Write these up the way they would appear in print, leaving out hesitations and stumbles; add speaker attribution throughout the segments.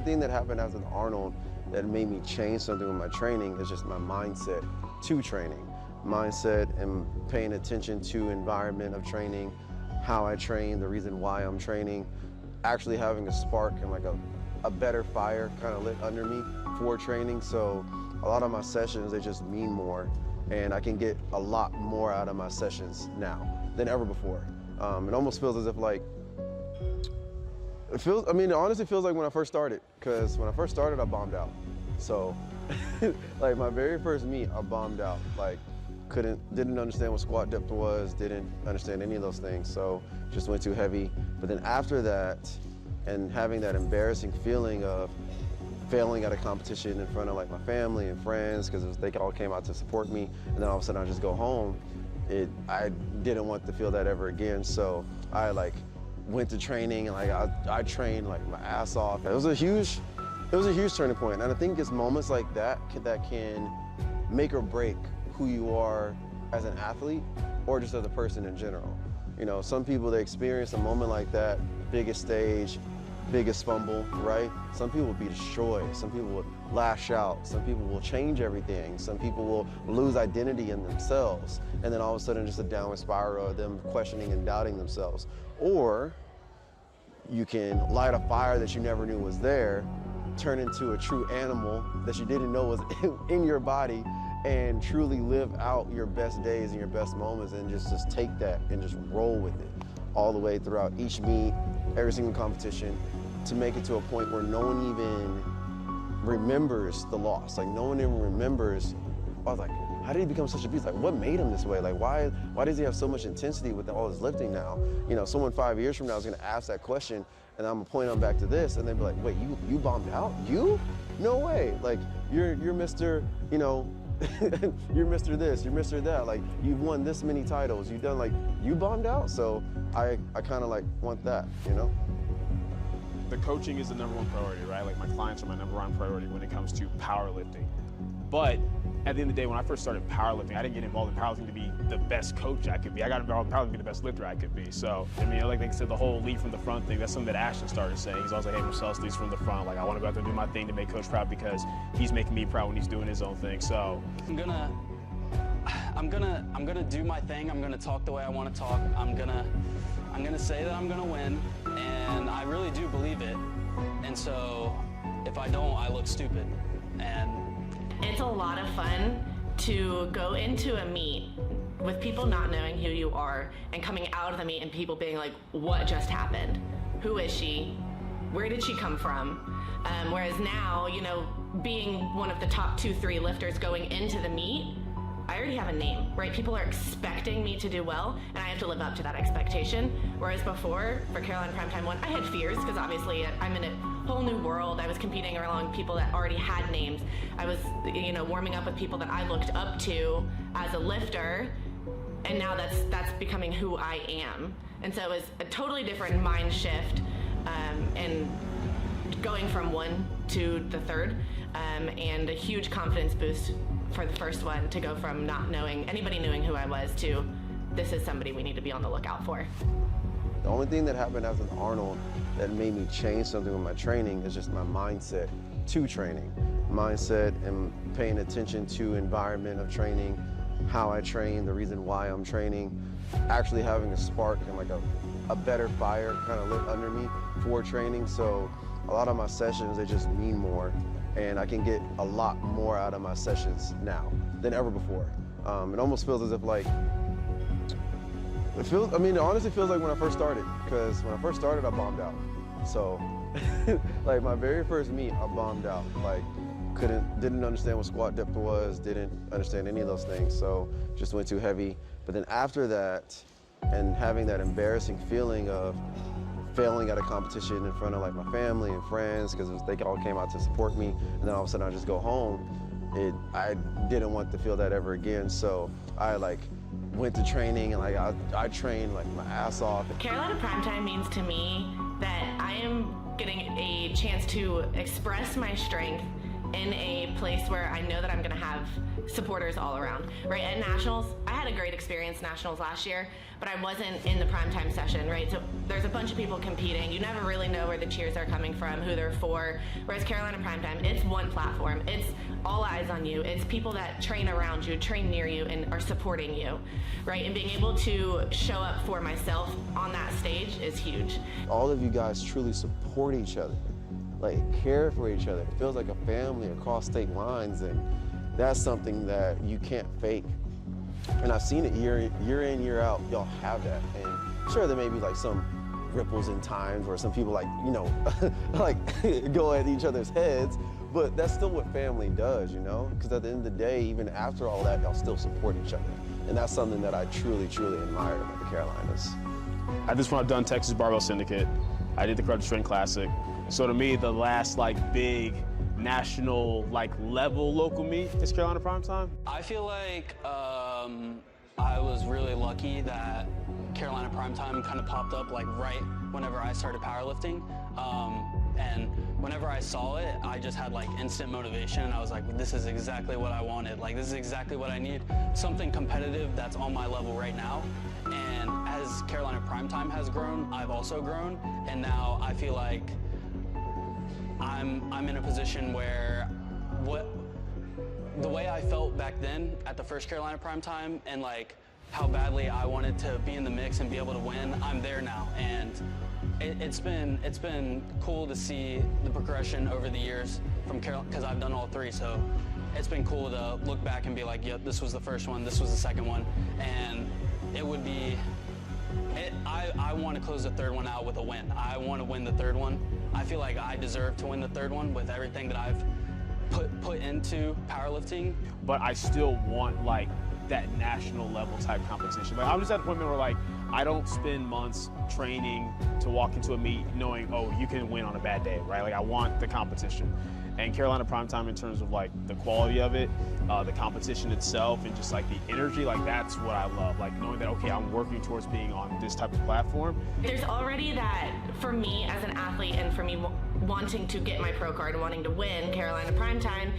Speaker 1: only thing that happened after the Arnold that made me change something with my training is just my mindset to training. Mindset and paying attention to environment of training, how I train, the reason why I'm training, actually having a spark and like a better fire kind of lit under me for training. So a lot of my sessions, they just mean more, and I can get a lot more out of my sessions now than ever before. It almost feels as if like, it honestly feels like when I first started, because when I first started, I bombed out. So like my very first meet, I bombed out. Like didn't understand what squat depth was, didn't understand any of those things. So just went too heavy. But then after that, and having that embarrassing feeling of failing at a competition in front of like my family and friends, because they all came out to support me, and then all of a sudden I just go home, I didn't want to feel that ever again. So I like went to training, and like I trained like my ass off. It was a huge turning point, and I think it's moments like that that can make or break who you are as an athlete or just as a person in general. You know, some people, they experience a moment like that, biggest stage, biggest fumble, right? Some people will be destroyed. Some people will lash out. Some people will change everything. Some people will lose identity in themselves. And then all of a sudden just a downward spiral of them questioning and doubting themselves. Or you can light a fire that you never knew was there, turn into a true animal that you didn't know was in your body, and truly live out your best days and your best moments, and just take that and just roll with it all the way throughout each meet, every single competition, to make it to a point where no one even remembers the loss. Like no one even remembers, I was like, how did he become such a beast? Like what made him this way? Like why does he have so much intensity with all his lifting now? You know, someone 5 years from now is gonna ask that question, and I'm gonna point them back to this, and they'd be like, wait, you bombed out? You? No way. Like you're Mr., you know, you're Mr. this, you're Mr. that, like you've won this many titles, you've done, like, you bombed out? So I kind of like want that, you know?
Speaker 2: The coaching is the #1 priority, right? Like my clients are my #1 priority when it comes to powerlifting. But at the end of the day, when I first started powerlifting, I didn't get involved in powerlifting to be the best coach I could be. I got involved in powerlifting to be the best lifter I could be. So, I mean, like they said, the whole lead from the front thing, that's something that Ashton started saying. He's always like, hey, Marcellus leads from the front. Like, I want to go out there and do my thing to make Coach proud because he's making me proud when he's doing his own thing. So
Speaker 3: I'm gonna do my thing. I'm gonna talk the way I want to talk. I'm gonna say that I'm gonna win, and I really do believe it. And so if I don't, I look stupid. And
Speaker 4: it's a lot of fun to go into a meet with people not knowing who you are and coming out of the meet and people being like, what just happened? Who is she? Where did she come from? Whereas now, you know, being one of the top 2-3 lifters going into the meet, I already have a name, right? People are expecting me to do well, and I have to live up to that expectation. Whereas before, for Carolina Primetime 1, I had fears because obviously I'm in a whole new world. I was competing along people that already had names. I was, you know, warming up with people that I looked up to as a lifter, and now that's becoming who I am. And so it was a totally different mind shift, and going from 1 to the 3rd, and a huge confidence boost for the first one, to go from not knowing anybody knowing who I was to this is somebody we need to be on the lookout for.
Speaker 1: The only thing that happened after the Arnold that made me change something with my training is just my mindset to training. Mindset and paying attention to environment of training, how I train, the reason why I'm training, actually having a spark and like a better fire kind of lit under me for training. So a lot of my sessions, they just mean more, and I can get a lot more out of my sessions now than ever before. It almost feels as if like, it honestly feels like when I first started, because when I first started, I bombed out. So like my very first meet, I bombed out. Like didn't understand what squat depth was, didn't understand any of those things. So just went too heavy. But then after that, and having that embarrassing feeling of failing at a competition in front of like my family and friends, because they all came out to support me, and then all of a sudden I just go home, I didn't want to feel that ever again. So I like went to training, and like I trained like my ass off.
Speaker 4: Carolina Primetime means to me that I am getting a chance to express my strength in a place where I know that I'm gonna have supporters all around, right? At Nationals, I had a great experience Nationals last year, but I wasn't in the primetime session, right? So there's a bunch of people competing. You never really know where the cheers are coming from, who they're for. Whereas Carolina Primetime, it's one platform. It's all eyes on you. It's people that train around you, train near you, and are supporting you, right? And being able to show up for myself on that stage is huge.
Speaker 1: All of you guys truly support each other, like care for each other. It feels like a family across state lines, and that's something that you can't fake. And I've seen it year in, year out. Y'all have that. And sure, there may be like some ripples in times where some people like, you know, like go at each other's heads, but that's still what family does, you know? Because at the end of the day, even after all that, y'all still support each other. And that's something that I truly, truly admire about the Carolinas.
Speaker 2: At this point, I've done Texas Barbell Syndicate. I did the Crutch Strength Classic. So to me, the last like big national like level local meet is Carolina Primetime.
Speaker 3: I feel like I was really lucky that Carolina Primetime kind of popped up like right whenever I started powerlifting. And whenever I saw it, I just had like instant motivation, and I was like, this is exactly what I wanted. Like, this is exactly what I need. Something competitive that's on my level right now. And as Carolina Primetime has grown, I've also grown. And now I feel like I'm in a position where the way I felt back then at the first Carolina Primetime, and like how badly I wanted to be in the mix and be able to win, I'm there now. And it's been cool to see the progression over the years from Carolina, because I've done all three. So it's been cool to look back and be like, yep, this was the first one, this was the second one, and it would be. I want to close the third one out with a win. I want to win the third one. I feel like I deserve to win the third one with everything that I've put into powerlifting.
Speaker 2: But I still want like that national level type competition. Like, I'm just at a point where like I don't spend months training to walk into a meet knowing, oh, you can win on a bad day, right? Like, I want the competition. And Carolina Primetime, in terms of like the quality of it, the competition itself, and just like the energy, like that's what I love. Like knowing that, okay, I'm working towards being on this type of platform.
Speaker 4: There's already that, for me as an athlete, and for me wanting to get my pro card and wanting to win Carolina Primetime,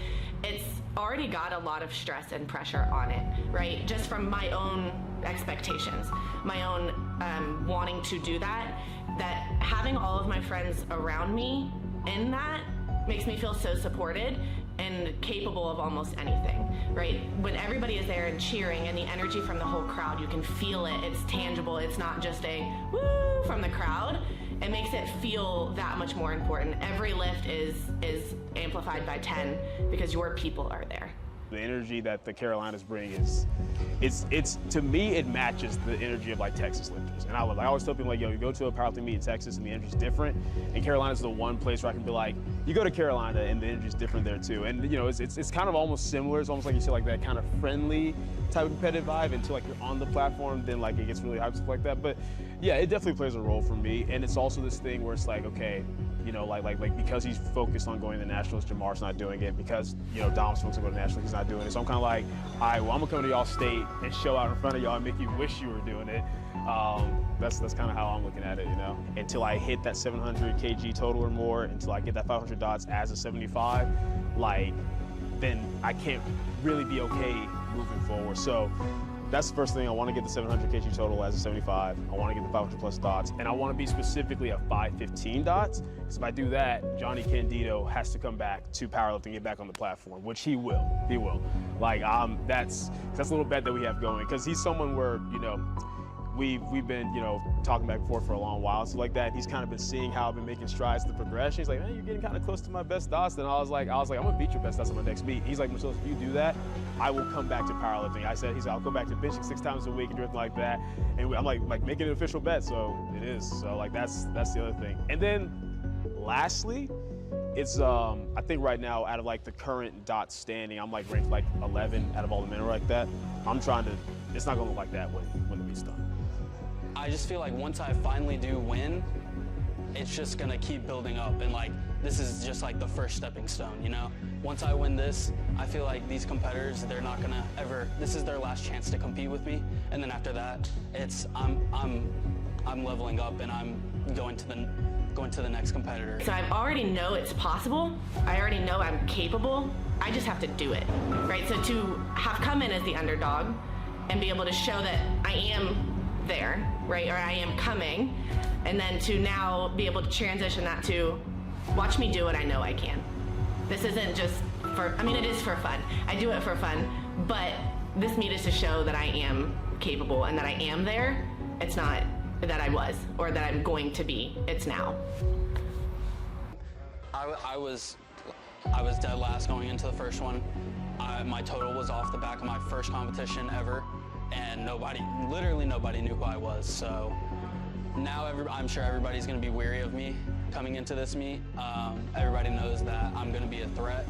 Speaker 4: it's already got a lot of stress and pressure on it, right? Just from my own expectations, my own wanting to do that, that having all of my friends around me in that makes me feel so supported and capable of almost anything, right? When everybody is there and cheering, and the energy from the whole crowd, you can feel it, it's tangible, it's not just a woo from the crowd. It makes it feel that much more important. Every lift is amplified by 10 because your people are there.
Speaker 2: The energy that the Carolinas bring is, it's to me, it matches the energy of like Texas lifters. And I always tell people like, yo, you go to a powerlifting meet in Texas and the energy's different. And Carolina's the one place where I can be like, you go to Carolina and the energy's different there too. And you know, it's kind of almost similar. It's almost like you see like that kind of friendly type of competitive vibe until like you're on the platform, then like it gets really hyped, stuff like that. But yeah, it definitely plays a role for me. And it's also this thing where it's like, okay, you know, like because he's focused on going to the Nationals, Jamar's not doing it. Because, you know, Dom's focused on going to the Nationals, he's not doing it. So I'm kind of like, all right, well, I'm gonna come to y'all state and show out in front of y'all and make you wish you were doing it. That's kind of how I'm looking at it, you know. Until I hit that 700 kg total or more, until I get that 500 dots as a 75, like, then I can't really be okay moving forward. So that's the first thing. I want to get the 700 kg total as a 75. I want to get the 500 plus dots, and I want to be specifically a 515 dots. Because if I do that, Johnny Candido has to come back to powerlifting and get back on the platform, which he will. He will. Like, that's a little bet that we have going, because he's someone where, you know, we've been, you know, talking back and forth for a long while, so like that. He's kind of been seeing how I've been making strides to the progression. He's like, man, you're getting kind of close to my best dots. Then I was like, I'm gonna beat your best dots on my next meet. He's like, Michelle, if you do that, I will come back to powerlifting. I'll go back to benching 6 times a week and everything like that. And I'm like making an official bet, so it is. So like that's the other thing. And then lastly, it's I think right now out of like the current dot standing, I'm like ranked like 11 out of all the men like that. It's not gonna look like that when the meet's done.
Speaker 3: I just feel like once I finally do win, it's just gonna keep building up, and like this is just like the first stepping stone, you know? Once I win this, I feel like these competitors, they're not gonna ever, this is their last chance to compete with me, and then after that, it's I'm leveling up and I'm going to going to the next competitor.
Speaker 4: So I already know it's possible. I already know I'm capable. I just have to do it, right? So to have come in as the underdog and be able to show that I am there, right, or I am coming, and then to now be able to transition that to watch me do what I know I can. This isn't just for, I mean, it is for fun. I do it for fun, but this meet is to show that I am capable and that I am there. It's not that I was or that I'm going to be. It's now.
Speaker 3: I was dead last going into the first one. My total was off the back of my first competition ever, and literally nobody knew who I was. So now I'm sure everybody's going to be weary of me coming into this meet. Everybody knows that I'm going to be a threat,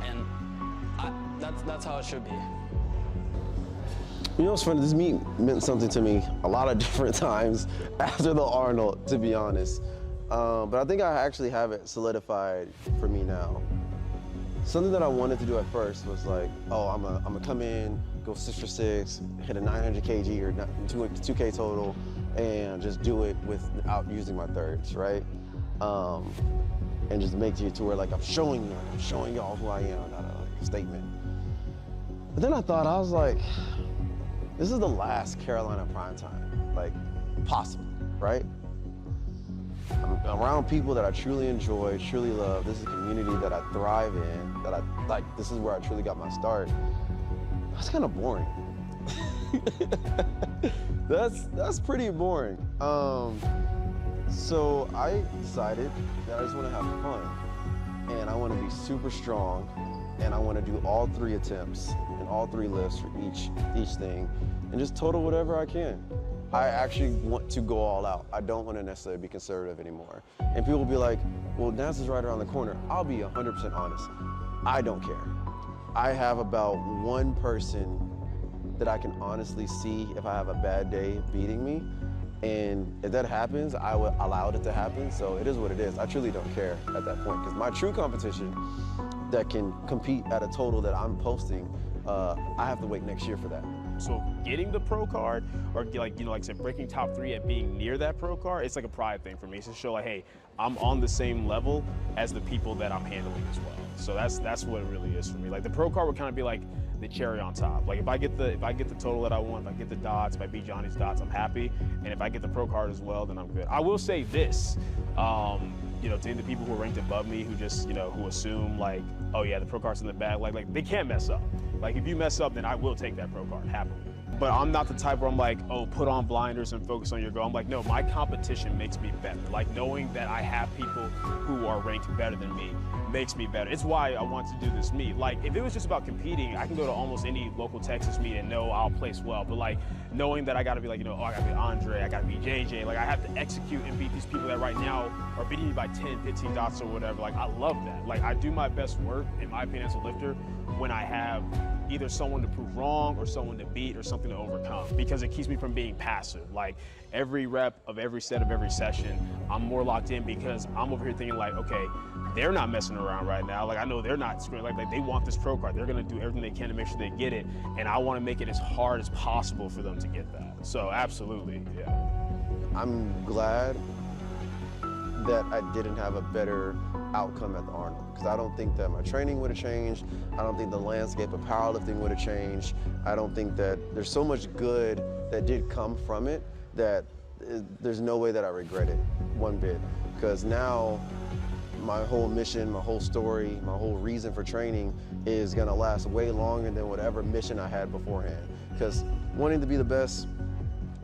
Speaker 3: and that's how it should be.
Speaker 1: You know what's funny? This meet meant something to me a lot of different times after the Arnold, to be honest. But I think I actually have it solidified for me now. Something that I wanted to do at first was like, oh, I'm gonna come in, go 6 for 6, hit a 900 kg or 2K total, and just do it without using my thirds, right? And just make it to where like I'm showing y'all who I am, not a statement. But then I was like, this is the last Carolina Primetime, like possible, right? I'm around people that I truly enjoy, truly love. This is a community that I thrive in, that I like. This is where I truly got my start. That's kind of boring. That's pretty boring. So I decided that I just want to have fun, and I want to be super strong, and I want to do all 3 attempts and all 3 lifts for each thing, and just total whatever I can. I actually want to go all out. I don't want to necessarily be conservative anymore. And people will be like, well, NAS is right around the corner. I'll be 100% honest. I don't care. I have about 1 person that I can honestly see if I have a bad day beating me. And if that happens, I will allow it to happen. So it is what it is. I truly don't care at that point, because my true competition that can compete at a total that I'm posting, I have to wait next year for that.
Speaker 2: So getting the pro card, or like I said, breaking top 3 and being near that pro card, it's like a pride thing for me. It's to show like, hey, I'm on the same level as the people that I'm handling as well. So that's what it really is for me. Like the pro card would kind of be like the cherry on top. Like if I get the total that I want, if I get the dots, if I beat Johnny's dots, I'm happy. And if I get the pro card as well, then I'm good. I will say this, to the people who are ranked above me, who just, who assume like, oh yeah, the pro card's in the bag, like they can't mess up. Like if you mess up, then I will take that pro card happily. But I'm not the type where I'm like, oh, put on blinders and focus on your goal. I'm like, no, my competition makes me better. Like knowing that I have people who are ranked better than me makes me better. It's why I want to do this meet. Like if it was just about competing, I can go to almost any local Texas meet and know I'll place well. But like knowing that I gotta be like, oh, I gotta beat Andre, I gotta beat JJ. Like I have to execute and beat these people that right now are beating me by 10, 15 dots or whatever. Like I love that. Like I do my best work, in my opinion, as a lifter, when I have either someone to prove wrong or someone to beat or something to overcome, because it keeps me from being passive. Like every rep of every set of every session, I'm more locked in because I'm over here thinking like, okay, they're not messing around right now. Like I know they're not screwing, like they want this pro card. They're gonna do everything they can to make sure they get it. And I wanna make it as hard as possible for them to get that. So absolutely, yeah.
Speaker 1: I'm glad that I didn't have a better outcome at the Arnold, because I don't think that my training would have changed. I don't think the landscape of powerlifting would have changed. I don't think that there's so much good that did come from it that there's no way that I regret it one bit, because now my whole mission, my whole story, my whole reason for training is gonna last way longer than whatever mission I had beforehand. Because wanting to be the best,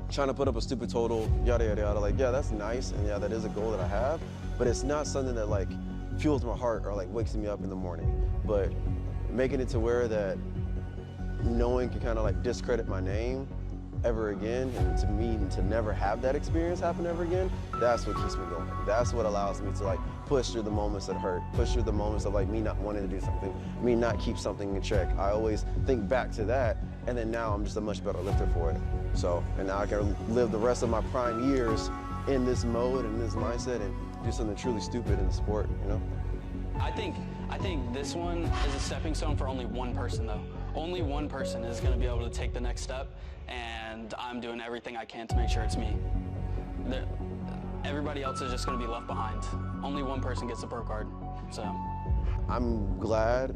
Speaker 1: trying to put up a stupid total, yada, yada, yada, like, yeah, that's nice, and yeah, that is a goal that I have, but it's not something that like fuels my heart or like wakes me up in the morning. But making it to where that no one can kind of like discredit my name ever again, and to me to never have that experience happen ever again, that's what keeps me going. That's what allows me to like push through the moments that hurt, push through the moments of like me not wanting to do something, me not keep something in check. I always think back to that, and then now I'm just a much better lifter for it. So, and now I can live the rest of my prime years in this mode and this mindset and do something truly stupid in the sport, you know?
Speaker 3: I think this one is a stepping stone for only one person though. Only one person is gonna be able to take the next step, and I'm doing everything I can to make sure it's me. everybody else is just going to be left behind. Only one person gets a pro card, so.
Speaker 1: I'm glad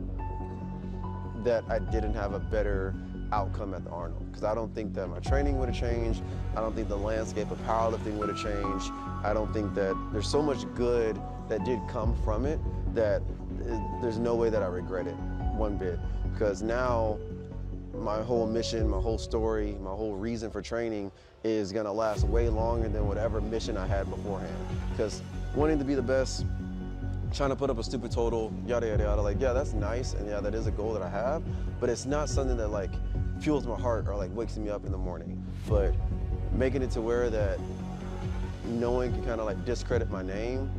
Speaker 1: that I didn't have a better outcome at the Arnold, because I don't think that my training would have changed. I don't think the landscape of powerlifting would have changed. I don't think that there's so much good that did come from it that there's no way that I regret it one bit, because now my whole mission, my whole story, my whole reason for training is gonna last way longer than whatever mission I had beforehand. Because wanting to be the best, trying to put up a stupid total, yada, yada, yada, like, yeah, that's nice, and yeah, that is a goal that I have, but it's not something that like fuels my heart or like wakes me up in the morning. But making it to where that no one can kind of like discredit my name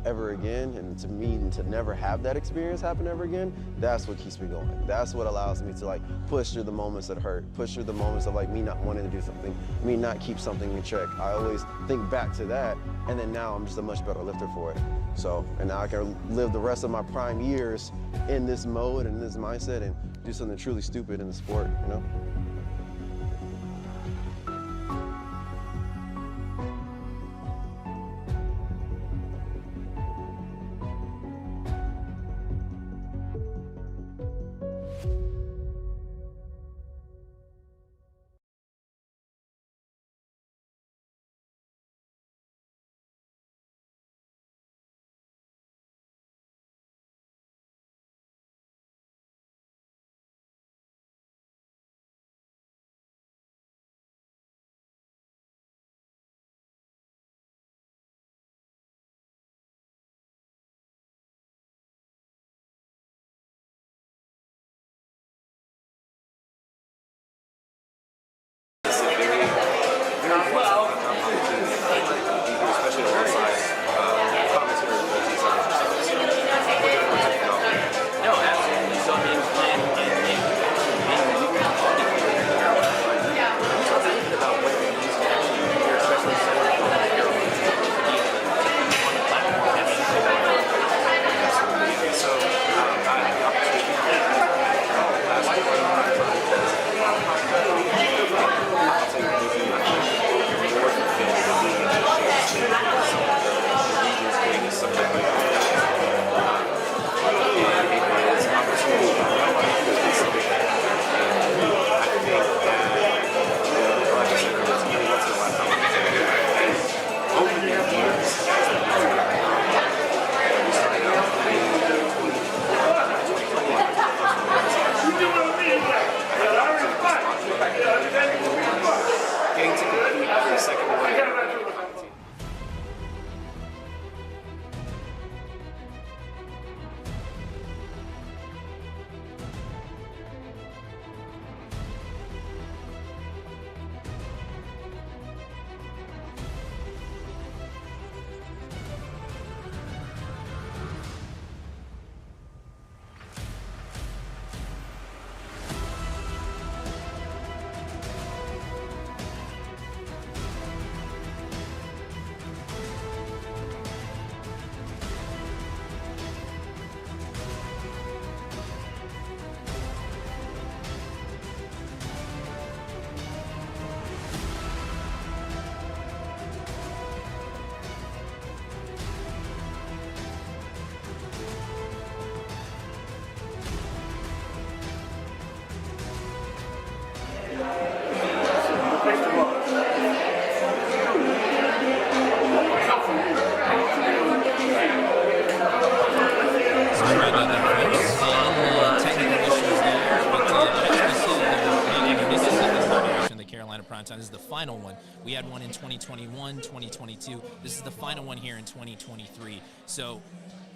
Speaker 1: ever again, and to me, and to never have that experience happen ever again, that's what keeps me going. That's what allows me to like push through the moments that hurt, push through the moments of like me not wanting to do something, me not keep something in check. I always think back to that, and then now I'm just a much better lifter for it. So, and now I can live the rest of my prime years in this mode and this mindset and do something truly stupid in the sport, you know?
Speaker 5: Primetime. This is the final one. We had one in 2021, 2022. This is the final one here in 2023. So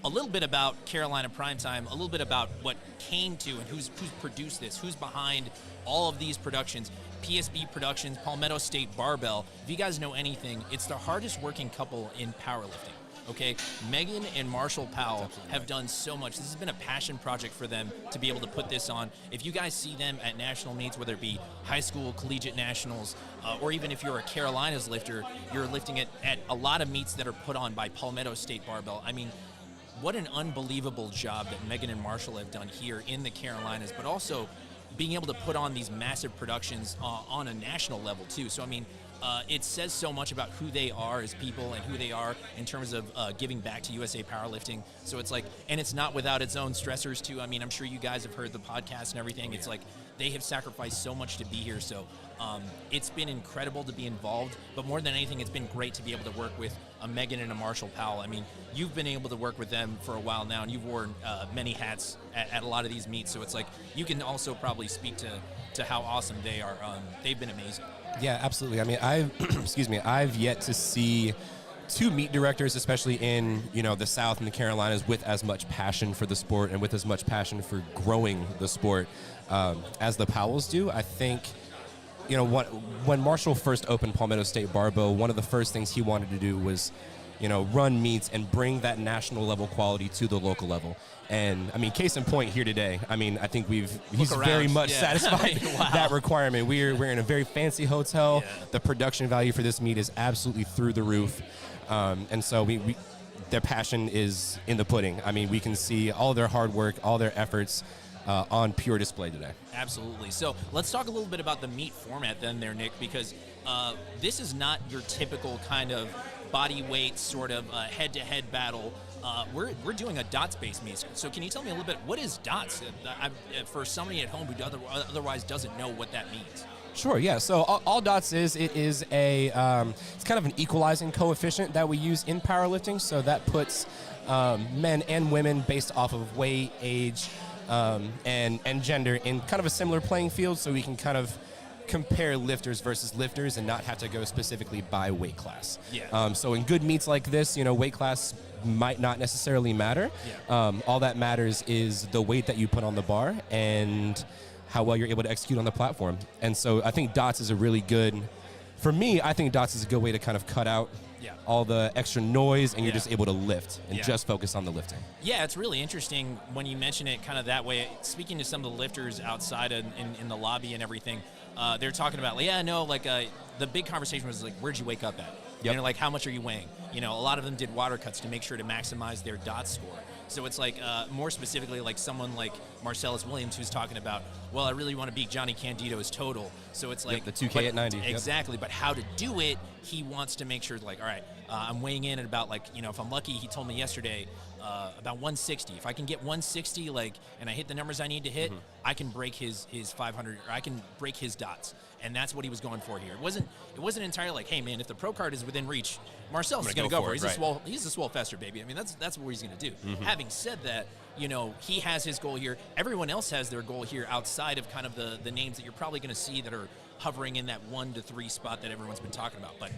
Speaker 5: a little bit about Carolina Primetime, a little bit about what came to and who's produced this, who's behind all of these productions. PSB Productions, Palmetto State Barbell. If you guys know anything, it's the hardest working couple in powerlifting. Okay, Megan and Marshall Powell have done so much. This has been a passion project for them to be able to put this on. If you guys see them at national meets, whether it be high school, collegiate nationals, or even if you're a Carolinas lifter, you're lifting it at a lot of meets that are put on by Palmetto State Barbell. I mean, what an unbelievable job that Megan and Marshall have done here in the Carolinas, but also being able to put on these massive productions on a national level too. So I mean, it says so much about who they are as people and who they are in terms of giving back to USA Powerlifting. So it's like, and it's not without its own stressors too. I mean, I'm sure you guys have heard the podcast and everything. It's like they have sacrificed so much to be here. So it's been incredible to be involved, but more than anything, it's been great to be able to work with a Megan and a Marshall Powell. I mean, you've been able to work with them for a while now, and you've worn many hats at a lot of these meets. So it's like you can also probably speak to how awesome they are. They've been amazing.
Speaker 6: Yeah, absolutely. I mean, I've yet to see two meet directors, especially in, the South and the Carolinas, with as much passion for the sport and with as much passion for growing the sport as the Powells do. I think, when Marshall first opened Palmetto State Barbo, one of the first things he wanted to do was, run meets and bring that national level quality to the local level. And I mean, case in point here today, I mean, I think he's very much satisfied
Speaker 5: Wow.
Speaker 6: that requirement. We're in a very fancy hotel.
Speaker 5: Yeah.
Speaker 6: The production value for this meet is absolutely through the roof. And so their passion is in the pudding. I mean, we can see all their hard work, all their efforts on pure display today.
Speaker 5: Absolutely. So let's talk a little bit about the meet format then there, Nick, because this is not your typical kind of body weight sort of head-to-head battle. We're doing a dots-based meet. So can you tell me a little bit, what is dots? For somebody at home who otherwise doesn't know what that means.
Speaker 6: Sure, yeah. So all dots is it's kind of an equalizing coefficient that we use in powerlifting. So that puts men and women based off of weight, age, and gender in kind of a similar playing field, so we can kind of compare lifters versus lifters and not have to go specifically by weight class.
Speaker 5: Yeah.
Speaker 6: So in good meets like this, weight class might not necessarily matter.
Speaker 5: Yeah.
Speaker 6: All that matters is the weight that you put on the bar and how well you're able to execute on the platform. And so I think dots is a really good, for me, I think dots is a good way to kind of cut out all the extra noise, and you're just able to lift and just focus on the lifting.
Speaker 5: Yeah, it's really interesting when you mention it kind of that way. Speaking to some of the lifters outside in the lobby and everything, they're talking about, the big conversation was like, where'd you wake up at?
Speaker 6: Yep.
Speaker 5: Like, how much are you weighing? A lot of them did water cuts to make sure to maximize their dot score. So it's like, more specifically, like someone like Marcellus Williams, who's talking about, well, I really want to beat Johnny Candido's total. So it's like
Speaker 6: the 2K at 90.
Speaker 5: Exactly. But how to do it, he wants to make sure, like, all right, I'm weighing in at about, if I'm lucky, he told me yesterday, about 160. If I can get 160, and I hit the numbers I need to hit, I can break his 500, or I can break his dots. And that's what he was going for here. It wasn't entirely like, hey man, if the pro card is within reach, Marcel's is going to go for it. He's a swole fester, baby. I mean, that's what he's going to do. Having said that, he has his goal here. Everyone else has their goal here outside of kind of the names that you're probably going to see that are hovering in that 1 to 3 spot that everyone's been talking about. But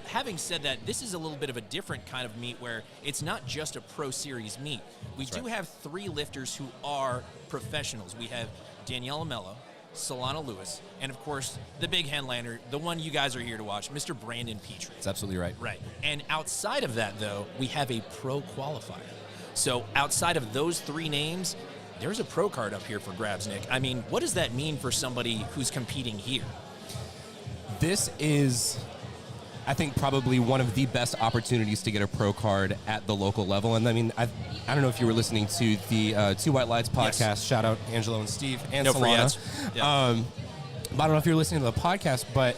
Speaker 5: having said that, this is a little bit of a different kind of meet where it's not just a pro series meet. We do have 3 lifters who are professionals. We have Daniela Mello, Solana Lewis, and of course the big headliner, the one you guys are here to watch, Mr. Brandon Petrie.
Speaker 6: That's absolutely right.
Speaker 5: Right. And outside of that, though, we have a pro qualifier. So outside of those 3 names, there's a pro card up here for grabs, Nick. I mean, what does that mean for somebody who's competing here?
Speaker 6: This is, I think, probably one of the best opportunities to get a pro card at the local level. And I mean, I don't know if you were listening to the Two White Lights podcast. Yes. Shout out Angelo and Steve and Solana. But I don't know if you're listening to the podcast, but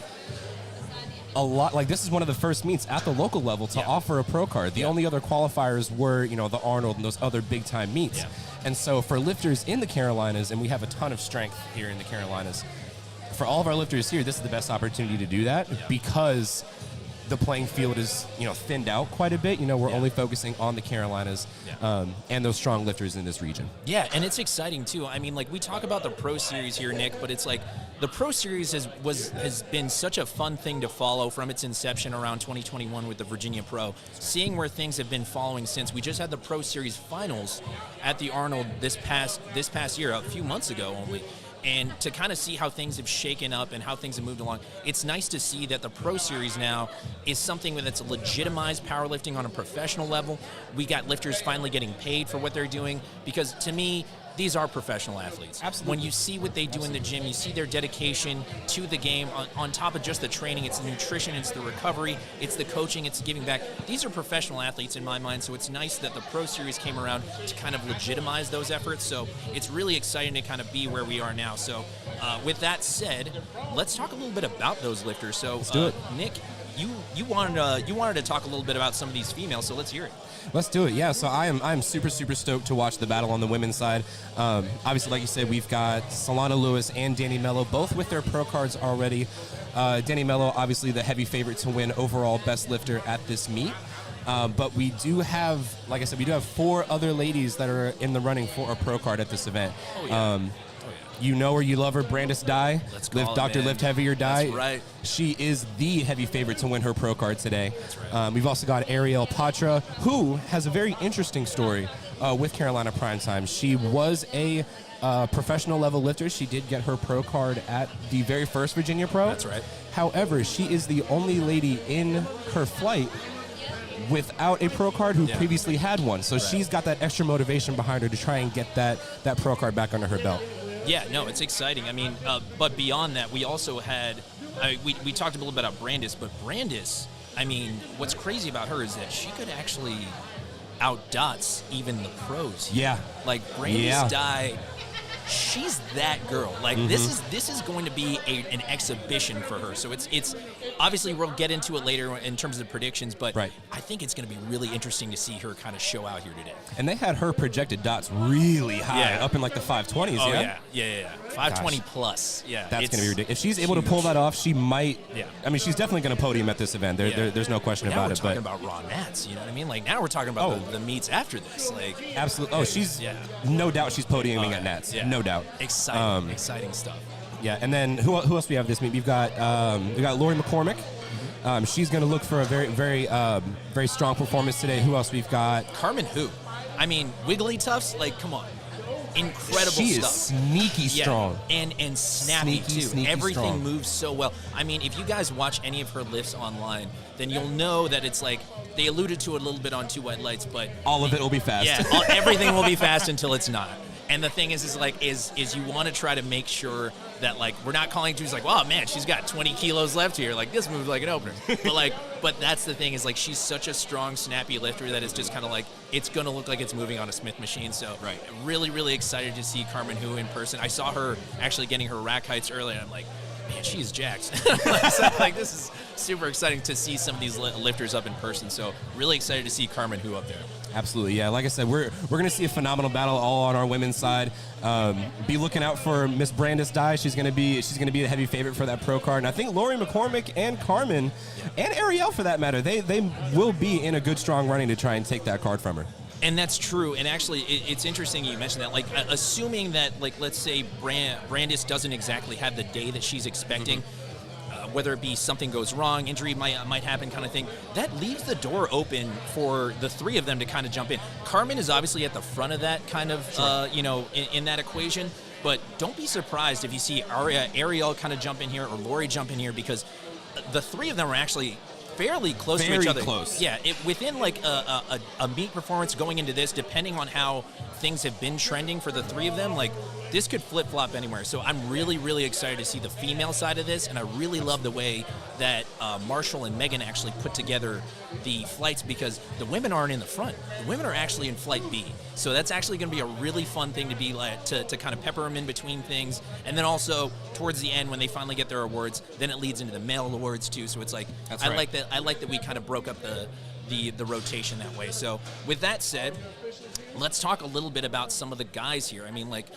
Speaker 6: a lot, this is one of the first meets at the local level to offer a pro card. The only other qualifiers were, the Arnold and those other big time meets. Yeah. And so for lifters in the Carolinas, and we have a ton of strength here in the Carolinas, for all of our lifters here, this is the best opportunity to do that because the playing field is, thinned out quite a bit. We're only focusing on the Carolinas and those strong lifters in this region.
Speaker 5: Yeah, and it's exciting too. I mean, we talk about the Pro Series here, Nick, but it's like the Pro Series has been such a fun thing to follow from its inception around 2021 with the Virginia Pro. Seeing where things have been following since. We just had the Pro Series finals at the Arnold this past year, a few months ago only. And to kind of see how things have shaken up and how things have moved along, it's nice to see that the Pro Series now is something that's legitimized powerlifting on a professional level. We got lifters finally getting paid for what they're doing because, to me, these are professional athletes.
Speaker 6: Absolutely.
Speaker 5: When you see what they do in the gym, you see their dedication to the game. On top of just the training, it's the nutrition, it's the recovery, it's the coaching, it's giving back. These are professional athletes in my mind, so it's nice that the Pro Series came around to kind of legitimize those efforts. So it's really exciting to kind of be where we are now. So with that said, let's talk a little bit about those lifters. So,
Speaker 6: Let's do it.
Speaker 5: Nick, you wanted to talk a little bit about some of these females, so let's hear it.
Speaker 6: Let's do it. Yeah, so I'm super stoked to watch the battle on the women's side. Obviously, like you said, we've got Solana Lewis and Danny Mello, both with their pro cards already. Danny Mello, obviously the heavy favorite to win overall best lifter at this meet. But we do have, like I said, we do have 4 other ladies that are in the running for a pro card at this event.
Speaker 5: Oh, yeah.
Speaker 6: You know her, you love her, Brandis Dye.
Speaker 5: Let's call it,
Speaker 6: Dr.
Speaker 5: man.
Speaker 6: Lift Heavier Dye.
Speaker 5: That's right.
Speaker 6: She is the heavy favorite to win her pro card today.
Speaker 5: That's right.
Speaker 6: We've also got Ariel Patra, who has a very interesting story with Carolina Primetime. She was a professional level lifter. She did get her pro card at the very first Virginia Pro.
Speaker 5: That's right.
Speaker 6: However, she is the only lady in her flight without a pro card who previously had one. So she's got that extra motivation behind her to try and get that pro card back under her belt.
Speaker 5: Yeah, no, it's exciting. I mean, but beyond that, we also had, we talked a little bit about Brandis, but Brandis, I mean, what's crazy about her is that she could actually outdots even the pros here.
Speaker 6: Yeah.
Speaker 5: Like, Brandis Dye, she's that girl. Like, this is going to be an exhibition for her. So it's obviously we'll get into it later in terms of the predictions, but I think it's going to be really interesting to see her kind of show out here today.
Speaker 6: And they had her projected dots really high, up in like the 520s.
Speaker 5: Oh,
Speaker 6: yeah.
Speaker 5: Yeah. 520 plus. Yeah.
Speaker 6: That's going to be ridiculous. If she's able to pull that off, she might.
Speaker 5: Yeah.
Speaker 6: I mean, she's definitely going to podium at this event. There's no question
Speaker 5: now
Speaker 6: about it.
Speaker 5: We're talking about raw mats. You know what I mean? Like, now we're talking about the meets after this. Like,
Speaker 6: absolutely. Oh, she's no doubt she's podiuming at Nats.
Speaker 5: Yeah.
Speaker 6: No doubt.
Speaker 5: Exciting stuff.
Speaker 6: Yeah, and then who else we have this meet? We've got Lori McCormick. She's going to look for a very strong performance today. Who else we've got?
Speaker 5: Carmen Hu. I mean, Wiggly Tufts, like, come on. Incredible
Speaker 6: she
Speaker 5: stuff.
Speaker 6: Is sneaky strong.
Speaker 5: And snappy, too.
Speaker 6: Sneaky
Speaker 5: Everything
Speaker 6: strong.
Speaker 5: moves so well. I mean, if you guys watch any of her lifts online, then you'll know that it's like, they alluded to it a little bit on Two White Lights, but...
Speaker 6: all of it will be fast.
Speaker 5: Yeah, everything will be fast until it's not. And the thing is you want to try to make sure that, like, we're not calling she's like, wow, man, she's got 20 kilos left here. Like, this moves like an opener. But that's the thing is, like, she's such a strong, snappy lifter that it's just kind of like, it's going to look like it's moving on a Smith machine. So really, really excited to see Carmen Hu in person. I saw her actually getting her rack heights earlier, and I'm like, man, she's jacked. So, like, this is super exciting to see some of these lifters up in person. So really excited to see Carmen Hu up there.
Speaker 6: Absolutely, yeah. Like I said, we're going to see a phenomenal battle all on our women's side. Be looking out for Miss Brandis Dye. She's going to be a heavy favorite for that pro card. And I think Lori McCormick and Carmen and Ariel, for that matter, they will be in a good, strong running to try and take that card from her.
Speaker 5: And that's true. And actually, it's interesting you mentioned that. Like, assuming that, like, let's say Brandis doesn't exactly have the day that she's expecting. Whether it be something goes wrong, injury might happen kind of thing, that leaves the door open for the 3 of them to kind of jump in. Carmen is obviously at the front of that kind of, in that equation, but don't be surprised if you see Ariel kind of jump in here or Lori jump in here, because the 3 of them are actually fairly close to each other.
Speaker 6: Very close.
Speaker 5: Yeah, within like a meet performance going into this, depending on how things have been trending for the 3 of them, like, this could flip-flop anywhere. So I'm really, really excited to see the female side of this, and I really love the way that Marshall and Megan actually put together the flights, because the women aren't in the front. The women are actually in Flight B. So that's actually going to be a really fun thing to be like, to kind of pepper them in between things. And then also, towards the end, when they finally get their awards, then it leads into the male awards, too. So it's like, I like that we kind of broke up the rotation that way. So with that said, let's talk a little bit about some of the guys here. I mean, like,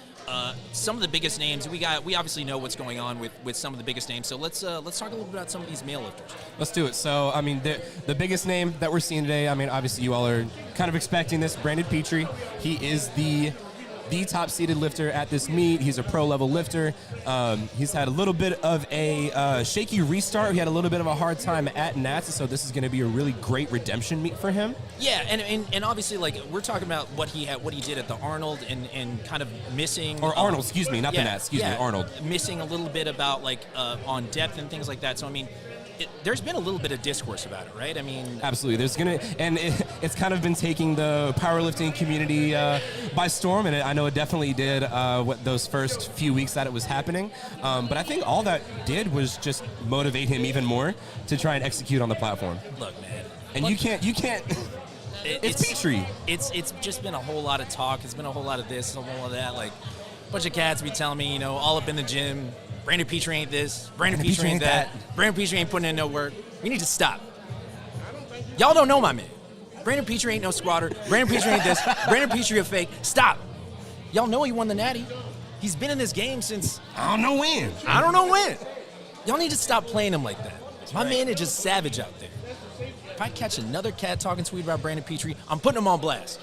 Speaker 5: some of the biggest names we obviously know what's going on with some of the biggest names. So let's talk a little bit about some of these male lifters.
Speaker 6: Let's do it. So, I mean, the biggest name that we're seeing today, I mean, obviously you all are kind of expecting this, Brandon Petrie. He is the top-seeded lifter at this meet. He's a pro-level lifter. He's had a little bit of a shaky restart. He had a little bit of a hard time at Nats, so this is going to be a really great redemption meet for him.
Speaker 5: Yeah, and obviously, like, we're talking about what he did at the Arnold and kind of missing...
Speaker 6: Or Arnold, excuse me, not the Nats, excuse me, Arnold.
Speaker 5: Missing a little bit about, like, on depth and things like that. So, I mean... there's been a little bit of discourse about it, right? I mean... Absolutely.
Speaker 6: It's kind of been taking the powerlifting community by storm, and I know it definitely did those first few weeks that it was happening. But I think all that did was just motivate him even more to try and execute on the platform.
Speaker 5: Look, man.
Speaker 6: And you can't... It's Petrie.
Speaker 5: It's just been a whole lot of talk. It's been a whole lot of this, a whole lot of that. Like, bunch of cats be telling me, all up in the gym, Brandon Petrie ain't this, Brandon Petrie ain't that, Brandon Petrie ain't putting in no work. We need to stop. Y'all don't know my man. Brandon Petrie ain't no squatter. Brandon Petrie ain't this. Brandon Petrie a fake. Stop. Y'all know he won the Natty. He's been in this game since...
Speaker 6: I don't know when.
Speaker 5: I don't know when. Y'all need to stop playing him like that. My man is just savage out there. If I catch another cat talking sweet about Brandon Petrie, I'm putting him on blast.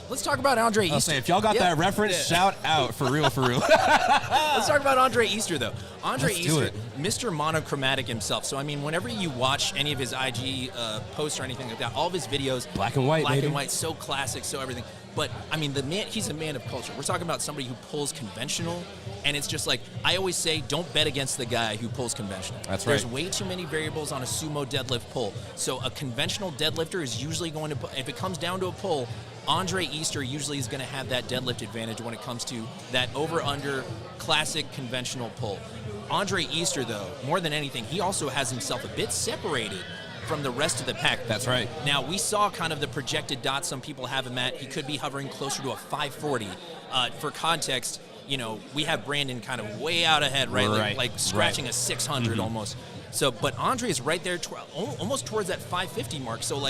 Speaker 5: Let's talk about Andre Easter.
Speaker 6: I'll say, if y'all got that reference, shout out. For real, for real.
Speaker 5: Let's talk about Andre Easter, though. Andre
Speaker 6: Let's do
Speaker 5: Easter,
Speaker 6: it.
Speaker 5: Mr. Monochromatic himself. So, I mean, whenever you watch any of his IG posts or anything like that, all of his videos,
Speaker 6: Black and white, baby.
Speaker 5: so classic, so everything. But, I mean, the man, he's a man of culture. We're talking about somebody who pulls conventional, and it's just like, I always say, don't bet against the guy who pulls conventional.
Speaker 6: That's right.
Speaker 5: There's way too many variables on a sumo deadlift pull. So a conventional deadlifter is usually going to, if it comes down to a pull, Andre Easter usually is going to have that deadlift advantage when it comes to that over-under classic conventional pull. Andre Easter, though, more than anything, he also has himself a bit separated from the rest of the pack.
Speaker 6: That's right.
Speaker 5: Now, we saw kind of the projected dots some people have him at. He could be hovering closer to a 540. For context, we have Brandon kind of way out ahead, right? Like scratching a 600 almost. So, but Andre is right there, almost towards that 550 mark. So,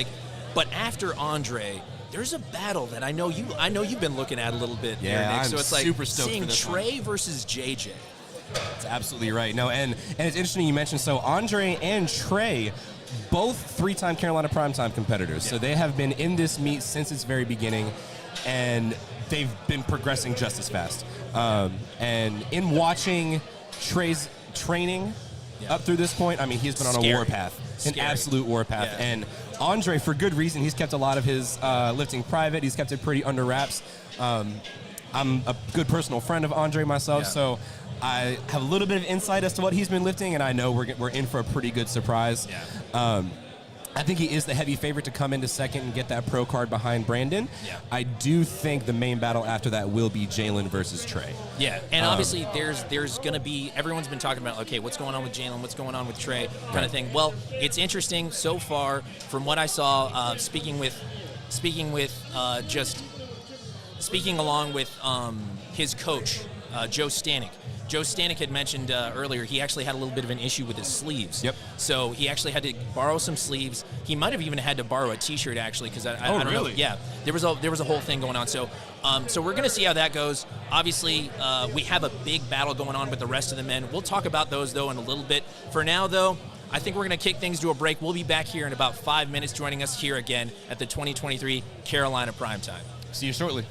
Speaker 5: but after Andre, there's a battle that I know you've been looking at a little bit there, Nick.
Speaker 6: I'm
Speaker 5: So it's like
Speaker 6: super stoked
Speaker 5: seeing
Speaker 6: for this
Speaker 5: Trey versus JJ.
Speaker 6: That's absolutely right. No, and it's interesting you mentioned, so Andre and Trey, both 3-time Carolina Primetime competitors.
Speaker 5: Yeah.
Speaker 6: So they have been in this meet since its very beginning, and they've been progressing just as fast. And in watching Trey's training up through this point, I mean, he's been on a warpath, an absolute warpath.
Speaker 5: Yeah.
Speaker 6: And Andre, for good reason, he's kept a lot of his lifting private. He's kept it pretty under wraps. I'm a good personal friend of Andre myself, so I have a little bit of insight as to what he's been lifting, and I know we're in for a pretty good surprise.
Speaker 5: Yeah.
Speaker 6: I think he is the heavy favorite to come into second and get that pro card behind Brandon.
Speaker 5: Yeah.
Speaker 6: I do think the main battle after that will be Jalen versus Trey.
Speaker 5: Yeah, and obviously there's going to be, everyone's been talking about, okay, what's going on with Jalen, what's going on with Trey, kind of thing. Well, it's interesting so far from what I saw, speaking along with his coach, Joe Stanek. Joe Stanek had mentioned earlier he actually had a little bit of an issue with his sleeves. Yep. So he actually had to borrow some sleeves. He might have even had to borrow a T-shirt actually because I don't know. Yeah, there was a whole thing going on. So so we're gonna see how that goes. Obviously, we have a big battle going on with the rest of the men. We'll talk about those though in a little bit. For now though, I think we're going to kick things to a break. We'll be back here in about 5 minutes, joining us here again at the 2023 Carolina Primetime.
Speaker 6: See you shortly.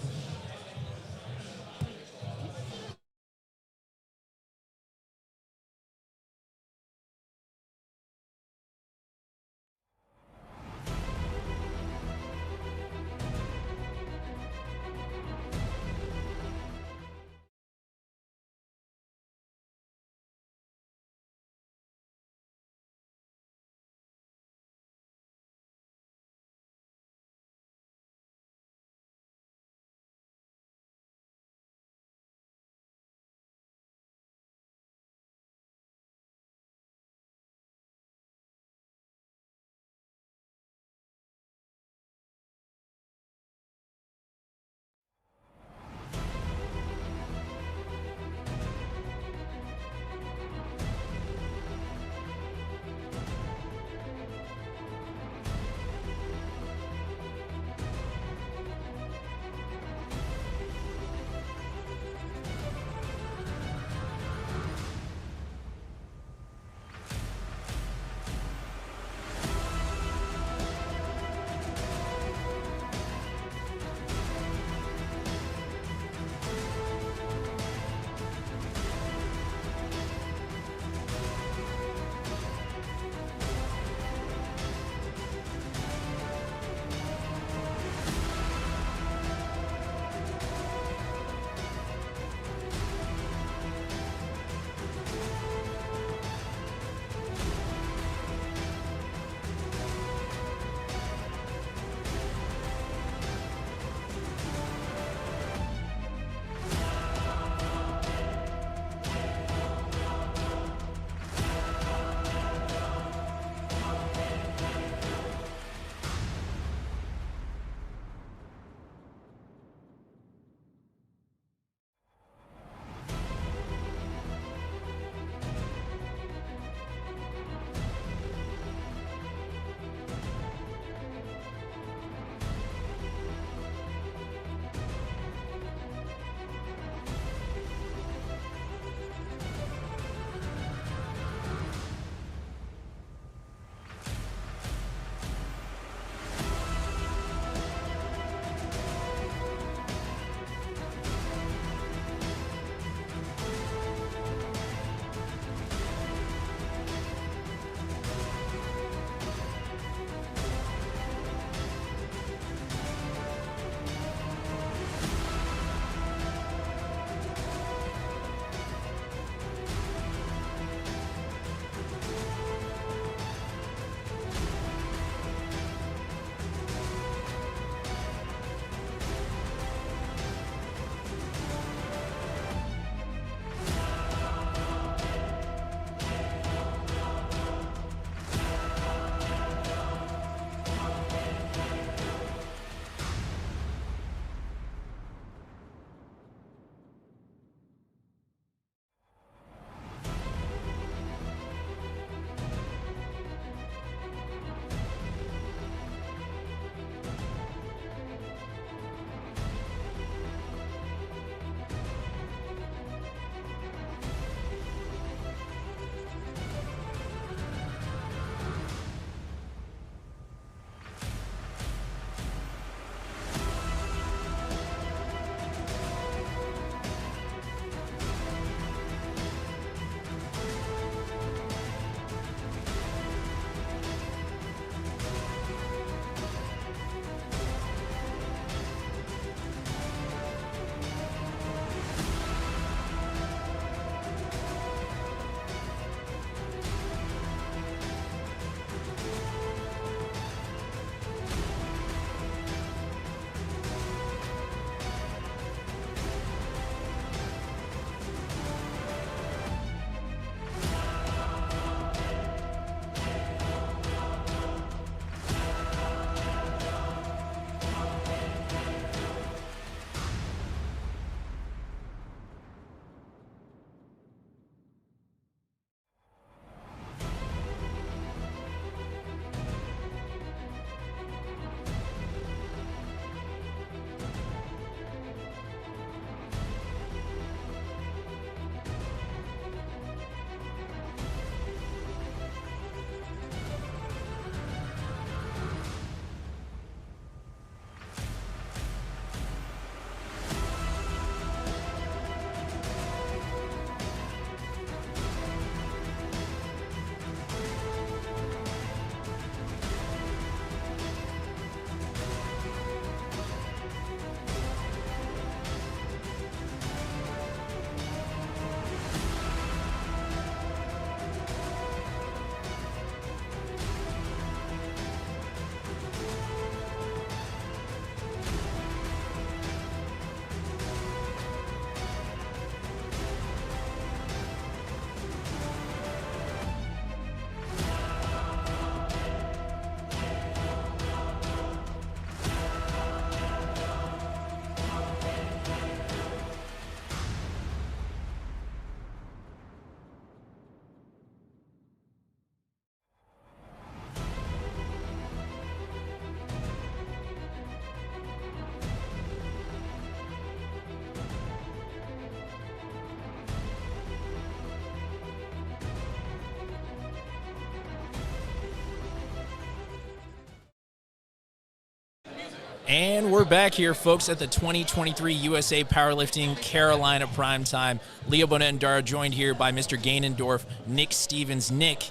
Speaker 5: And we're back here, folks, at the 2023 USA Powerlifting Carolina Primetime. Leo Bonet and Dara joined here by Mr. Gainendorf, Nick Stevens. Nick,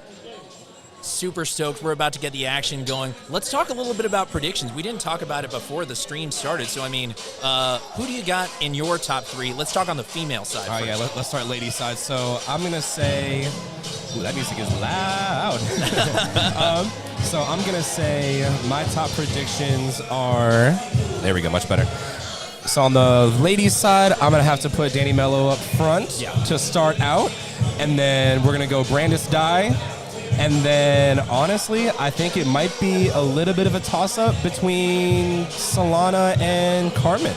Speaker 5: super stoked. We're about to get the action going. Let's talk a little bit about predictions. We didn't talk about it before the stream started. So, I mean, who do you got in your top 3? Let's talk on the female side first.
Speaker 6: Yeah, let's start ladies' side. So I'm going to say, ooh, that music is loud. So I'm going to say my top predictions are, there we go, much better. So on the ladies' side, I'm going to have to put Danny Mello up front to start out. And then we're going to go Brandis Dye. And then, honestly, I think it might be a little bit of a toss-up between Solana and Carmen.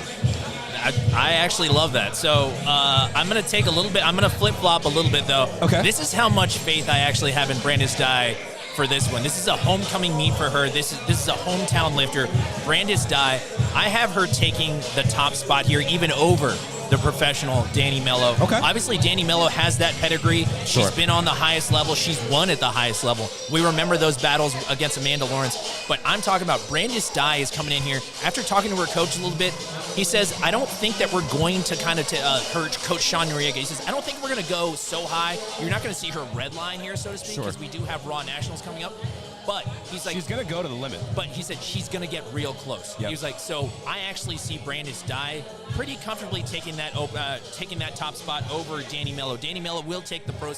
Speaker 5: I actually love that. So I'm going to take a little bit. I'm going to flip-flop a little bit, though.
Speaker 6: Okay.
Speaker 5: This is how much faith I actually have in Brandis Dye for this one. This is a homecoming meet for her. This is a hometown lifter. Brandis Dye, I have her taking the top spot here, even over the professional Danny Mello.
Speaker 6: Okay.
Speaker 5: Obviously, Danny Mello has that pedigree. She's been on the highest level. She's won at the highest level. We remember those battles against Amanda Lawrence. But I'm talking about Brandis Dye is coming in here. After talking to her coach a little bit, he says, I don't think that we're going to kind of, her coach Sean Noriega, he says, I don't think we're going to go so high. You're not going to see her red line here, so to speak, because we do have Raw Nationals coming up. But he's like,
Speaker 6: she's going to go to the limit.
Speaker 5: But he said she's going to get real close. Yep. He was like, so I actually see Brandis Dye pretty comfortably taking that top spot over Danny Mello. Danny Mello will take the Pro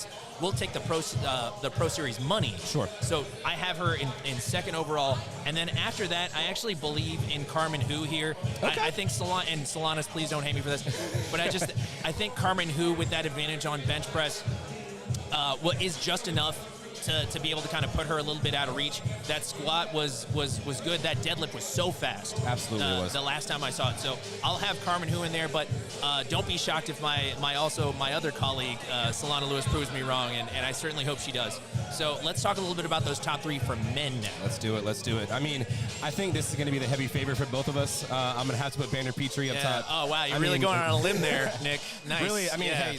Speaker 5: Series money.
Speaker 6: Sure.
Speaker 5: So I have her in second overall, and then after that, I actually believe in Carmen Hu here. Okay. I think Solanas, please don't hate me for this, but I think Carmen Hu with that advantage on bench press is just enough to be able to kind of put her a little bit out of reach. That squat was good. That deadlift was so fast.
Speaker 6: Absolutely was.
Speaker 5: The last time I saw it. So I'll have Carmen Hu in there, but don't be shocked if my other colleague, Solana Lewis, proves me wrong, and I certainly hope she does. So let's talk a little bit about those top 3 for men now.
Speaker 6: Let's do it. I mean, I think this is going to be the heavy favorite for both of us. I'm going to have to put Banner Petrie up top.
Speaker 5: Oh, wow. You're really going on a limb there, Nick. Nice.
Speaker 6: Really, I mean, hey,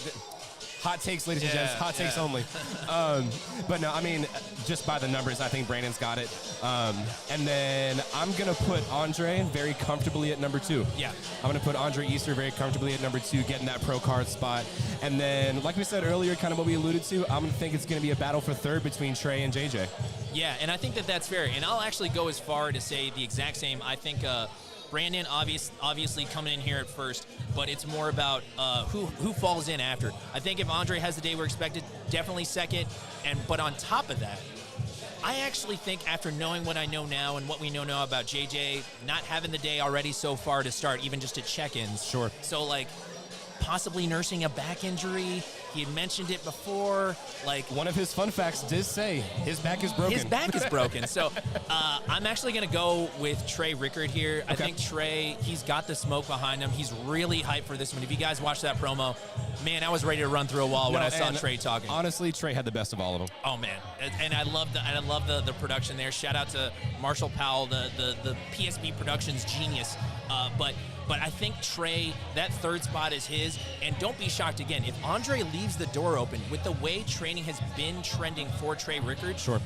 Speaker 6: hot takes, ladies and gents. Hot takes only. But no, I mean, just by the numbers, I think Brandon's got it. And then I'm going to put Andre very comfortably at number 2.
Speaker 5: Yeah.
Speaker 6: I'm going to put Andre Easter very comfortably at number 2, getting that pro card spot. And then, like we said earlier, kind of what we alluded to, I'm going to think it's going to be a battle for third between Trey and JJ.
Speaker 5: Yeah, and I think that's fair. And I'll actually go as far to say the exact same. I think Brandon obviously coming in here at first, but it's more about who falls in after. I think if Andre has the day we're expected, definitely second. But on top of that, I actually think after knowing what I know now and what we know now about JJ not having the day already so far to start, even just to check-ins.
Speaker 6: Sure.
Speaker 5: So, like, possibly nursing a back injury. He had mentioned it before. Like,
Speaker 6: one of his fun facts did say his back is broken.
Speaker 5: His back is broken. So I'm actually going to go with Trey Rickard here. Okay. I think Trey, he's got the smoke behind him. He's really hyped for this one. If you guys watched that promo, man, I was ready to run through a wall when I saw Trey talking.
Speaker 6: Honestly, Trey had the best of all of them.
Speaker 5: Oh, man. And I love the production there. Shout out to Marshall Powell, the PSB Productions genius. But I think Trey, that third spot is his. And don't be shocked again. If Andre leaves the door open with the way training has been trending for Trey Rickard,
Speaker 6: sure,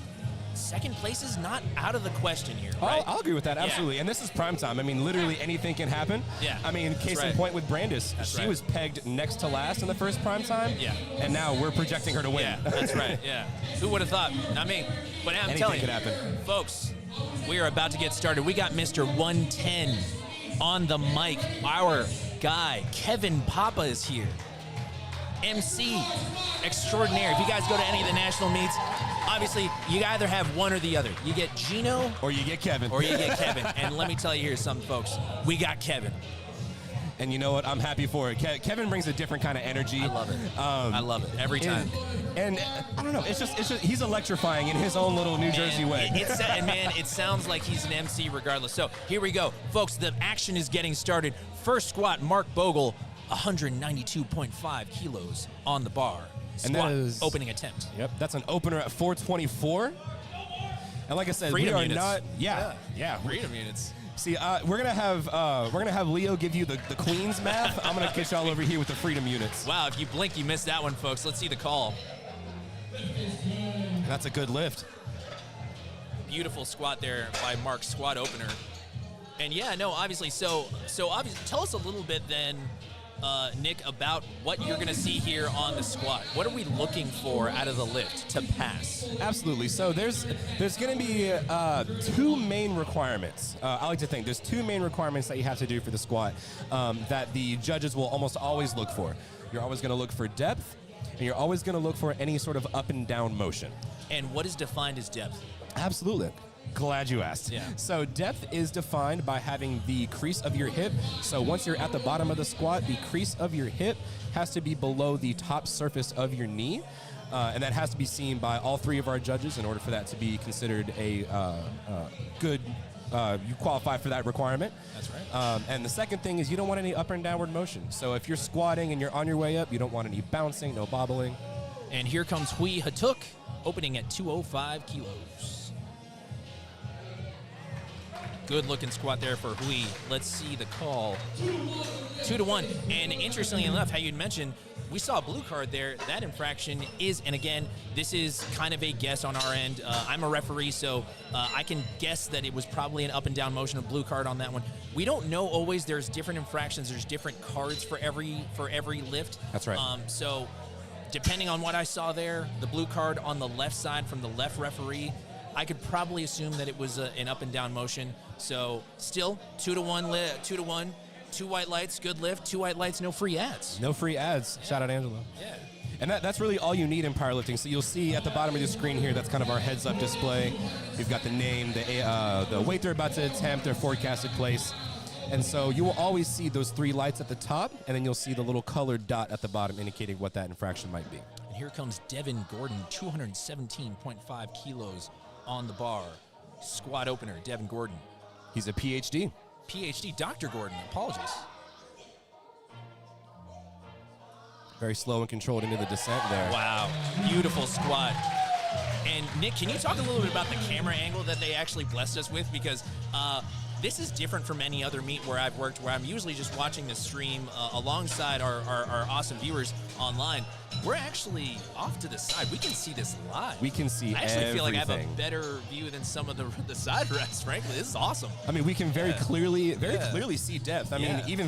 Speaker 5: second place is not out of the question here, right?
Speaker 6: I'll agree with that, absolutely. Yeah. And this is primetime. I mean, literally anything can happen.
Speaker 5: Yeah.
Speaker 6: I mean, case in point with Brandis. She was pegged next to last in the first primetime.
Speaker 5: Yeah.
Speaker 6: And now we're projecting her to win.
Speaker 5: Yeah, that's right. Yeah. Who would have thought? Not me. But I'm telling you,
Speaker 6: could happen.
Speaker 5: Folks, we are about to get started. We got Mr. 110 on the mic. Our guy, Kevin Papa, is here. MC extraordinaire. If you guys go to any of the national meets, obviously you either have one or the other. You get Gino
Speaker 6: or you get Kevin.
Speaker 5: And let me tell you here something, folks. We got Kevin.
Speaker 6: And you know what? I'm happy for it. Kevin brings a different kind of energy.
Speaker 5: I love it. I love it every time.
Speaker 6: And I don't know. It's just he's electrifying in his own little New Jersey way.
Speaker 5: It sounds like he's an MC regardless. So here we go, folks. The action is getting started. First squat, Mark Bogle, 192.5 kilos on the bar. Squat,
Speaker 6: and that is
Speaker 5: opening attempt.
Speaker 6: Yep, that's an opener at 424. And like I said,
Speaker 5: freedom
Speaker 6: we are
Speaker 5: units.
Speaker 6: not. Yeah.
Speaker 5: Freedom units.
Speaker 6: See, we're gonna have Leo give you the Queen's math. I'm gonna get y'all over here with the freedom units.
Speaker 5: Wow, if you blink, you missed that one, folks. Let's see the call.
Speaker 6: That's a good lift.
Speaker 5: Beautiful squat there by Mark's squat opener. And yeah, no, obviously. So obviously, tell us a little bit then, Nick, about what you're going to see here on the squat. What are we looking for out of the lift to pass?
Speaker 6: Absolutely. So there's going to be two main requirements. I like to think there's two main requirements that you have to do for the squat that the judges will almost always look for. You're always going to look for depth, and you're always going to look for any sort of up and down motion.
Speaker 5: And what is defined as depth?
Speaker 6: Absolutely. Glad you asked.
Speaker 5: Yeah.
Speaker 6: So depth is defined by having the crease of your hip. So once you're at the bottom of the squat, the crease of your hip has to be below the top surface of your knee. And that has to be seen by all three of our judges in order for that to be considered a good, you qualify for that requirement.
Speaker 5: That's right.
Speaker 6: And the second thing is you don't want any up and downward motion. So if you're squatting and you're on your way up, you don't want any bouncing, no bobbling.
Speaker 5: And here comes Hui Hatuk, opening at 205 kilos. Good looking squat there for Hui. Let's see the call. 2-1. And interestingly enough, how you'd mentioned, we saw a blue card there. That infraction is, and again, this is kind of a guess on our end. I'm a referee, so I can guess that it was probably an up and down motion, a blue card on that one. We don't know always. There's different infractions. There's different cards for every lift.
Speaker 6: That's right.
Speaker 5: So depending on what I saw there, the blue card on the left side from the left referee, I could probably assume that it was an up and down motion. So still 2-1, 2-1, 2 white lights, good lift, 2 white lights, no free ads.
Speaker 6: No free ads. Shout out Angelo.
Speaker 5: Yeah.
Speaker 6: And that's really all you need in powerlifting. So you'll see at the bottom of the screen here, that's kind of our heads-up display. We've got the name, the weight they're about to attempt, their forecasted place. And so you will always see those 3 lights at the top, and then you'll see the little colored dot at the bottom indicating what that infraction might be.
Speaker 5: And here comes Devin Gordon, 217.5 kilos on the bar. Squat opener, Devin Gordon.
Speaker 6: He's a PhD.
Speaker 5: PhD, Dr. Gordon, apologies.
Speaker 6: Very slow and controlled into the descent there.
Speaker 5: Wow, beautiful squat. And Nick, can you talk a little bit about the camera angle that they actually blessed us with? Because this is different from any other meet where I've worked, where I'm usually just watching the stream alongside our awesome viewers online. We're actually off to the side. We can see this live.
Speaker 6: We can see
Speaker 5: I actually feel like I have a
Speaker 6: everything.
Speaker 5: better view than some of the side rests, frankly. This is awesome.
Speaker 6: I mean, we can very clearly see depth. I mean, even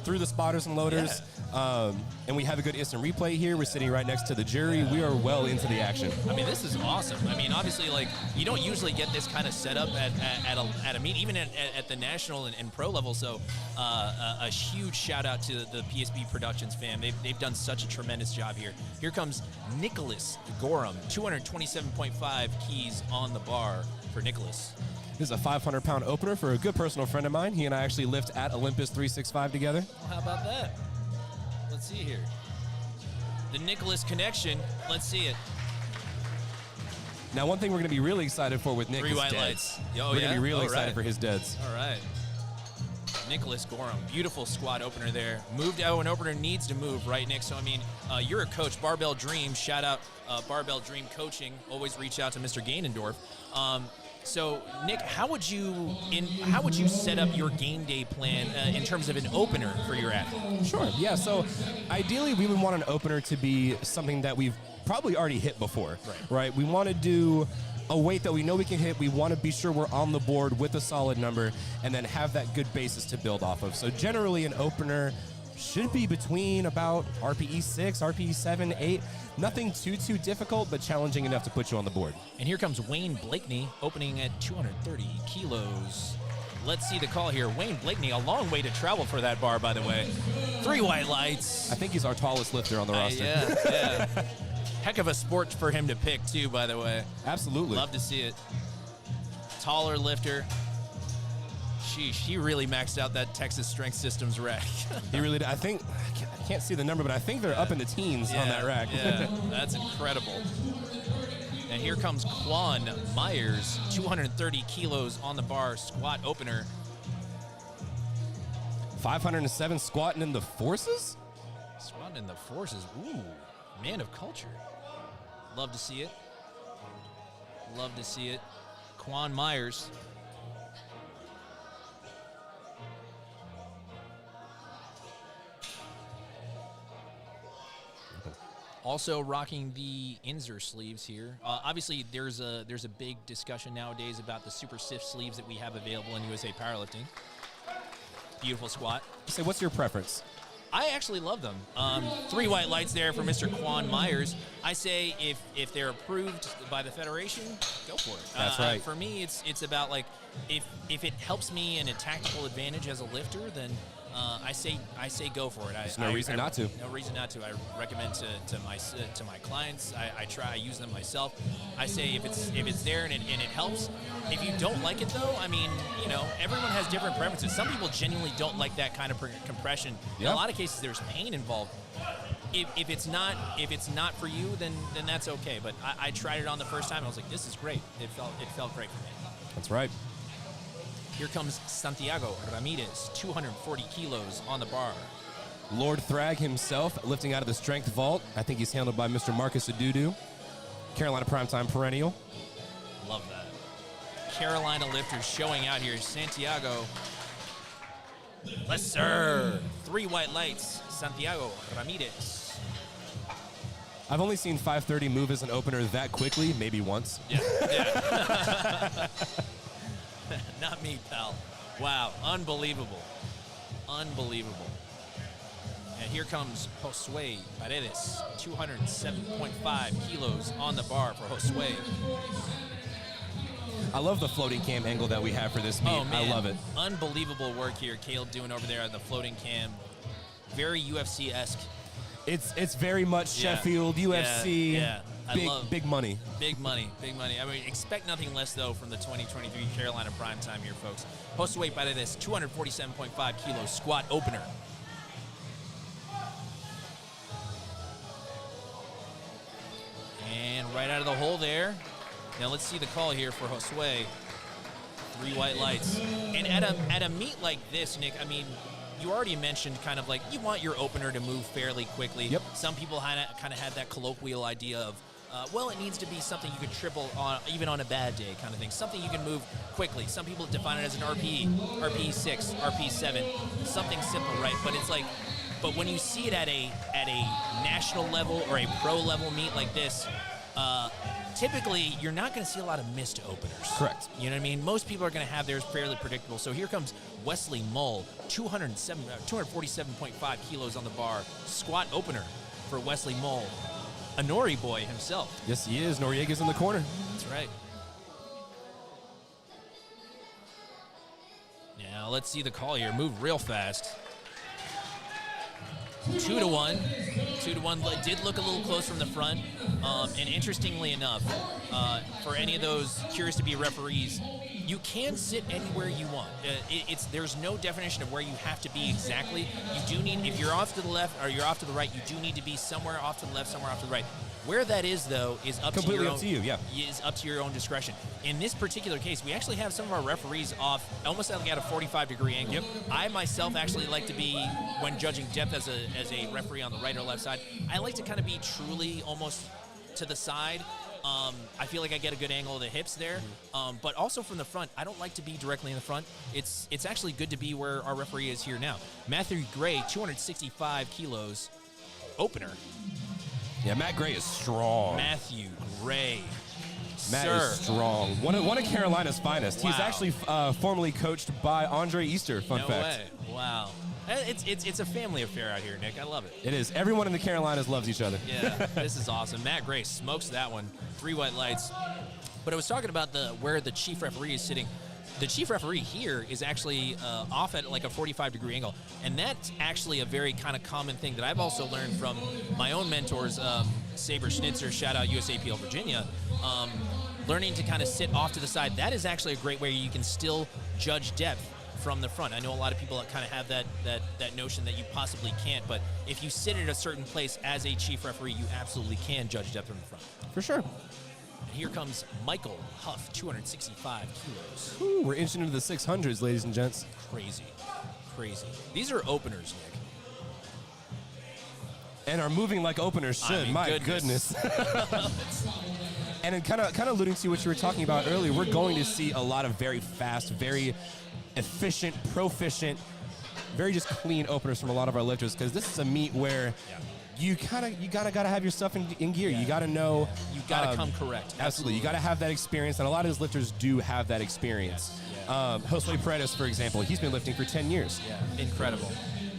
Speaker 6: through the spotters and loaders. And we have a good instant replay here. We're sitting right next to the jury. We are well into the action.
Speaker 5: I mean, this is awesome. I mean, obviously, like, you don't usually get this kind of setup at a meet, even at the national and pro level. So a huge shout out to the PSB Productions fam. They've done such a tremendous job here. Here comes Nicholas Gorham, 227.5 keys on the bar for Nicholas.
Speaker 6: This is a 500-pound opener for a good personal friend of mine. He and I actually lift at Olympus 365 together.
Speaker 5: Well, how about that? Let's see here. The Nicholas connection. Let's see it.
Speaker 6: Now, one thing we're going to be really excited for with Nick
Speaker 5: 3
Speaker 6: is
Speaker 5: white
Speaker 6: deads.
Speaker 5: lights. Oh,
Speaker 6: we're going to be really
Speaker 5: All
Speaker 6: excited
Speaker 5: right.
Speaker 6: for his deads.
Speaker 5: All right. Nicholas Gorham, beautiful squat opener there. Moved out, an opener needs to move, right, Nick? So, I mean, you're a coach, Barbell Dream. Shout out Barbell Dream Coaching. Always reach out to Mr. Gainendorf. So, Nick, how would you set up your game day plan in terms of an opener for your athlete?
Speaker 6: Sure. Yeah. So, ideally, we would want an opener to be something that we've probably already hit before. Right. We want to do a weight that we know we can hit. We want to be sure we're on the board with a solid number, and then have that good basis to build off of. So, generally, an opener should be between about RPE 6, RPE 7, 8. Nothing too difficult, but challenging enough to put you on the board.
Speaker 5: And here comes Wayne Blakeney, opening at 230 kilos. Let's see the call here. Wayne Blakeney, a long way to travel for that bar, by the way. 3 white lights.
Speaker 6: I think he's our tallest lifter on the roster.
Speaker 5: Yeah. Heck of a sport for him to pick, too, by the way.
Speaker 6: Absolutely.
Speaker 5: Love to see it. Taller lifter. He really maxed out that Texas Strength Systems rack.
Speaker 6: He really did. I think, I can't see the number, but I think they're up in the teens on that rack.
Speaker 5: Yeah, that's incredible. And here comes Quan Myers, 230 kilos on the bar, squat opener.
Speaker 6: 507 squatting in the forces?
Speaker 5: Squatting in the forces. Ooh, man of culture. Love to see it. Love to see it. Quan Myers. Also rocking the Inzer sleeves here. Obviously, there's a big discussion nowadays about the super stiff sleeves that we have available in USA Powerlifting. Beautiful squat.
Speaker 6: So what's your preference?
Speaker 5: I actually love them. 3 white lights there for Mr. Quan Myers. I say if they're approved by the federation, go for it.
Speaker 6: That's right.
Speaker 5: For me, it's about like if it helps me in a tactical advantage as a lifter, then I say go for it.
Speaker 6: There's no reason not to.
Speaker 5: No reason not to. I recommend to my clients. I use them myself. I say if it's there and it helps. If you don't like it though, I mean, you know, everyone has different preferences. Some people genuinely don't like that kind of compression. In a lot of cases, there's pain involved. If it's not for you, then that's okay. But I tried it on the first time. I was like, this is great. It felt great for me.
Speaker 6: That's right.
Speaker 5: Here comes Santiago Ramirez, 240 kilos on the bar.
Speaker 6: Lord Thrag himself lifting out of the strength vault. I think he's handled by Mr. Marcus Adudu. Carolina Primetime perennial.
Speaker 5: Love that. Carolina lifters showing out here. Santiago. Yes, sir. 3 white lights. Santiago Ramirez.
Speaker 6: I've only seen 530 move as an opener that quickly, maybe once.
Speaker 5: Yeah. Not me, pal. Wow, unbelievable. Unbelievable. And here comes Josue Paredes, 207.5 kilos on the bar for Josue.
Speaker 6: I love the floating cam angle that we have for this meet.
Speaker 5: Oh, man.
Speaker 6: I love it.
Speaker 5: Unbelievable work here, Caleb doing over there on the floating cam. Very UFC-esque.
Speaker 6: It's very much Sheffield, UFC.
Speaker 5: Yeah.
Speaker 6: Big money.
Speaker 5: Big money. I mean, expect nothing less, though, from the 2023 Carolina Primetime here, folks. Josue Paredes, 247.5 kilos, squat opener. And right out of the hole there. Now let's see the call here for Josue. 3 white lights. And at a meet like this, Nick, I mean, you already mentioned kind of like you want your opener to move fairly quickly.
Speaker 6: Yep.
Speaker 5: Some people kind of had that colloquial idea of, well, it needs to be something you could triple on, even on a bad day kind of thing. Something you can move quickly. Some people define it as an RP, RP6, RP7, something simple, right? But it's like, but when you see it at a national level or a pro level meet like this, typically you're not going to see a lot of missed openers.
Speaker 6: Correct.
Speaker 5: You know what I mean? Most people are going to have theirs fairly predictable. So here comes Wesley Mull, 247.5 kilos on the bar, squat opener for Wesley Mull. A Nori boy himself.
Speaker 6: Yes, he is. Noriega's in the corner.
Speaker 5: That's right. Now let's see the call here. Move real fast. 2-1. 2-1 did look a little close from the front. And interestingly enough, for any of those curious to be referees, you can sit anywhere you want. There's no definition of where you have to be exactly. You do need, if you're off to the left or you're off to the right, you do need to be somewhere off to the left, somewhere off to the right. Where that is, though, is
Speaker 6: Completely up to you, yeah.
Speaker 5: Is up to your own discretion. In this particular case, we actually have some of our referees off almost like at a 45-degree angle.
Speaker 6: Yep.
Speaker 5: I myself actually like to be, when judging depth as a referee on the right or left side, I like to kind of be truly almost to the side. I feel like I get a good angle of the hips there, but also from the front. I don't like to be directly in the front. It's actually good to be where our referee is here now. Matthew Gray, 265 kilos, opener.
Speaker 6: Yeah, Matt Gray is strong.
Speaker 5: Matthew Gray.
Speaker 6: Matt
Speaker 5: Sir.
Speaker 6: is strong. One of Carolina's finest.
Speaker 5: Wow.
Speaker 6: He's actually formerly coached by Andre Easter, fun
Speaker 5: No
Speaker 6: fact.
Speaker 5: way. Wow. It's a family affair out here, Nick. I love it.
Speaker 6: It is. Everyone in the Carolinas loves each other.
Speaker 5: Yeah, this is awesome. Matt Gray smokes that one. 3 white lights. But I was talking about where the chief referee is sitting. The chief referee here is actually off at like a 45-degree angle. And that's actually a very kind of common thing that I've also learned from my own mentors, Saber Schnitzer, shout out USAPL Virginia, learning to kind of sit off to the side. That is actually a great way you can still judge depth from the front. I know a lot of people that kind of have that notion that you possibly can't, but if you sit at a certain place as a chief referee, you absolutely can judge depth from the front.
Speaker 6: For sure.
Speaker 5: And here comes Michael Huff, 265 kilos.
Speaker 6: Ooh, we're inching into the 600s, ladies and gents.
Speaker 5: Crazy. These are openers, Nick.
Speaker 6: And are moving like openers should.
Speaker 5: I mean,
Speaker 6: My goodness. And kind of alluding to what you were talking about earlier, we're going to see a lot of very fast, very efficient, proficient, very just clean openers from a lot of our lifters, because this is a meet where you gotta have your stuff in gear. You gotta know.
Speaker 5: You gotta come correct.
Speaker 6: Absolutely. You gotta have that experience, and a lot of these lifters do have that experience. Josue Paredes, for example, he's been lifting for 10 years.
Speaker 5: Yeah, incredible.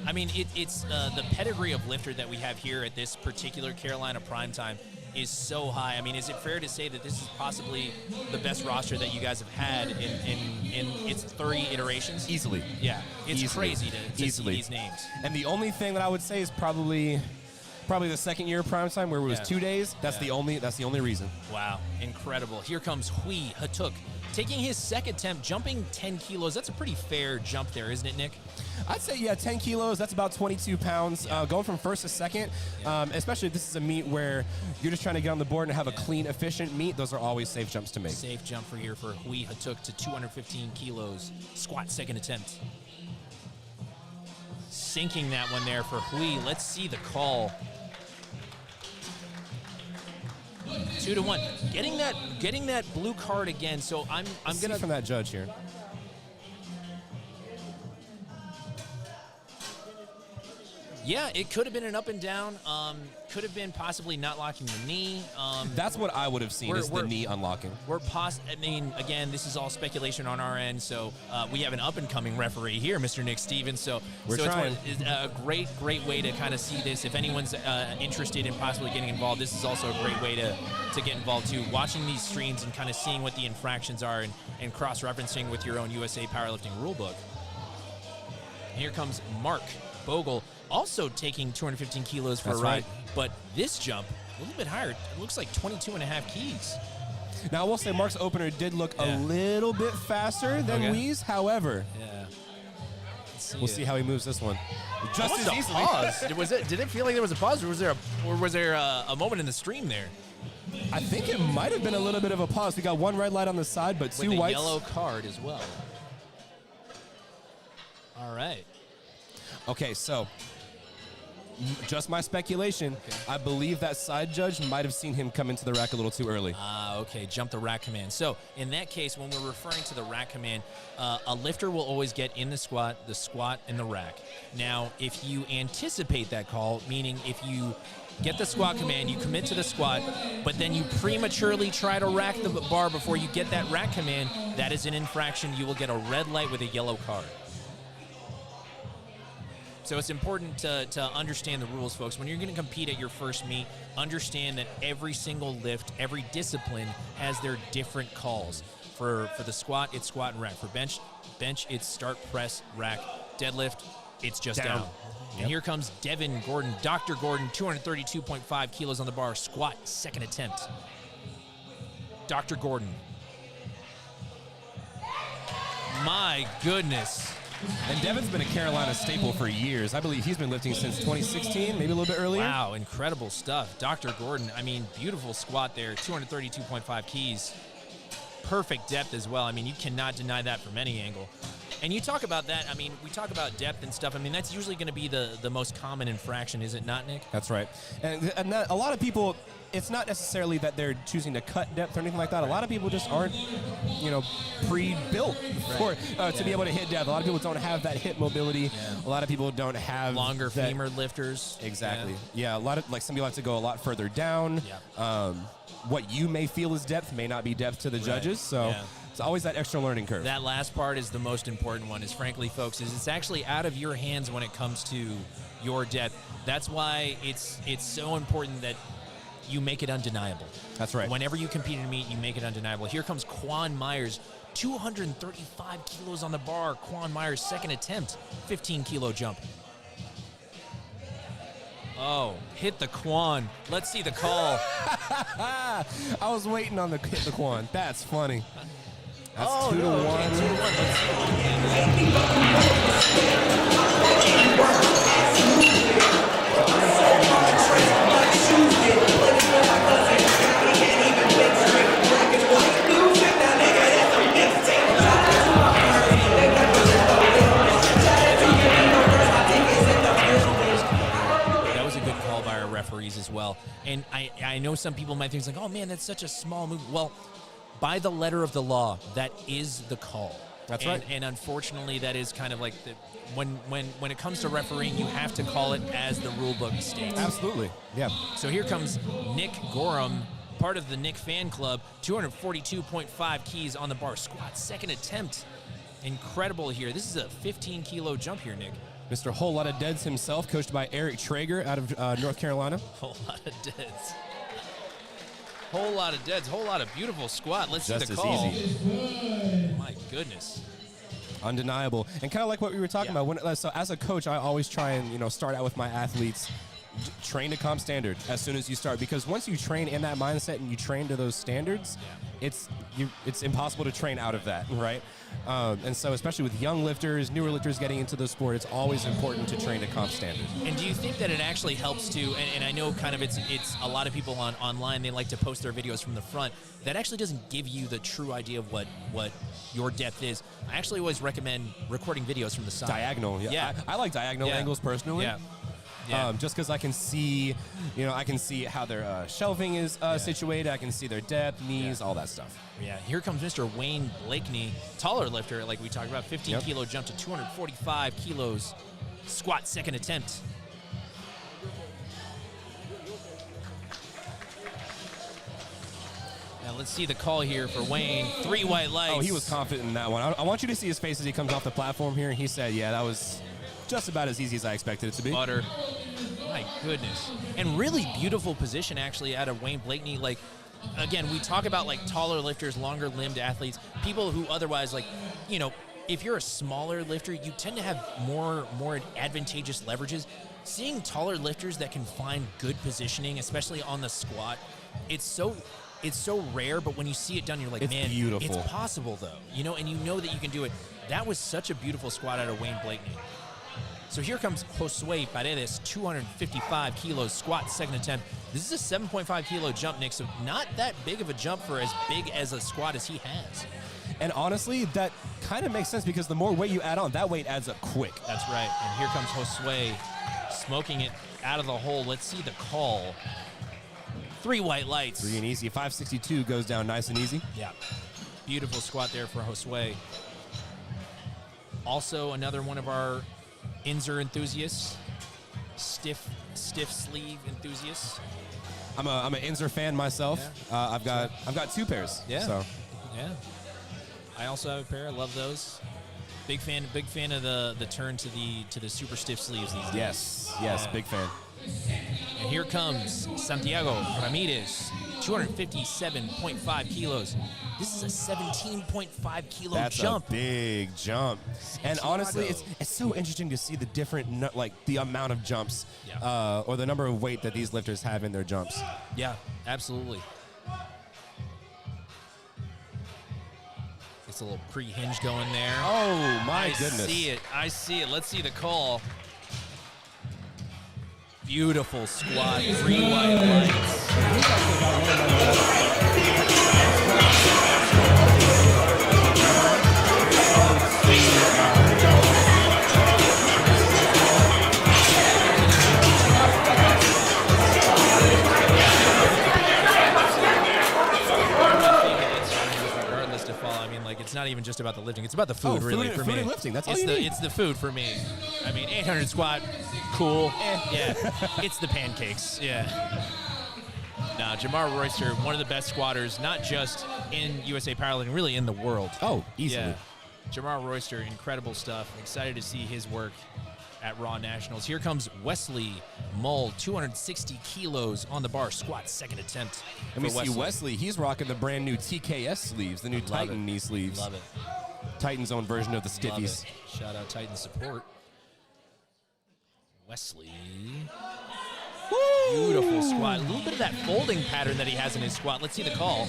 Speaker 5: I mean, it's the pedigree of lifter that we have here at this particular Carolina Primetime is so high. I mean, is it fair to say that this is possibly the best roster that you guys have had in its 30 iterations?
Speaker 6: Easily.
Speaker 5: Yeah, it's
Speaker 6: Easily.
Speaker 5: crazy to see these names.
Speaker 6: And the only thing that I would say is probably the second year of Primetime where it was 2 days. That's the only reason.
Speaker 5: Wow, incredible. Here comes Hui Hatuk, taking his second attempt, jumping 10 kilos. That's a pretty fair jump there, isn't it, Nick?
Speaker 6: I'd say, 10 kilos, that's about 22 pounds. Going from first to second, especially if this is a meet where you're just trying to get on the board and have a clean, efficient meet, those are always safe jumps to make.
Speaker 5: Safe jump for Hui Hatuk to 215 kilos. Squat second attempt. Sinking that one there for Hui. Let's see the call. 2-1. Getting that blue card again. So I'm gonna
Speaker 6: from that judge here.
Speaker 5: Yeah, it could have been an up and down. Could have been possibly not locking the knee.
Speaker 6: That's what I would have seen, is the knee unlocking.
Speaker 5: I mean, again, this is all speculation on our end. So we have an up-and-coming referee here, Mr. Nick Stevens. So
Speaker 6: we're trying.
Speaker 5: It's a great way to kind of see this. If anyone's interested in possibly getting involved, this is also a great way to get involved too. Watching these streams and kind of seeing what the infractions are and cross-referencing with your own USA Powerlifting rulebook. And here comes Mark Bogle, also taking 215 kilos for a ride.
Speaker 6: Right.
Speaker 5: But this jump, a little bit higher. It looks like 22 and a half keys.
Speaker 6: Now, I will say Mark's opener did look a little bit faster than Wee's. However, we'll see how he moves this one. Just as easily.
Speaker 5: Pause. Did it feel like there was a pause, or was there a moment in the stream there?
Speaker 6: I think it might have been a little bit of a pause. We got one red light on the side, but two
Speaker 5: With a
Speaker 6: whites.
Speaker 5: yellow card as well. All right.
Speaker 6: Okay, so just my speculation. I believe that side judge might have seen him come into the rack a little too early.
Speaker 5: Okay, jump the rack command. So in that case, when we're referring to the rack command, a lifter will always get in the squat, and the rack. Now, if you anticipate that call, meaning if you get the squat command, you commit to the squat, but then you prematurely try to rack the bar before you get that rack command, that is an infraction. You will get a red light with a yellow card. So it's important to understand the rules, folks. When you're going to compete at your first meet, understand that every single lift, every discipline has their different calls. For the squat, it's squat and rack. For bench, it's start, press, rack. Deadlift, it's just down. And here comes Devin Gordon, Dr. Gordon, 232.5 kilos on the bar, squat, second attempt. Dr. Gordon. My goodness.
Speaker 6: And Devin's been a Carolina staple for years. I believe he's been lifting since 2016, maybe a little bit earlier.
Speaker 5: Wow, incredible stuff. Dr. Gordon, I mean, beautiful squat there, 232.5 keys. Perfect depth as well. I mean, you cannot deny that from any angle. And you talk about that, I mean, we talk about depth and stuff. I mean, that's usually going to be the most common infraction, is it not, Nick?
Speaker 6: That's right. And that, a lot of people, it's not necessarily that they're choosing to cut depth or anything like that. A lot of people just aren't, pre-built for to be able to hit depth. A lot of people don't have that hip mobility. A lot of people don't have
Speaker 5: longer femur lifters.
Speaker 6: Exactly. Yeah, a lot of, like, some people have to go a lot further down. What you may feel is depth may not be depth to the judges. So it's always that extra learning curve.
Speaker 5: That last part is the most important one, is frankly, folks, is it's actually out of your hands when it comes to your depth. That's why it's so important that you make it undeniable.
Speaker 6: That's right.
Speaker 5: Whenever you compete in a meet, you make it undeniable. Here comes Quan Myers, 235 kilos on the bar. Quan Myers, second attempt, 15-kilo jump. Oh, hit the Quan. Let's see the call.
Speaker 6: I was waiting on the hit the Quan. That's funny. That's 2-1.
Speaker 5: Okay, 2-1. That was a good call by our referees as well. And I know some people might think, like, oh man, that's such a small move. Well, by the letter of the law, that is the call.
Speaker 6: That's right.
Speaker 5: And unfortunately, that is kind of like when it comes to refereeing, you have to call it as the rule book states.
Speaker 6: Absolutely. Yeah.
Speaker 5: So here comes Nick Gorham, part of the Nick fan club, 242.5 keys on the bar squat, second attempt. Incredible here. This is a 15-kilo jump here, Nick.
Speaker 6: Mr. Whole Lot of Deads himself, coached by Eric Traeger out of North Carolina.
Speaker 5: Whole lot of deads. Whole lot of deads. Whole lot of beautiful squat. Let's see the call.
Speaker 6: Just as easy.
Speaker 5: My goodness.
Speaker 6: Undeniable. And kind of like what we were talking about. So as a coach, I always try and start out with my athletes, train to comp standard as soon as you start, because once you train in that mindset and you train to those standards, it's impossible to train out of that, right? And so especially with young lifters, newer lifters getting into the sport, it's always important to train to comp standard.
Speaker 5: And do you think that it actually helps to, and I know kind of it's a lot of people online, they like to post their videos from the front. That actually doesn't give you the true idea of what your depth is. I actually always recommend recording videos from the side.
Speaker 6: Diagonal, yeah. I like diagonal angles personally.
Speaker 5: Yeah.
Speaker 6: Just because I can see, how their shelving is situated. I can see their depth, knees, all that stuff.
Speaker 5: Yeah, here comes Mr. Wayne Blakeney, taller lifter, like we talked about, 15-kilo jump to 245 kilos, squat second attempt. Now let's see the call here for Wayne. 3 white lights.
Speaker 6: Oh, he was confident in that one. I want you to see his face as he comes off the platform here. He said, yeah, that was just about as easy as I expected it to be.
Speaker 5: Butter. My goodness. And really beautiful position, actually, out of Wayne Blakeney. Like, again, we talk about, like, taller lifters, longer-limbed athletes, people who otherwise, like, if you're a smaller lifter, you tend to have more advantageous leverages. Seeing taller lifters that can find good positioning, especially on the squat, it's so rare, but when you see it done, you're like,
Speaker 6: it's
Speaker 5: man,
Speaker 6: beautiful.
Speaker 5: It's possible, though. And you know that you can do it. That was such a beautiful squat out of Wayne Blakeney. So here comes Josue Paredes, 255 kilos, squat, second attempt. This is a 7.5 kilo jump, Nick, so not that big of a jump for as big as a squat as he has.
Speaker 6: And honestly, that kind of makes sense because the more weight you add on, that weight adds up quick.
Speaker 5: That's right. And here comes Josue, smoking it out of the hole. Let's see the call. 3 white lights.
Speaker 6: 3 and easy. 562 goes down nice and easy.
Speaker 5: Yeah. Beautiful squat there for Josue. Also, another one of our Inzer enthusiasts, stiff sleeve enthusiasts.
Speaker 6: I'm an Inzer fan myself.
Speaker 5: Yeah.
Speaker 6: I've got 2 pairs.
Speaker 5: Yeah.
Speaker 6: So.
Speaker 5: Yeah. I also have a pair. I love those. Big fan of the turn to the super stiff sleeves these days.
Speaker 6: Yes, big fan.
Speaker 5: And here comes Santiago Ramirez, 257.5 kilos. This is a 17.5 kilo jump.
Speaker 6: That's a big jump. And honestly, it's so interesting to see the different, the amount of jumps or the number of weight that these lifters have in their jumps.
Speaker 5: Yeah, absolutely. It's a little pre-hinge going there.
Speaker 6: Oh, my goodness.
Speaker 5: I see it. Let's see the call. Beautiful squat, 3 white lights. Regardless to follow, I mean, like, it's not even just about the lifting; it's about the food, really, for me.
Speaker 6: Food and lifting. That's all you need.
Speaker 5: It's the food for me. I mean, 800 squat, cool. Yeah, it's the pancakes. Yeah. Nah, Jamar Royster, one of the best squatters, not just in USA Powerlifting, really in the world.
Speaker 6: Oh, easily.
Speaker 5: Yeah. Jamar Royster, incredible stuff. Excited to see his work at Raw Nationals. Here comes Wesley Mull, 260 kilos on the bar, squat, second attempt.
Speaker 6: And we see Wesley, he's rocking the brand new TKS sleeves, the new Titan knee sleeves.
Speaker 5: Love it.
Speaker 6: Titan's own version of the
Speaker 5: Love
Speaker 6: stiffies.
Speaker 5: it. Shout out Titan support. Wesley. Woo! Beautiful squat. A little bit of that folding pattern that he has in his squat. Let's see the call.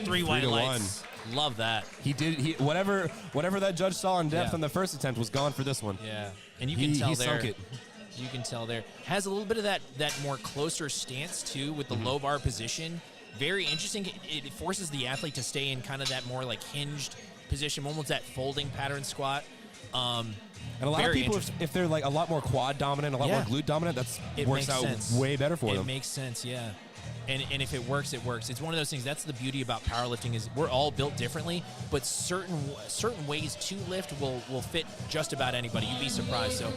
Speaker 5: 3 white lights. Love that.
Speaker 6: Whatever that judge saw in depth on the first attempt was gone for this one.
Speaker 5: Yeah. And you can tell
Speaker 6: he
Speaker 5: there.
Speaker 6: sunk it.
Speaker 5: You can tell there. Has a little bit of that more closer stance, too, with the low bar position. Very interesting. It forces the athlete to stay in kind of that more like hinged position, almost that folding pattern squat.
Speaker 6: And a lot of people, if they're like a lot more quad dominant, a lot more glute dominant, it works out way better for them.
Speaker 5: It makes sense, yeah. And if it works, it works. It's one of those things. That's the beauty about powerlifting is we're all built differently, but certain ways to lift will fit just about anybody. You'd be surprised. So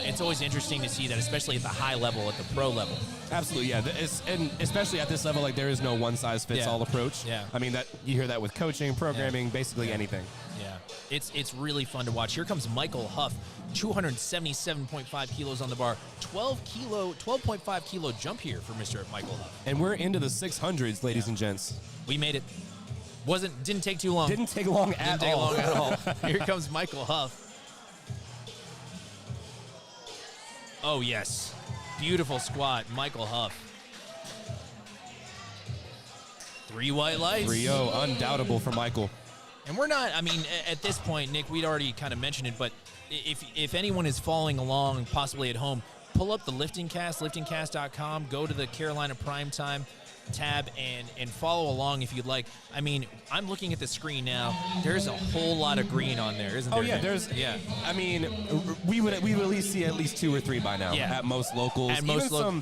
Speaker 5: it's always interesting to see that, especially at the high level, at the pro level.
Speaker 6: Absolutely, yeah. And especially at this level, like there is no one-size-fits-all approach.
Speaker 5: Yeah.
Speaker 6: I mean, that you hear that with coaching, programming, basically anything.
Speaker 5: Yeah, it's really fun to watch. Here comes Michael Huff, 277.5 kilos on the bar, 12.5 kilo jump here for Mr. Michael Huff.
Speaker 6: And we're into the 600s, ladies and gents.
Speaker 5: We made it. Didn't take too long.
Speaker 6: Didn't take long at all.
Speaker 5: Here comes Michael Huff. Oh yes, beautiful squat, Michael Huff. 3 white lights.
Speaker 6: 3-0, undoubtable for Michael.
Speaker 5: And we're not, I mean, at this point, Nick, we'd already kind of mentioned it, but if anyone is following along, possibly at home, pull up the liftingcast, liftingcast.com, go to the Carolina Primetime tab and follow along if you'd like. I mean, I'm looking at the screen now. There's a whole lot of green on there, isn't there?
Speaker 6: Oh yeah, I mean, we would at least see at least 2 or 3 by now.
Speaker 5: Yeah.
Speaker 6: At most locals, even some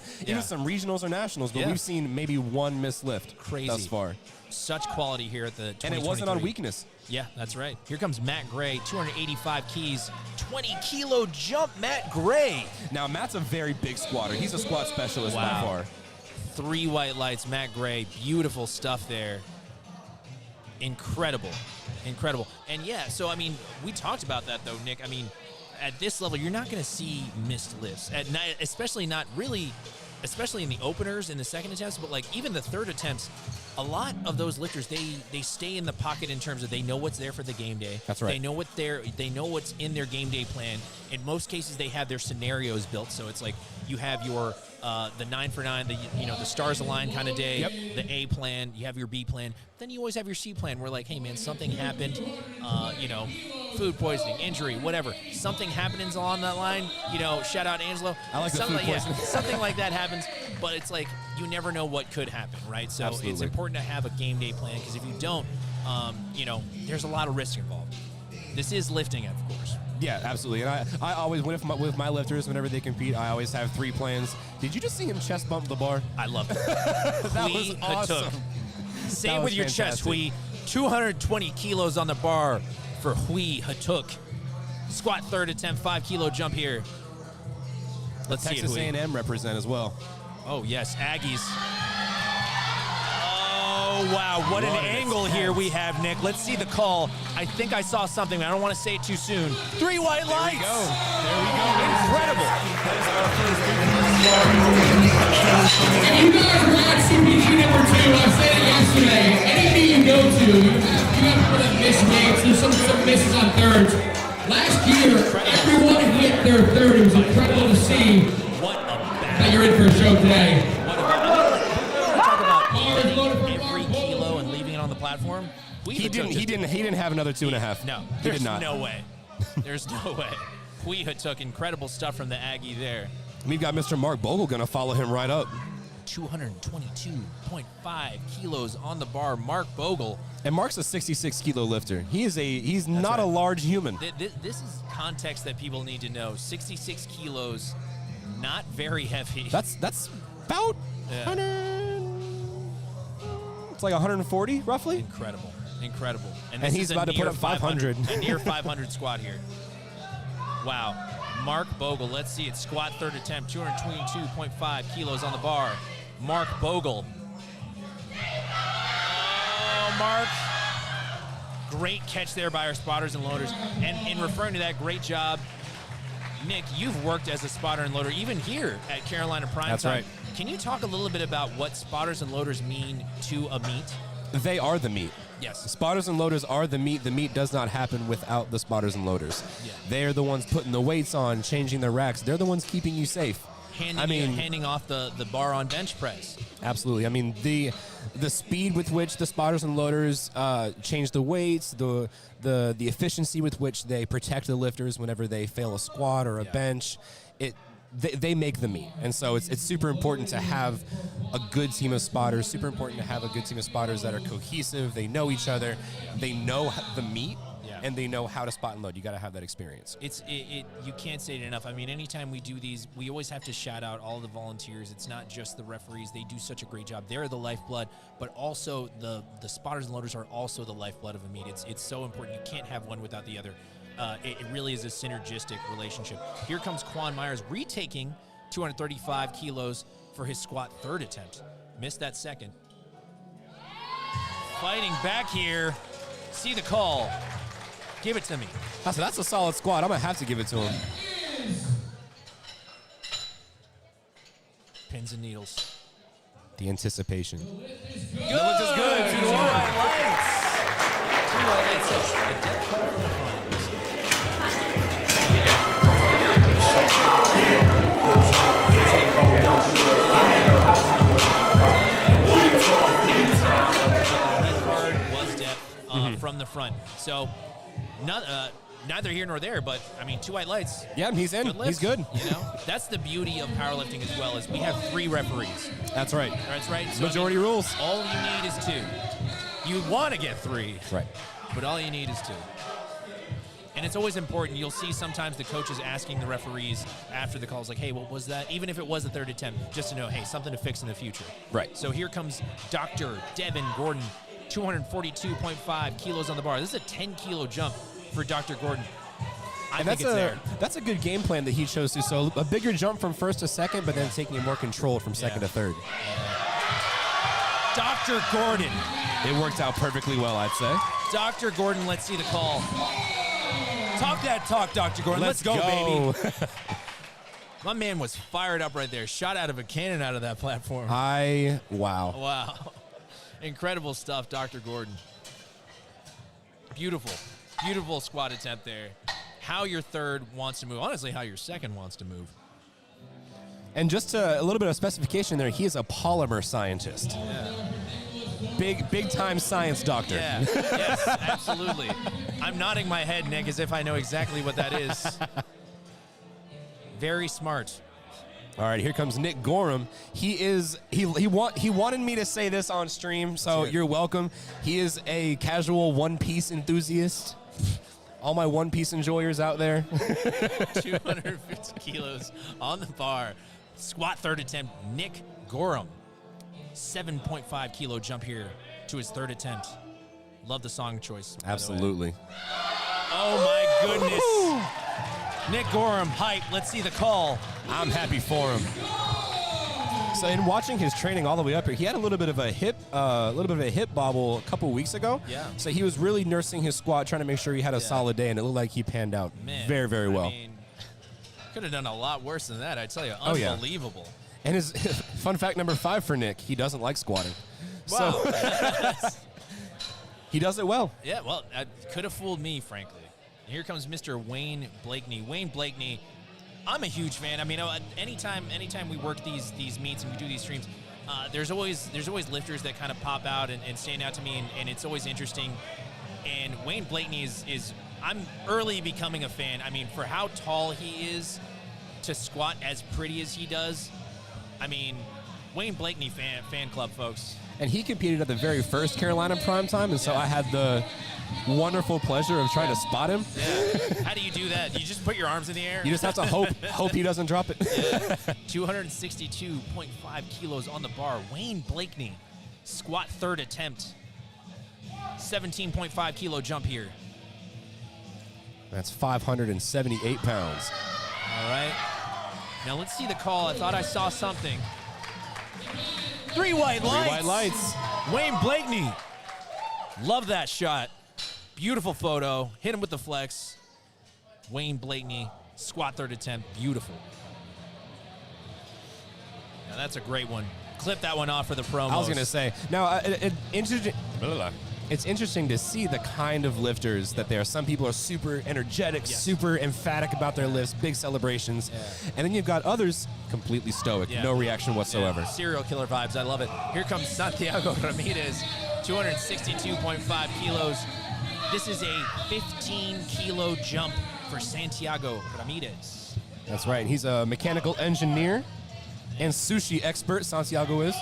Speaker 6: regionals or nationals, but we've seen maybe 1 missed lift thus far.
Speaker 5: Such quality here at the 2023.
Speaker 6: And it wasn't on weakness.
Speaker 5: Yeah, that's right. Here comes Matt Gray, 285 keys, 20 kilo jump, Matt Gray.
Speaker 6: Now, Matt's a very big squatter. He's a squat specialist by far.
Speaker 5: 3 white lights, Matt Gray. Beautiful stuff there. Incredible. And yeah, so, I mean, we talked about that, though, Nick. I mean, at this level, you're not going to see missed lifts, especially not really, especially in the openers in the second attempts, but, like, even the third attempts, a lot of those lifters, they stay in the pocket in terms of they know what's there for the game day.
Speaker 6: That's right.
Speaker 5: They know what's in their game day plan. In most cases, they have their scenarios built. So it's like you have your the 9 for 9, the stars align kind of day, the A plan, you have your B plan. Then you always have your C plan where like, hey man, something happened, food poisoning, injury, whatever. Something happens along that line, shout out Angelo.
Speaker 6: I like the food poisoning.
Speaker 5: Something like that happens, but it's like you never know what could happen, right? So
Speaker 6: Absolutely.
Speaker 5: It's important to have a game day plan because if you don't, there's a lot of risk involved. This is lifting, of course.
Speaker 6: Yeah, absolutely. And I always, with my lifters, whenever they compete, I always have 3 plans. Did you just see him chest bump the bar?
Speaker 5: I love it.
Speaker 6: That was awesome.
Speaker 5: Same
Speaker 6: That
Speaker 5: with
Speaker 6: was
Speaker 5: your chest,
Speaker 6: fantastic.
Speaker 5: Hui. 220 kilos on the bar for Hui Hatuk. Squat third attempt, 5 kilo jump here. Let's see it,
Speaker 6: Texas
Speaker 5: Hui.
Speaker 6: A&M represent as well.
Speaker 5: Oh, yes, Aggies. Oh, wow, what an angle here we have, Nick. Let's see the call. I think I saw something. I don't want to say it too soon. 3 white lights.
Speaker 6: There we go.
Speaker 5: Incredible.
Speaker 7: If you guys watch CPG number 2, I said it yesterday, any meet you go to, you have to put up miss weights. There's some misses on thirds. Last year, everyone hit their third. It was incredible to see.
Speaker 5: What a battle.
Speaker 7: Now you're in for a show today.
Speaker 5: What a battle. Talk about every kilo and leaving it on the platform.
Speaker 6: He didn't have another 2.5.
Speaker 5: No,
Speaker 6: he
Speaker 5: there's
Speaker 6: did not.
Speaker 5: no way. There's no way. Hui took incredible stuff from the Aggie there.
Speaker 6: We've got Mr. Mark Bogle going to follow him right up.
Speaker 5: 222.5 kilos on the bar. Mark Bogle.
Speaker 6: And Mark's a 66 kilo lifter. He's not a large human.
Speaker 5: This is context that people need to know. 66 kilos, not very heavy.
Speaker 6: That's about 100. It's like 140 roughly.
Speaker 5: Incredible. And
Speaker 6: And
Speaker 5: this
Speaker 6: he's
Speaker 5: is a
Speaker 6: about to put
Speaker 5: near
Speaker 6: up 500.
Speaker 5: A near 500 squat here. Wow. Mark Bogle, let's see it. Squat third attempt, 222.5 kilos on the bar. Mark Bogle. Oh, Mark. Great catch there by our spotters and loaders. And in referring to that, great job. Nick, you've worked as a spotter and loader even here at Carolina Primetime.
Speaker 6: That's right.
Speaker 5: Can you talk a little bit about what spotters and loaders mean to a meet?
Speaker 6: They are the meat.
Speaker 5: Yes.
Speaker 6: Spotters and loaders are the meat. The meat does not happen without the spotters and loaders.
Speaker 5: Yeah.
Speaker 6: They are the ones putting the weights on, changing the racks. They're the ones keeping you safe.
Speaker 5: Handing off the bar on bench press.
Speaker 6: Absolutely. I mean, the speed with which the spotters and loaders change the weights, the efficiency with which they protect the lifters whenever they fail a squat or a bench, they make the meet. And so it's super important to have a good team of spotters, super important to have a good team of spotters that are cohesive, they know each other, they know the meet.
Speaker 5: Yeah.
Speaker 6: and they know how to spot and load. You got to have that experience.
Speaker 5: You can't say it enough. I mean, anytime we do these, we always have to shout out all the volunteers. It's not just the referees. They do such a great job. They're the lifeblood, but also the spotters and loaders are also the lifeblood of a meet. It's so important. You can't have one without the other. It really is a synergistic relationship. Here comes Quan Myers retaking 235 kilos for his squat third attempt. Missed that second. Fighting back here. See the call. Give it to me.
Speaker 6: That's a solid squat. I'm going to have to give it to him.
Speaker 5: Pins and needles.
Speaker 6: The anticipation.
Speaker 5: Good. The lift is good. Two white lights. Two white lights. So, a dead cut from the front. From the front. So, neither here nor there, but, I mean, two white lights.
Speaker 6: Yeah, he's in. He's good.
Speaker 5: You know, that's the beauty of powerlifting as well, is we have 3 referees.
Speaker 6: That's right.
Speaker 5: That's right. So,
Speaker 6: Majority rules.
Speaker 5: All you need is 2. You want to get 3.
Speaker 6: Right.
Speaker 5: But all you need is 2. And it's always important. You'll see sometimes the coaches asking the referees after the calls, like, hey, what was that? Even if it was the third attempt, just to know, hey, something to fix in the future.
Speaker 6: Right.
Speaker 5: So here comes Dr. Devin Gordon, 242.5 kilos on the bar. This is a 10-kilo jump for Dr. Gordon. I think it's there.
Speaker 6: That's a good game plan that he chose to. So a bigger jump from first to second, but then taking it more controlled from second to third.
Speaker 5: Dr. Gordon.
Speaker 6: It worked out perfectly well, I'd say.
Speaker 5: Dr. Gordon, let's see the call. Talk that talk, Dr. Gordon. Let's go, baby. My man was fired up right there. Shot out of a cannon out of that platform.
Speaker 6: Wow.
Speaker 5: Wow. Incredible stuff, Dr. Gordon. Beautiful. Beautiful squat attempt there. How your third wants to move. Honestly, how your second wants to move.
Speaker 6: And just a little bit of specification there, he is a polymer scientist.
Speaker 5: Yeah.
Speaker 6: Big time science doctor.
Speaker 5: Yeah, yes, absolutely. I'm nodding my head, Nick, as if I know exactly what that is. Very smart.
Speaker 6: All right, here comes Nick Gorham. He wanted me to say this on stream, so you're welcome. He is a casual One Piece enthusiast. All my One Piece enjoyers out there.
Speaker 5: 250 kilos on the bar. Squat third attempt, Nick Gorham. 7.5 kilo jump here to his third attempt. Love the song choice.
Speaker 6: Absolutely.
Speaker 5: Oh my goodness. Nick Gorham, hype. Let's see the call.
Speaker 6: I'm happy for him. So in watching his training all the way up here, he had a little bit of a hip bobble a couple weeks ago.
Speaker 5: Yeah.
Speaker 6: So he was really nursing his squat, trying to make sure he had a solid day, and it looked like he panned out very, very well.
Speaker 5: I mean, could have done a lot worse than that, I tell you.
Speaker 6: Oh, yeah.
Speaker 5: Unbelievable.
Speaker 6: And his fun fact number 5 for Nick, he doesn't like squatting.
Speaker 5: Wow.
Speaker 6: So he does it well.
Speaker 5: Yeah, well, it could have fooled me, frankly. Here comes Mr. Wayne Blakeney. Wayne Blakeney, I'm a huge fan. I mean, anytime we work these meets and we do these streams, there's always lifters that kind of pop out and stand out to me, and it's always interesting. And Wayne Blakeney is I'm early becoming a fan. I mean, for how tall he is to squat as pretty as he does, I mean, Wayne Blakeney fan club, folks.
Speaker 6: And he competed at the very first Carolina Primetime, and so I had the wonderful pleasure of trying to spot him.
Speaker 5: Yeah. How do you do that? You just put your arms in the air?
Speaker 6: You just have to hope he doesn't drop it.
Speaker 5: Yeah. 262.5 kilos on the bar. Wayne Blakeney, squat third attempt. 17.5 kilo jump here.
Speaker 6: That's 578 pounds.
Speaker 5: All right. Now let's see the call. I thought I saw something. 3 white lights.
Speaker 6: 3 white lights.
Speaker 5: Wayne Blakeney. Love that shot. Beautiful photo. Hit him with the flex. Wayne Blakeney, squat third attempt. Beautiful. Now that's a great one. Clip that one off for the promos.
Speaker 6: I was going to say. Now, it's interesting to see the kind of lifters that there are. Some people are super energetic, super emphatic about their lifts, big celebrations. Yeah. And then you've got others completely stoic, no reaction whatsoever.
Speaker 5: Yeah. Serial killer vibes. I love it. Here comes Santiago Ramirez, 262.5 kilos. This is a 15-kilo jump for Santiago Ramirez.
Speaker 6: That's right. He's a mechanical engineer and sushi expert, Santiago is.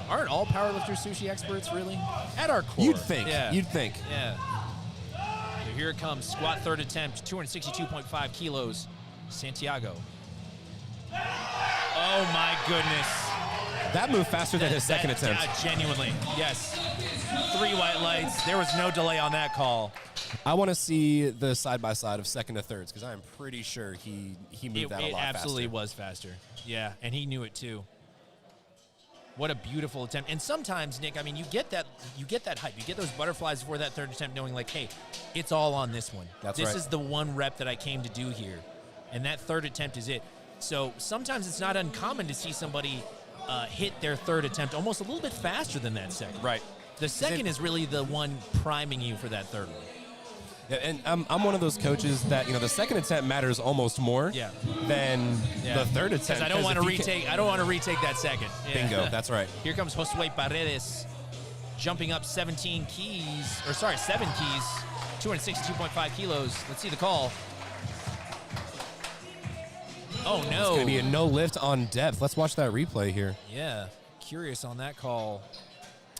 Speaker 5: Aren't all powerlifters sushi experts, really? At our core.
Speaker 6: You'd think.
Speaker 5: Yeah.
Speaker 6: You'd think.
Speaker 5: Yeah. here it comes. Squat third attempt, 262.5 kilos. Santiago. Oh, my goodness.
Speaker 6: That moved faster than his second attempt.
Speaker 5: Genuinely, yes. 3 white lights. There was no delay on that call.
Speaker 6: I want to see the side-by-side of second to thirds because I'm pretty sure he moved that a lot faster.
Speaker 5: It absolutely was faster. Yeah, and he knew it too. What a beautiful attempt. And sometimes, Nick, I mean, you get that hype. You get those butterflies before that third attempt knowing like, hey, it's all on this one. This is the one rep that I came to do here. And that third attempt is it. So sometimes it's not uncommon to see somebody hit their third attempt almost a little bit faster than that second.
Speaker 6: Right.
Speaker 5: The second is really the one priming you for that third one.
Speaker 6: Yeah, and I'm one of those coaches that, the second attempt matters almost more than the third attempt.
Speaker 5: Because I don't want to retake. I don't want to retake that second. Yeah.
Speaker 6: Bingo. That's right.
Speaker 5: Here comes Josue Paredes, jumping up 7 keys, 262.5 kilos. Let's see the call. Oh no!
Speaker 6: It's gonna be a no lift on depth. Let's watch that replay here.
Speaker 5: Yeah, curious on that call.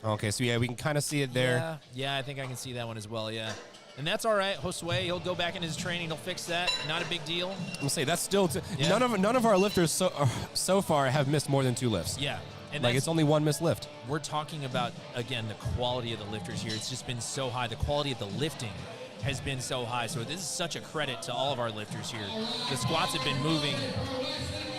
Speaker 6: Okay, so yeah, we can kind of see it there.
Speaker 5: Yeah, I think I can see that one as well. Yeah. And that's all right. Josue, he'll go back in his training. He'll fix that. Not a big deal.
Speaker 6: I'm gonna say that's still none of our lifters so far have missed more than 2 lifts.
Speaker 5: Yeah, and
Speaker 6: it's only 1 missed lift.
Speaker 5: We're talking about again the quality of the lifters here. It's just been so high. The quality of the lifting has been so high. So this is such a credit to all of our lifters here. The squats have been moving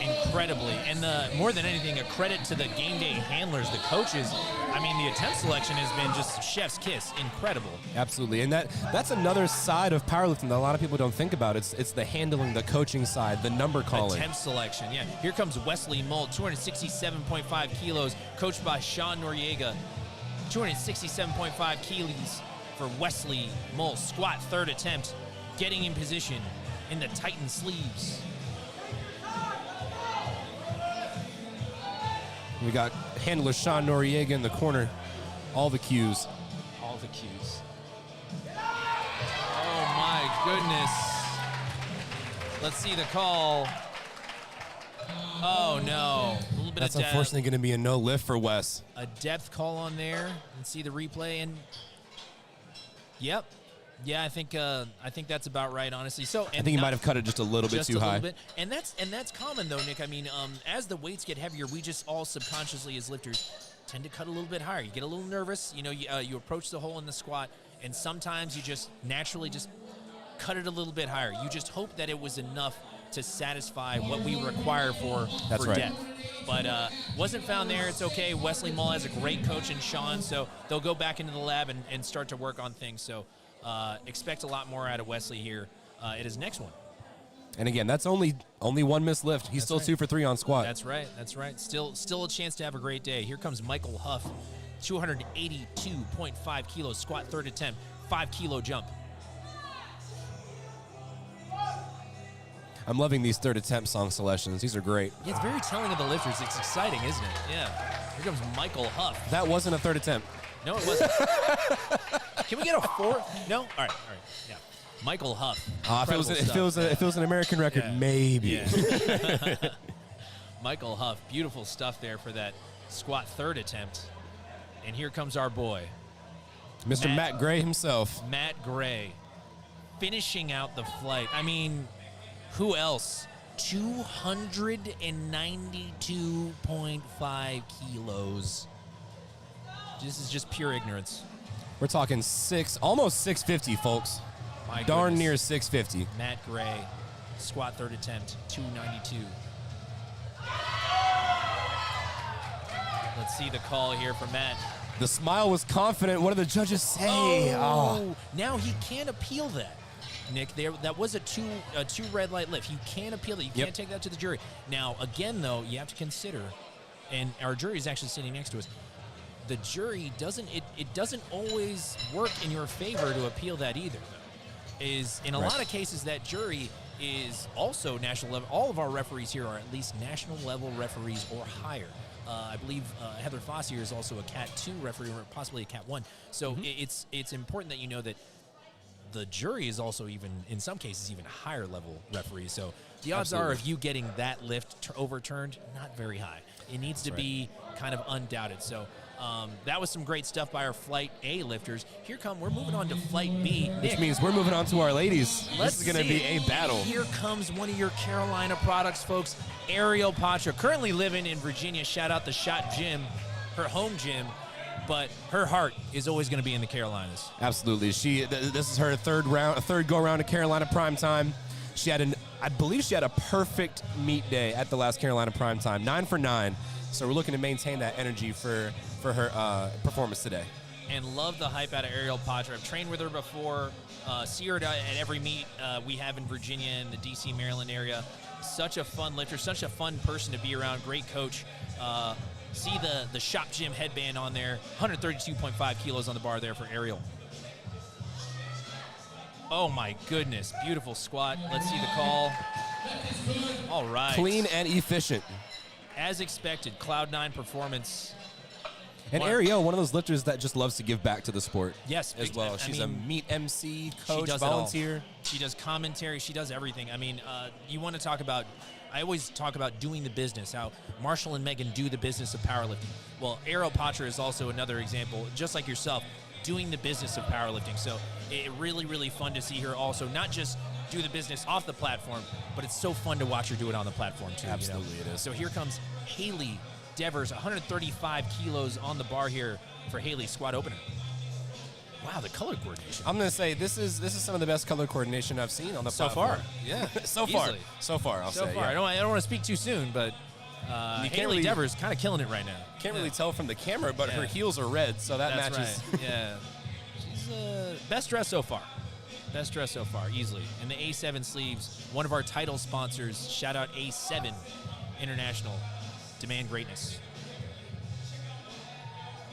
Speaker 5: incredibly, and more than anything, a credit to the game day handlers, the coaches. I mean, the attempt selection has been just chef's kiss, incredible.
Speaker 6: Absolutely, and that's another side of powerlifting that a lot of people don't think about. It's the handling, the coaching side, the number calling.
Speaker 5: Attempt selection, yeah. Here comes Wesley Moult, 267.5 kilos, coached by Sean Noriega. 267.5 kilos for Wesley Moult. Squat third attempt, getting in position in the tightened sleeves.
Speaker 6: We got handler Sean Noriega in the corner. All the cues.
Speaker 5: All the cues. Oh my goodness. Let's see the call. Oh no. A little bit
Speaker 6: That's
Speaker 5: of depth.
Speaker 6: Unfortunately going to be a no lift for Wes.
Speaker 5: A depth call on there. And see the replay, and yep. Yeah, I think that's about right, honestly. So
Speaker 6: I think he might have cut it just a little bit too high.
Speaker 5: And that's common though, Nick. I mean, as the weights get heavier, we just all subconsciously as lifters tend to cut a little bit higher. You get a little nervous. You approach the hole in the squat, and sometimes you just naturally just cut it a little bit higher. You just hope that it was enough to satisfy what we require for depth. But wasn't found there. It's okay. Wesley Moult has a great coach in Sean, so they'll go back into the lab and start to work on things. So expect a lot more out of Wesley here at his next one.
Speaker 6: And again, that's only 1 missed lift. He's still 2 for 3 on squat.
Speaker 5: That's right. Still a chance to have a great day. Here comes Michael Huff, 282.5 kilos, squat third attempt, 5 kilo jump.
Speaker 6: I'm loving these third attempt song selections. These are great.
Speaker 5: Yeah, it's very telling of the lifters. It's exciting, isn't it? Yeah. Here comes Michael Huff.
Speaker 6: That wasn't a third attempt.
Speaker 5: No, it wasn't. Can we get a 4? No? All right. Yeah. Michael Huff.
Speaker 6: If it was an American record, maybe.
Speaker 5: Yeah. Michael Huff, beautiful stuff there for that squat third attempt. And here comes our boy.
Speaker 6: Mr. Matt Gray himself.
Speaker 5: Matt Gray, finishing out the flight. I mean, who else? 292.5 kilos. This is just pure ignorance.
Speaker 6: We're talking almost 650, folks. Darn near 650.
Speaker 5: Matt Gray, squat third attempt, 292. Let's see the call here for Matt.
Speaker 6: The smile was confident. What did the judges say?
Speaker 5: Now he can't appeal that. Nick, that was a two red light lift. You can't appeal that. You can't take that to the jury. Now, again, though, you have to consider, and our jury is actually sitting next to us, the jury doesn't always work in your favor to appeal that either, though. In a lot of cases, that jury is also national level. All of our referees here are at least national level referees or higher. I believe Heather Fossier is also a Cat 2 referee or possibly a Cat 1. So it's important that you know that the jury is also even, in some cases, even higher level referees. So the odds are of you getting that lift overturned, not very high. It needs to be kind of undoubted. So that was some great stuff by our Flight A lifters. We're moving on to Flight B. Nick,
Speaker 6: Which means we're moving on to our ladies.
Speaker 5: Let's
Speaker 6: This is going to be a battle.
Speaker 5: Here comes one of your Carolina products, folks. Ariel Patra, currently living in Virginia. Shout out the Shot Gym, her home gym. But her heart is always going to be in the Carolinas.
Speaker 6: Absolutely. This is her third go around at Carolina Primetime. I believe she had a perfect meet day at the last Carolina Primetime, 9 for 9. So we're looking to maintain that energy for her performance today.
Speaker 5: And love the hype out of Ariel Patra. I've trained with her before. See her at every meet we have in Virginia and the D.C., Maryland area. Such a fun lifter, such a fun person to be around. Great coach. See the Shop Gym headband on there. 132.5 kilos on the bar there for Ariel. Oh, my goodness. Beautiful squat. Let's see the call. All right.
Speaker 6: Clean and efficient.
Speaker 5: As expected, Cloud9 performance.
Speaker 6: And Ariel, one of those lifters that just loves to give back to the sport.
Speaker 5: Yes.
Speaker 6: As well. She's a meet MC, coach, volunteer.
Speaker 5: She does commentary. She does everything. I mean, you want to talk about, I always talk about doing the business, how Marshall and Megan do the business of powerlifting. Well, Ariel Patra is also another example, just like yourself, doing the business of powerlifting. So it really, really fun to see her also not just do the business off the platform, but it's so fun to watch her do it on the platform too.
Speaker 6: Absolutely, it is.
Speaker 5: So here comes Haley Devers, 135 kilos on the bar here for Haley, squat opener. Wow, the color coordination.
Speaker 6: I'm going to say this is some of the best color coordination I've seen on the platform.
Speaker 5: So far. Yeah.
Speaker 6: So far, I'll say.
Speaker 5: Yeah. I don't want to speak too soon, but Haley Devers kind of killing it right now.
Speaker 6: Can't really tell from the camera, but her heels are red, so that
Speaker 5: That's
Speaker 6: matches.
Speaker 5: Right. Yeah. She's best dressed so far. Best dressed so far, easily. And the A7 sleeves, one of our title sponsors. Shout out A7 International. Demand greatness.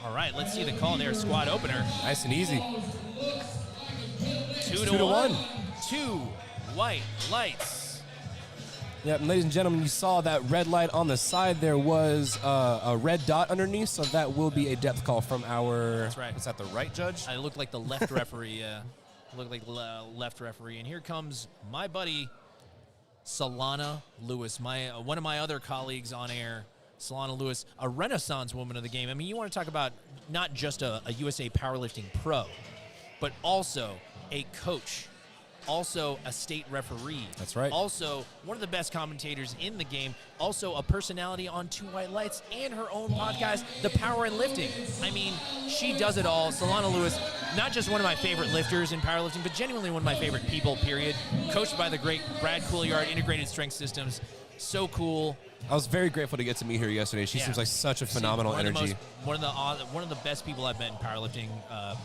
Speaker 5: All right, let's see the call there. Squat opener.
Speaker 6: Nice and easy.
Speaker 5: 2 to 1. 2 white lights.
Speaker 6: Yep, and ladies and gentlemen, you saw that red light on the side. There was a red dot underneath, so that will be a depth call from our.
Speaker 5: That's right.
Speaker 6: Is that the right judge?
Speaker 5: I look like the left referee. Yeah, look like the left referee. And here comes my buddy, Solana Lewis, one of my other colleagues on air. Solana Lewis, a renaissance woman of the game. I mean, you want to talk about not just a USA powerlifting pro, but also a coach, also a state referee.
Speaker 6: That's right.
Speaker 5: Also one of the best commentators in the game, also a personality on Two White Lights and her own podcast, The Power in Lifting. I mean, she does it all. Solana Lewis, not just one of my favorite lifters in powerlifting, but genuinely one of my favorite people, period. Coached by the great Brad Couliard, Integrated Strength Systems. So cool.
Speaker 6: I was very grateful to get to meet her yesterday. She seems like such a phenomenal energy.
Speaker 5: One of the best people I've met in powerlifting,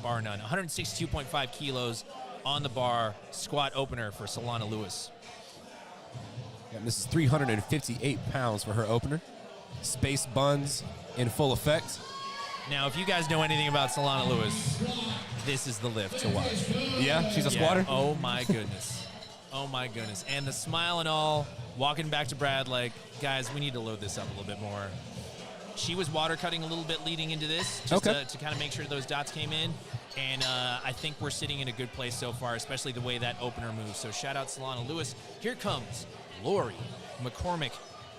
Speaker 5: bar none. 162.5 kilos on the bar, squat opener for Solana Lewis.
Speaker 6: Yeah, this is 358 pounds for her opener. Space buns in full effect.
Speaker 5: Now, if you guys know anything about Solana Lewis, this is the lift to watch.
Speaker 6: Yeah, she's a squatter.
Speaker 5: Oh my goodness. Oh my goodness. And the smile and all, walking back to Brad like, guys, we need to load this up a little bit more. She was water cutting a little bit leading into this, just to kind of make sure those dots came in. And I think we're sitting in a good place so far, especially the way that opener moves. So shout out Solana Lewis. Here comes Lori McCormick.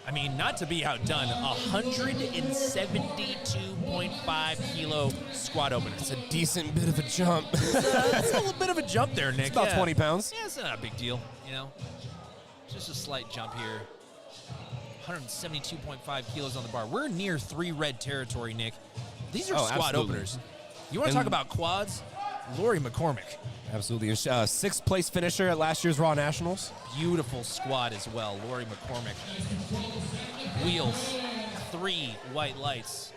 Speaker 5: I mean, not to be outdone, 172.5 kilo squat opener.
Speaker 6: It's a decent bit of a jump.
Speaker 5: That's a little bit of a jump there, Nick.
Speaker 6: It's about 20 pounds.
Speaker 5: Yeah, it's not a big deal, you know. Just a slight jump here. 172.5 kilos on the bar. We're near 3 red territory, Nick. These are squat openers. You want to talk about quads? Lori McCormick.
Speaker 6: Absolutely. A 6th place finisher at last year's Raw Nationals.
Speaker 5: Beautiful squat as well, Lori McCormick. Wheels, 3 white lights.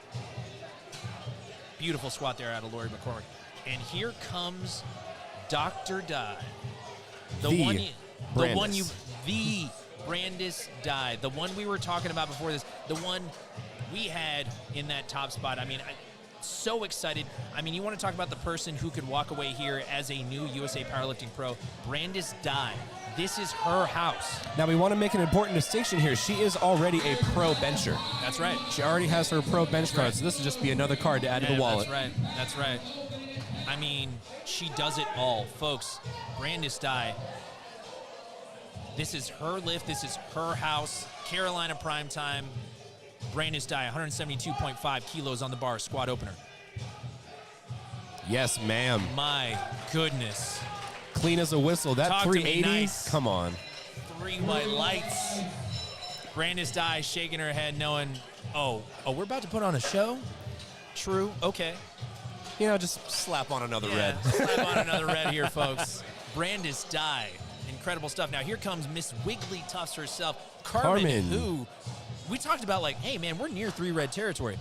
Speaker 5: Beautiful squat there out of Lori McCormick. And here comes Dr. Dye. The Brandis Dye. The one we were talking about before this. The one we had in that top spot. I mean, so excited. I mean, you want to talk about the person who could walk away here as a new USA Powerlifting Pro, Brandis Dye. This is her house.
Speaker 6: Now, we want to make an important distinction here. She is already a pro bencher.
Speaker 5: That's right.
Speaker 6: She already has her pro bench card, so this will just be another card to add to the wallet.
Speaker 5: That's right. I mean, she does it all. Folks, Brandis Dye, this is her lift. This is her house. Carolina Primetime. Brandis Dye, 172.5 kilos on the bar, squat opener.
Speaker 6: Yes, ma'am.
Speaker 5: My goodness.
Speaker 6: Clean as a whistle. That
Speaker 5: Talk to me
Speaker 6: 380,
Speaker 5: nice.
Speaker 6: come on.
Speaker 5: 3 white lights. Brandis Dye shaking her head knowing, oh, we're about to put on a show? True, okay.
Speaker 6: You know, just slap on another red.
Speaker 5: Slap on another red here, folks. Brandis Dye. Incredible stuff. Now, here comes Miss Wiggly Tufts herself, Carmen, who we talked about like, hey, man, we're near 3 red territory.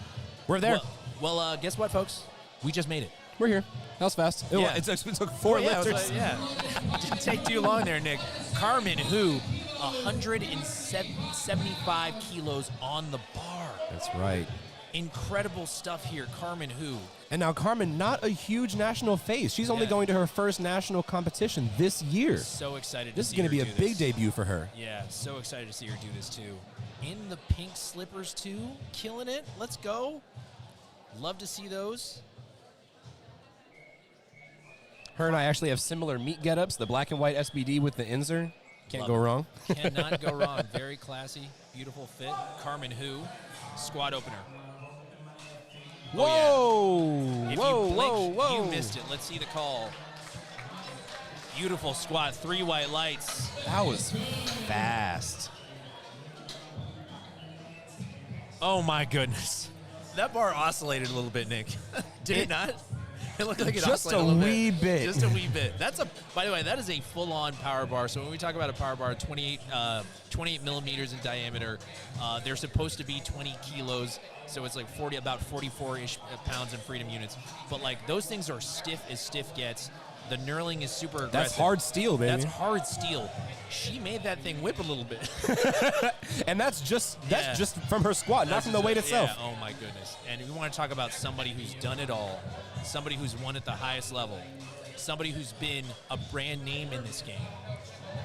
Speaker 6: We're there.
Speaker 5: Well, guess what, folks? We just made it.
Speaker 6: We're here. That was fast.
Speaker 5: Yeah.
Speaker 6: It took 4 lifters.
Speaker 5: Didn't take too long there, Nick. Carmen, who 175 kilos on the bar.
Speaker 6: That's right.
Speaker 5: Incredible stuff here, Carmen, who.
Speaker 6: And now Carmen, not a huge national face. She's only going to her first national competition this year.
Speaker 5: So excited to
Speaker 6: This
Speaker 5: see
Speaker 6: is going to be
Speaker 5: her
Speaker 6: a
Speaker 5: do
Speaker 6: big
Speaker 5: this.
Speaker 6: debut for her.
Speaker 5: Yeah, so excited to see her do this too. In the pink slippers too, killing it. Let's go. Love to see those.
Speaker 6: Her and I actually have similar meet get-ups, the black and white SBD with the Inzer. Can't go wrong.
Speaker 5: Cannot go wrong. Very classy, beautiful fit. Carmen who, squat opener.
Speaker 6: Whoa!
Speaker 5: Oh, yeah. If
Speaker 6: Whoa,
Speaker 5: you blink,
Speaker 6: whoa!
Speaker 5: you missed it. Let's see the call. Beautiful squat, 3 white lights.
Speaker 6: That was fast.
Speaker 5: Oh my goodness. That bar oscillated a little bit, Nick. Did it not? It looked like it
Speaker 6: Just
Speaker 5: oscillated
Speaker 6: a
Speaker 5: little
Speaker 6: wee bit.
Speaker 5: Just a wee bit. By the way, that is a full-on power bar. So when we talk about a power bar, 28 millimeters in diameter, they're supposed to be 20 kilos. So it's like about 44-ish pounds in freedom units. But like those things are stiff as stiff gets. The knurling is super aggressive.
Speaker 6: That's hard steel, baby.
Speaker 5: That's hard steel. She made that thing whip a little bit.
Speaker 6: And that's just from her squat, not from the weight itself.
Speaker 5: Yeah, oh my goodness. And we want to talk about somebody who's done it all, somebody who's won at the highest level, somebody who's been a brand name in this game.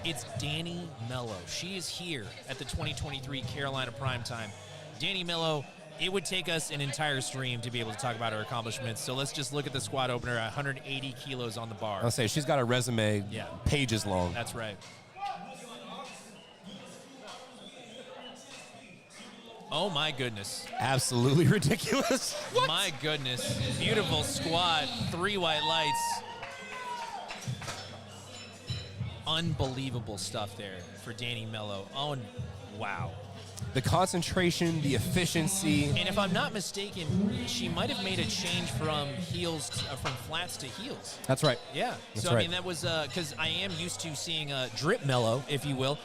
Speaker 5: It's Danny Mello. She is here at the 2023 Carolina Primetime. Danny Mello, it would take us an entire stream to be able to talk about her accomplishments. So let's just look at the squat opener, 180 kilos on the bar.
Speaker 6: I'll say she's got a resume pages long.
Speaker 5: That's right. Oh my goodness.
Speaker 6: Absolutely ridiculous. What?
Speaker 5: My goodness. Beautiful squat, 3 white lights. Unbelievable stuff there for Danny Mello. Oh, wow.
Speaker 6: The concentration, the efficiency.
Speaker 5: And if I'm not mistaken, she might have made a change from from flats to heels.
Speaker 6: That's right.
Speaker 5: Yeah.
Speaker 6: That's
Speaker 5: so,
Speaker 6: right.
Speaker 5: I mean, that was because I am used to seeing Drip Mello, if you will,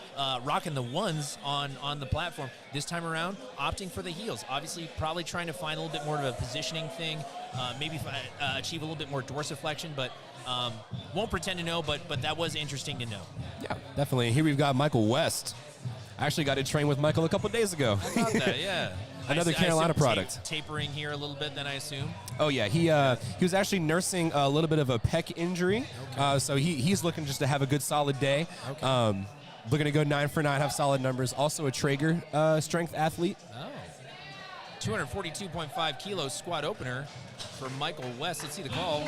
Speaker 5: rocking the ones on the platform. This time around, opting for the heels. Obviously, probably trying to find a little bit more of a positioning thing, maybe achieve a little bit more dorsiflexion, but won't pretend to know, but that was interesting to know.
Speaker 6: Yeah, definitely. Here we've got Michael West. I actually got to train with Michael a couple days ago.
Speaker 5: How about that? Yeah.
Speaker 6: Another Carolina product.
Speaker 5: Tapering here a little bit, then I assume.
Speaker 6: Oh yeah, he was actually nursing a little bit of a pec injury, so he's looking just to have a good solid day.
Speaker 5: Okay.
Speaker 6: Looking to go 9 for 9, have solid numbers. Also a Traeger strength athlete.
Speaker 5: Oh. 242.5 kilos squat opener for Michael West. Let's see the call.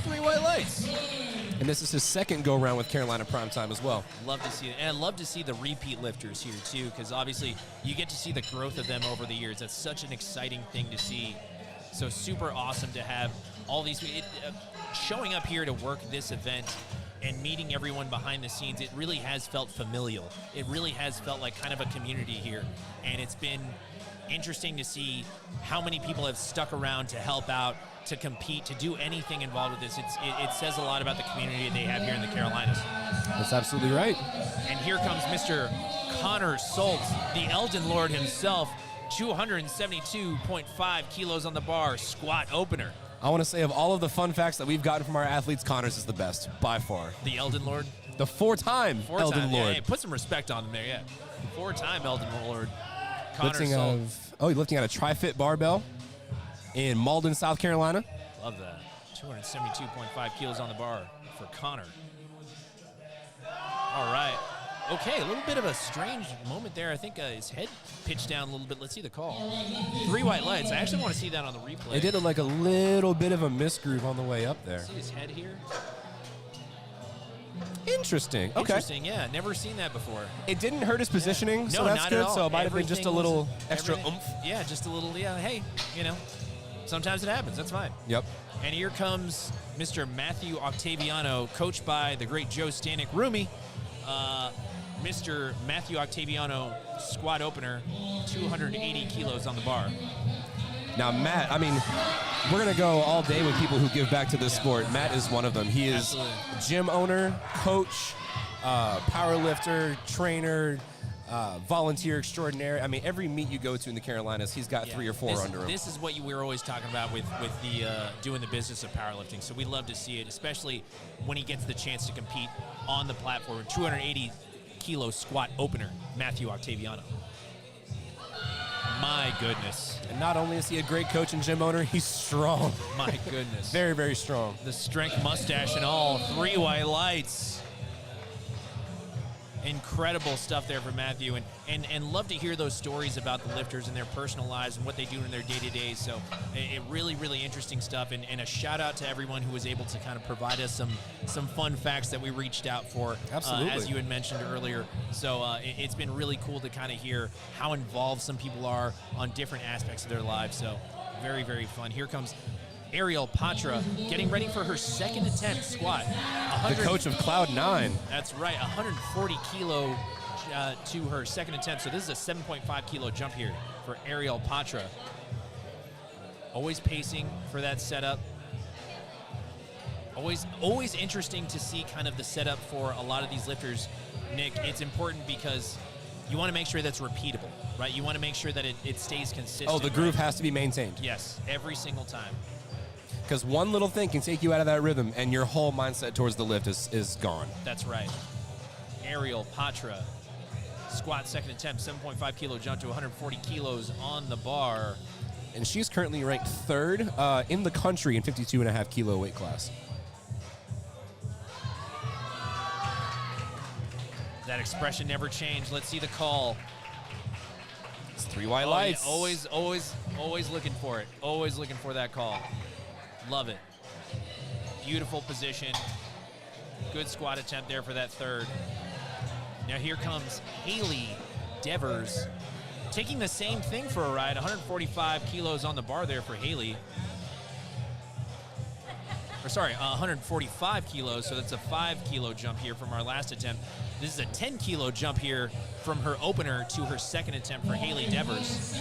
Speaker 5: 3 white lights.
Speaker 6: And this is his second go-around with Carolina Primetime as well.
Speaker 5: Love to see it. And I love to see the repeat lifters here, too, because obviously you get to see the growth of them over the years. That's such an exciting thing to see. So super awesome to have all these showing up here to work this event and meeting everyone behind the scenes. It really has felt familial. It really has felt like kind of a community here. And it's been interesting to see how many people have stuck around to help out, to compete, to do anything involved with this. It says a lot about the community they have here in the Carolinas.
Speaker 6: That's absolutely right.
Speaker 5: And here comes Mr. Connor Soltz, the Eldon Lord himself, 272.5 kilos on the bar, squat opener.
Speaker 6: I want to say of all of the fun facts that we've gotten from our athletes, Connor's is the best, by far.
Speaker 5: The Eldon Lord?
Speaker 6: The four-time Eldon Lord.
Speaker 5: Yeah, hey, put some respect on him there, yeah. 4-time Eldon Lord.
Speaker 6: Lifting out a Tri-Fit barbell in Malden, South Carolina.
Speaker 5: Love that. 272.5 kilos on the bar for Connor. All right. Okay, a little bit of a strange moment there. I think his head pitched down a little bit. Let's see the call. 3 white lights. I actually want to see that on the replay.
Speaker 6: It did look like a little bit of a misgroove on the way up there.
Speaker 5: See his head here?
Speaker 6: Interesting. Okay.
Speaker 5: Interesting, yeah. Never seen that before.
Speaker 6: It didn't hurt his positioning,
Speaker 5: No,
Speaker 6: so that's
Speaker 5: not
Speaker 6: good.
Speaker 5: at all.
Speaker 6: So it might have been just a
Speaker 5: Everything
Speaker 6: little
Speaker 5: was-
Speaker 6: extra
Speaker 5: everything-
Speaker 6: oomph.
Speaker 5: Yeah, just a little, hey, sometimes it happens. That's fine.
Speaker 6: Yep.
Speaker 5: And here comes Mr. Matthew Octaviano, coached by the great Joe Stanek Rumi. Mr. Matthew Octaviano, squat opener, 280 kilos on the bar.
Speaker 6: Now, Matt, I mean, we're going to go all day with people who give back to this sport. Matt is one of them. He is
Speaker 5: Absolutely.
Speaker 6: gym owner, coach, power lifter, trainer, volunteer extraordinary. I mean, every meet you go to in the Carolinas, he's got 3 or 4 under him.
Speaker 5: This is what we were always talking about with the doing the business of powerlifting. So we love to see it, especially when he gets the chance to compete on the platform. 280 kilo squat opener, Matthew Octaviano. My goodness.
Speaker 6: And not only is he a great coach and gym owner, he's strong.
Speaker 5: My goodness.
Speaker 6: Very, very strong.
Speaker 5: The strength mustache and all. 3 white lights. Incredible stuff there for Matthew, and love to hear those stories about the lifters and their personal lives and what they do in their day-to-day. So it really, really interesting stuff, and a shout out to everyone who was able to kind of provide us some fun facts that we reached out for,
Speaker 6: Absolutely.
Speaker 5: as you had mentioned earlier. So it's been really cool to kind of hear how involved some people are on different aspects of their lives. So very, very fun. Here comes Ariel Patra getting ready for her second attempt squat.
Speaker 6: The coach of Cloud 9.
Speaker 5: That's right, 140 kilo to her second attempt. So this is a 7.5 kilo jump here for Ariel Patra. Always pacing for that setup. Always interesting to see kind of the setup for a lot of these lifters. Nick, it's important because you want to make sure that's repeatable, right? You want to make sure that it stays consistent.
Speaker 6: Oh, the groove
Speaker 5: right?
Speaker 6: has to be maintained.
Speaker 5: Yes, every single time.
Speaker 6: Because one little thing can take you out of that rhythm, and your whole mindset towards the lift is gone.
Speaker 5: That's right. Ariel Patra, squat second attempt, 7.5 kilo jump to 140 kilos on the bar.
Speaker 6: And she's currently ranked 3rd in the country in 52.5 kilo weight class.
Speaker 5: That expression never changed. Let's see the call.
Speaker 6: It's 3 white
Speaker 5: Oh,
Speaker 6: lights.
Speaker 5: yeah, always looking for it. Always looking for that call. Love it. Beautiful position. Good squat attempt there for that 3rd. Now here comes Haley Devers, taking the same thing for a ride. 145 kilos on the bar there for Haley. Or sorry, 145 kilos, so that's a 5 kilo jump here from our last attempt. This is a 10 kilo jump here from her opener to her second attempt for Haley Devers.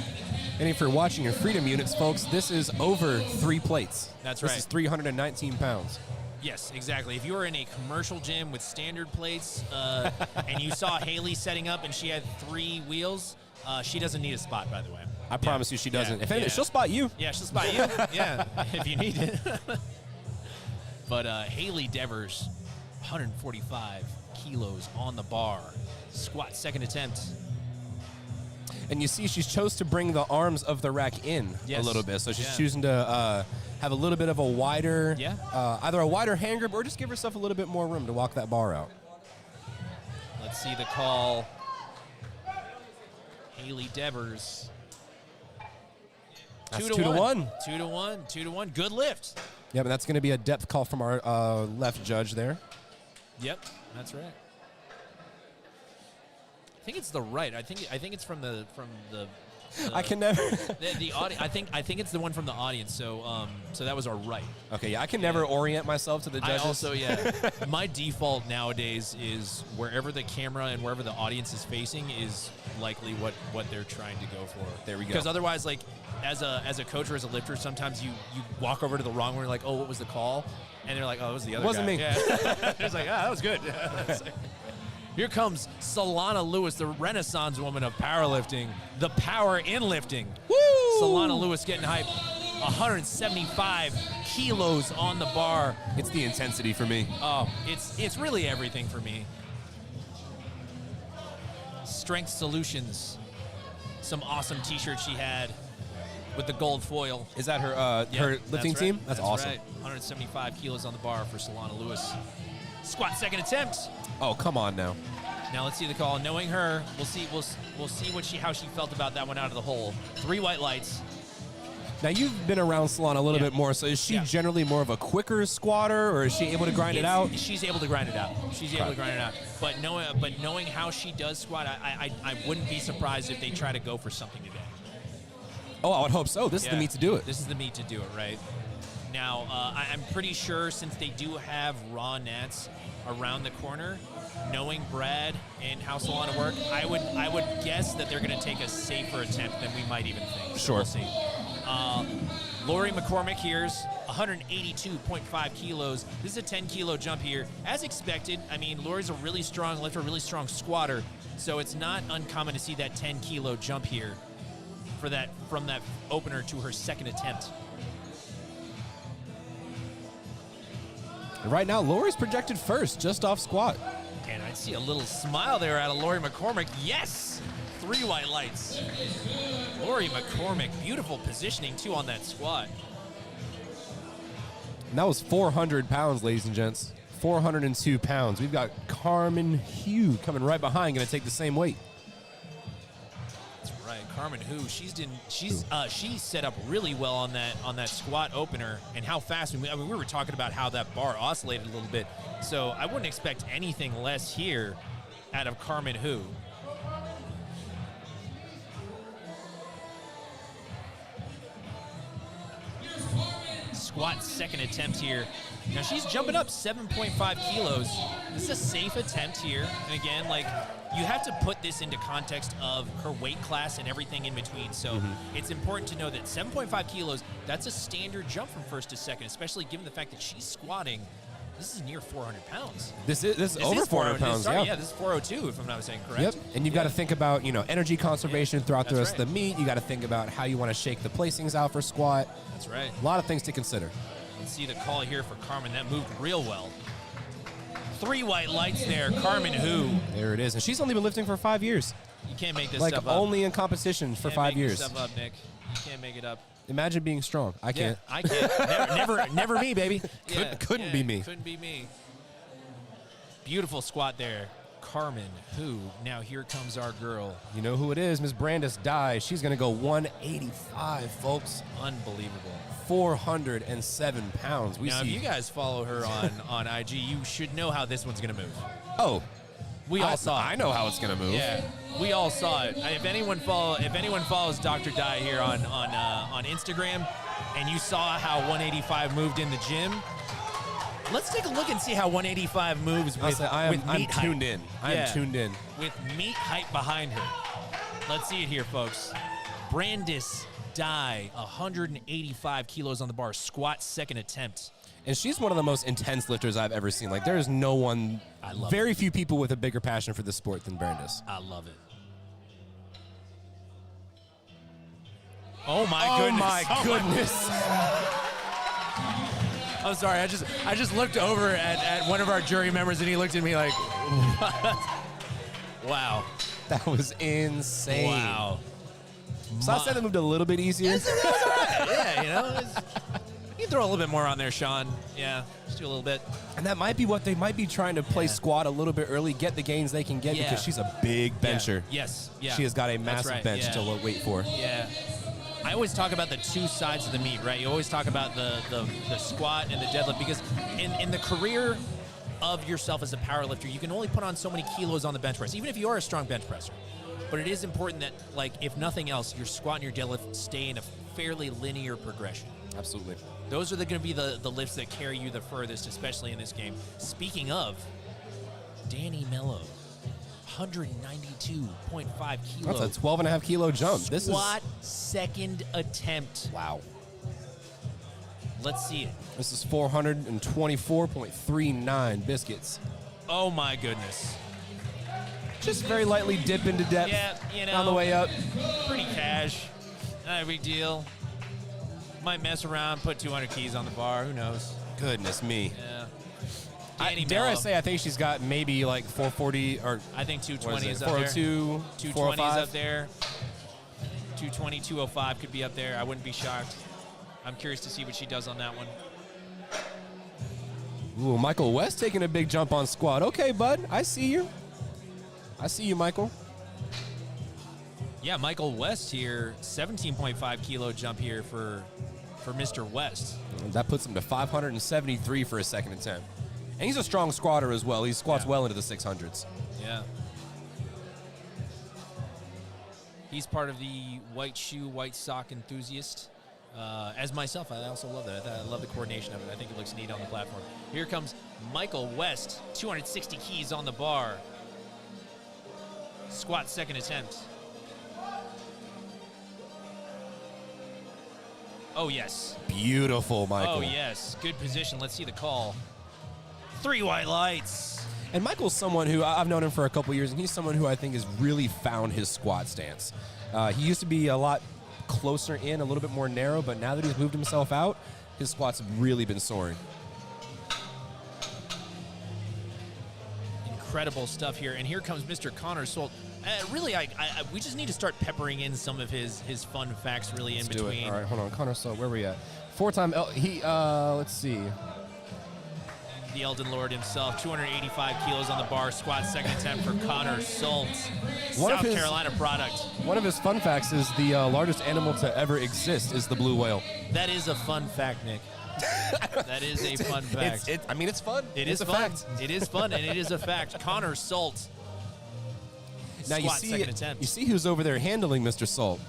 Speaker 6: And if you're watching your Freedom units, folks, this is over 3 plates.
Speaker 5: That's
Speaker 6: This
Speaker 5: right.
Speaker 6: is 319 pounds.
Speaker 5: Yes, exactly. If you were in a commercial gym with standard plates and you saw Haley setting up and she had 3 wheels, she doesn't need a spot, by the way.
Speaker 6: I promise you she doesn't.
Speaker 5: Yeah,
Speaker 6: If anything,
Speaker 5: yeah.
Speaker 6: she'll spot you.
Speaker 5: Yeah, she'll spot you. Yeah, if you need it. But Haley Devers, 145 kilos on the bar. Squat second attempt.
Speaker 6: And you see she's chose to bring the arms of the rack in
Speaker 5: Yes.
Speaker 6: a little bit. So she's
Speaker 5: Yeah.
Speaker 6: choosing to have a little bit of a wider,
Speaker 5: Yeah.
Speaker 6: either a wider hand grip or just give herself a little bit more room to walk that bar out.
Speaker 5: Let's see the call. Haley Devers.
Speaker 6: That's
Speaker 5: 2
Speaker 6: 2 to 1.
Speaker 5: 2 to 1. 2 to 1. Good lift.
Speaker 6: Yeah, but that's going to be a depth call from our left judge there.
Speaker 5: Yep, that's right. I think it's the right. I think it's from the
Speaker 6: I can never.
Speaker 5: the audience. I think it's the one from the audience. So so that was our right.
Speaker 6: Okay, yeah, I can never orient myself to the
Speaker 5: I
Speaker 6: judges.
Speaker 5: also, yeah. My default nowadays is wherever the camera and wherever the audience is facing is likely what they're trying to go for.
Speaker 6: There we go.
Speaker 5: Because otherwise, like, as a coach or as a lifter, sometimes you walk over to the wrong one, you're like, oh, what was the call? And they're like, oh, it was the other
Speaker 6: Wasn't
Speaker 5: guy.
Speaker 6: me.
Speaker 5: Yeah. It's like, that was good. It's like- Here comes Solana Lewis, the Renaissance woman of powerlifting, the power in lifting.
Speaker 6: Woo!
Speaker 5: Solana Lewis getting hype. 175 kilos on the bar.
Speaker 6: It's the intensity for me.
Speaker 5: Oh, it's really everything for me. Strength Solutions. Some awesome t-shirts she had with the gold foil.
Speaker 6: Is that her
Speaker 5: Yeah,
Speaker 6: her
Speaker 5: that's
Speaker 6: lifting
Speaker 5: right.
Speaker 6: team? That's awesome.
Speaker 5: Right. 175 kilos on the bar for Solana Lewis. Squat second attempt.
Speaker 6: Oh, come on now.
Speaker 5: Now let's see the call. Knowing her, we'll see how she felt about that one out of the hole. 3 white lights.
Speaker 6: Now, you've been around Salon a little bit more, so is she generally more of a quicker squatter, or is she able to grind it out?
Speaker 5: She's able to grind it out. But knowing how she does squat, I wouldn't be surprised if they try to go for something today.
Speaker 6: Oh, I would hope so. This is the meet to do it.
Speaker 5: This is the meet to do it, right? Now, I'm pretty sure since they do have raw nets around the corner, knowing Brad and how Solana work, I would guess that they're going to take a safer attempt than we might even think. So
Speaker 6: Sure.
Speaker 5: We'll see. Lori McCormick here's 182.5 kilos. This is a 10-kilo jump here. As expected, I mean, Lori's a really strong lifter, a really strong squatter, so it's not uncommon to see that 10-kilo jump here for that from that opener to her second attempt.
Speaker 6: And right now, Lori's projected first, just off squat.
Speaker 5: And I see a little smile there out of Lori McCormick. Yes! 3 white lights. Lori McCormick, beautiful positioning too on that squat.
Speaker 6: And that was 400 pounds, ladies and gents. 402 pounds. We've got Carmen Hugh coming right behind, going to take the same weight.
Speaker 5: That's right, Carmen Hu. She set up really well on that squat opener, and how fast. We were talking about how that bar oscillated a little bit, so I wouldn't expect anything less here out of Carmen Hu. Squat second attempt here. Now she's jumping up 7.5 kilos. This is a safe attempt here. And again, like, you have to put this into context of her weight class and everything in between. So it's important to know that 7.5 kilos, that's a standard jump from first to second, especially given the fact that she's squatting. This is near 400 pounds.
Speaker 6: This is over 400 pounds.
Speaker 5: Sorry, yeah, this is 402, if I'm not mistaken, correct?
Speaker 6: Yep. And you've got to think about, energy conservation throughout the rest of the meet. You got to think about how you want to shake the placings out for squat.
Speaker 5: That's right.
Speaker 6: A lot of things to consider.
Speaker 5: Let's see the call here for Carmen. That moved real well. 3 white lights there. Carmen Hu.
Speaker 6: There it is. And she's only been lifting for 5 years.
Speaker 5: You can't make this
Speaker 6: like
Speaker 5: stuff up.
Speaker 6: only in competition for 5 years.
Speaker 5: Stuff up, Nick. You can't make it up.
Speaker 6: Imagine being strong. I can't.
Speaker 5: I can't. never me, baby.
Speaker 6: Couldn't be me.
Speaker 5: Couldn't be me. Beautiful squat there. Carmen Hu. Now here comes our girl.
Speaker 6: You know who it is, Miss Brandis Dye. She's going to go 185, folks.
Speaker 5: Unbelievable.
Speaker 6: 407 pounds.
Speaker 5: Now, if you guys follow her on IG, you should know how this one's going to move.
Speaker 6: Oh,
Speaker 5: we all saw it.
Speaker 6: I know how it's going to move.
Speaker 5: Yeah, we all saw it. If anyone follows Dr. Dye here on Instagram, and you saw how 185 moved in the gym, let's take a look and see how 185 moves with meat
Speaker 6: I'm
Speaker 5: height.
Speaker 6: tuned in. I'm tuned in.
Speaker 5: With meat height behind her. Let's see it here, folks. Brandis Dye, 185 kilos on the bar, squat second attempt.
Speaker 6: And she's one of the most intense lifters I've ever seen. Like, there's no one, very few people with a bigger passion for this sport than Brandis.
Speaker 5: I love it. Oh my goodness. I'm sorry. I just looked over at one of our jury members, and he looked at me like, what? Wow.
Speaker 6: That was insane.
Speaker 5: Wow.
Speaker 6: So I said that moved a little bit easier.
Speaker 5: That's all right. Yeah, you can throw a little bit more on there, Sean. Yeah, just do a little bit.
Speaker 6: And that might be what they might be trying to play squat a little bit early, get the gains they can get, because she's a big bencher.
Speaker 5: Yes. Yeah.
Speaker 6: She has got a massive bench to wait for.
Speaker 5: Yeah. I always talk about the two sides of the meet, right? You always talk about the squat and the deadlift, because in the career of yourself as a power lifter, you can only put on so many kilos on the bench press, even if you are a strong bench presser. But it is important that, like, if nothing else, your squat and your deadlift stay in a fairly linear progression.
Speaker 6: Absolutely.
Speaker 5: Those are going to be the lifts that carry you the furthest, especially in this game. Speaking of, Danny Mello, 192.5 kilos.
Speaker 6: That's a 12.5 kilo jump.
Speaker 5: Squat second attempt.
Speaker 6: Wow.
Speaker 5: Let's see it.
Speaker 6: This is 424.39 biscuits.
Speaker 5: Oh my goodness.
Speaker 6: Just very lightly dip into depth.
Speaker 5: Yeah,
Speaker 6: on the way up.
Speaker 5: Pretty cash. Not a big deal. Might mess around, put 200 keys on the bar. Who knows?
Speaker 6: Goodness me.
Speaker 5: Yeah.
Speaker 6: Dare I say, I think she's got maybe like 440 or
Speaker 5: I think 220 is up
Speaker 6: 402,
Speaker 5: there. 220 is up there. 220, 205 could be up there. I wouldn't be shocked. I'm curious to see what she does on that one.
Speaker 6: Ooh, Michael West taking a big jump on squat. Okay, bud, I see you. I see you, Michael.
Speaker 5: Yeah, Michael West here, 17.5 kilo jump here for Mr. West.
Speaker 6: And that puts him to 573 for his second attempt. And he's a strong squatter as well. He squats well into the 600s.
Speaker 5: Yeah. He's part of the white shoe, white sock enthusiast. As myself, I also love that. I love the coordination of it. I think it looks neat on the platform. Here comes Michael West, 260 keys on the bar. Squat second attempt. Oh, yes.
Speaker 6: Beautiful, Michael.
Speaker 5: Oh, yes. Good position. Let's see the call. 3 white lights.
Speaker 6: And Michael's someone who I've known him for a couple years, and he's someone who I think has really found his squat stance. He used to be a lot closer in, a little bit more narrow, but now that he's moved himself out, his squats have really been soaring.
Speaker 5: Incredible stuff here. And here comes Mr. Connor Solt. Really, we just need to start peppering in some of his fun facts really in between.
Speaker 6: Do it. All right, hold on. Connor Solt, where are we at? 4-time, let's see.
Speaker 5: The Elden Lord himself, 285 kilos on the bar, squat second attempt for Connor Solt, South Carolina product.
Speaker 6: One of his fun facts is the largest animal to ever exist is the blue whale.
Speaker 5: That is a fun fact, Nick. That is a fun fact.
Speaker 6: It's fun.
Speaker 5: It's
Speaker 6: a
Speaker 5: fun.
Speaker 6: fact.
Speaker 5: It is fun, and it is a fact. Connor Solt.
Speaker 6: Now
Speaker 5: Squat second attempt.
Speaker 6: You see who's over there handling Mr. Solt.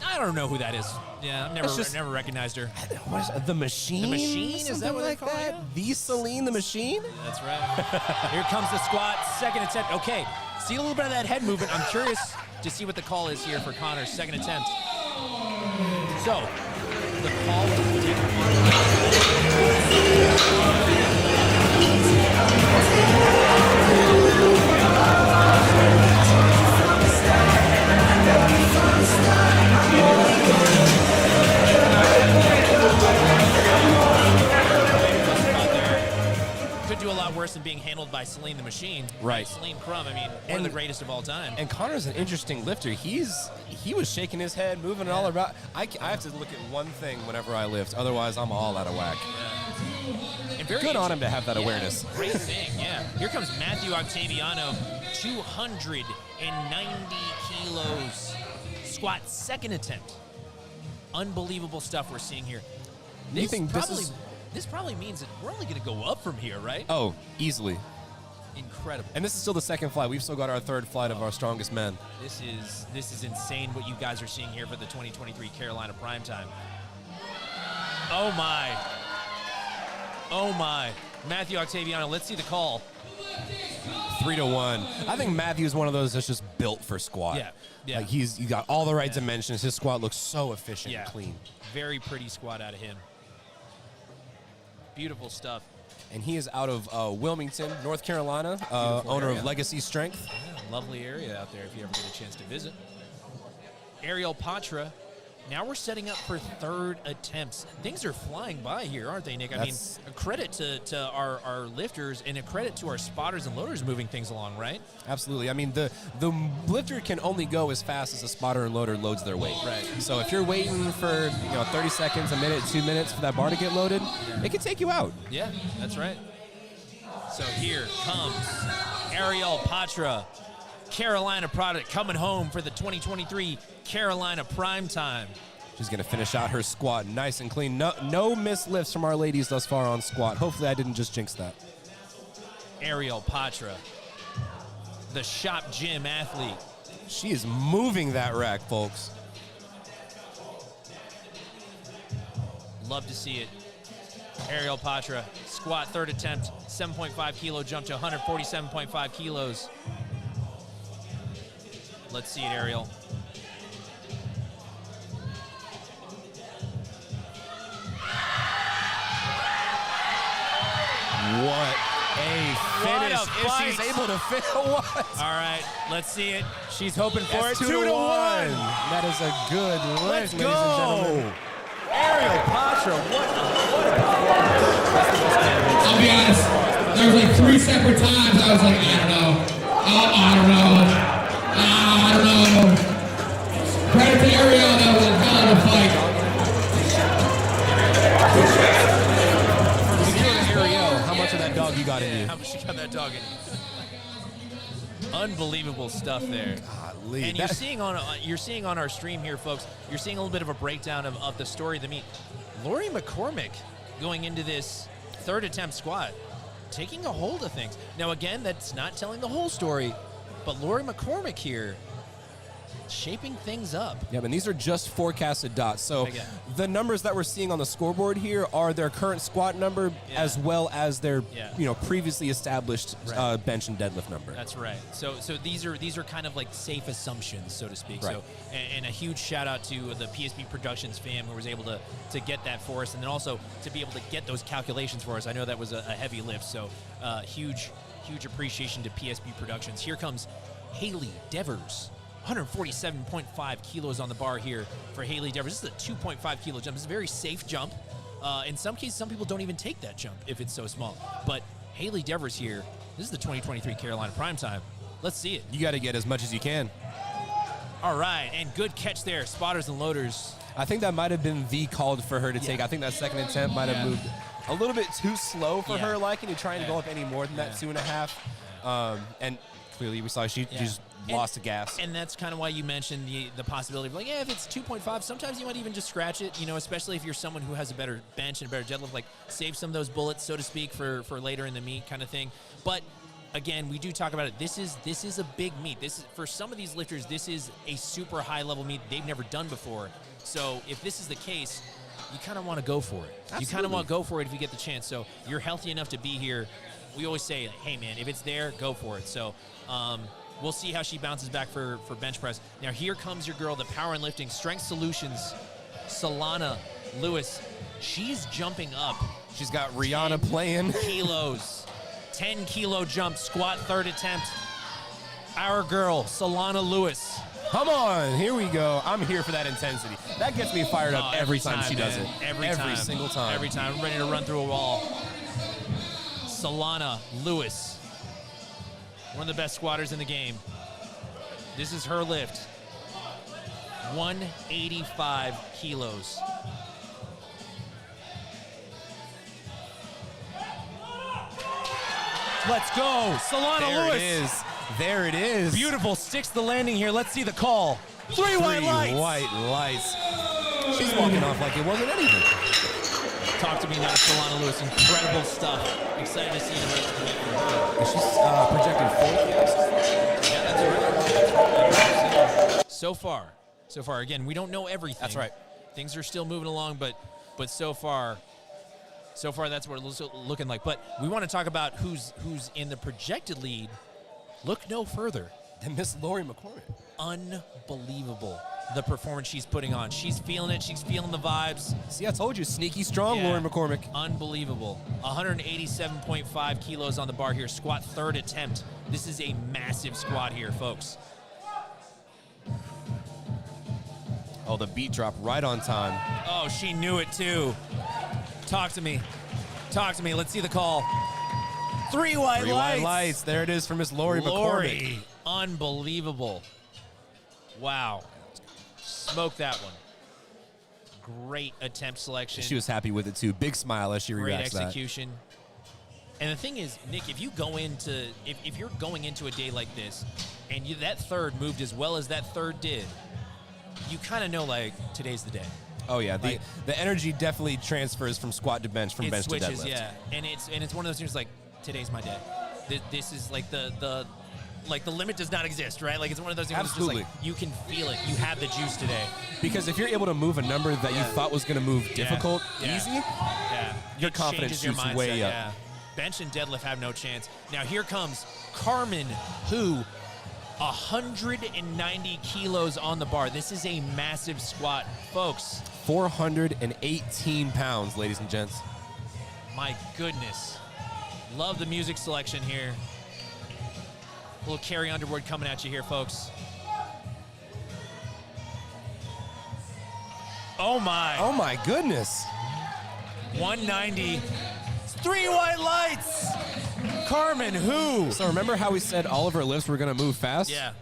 Speaker 5: I don't know who that is. Yeah, I've never recognized her.
Speaker 6: What is the Machine?
Speaker 5: The Machine? Is that what they
Speaker 6: like
Speaker 5: call
Speaker 6: that?
Speaker 5: her?
Speaker 6: The Celine the Machine?
Speaker 5: That's right. Here comes the squat, second attempt. Okay, see a little bit of that head movement. I'm curious to see what the call is here for Connor's second attempt. So, the call was could do a lot worse than being handled by Celine the Machine.
Speaker 6: Right.
Speaker 5: Celine Crumb, I mean, one of the greatest of all time.
Speaker 6: And Connor's an interesting lifter. He was shaking his head, moving it all around. I have to look at one thing whenever I lift, otherwise I'm all out of whack.
Speaker 5: And very
Speaker 6: Good on him to have that awareness.
Speaker 5: Great thing, yeah. Here comes Matthew Octaviano, 290 kilos. Squat second attempt. Unbelievable stuff we're seeing here.
Speaker 6: You think
Speaker 5: This probably means that we're only going to go up from here, right?
Speaker 6: Oh, easily.
Speaker 5: Incredible.
Speaker 6: And this is still the second flight. We've still got our third flight of our strongest men.
Speaker 5: This is insane what you guys are seeing here for the 2023 Carolina Primetime. Oh my. Oh my. Matthew Octaviano, let's see the call.
Speaker 6: 3-1. I think Matthew's one of those that's just built for squat.
Speaker 5: Yeah.
Speaker 6: Like he's got all the right dimensions. His squat looks so efficient and clean.
Speaker 5: Very pretty squat out of him. Beautiful stuff.
Speaker 6: And he is out of Wilmington, North Carolina, owner of Legacy Strength.
Speaker 5: Yeah, lovely area out there if you ever get a chance to visit. Ariel Patra. Now we're setting up for third attempts. Things are flying by here, aren't they, Nick? I mean, a credit to our lifters and a credit to our spotters and loaders moving things along, right?
Speaker 6: Absolutely. I mean, the lifter can only go as fast as a spotter and loader loads their weight.
Speaker 5: Right.
Speaker 6: So if you're waiting for 30 seconds, a minute, 2 minutes for that bar to get loaded, it can take you out.
Speaker 5: Yeah, that's right. So here comes Ariel Patra, Carolina product, coming home for the 2023 Carolina Primetime.
Speaker 6: She's going to finish out her squat nice and clean. No missed lifts from our ladies thus far on squat. Hopefully I didn't just jinx that.
Speaker 5: Ariel Patra, the shop gym athlete.
Speaker 6: She is moving that rack, folks.
Speaker 5: Love to see it. Ariel Patra, squat third attempt, 7.5 kilo jump to 147.5 kilos. Let's see it, Ariel.
Speaker 6: What a finish.
Speaker 5: What a
Speaker 6: if
Speaker 5: fight.
Speaker 6: she's able to fit what?
Speaker 5: All right, let's see it.
Speaker 6: She's hoping for
Speaker 5: That's
Speaker 6: it. 2-1. That is a good lift,
Speaker 5: Let's
Speaker 6: ladies
Speaker 5: go.
Speaker 6: and gentlemen.
Speaker 5: Ariel Patra, what a performance.
Speaker 7: I'll be honest, there was like 3 separate times I was like, I don't know. Credit to Ariel, that was a hell of a fight.
Speaker 6: Ariel, how much of that dog you got in you?
Speaker 5: How much you got that dog in? Unbelievable stuff there.
Speaker 6: Golly,
Speaker 5: And you're seeing on our stream here, folks. You're seeing a little bit of a breakdown of the story of the meet. Lori McCormick going into this third attempt squat, taking a hold of things. Now again, that's not telling the whole story, but Lori McCormick here shaping things up.
Speaker 6: Yeah, and these are just forecasted dots. So
Speaker 5: Again.
Speaker 6: the numbers that we're seeing on the scoreboard here are their current squat number as well as their previously established bench and deadlift number.
Speaker 5: That's right. So these are kind of like safe assumptions, so to speak.
Speaker 6: Right.
Speaker 5: So and a huge shout out to the PSP Productions fam who was able to get that for us, and then also to be able to get those calculations for us. I know that was a heavy lift, so huge appreciation to PSP Productions. Here comes Haley Devers. 147.5 kilos on the bar here for Haley Devers. This is a 2.5 kilo jump. It's a very safe jump. In some cases, some people don't even take that jump if it's so small. But Haley Devers here, this is the 2023 Carolina Primetime. Let's see it.
Speaker 6: You got to get as much as you can.
Speaker 5: All right, and good catch there, spotters and loaders.
Speaker 6: I think that might have been the call for her to take. I think that second attempt might have moved a little bit too slow for her liking, and trying to go up any more than that 2.5. And clearly we saw she just lost the gas.
Speaker 5: And that's kind of why you mentioned the possibility of, like, if it's 2.5, sometimes you might even just scratch it, especially if you're someone who has a better bench and a better deadlift, like save some of those bullets, so to speak, for later in the meet kind of thing. But again, we do talk about it. This is a big meet. This is, for some of these lifters, this is a super high level meet they've never done before. So if this is the case, you kind of want to go for it.
Speaker 6: Absolutely.
Speaker 5: You kind of want to go for it if you get the chance. So you're healthy enough to be here. We always say, hey man, if it's there, go for it. So we'll see how she bounces back for bench press. Now here comes your girl, the Power and Lifting Strength Solutions, Solana Lewis. She's jumping up.
Speaker 6: She's got Rihanna playing.
Speaker 5: Kilos. 10 kilo jump, squat third attempt. Our girl, Solana Lewis.
Speaker 6: Come on, here we go. I'm here for that intensity. That gets me fired up every time she does it.
Speaker 5: Every
Speaker 6: single time.
Speaker 5: Every time. I'm ready to run through a wall. Solana Lewis. One of the best squatters in the game. This is her lift. 185 kilos. Let's go. Solana
Speaker 6: There
Speaker 5: Lewis.
Speaker 6: it is. There it is.
Speaker 5: Beautiful. Sticks the landing here. Let's see the call. Three white lights.
Speaker 6: White lights. She's walking off like it wasn't anything.
Speaker 5: Talk to me now, Solana Lewis. Incredible stuff. Excited to see the rest of the meet for her.
Speaker 6: Is she projected fourth?
Speaker 5: Yeah, that's right. So far. Again, we don't know everything.
Speaker 6: That's right.
Speaker 5: Things are still moving along, but so far that's what it's looking like. But we want to talk about who's in the projected lead. Look no further
Speaker 6: than Miss Lori McCormick.
Speaker 5: Unbelievable, the performance she's putting on. She's feeling it. She's feeling the vibes.
Speaker 6: See, I told you, sneaky strong, Lori McCormick.
Speaker 5: Unbelievable. 187.5 kilos on the bar here. Squat third attempt. This is a massive squat here, folks.
Speaker 6: Oh, the beat drop right on time.
Speaker 5: Oh, she knew it too. Talk to me. Let's see the call. Three white lights.
Speaker 6: There it is for Miss Lori McCormick.
Speaker 5: Unbelievable. Wow. Smoked that one. Great attempt selection.
Speaker 6: She was happy with it too. Big smile as she reacts to that.
Speaker 5: Great execution. And the thing is, Nick, if you're going into a day like this, and that third moved as well as that third did, you kind of know, like, today's the day.
Speaker 6: Oh yeah, the energy definitely transfers from squat to bench, from bench to deadlift.
Speaker 5: Yeah, and it's one of those things like, today's my day. This is like the limit does not exist, right? Like, it's one of those things.
Speaker 6: Absolutely.
Speaker 5: It's just like, you can feel it. You have the juice today.
Speaker 6: Because if you're able to move a number that you thought was going to move difficult, easy, your confidence shoots way up.
Speaker 5: Yeah. Bench and deadlift have no chance. Now here comes Carmen, who 190 kilos on the bar. This is a massive squat, folks.
Speaker 6: 418 pounds, ladies and gents.
Speaker 5: My goodness. Love the music selection here. A little Carrie Underwood coming at you here, folks. Oh my.
Speaker 6: Oh my goodness.
Speaker 5: 190. Three white lights. Carmen, who?
Speaker 6: So remember how we said all of our lifts were going to move fast?
Speaker 5: Yeah.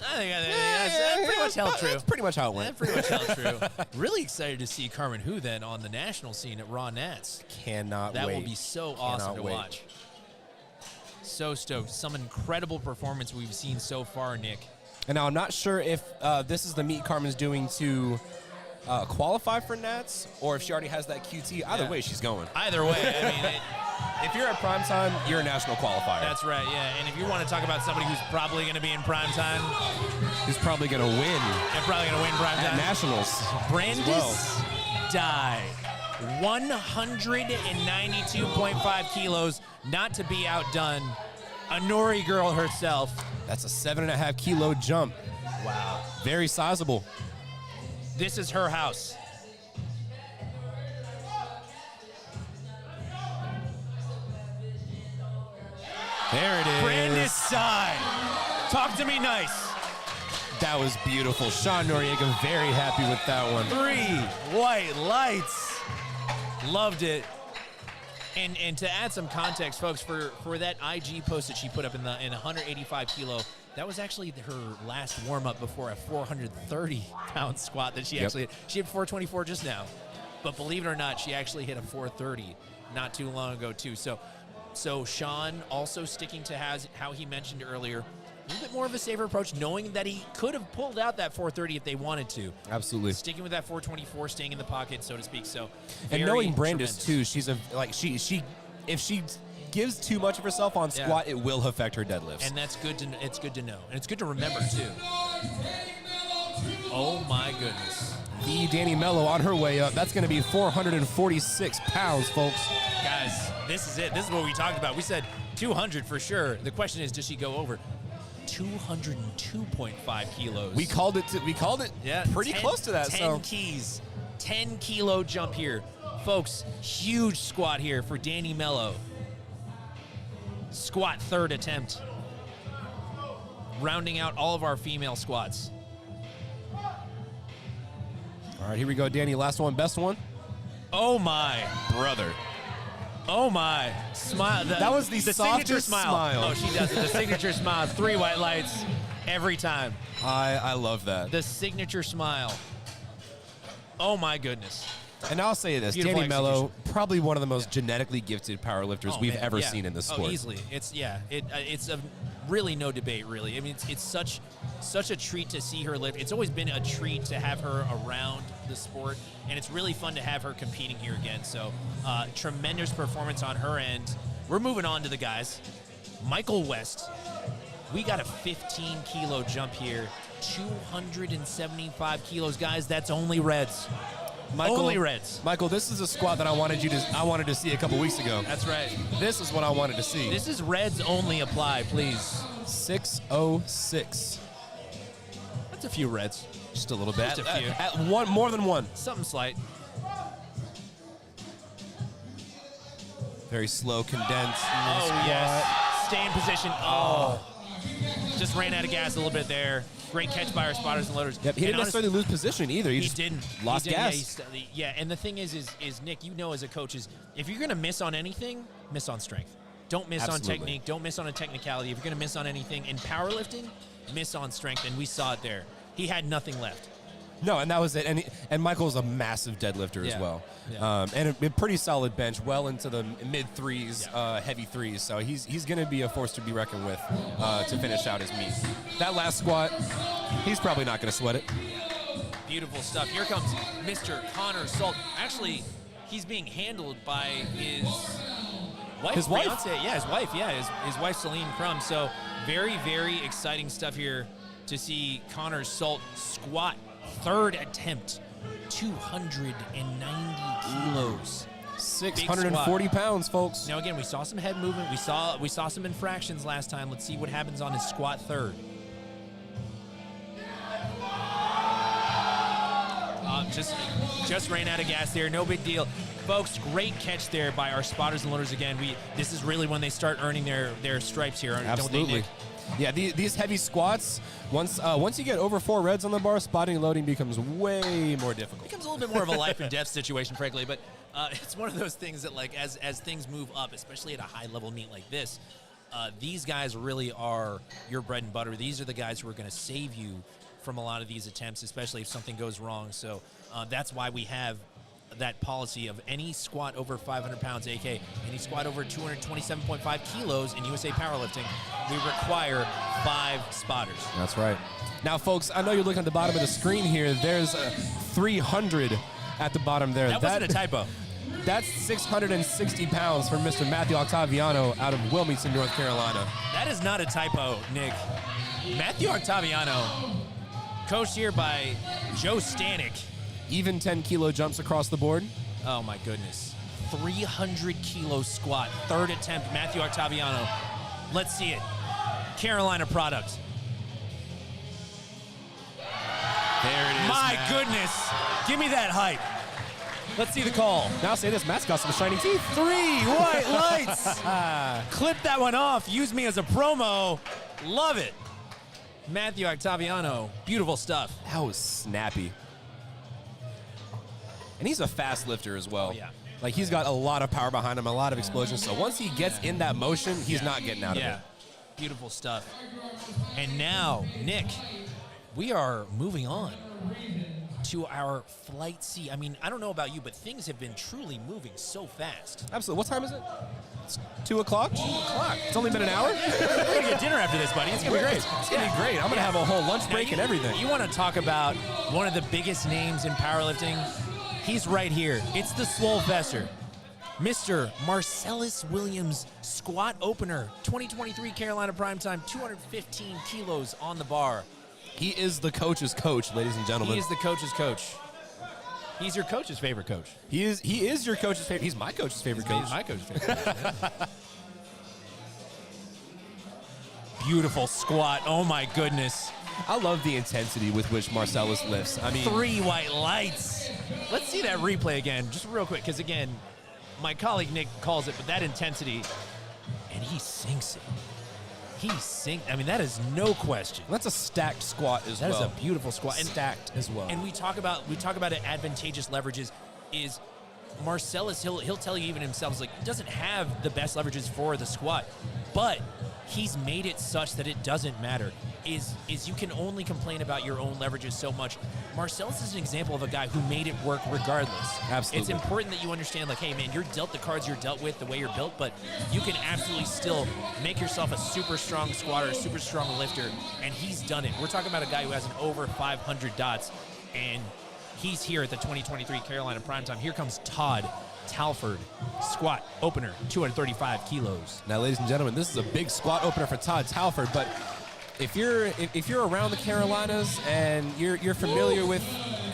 Speaker 5: I think that's pretty much held true.
Speaker 6: That's pretty much how it went.
Speaker 5: That pretty much held true. Really excited to see Carmen Hu then on the national scene at Raw Nats.
Speaker 6: Cannot wait.
Speaker 5: That will be so awesome to watch. So stoked. Some incredible performance we've seen so far, Nick.
Speaker 6: And now I'm not sure if this is the meet Carmen's doing to qualify for Nats, or if she already has that QT. Either way, she's going.
Speaker 5: Either way, I mean,
Speaker 6: if you're at Primetime, you're a national qualifier.
Speaker 5: that's right, yeah. And if you want to talk about somebody who's probably going to be in Primetime,
Speaker 6: Who's probably going to win
Speaker 5: and probably going to win
Speaker 6: at
Speaker 5: Primetime,
Speaker 6: nationals.
Speaker 5: Brandis Dye, 192.5 kilos, not to be outdone. A Nori girl herself.
Speaker 6: That's a 7.5 kilo jump.
Speaker 5: Wow.
Speaker 6: Very sizable.
Speaker 5: This is her house.
Speaker 6: There it is.
Speaker 5: Brandis Dye. Talk to me nice.
Speaker 6: That was beautiful. Sean Noriega very happy with that one.
Speaker 5: 3 white lights. Loved it. And to add some context, folks, for that IG post that she put up in 185 kilo, that was actually her last warm-up before a 430-pound squat that she actually hit. She hit 424 just now. But believe it or not, she actually hit a 430 not too long ago, too. So Sean also sticking to how he mentioned earlier, a little bit more of a safer approach, knowing that he could have pulled out that 430 if they wanted to.
Speaker 6: Absolutely.
Speaker 5: Sticking with that 424, staying in the pocket, so to speak. So,
Speaker 6: And knowing Brandis
Speaker 5: tremendous.
Speaker 6: too, she's she if she gives too much of herself on squat, it will affect her deadlifts.
Speaker 5: And that's good to know, and it's good to remember too. Oh my goodness,
Speaker 6: the Danny Mello on her way up. That's going to be 446 pounds, folks.
Speaker 5: guys, this is it. This is what we talked about. We said 200 for sure. The question is, does she go over 202.5 kilos?
Speaker 6: We called it.
Speaker 5: Yeah,
Speaker 6: pretty close to that.
Speaker 5: 10 keys, 10 kilo jump here, folks. Huge squat here for Danny Mello. Squat third attempt, rounding out all of our female squats.
Speaker 6: All right, here we go, Danny. Last one, best one.
Speaker 5: Oh my,
Speaker 6: Brother.
Speaker 5: oh my, smile.
Speaker 6: That was the
Speaker 5: signature
Speaker 6: softest smile.
Speaker 5: Oh, she does it. The signature smile. 3 white lights every time.
Speaker 6: I love that.
Speaker 5: The signature smile. Oh my goodness.
Speaker 6: And I'll say this,
Speaker 5: Beautiful
Speaker 6: Danny Mello, probably one of the most genetically gifted powerlifters we've
Speaker 5: man,
Speaker 6: ever
Speaker 5: yeah.
Speaker 6: seen in this
Speaker 5: Oh,
Speaker 6: sport.
Speaker 5: easily. It's a really no debate, really. I mean, it's such a treat to see her lift. It's always been a treat to have her around the sport, and it's really fun to have her competing here again. So, tremendous performance on her end. We're moving on to the guys. Michael West, we got a 15 kilo jump here, 275 kilos, guys. That's only reds. Only reds.
Speaker 6: Michael, this is a squat that I wanted to see a couple weeks ago.
Speaker 5: That's right.
Speaker 6: This is what I wanted to see.
Speaker 5: This is reds only apply, please.
Speaker 6: 606.
Speaker 5: That's a few reds.
Speaker 6: Just a little bit.
Speaker 5: Just a few.
Speaker 6: At one, more than one.
Speaker 5: Something slight.
Speaker 6: Very slow, condensed.
Speaker 5: Oh,
Speaker 6: squat.
Speaker 5: yes. Stay in position. Oh. Just ran out of gas a little bit there. Great catch by our spotters and loaders.
Speaker 6: Yep, he didn't necessarily lose position either. He just
Speaker 5: didn't.
Speaker 6: lost
Speaker 5: He
Speaker 6: gas.
Speaker 5: didn't. Yeah, and the thing is Nick, you know as a coach, is if you're going to miss on anything, miss on strength. Don't miss
Speaker 6: Absolutely.
Speaker 5: on technique. Don't miss on a technicality. If you're going to miss on anything in powerlifting, miss on strength, and we saw it there. He had nothing left.
Speaker 6: No, and that was it. And Michael's a massive deadlifter as
Speaker 5: Yeah.
Speaker 6: well.
Speaker 5: Yeah.
Speaker 6: And a pretty solid bench, well into the mid threes,
Speaker 5: Yeah.
Speaker 6: heavy threes. So he's going to be a force to be reckoned with to finish out his meet. That last squat, he's probably not going to sweat it.
Speaker 5: Beautiful stuff. Here comes Mr. Connor Salt. Actually, he's being handled by his wife.
Speaker 6: His wife?
Speaker 5: Fiance. Yeah, his wife. Yeah, his wife, Celine Crum. So very, very exciting stuff here to see Connor Salt squat third attempt, 290 kilos.
Speaker 6: 640 pounds, folks.
Speaker 5: Now again, we saw some head movement. We saw some infractions last time. Let's see what happens on his squat third. Just ran out of gas there. No big deal. Folks, great catch there by our spotters and loaders again. This is really when they start earning their stripes here.
Speaker 6: Absolutely.
Speaker 5: Don't they, Nick?
Speaker 6: Yeah, these heavy squats, once you get over 4 reds on the bar, spotting and loading becomes way more difficult.
Speaker 5: Becomes a little bit more of a life and death situation, frankly. But it's one of those things that, like, as things move up, especially at a high level meet like this, these guys really are your bread and butter. These are the guys who are going to save you from a lot of these attempts, especially if something goes wrong. So that's why we have that policy of any squat over 500 pounds, AK, any squat over 227.5 kilos in USA powerlifting, we require 5 spotters.
Speaker 6: That's right. Now, folks, I know you're looking at the bottom of the screen here. There's 300 at the bottom there.
Speaker 5: That wasn't a typo.
Speaker 6: That's 660 pounds for Mr. Matthew Octaviano out of Wilmington, North Carolina.
Speaker 5: That is not a typo, Nick. Matthew Octaviano, coached here by Joe Stanek.
Speaker 6: Even 10-kilo jumps across the board.
Speaker 5: Oh, my goodness. 300-kilo squat, 3rd attempt, Matthew Octaviano. Let's see it. Carolina product.
Speaker 6: There it is.
Speaker 5: My
Speaker 6: Matt.
Speaker 5: goodness. Give me that height. Let's see the call.
Speaker 6: Now say this, Matt's got some shiny teeth.
Speaker 5: 3 white lights. Clip that one off. Use me as a promo. Love it. Matthew Octaviano. Beautiful stuff.
Speaker 6: That was snappy. And he's a fast lifter as well.
Speaker 5: Oh, yeah.
Speaker 6: Like, he's got a lot of power behind him, a lot of explosion. So once he gets in that motion, he's not getting out of it.
Speaker 5: Beautiful stuff. And now, Nick, we are moving on to our flight C. I mean, I don't know about you, but things have been truly moving so fast.
Speaker 6: Absolutely. What time is it? It's 2 o'clock?
Speaker 5: 2 o'clock.
Speaker 6: It's only been an hour?
Speaker 5: We're going to get dinner after this, buddy. It's going to be great.
Speaker 6: It's going to be great. I'm going to have a whole lunch break and everything.
Speaker 5: You want to talk about one of the biggest names in powerlifting? He's right here. It's the Swole Fester. Mr. Marcellus Williams, squat opener, 2023 Carolina Primetime, 215 kilos on the bar.
Speaker 6: He is the coach's coach, ladies and gentlemen.
Speaker 5: He is the coach's coach. He's your coach's favorite coach.
Speaker 6: He is your coach's favorite. He's my coach's favorite coach.
Speaker 5: He's my coach's favorite coach. Yeah. Beautiful squat. Oh, my goodness.
Speaker 6: I love the intensity with which Marcellus lifts. I mean,
Speaker 5: 3 white lights. Let's see that replay again, just real quick, because, again, my colleague Nick calls it, but that intensity, and he sinks it. I mean, that is no question.
Speaker 6: that's a stacked squat as well.
Speaker 5: That is a beautiful squat. And
Speaker 6: Stacked as well.
Speaker 5: And we talk about advantageous leverages. Is Marcellus, he'll tell you even himself, like, he doesn't have the best leverages for the squat, but he's made it such that it doesn't matter. Is you can only complain about your own leverages so much. Marcellus is an example of a guy who made it work regardless.
Speaker 6: Absolutely.
Speaker 5: It's important that you understand, like, hey, man, you're dealt the cards you're dealt with the way you're built, but you can absolutely still make yourself a super strong squatter, a super strong lifter, and he's done it. We're talking about a guy who has an over 500 dots, and he's here at the 2023 Carolina Primetime. Here comes Todd Talford, squat opener, 235 kilos.
Speaker 6: Now, ladies and gentlemen, this is a big squat opener for Todd Talford, but if you're around the Carolinas and you're familiar with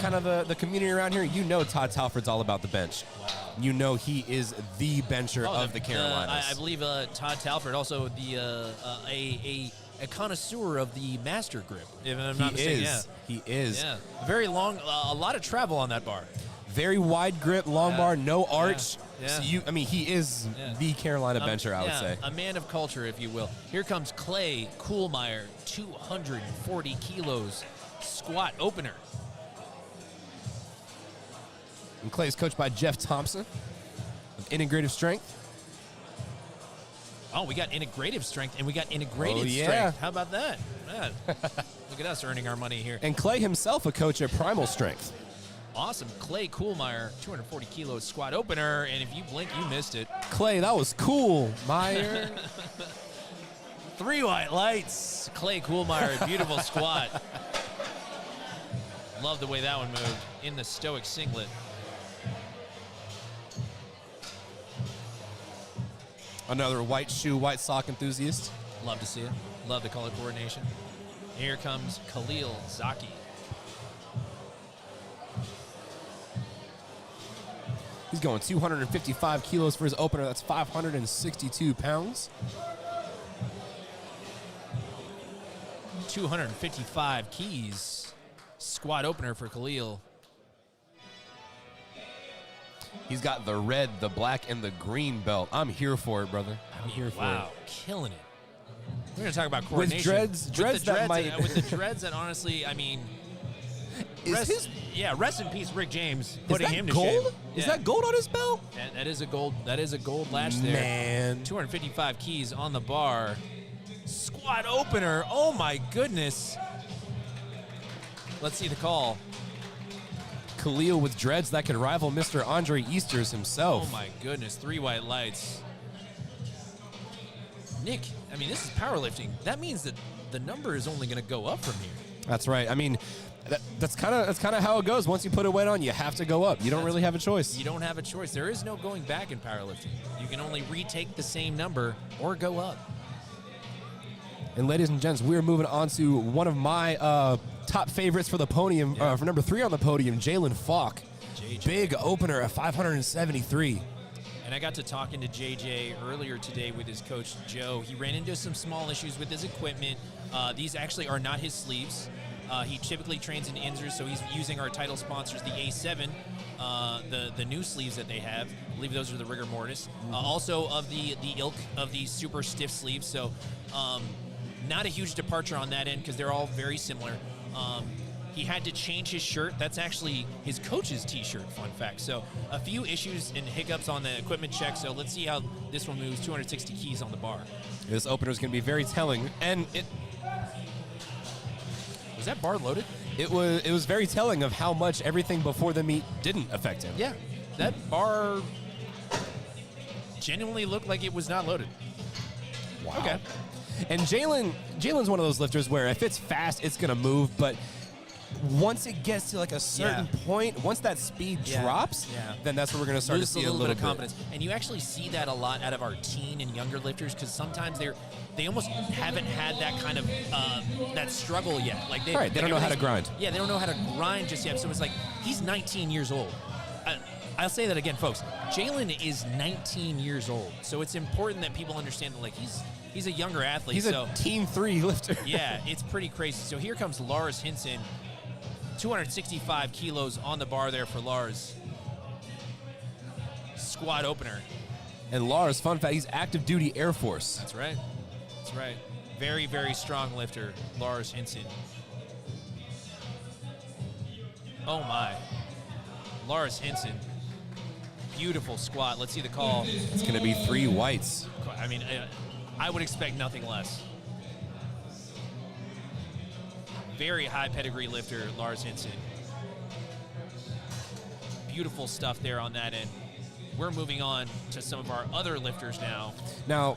Speaker 6: kind of the community around here, you know Todd Talford's all about the bench. Wow. You know he is the bencher of the Carolinas.
Speaker 5: I believe Todd Talford also a connoisseur of the master grip, if I'm not mistaken.
Speaker 6: He is.
Speaker 5: Yeah. Very long, a lot of travel on that bar.
Speaker 6: Very wide grip, long bar, no arch.
Speaker 5: Yeah.
Speaker 6: So he is the Carolina bencher, I would say.
Speaker 5: A man of culture, if you will. Here comes Clay Kuhlmeyer, 240 kilos, squat opener.
Speaker 6: And Clay is coached by Jeff Thompson of Integrative Strength.
Speaker 5: Oh, we got integrative strength and we got integrated
Speaker 6: yeah.
Speaker 5: strength. How about that? Man, look at us earning our money here.
Speaker 6: And Clay himself a coach at Primal Strength.
Speaker 5: Awesome. Clay Kuhlmeyer, 240 kilos squat opener, and if you blink, you missed it.
Speaker 6: Clay, that was cool, Meyer.
Speaker 5: 3 white lights. Clay Kuhlmeyer, beautiful squat. Love the way that one moved in the stoic singlet.
Speaker 6: Another white shoe, white sock enthusiast.
Speaker 5: Love to see it. Love the color coordination. Here comes Khalil Zaki.
Speaker 6: He's going 255 kilos for his opener. That's 562 pounds.
Speaker 5: 255 keys. Squat opener for Khalil.
Speaker 6: He's got the red, the black, and the green belt. I'm here for it, brother. I'm here for it.
Speaker 5: Wow, killing it. We're going to talk about coordination.
Speaker 6: With dreads that might...
Speaker 5: With the dreads that, honestly, I mean... rest in peace, Rick James, putting him to shame.
Speaker 6: Is that gold on his belt?
Speaker 5: That is a gold lash there.
Speaker 6: Man.
Speaker 5: 255 keys on the bar. Squat opener. Oh, my goodness. Let's see the call.
Speaker 6: Khalil with dreads that could rival Mr. Andre Easters himself.
Speaker 5: Oh my goodness, 3 white lights. Nick, I mean, this is powerlifting. That means that the number is only going to go up from here.
Speaker 6: That's right. I mean, that's kind of how it goes. Once you put a weight on, you have to go up. You don't really have a choice.
Speaker 5: You don't have a choice. There is no going back in powerlifting. You can only retake the same number or go up.
Speaker 6: And ladies and gents, we're moving on to one of my top favorites for the podium, for number 3 on the podium, Jalen Falk.
Speaker 5: JJ.
Speaker 6: Big opener at 573.
Speaker 5: And I got to talking to JJ earlier today with his coach, Joe. He ran into some small issues with his equipment. These actually are not his sleeves. He typically trains in Inzers, so he's using our title sponsors, the A7, the new sleeves that they have. I believe those are the rigor mortis. Also of the ilk of these super stiff sleeves. So not a huge departure on that end because they're all very similar. He had to change his shirt. That's actually his coach's t-shirt, fun fact. So a few issues and hiccups on the equipment check. So let's see how this one moves. 260 keys on the bar.
Speaker 6: This opener is going to be very telling. And
Speaker 5: Was that bar loaded?
Speaker 6: it was very telling of how much everything before the meet didn't affect him.
Speaker 5: Yeah. That bar genuinely looked like it was not loaded.
Speaker 6: Wow.
Speaker 5: Okay.
Speaker 6: And Jalen's one of those lifters where if it's fast, it's going to move. But once it gets to like a certain point, once that speed drops, then that's where we're going to start to see
Speaker 5: a little bit of
Speaker 6: bit.
Speaker 5: confidence. And you actually see that a lot out of our teen and younger lifters because sometimes they almost haven't had that kind of that struggle yet. Like they
Speaker 6: don't know how to grind.
Speaker 5: Yeah, they don't know how to grind just yet. So it's like he's 19 years old. I'll say that again, folks. Jalen is 19 years old, so it's important that people understand that like he's a younger athlete.
Speaker 6: He's a Team 3 lifter.
Speaker 5: Yeah, it's pretty crazy. So here comes Lars Hinson, 265 kilos on the bar there for Lars. Squat opener.
Speaker 6: And Lars, fun fact, he's active duty Air Force.
Speaker 5: That's right. That's right. Very, very strong lifter, Lars Hinson. Oh my. Lars Hinson. Beautiful squat. Let's see the call.
Speaker 6: It's going to be 3 whites.
Speaker 5: I mean, I would expect nothing less. Very high pedigree lifter, Lars Hinson. Beautiful stuff there on that end. We're moving on to some of our other lifters now.
Speaker 6: Now,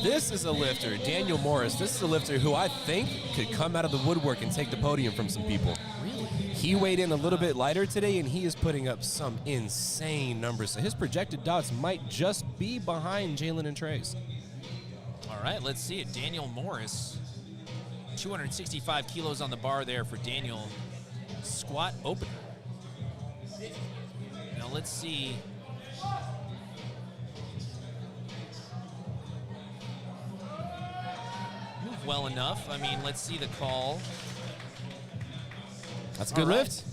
Speaker 6: this is a lifter, Daniel Morris. This is a lifter who I think could come out of the woodwork and take the podium from some people.
Speaker 5: Really?
Speaker 6: He weighed in a little bit lighter today, and he is putting up some insane numbers. So his projected dots might just be behind Jalen and Trey's.
Speaker 5: All right, let's see it. Daniel Morris, 265 kilos on the bar there for Daniel. Squat opener. Now let's see. Move well enough. I mean, let's see the call.
Speaker 6: That's a good
Speaker 5: All right.
Speaker 6: lift.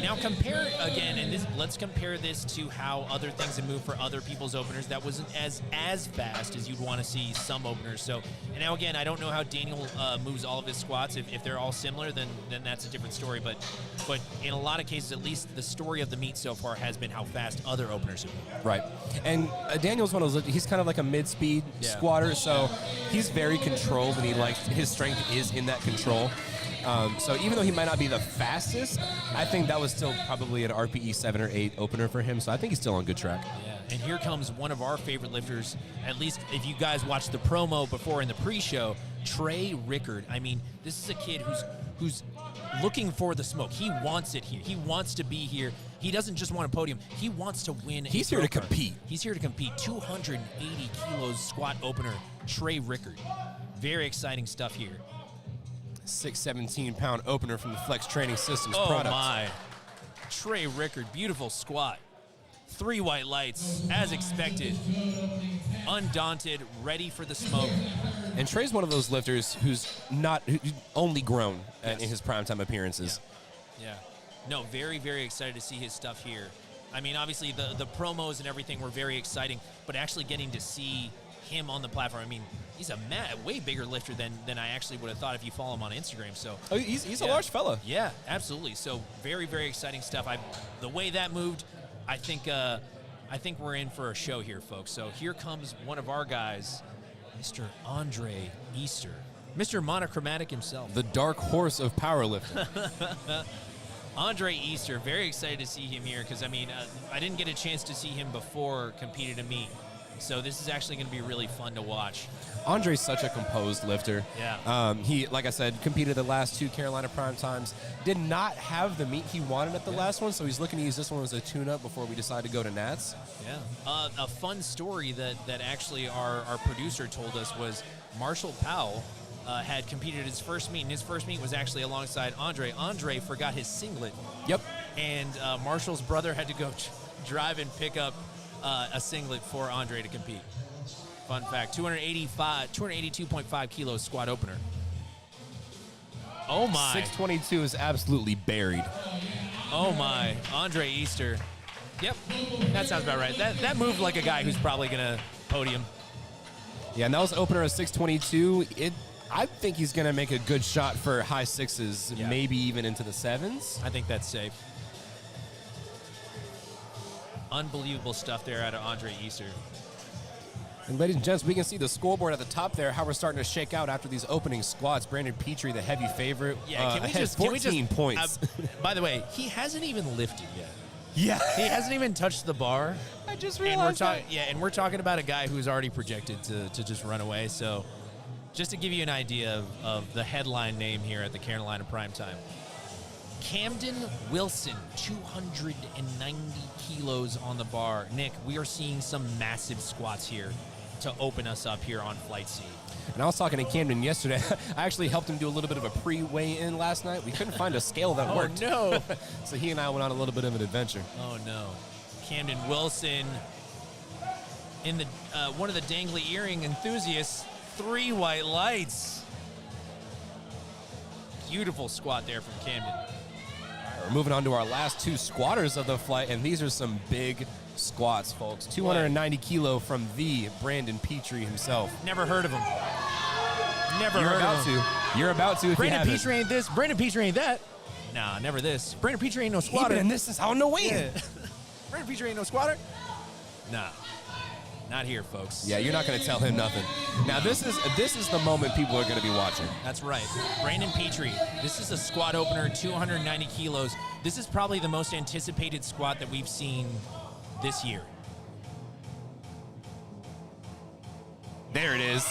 Speaker 5: Now compare again, and let's compare this to how other things have moved for other people's openers. That wasn't as fast as you'd want to see some openers. So, and now again, I don't know how Daniel moves all of his squats. If they're all similar, then that's a different story. But in a lot of cases, at least the story of the meet so far has been how fast other openers have moved.
Speaker 6: Right. And Daniel's one of those, he's kind of like a mid-speed squatter, so he's very controlled, and his strength is in that control. So even though he might not be the fastest, I think that was still probably an RPE 7 or 8 opener for him. So I think he's still on good track.
Speaker 5: Yeah, and here comes one of our favorite lifters, at least if you guys watched the promo before in the pre-show, Trey Rickard. I mean, this is a kid who's looking for the smoke. He wants it here. He wants to be here. He doesn't just want a podium. He wants to win.
Speaker 6: He's here to compete.
Speaker 5: He's here to compete. 280 kilos squat opener, Trey Rickard. Very exciting stuff here.
Speaker 6: 617-pound opener from the Flex Training Systems
Speaker 5: Oh
Speaker 6: product.
Speaker 5: my. Trey Rickard, beautiful squat. 3 white lights, as expected. Undaunted, ready for the smoke.
Speaker 6: And Trey's one of those lifters who's only grown in his primetime appearances.
Speaker 5: Yeah. No, very, very excited to see his stuff here. I mean, obviously, the promos and everything were very exciting, but actually getting to see him on the platform, I mean, he's a way bigger lifter than I actually would have thought if you follow him on Instagram. So
Speaker 6: he's a large fella.
Speaker 5: Yeah, absolutely. So very, very exciting stuff. The way that moved, I think we're in for a show here, folks. So here comes one of our guys, Mr. Andre Easter, Mr. Monochromatic himself.
Speaker 6: The dark horse of powerlifting.
Speaker 5: Andre Easter, very excited to see him here because, I mean, I didn't get a chance to see him before competed a meet. So this is actually going to be really fun to watch.
Speaker 6: Andre's such a composed lifter.
Speaker 5: Yeah.
Speaker 6: He, like I said, competed the last 2 Carolina Primetimes. Did not have the meet he wanted at the last one, so he's looking to use this one as a tune-up before we decide to go to Nats.
Speaker 5: Yeah. A fun story that actually our producer told us was Marshall Powell had competed his first meet, and his first meet was actually alongside Andre. Andre forgot his singlet.
Speaker 6: Yep.
Speaker 5: And Marshall's brother had to go drive and pick up a singlet for Andre to compete. Fun fact, 282.5 kilos squat opener. Oh my.
Speaker 6: 622 is absolutely buried.
Speaker 5: Oh my, Andre Easter. Yep, that sounds about right. That moved like a guy who's probably gonna podium.
Speaker 6: Yeah, and that was opener of 622. I think he's gonna make a good shot for high 6s,
Speaker 5: Yeah.
Speaker 6: maybe even into the 7s.
Speaker 5: I think that's safe. Unbelievable stuff there out of Andre Easter.
Speaker 6: And ladies and gents, we can see the scoreboard at the top there, how we're starting to shake out after these opening squats. Brandon Petrie, the heavy favorite,
Speaker 5: Yeah,
Speaker 6: can we 14 points.
Speaker 5: By the way, he hasn't even lifted yet.
Speaker 6: Yeah.
Speaker 5: He hasn't even touched the bar.
Speaker 6: I just
Speaker 5: And
Speaker 6: realized
Speaker 5: and we're talking about a guy who's already projected to just run away. So just to give you an idea of the headline name here at the Carolina Primetime. Camden Wilson, 290 kilos on the bar. Nick, we are seeing some massive squats here to open us up here on Flight C.
Speaker 6: And I was talking to Camden yesterday. I actually helped him do a little bit of a pre-weigh-in last night. We couldn't find a scale that worked.
Speaker 5: No.
Speaker 6: So he and I went on a little bit of an adventure.
Speaker 5: Oh, no. Camden Wilson in the one of the dangly earring enthusiasts, 3 white lights. Beautiful squat there from Camden.
Speaker 6: We're moving on to our last 2 squatters of the flight, and these are some big squats, folks. 290 kilo from the Brandon Petrie himself.
Speaker 5: Never heard of him. Never
Speaker 6: You're
Speaker 5: heard
Speaker 6: about
Speaker 5: of him.
Speaker 6: to. You're about to if
Speaker 5: Brandon
Speaker 6: you haven't.
Speaker 5: Petrie ain't this. Brandon Petrie ain't that. Nah, never this. Brandon Petrie ain't no squatter.
Speaker 6: Even this is on the way.
Speaker 5: Yeah. Brandon Petrie ain't no squatter. Nah, not here, folks.
Speaker 6: Yeah, you're not going to tell him nothing. Now, this is the moment people are going to be watching.
Speaker 5: That's right. Brandon Petrie. This is a squat opener, 290 kilos. This is probably the most anticipated squat that we've seen this year.
Speaker 6: There it is.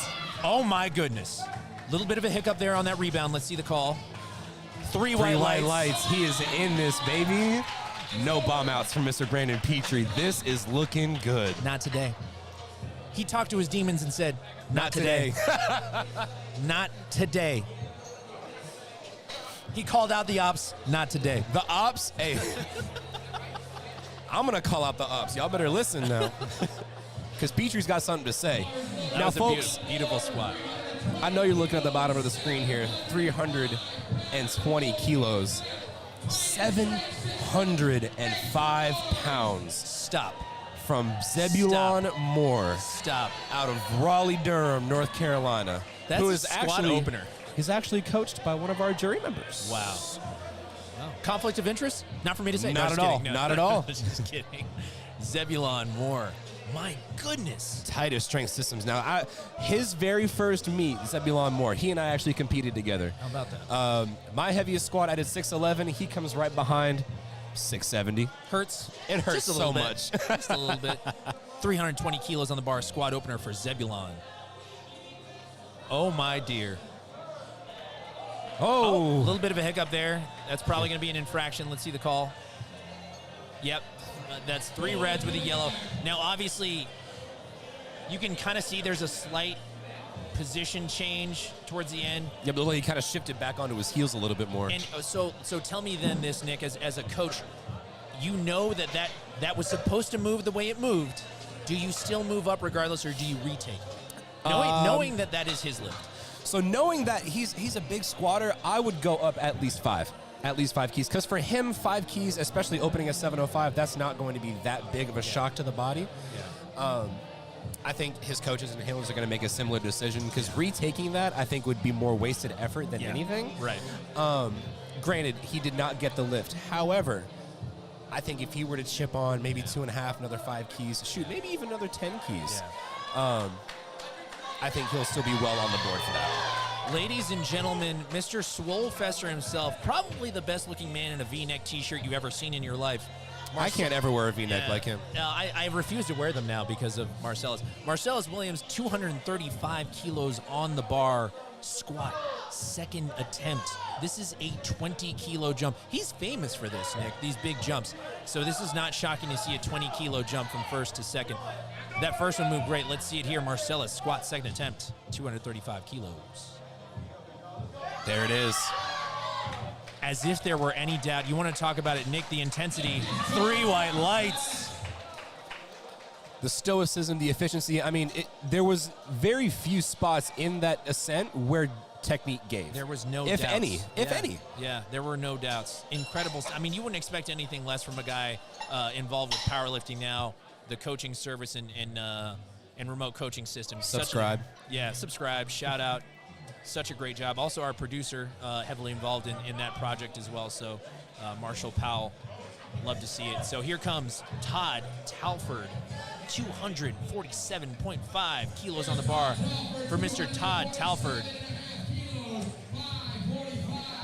Speaker 5: Oh my goodness. Little bit of a hiccup there on that rebound. Let's see the call. 3 white lights.
Speaker 6: He is in this, baby. No bomb outs from Mr. Brandon Petrie. This is looking good.
Speaker 5: Not today. He talked to his demons and said, not today. Not today. He called out the ops, not today.
Speaker 6: The ops, hey. I'm going to call out the ops. Y'all better listen now. Because Petrie's got something to say.
Speaker 5: That
Speaker 6: now,
Speaker 5: was
Speaker 6: folks,
Speaker 5: a beautiful squat.
Speaker 6: I know you're looking at the bottom of the screen here. 320 kilos. 705 pounds.
Speaker 5: Stop.
Speaker 6: From Zebulon Moore.
Speaker 5: Stop.
Speaker 6: Out of Raleigh-Durham, North Carolina.
Speaker 5: That's
Speaker 6: who
Speaker 5: a
Speaker 6: is
Speaker 5: squat opener.
Speaker 6: He's actually coached by one of our jury members.
Speaker 5: Wow. Conflict of interest? Not for me to say.
Speaker 6: Not
Speaker 5: No,
Speaker 6: at
Speaker 5: just
Speaker 6: all.
Speaker 5: kidding. No,
Speaker 6: Not at all.
Speaker 5: Just kidding. Zebulon Moore. My goodness.
Speaker 6: Tightest strength systems. Now, his very first meet, Zebulon Moore, he and I actually competed together.
Speaker 5: How about that?
Speaker 6: My heaviest squat, I did 6'11". He comes right behind, 670.
Speaker 5: Hurts.
Speaker 6: It hurts
Speaker 5: Just a
Speaker 6: so
Speaker 5: little bit.
Speaker 6: much.
Speaker 5: Just a little bit. 320 kilos on the bar, squat opener for Zebulon. Oh, my dear.
Speaker 6: Oh.
Speaker 5: A little bit of a hiccup there. That's probably going to be an infraction. Let's see the call. Yep. That's 3 reds with a yellow. Now, obviously, you can kind of see there's a slight position change towards the end.
Speaker 6: Yeah, but he kind of shifted back onto his heels a little bit more.
Speaker 5: And so tell me then this, Nick, as a coach, you know that was supposed to move the way it moved. Do you still move up regardless, or do you retake it? Knowing that is his lift.
Speaker 6: So knowing that he's a big squatter, I would go up at least 5. At least 5 keys. Because for him, 5 keys, especially opening at 705, that's not going to be that big of a shock to the body.
Speaker 5: Yeah.
Speaker 6: I think his coaches and handlers are going to make a similar decision, because retaking that, I think, would be more wasted effort than anything.
Speaker 5: Right.
Speaker 6: Granted, he did not get the lift. However, I think if he were to chip on maybe 2.5, another 5 keys, shoot, maybe even another 10 keys,
Speaker 5: Yeah.
Speaker 6: I think he'll still be well on the board for that.
Speaker 5: Ladies and gentlemen, Mr. Swolefester himself, probably the best looking man in a V-neck t-shirt you've ever seen in your life.
Speaker 6: I can't ever wear a V-neck like him.
Speaker 5: I refuse to wear them now because of Marcellus. Marcellus Williams, 235 kilos on the bar, squat, second attempt. This is a 20-kilo jump. He's famous for this, Nick, these big jumps. So this is not shocking to see a 20-kilo jump from first to second. That first one moved great. Let's see it here. Marcellus, squat, second attempt, 235 kilos.
Speaker 6: There it is.
Speaker 5: As if there were any doubt. You want to talk about it, Nick, the intensity. 3 white lights.
Speaker 6: The stoicism, the efficiency. I mean, there was very few spots in that ascent where technique gave.
Speaker 5: There was no
Speaker 6: if
Speaker 5: doubts.
Speaker 6: If any.
Speaker 5: Yeah, there were no doubts. Incredible. I mean, you wouldn't expect anything less from a guy involved with powerlifting now, the coaching service and remote coaching system.
Speaker 6: Subscribe.
Speaker 5: Subscribe. Shout out. Such a great job. Also, our producer heavily involved in that project as well. So, Marshall Powell, love to see it. So here comes Todd Talford, 247.5 kilos on the bar for Mr. Todd Talford.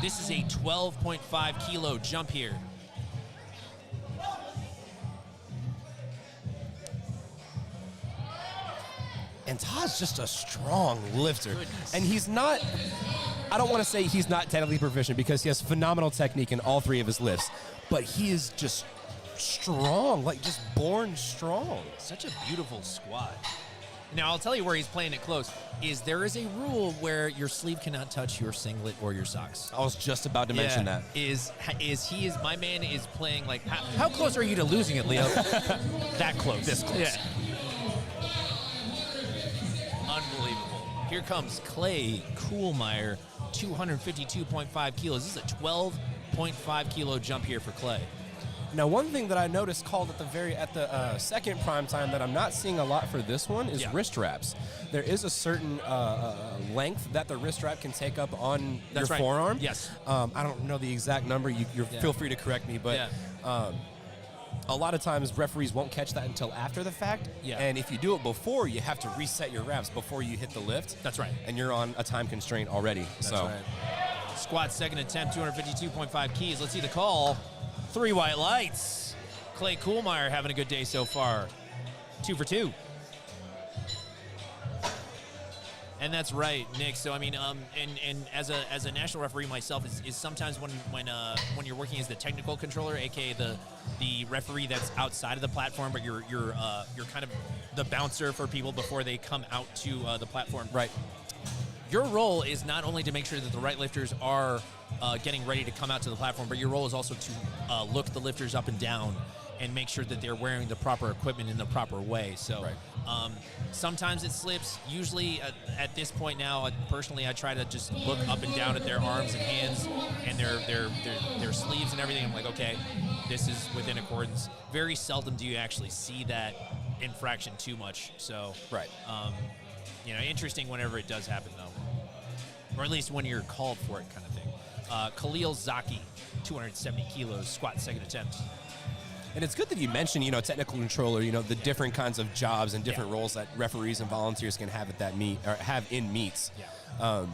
Speaker 5: This is a 12.5 kilo jump here.
Speaker 6: And Todd's just a strong lifter.
Speaker 5: Goodness.
Speaker 6: And he's not, I don't want to say he's not technically proficient because he has phenomenal technique in all 3 of his lifts, but he is just strong, like just born strong.
Speaker 5: Such a beautiful squat. Now, I'll tell you where he's playing it close. There is a rule where your sleeve cannot touch your singlet or your socks.
Speaker 6: I was just about to mention that.
Speaker 5: My man is playing like, how close are you to losing it, Leo? That close.
Speaker 6: This close.
Speaker 5: Yeah. Unbelievable. Here comes Clay Kuhlmeyer, 252.5 kilos. This is a 12.5 kilo jump here for Clay.
Speaker 6: Now, one thing that I noticed called at the second prime time that I'm not seeing a lot for this one is wrist wraps. There is a certain length that the wrist wrap can take up on your forearm.
Speaker 5: Yes.
Speaker 6: I don't know the exact number. You feel free to correct me, but a lot of times referees won't catch that until after the fact.
Speaker 5: Yeah.
Speaker 6: And if you do it before, you have to reset your wraps before you hit the lift.
Speaker 5: That's right.
Speaker 6: And you're on a time constraint already.
Speaker 5: That's right. Squat second attempt, 252.5 keys. Let's see the call. 3 white lights. Clay Kuhlmeyer having a good day so far. 2 for 2. And that's right, Nick. So I mean, and as a national referee myself, is sometimes when you're working as the technical controller, aka the referee that's outside of the platform, but you're kind of the bouncer for people before they come out to the platform.
Speaker 6: Right.
Speaker 5: Your role is not only to make sure that the right lifters are getting ready to come out to the platform, but your role is also to look the lifters up and down and make sure that they're wearing the proper equipment in the proper way. So sometimes it slips. Usually at this point now, personally, I try to just look up and down at their arms and hands and their sleeves and everything. I'm like, okay, this is within accordance. Very seldom do you actually see that infraction too much. So interesting whenever it does happen, though. Or at least when you're called for it, kind of thing. Khalil Zaki, 270 kilos, squat second attempt.
Speaker 6: And it's good that you mentioned, technical controller, the different kinds of jobs and different roles that referees and volunteers can have at that meet or have in meets.
Speaker 5: Yeah.
Speaker 6: I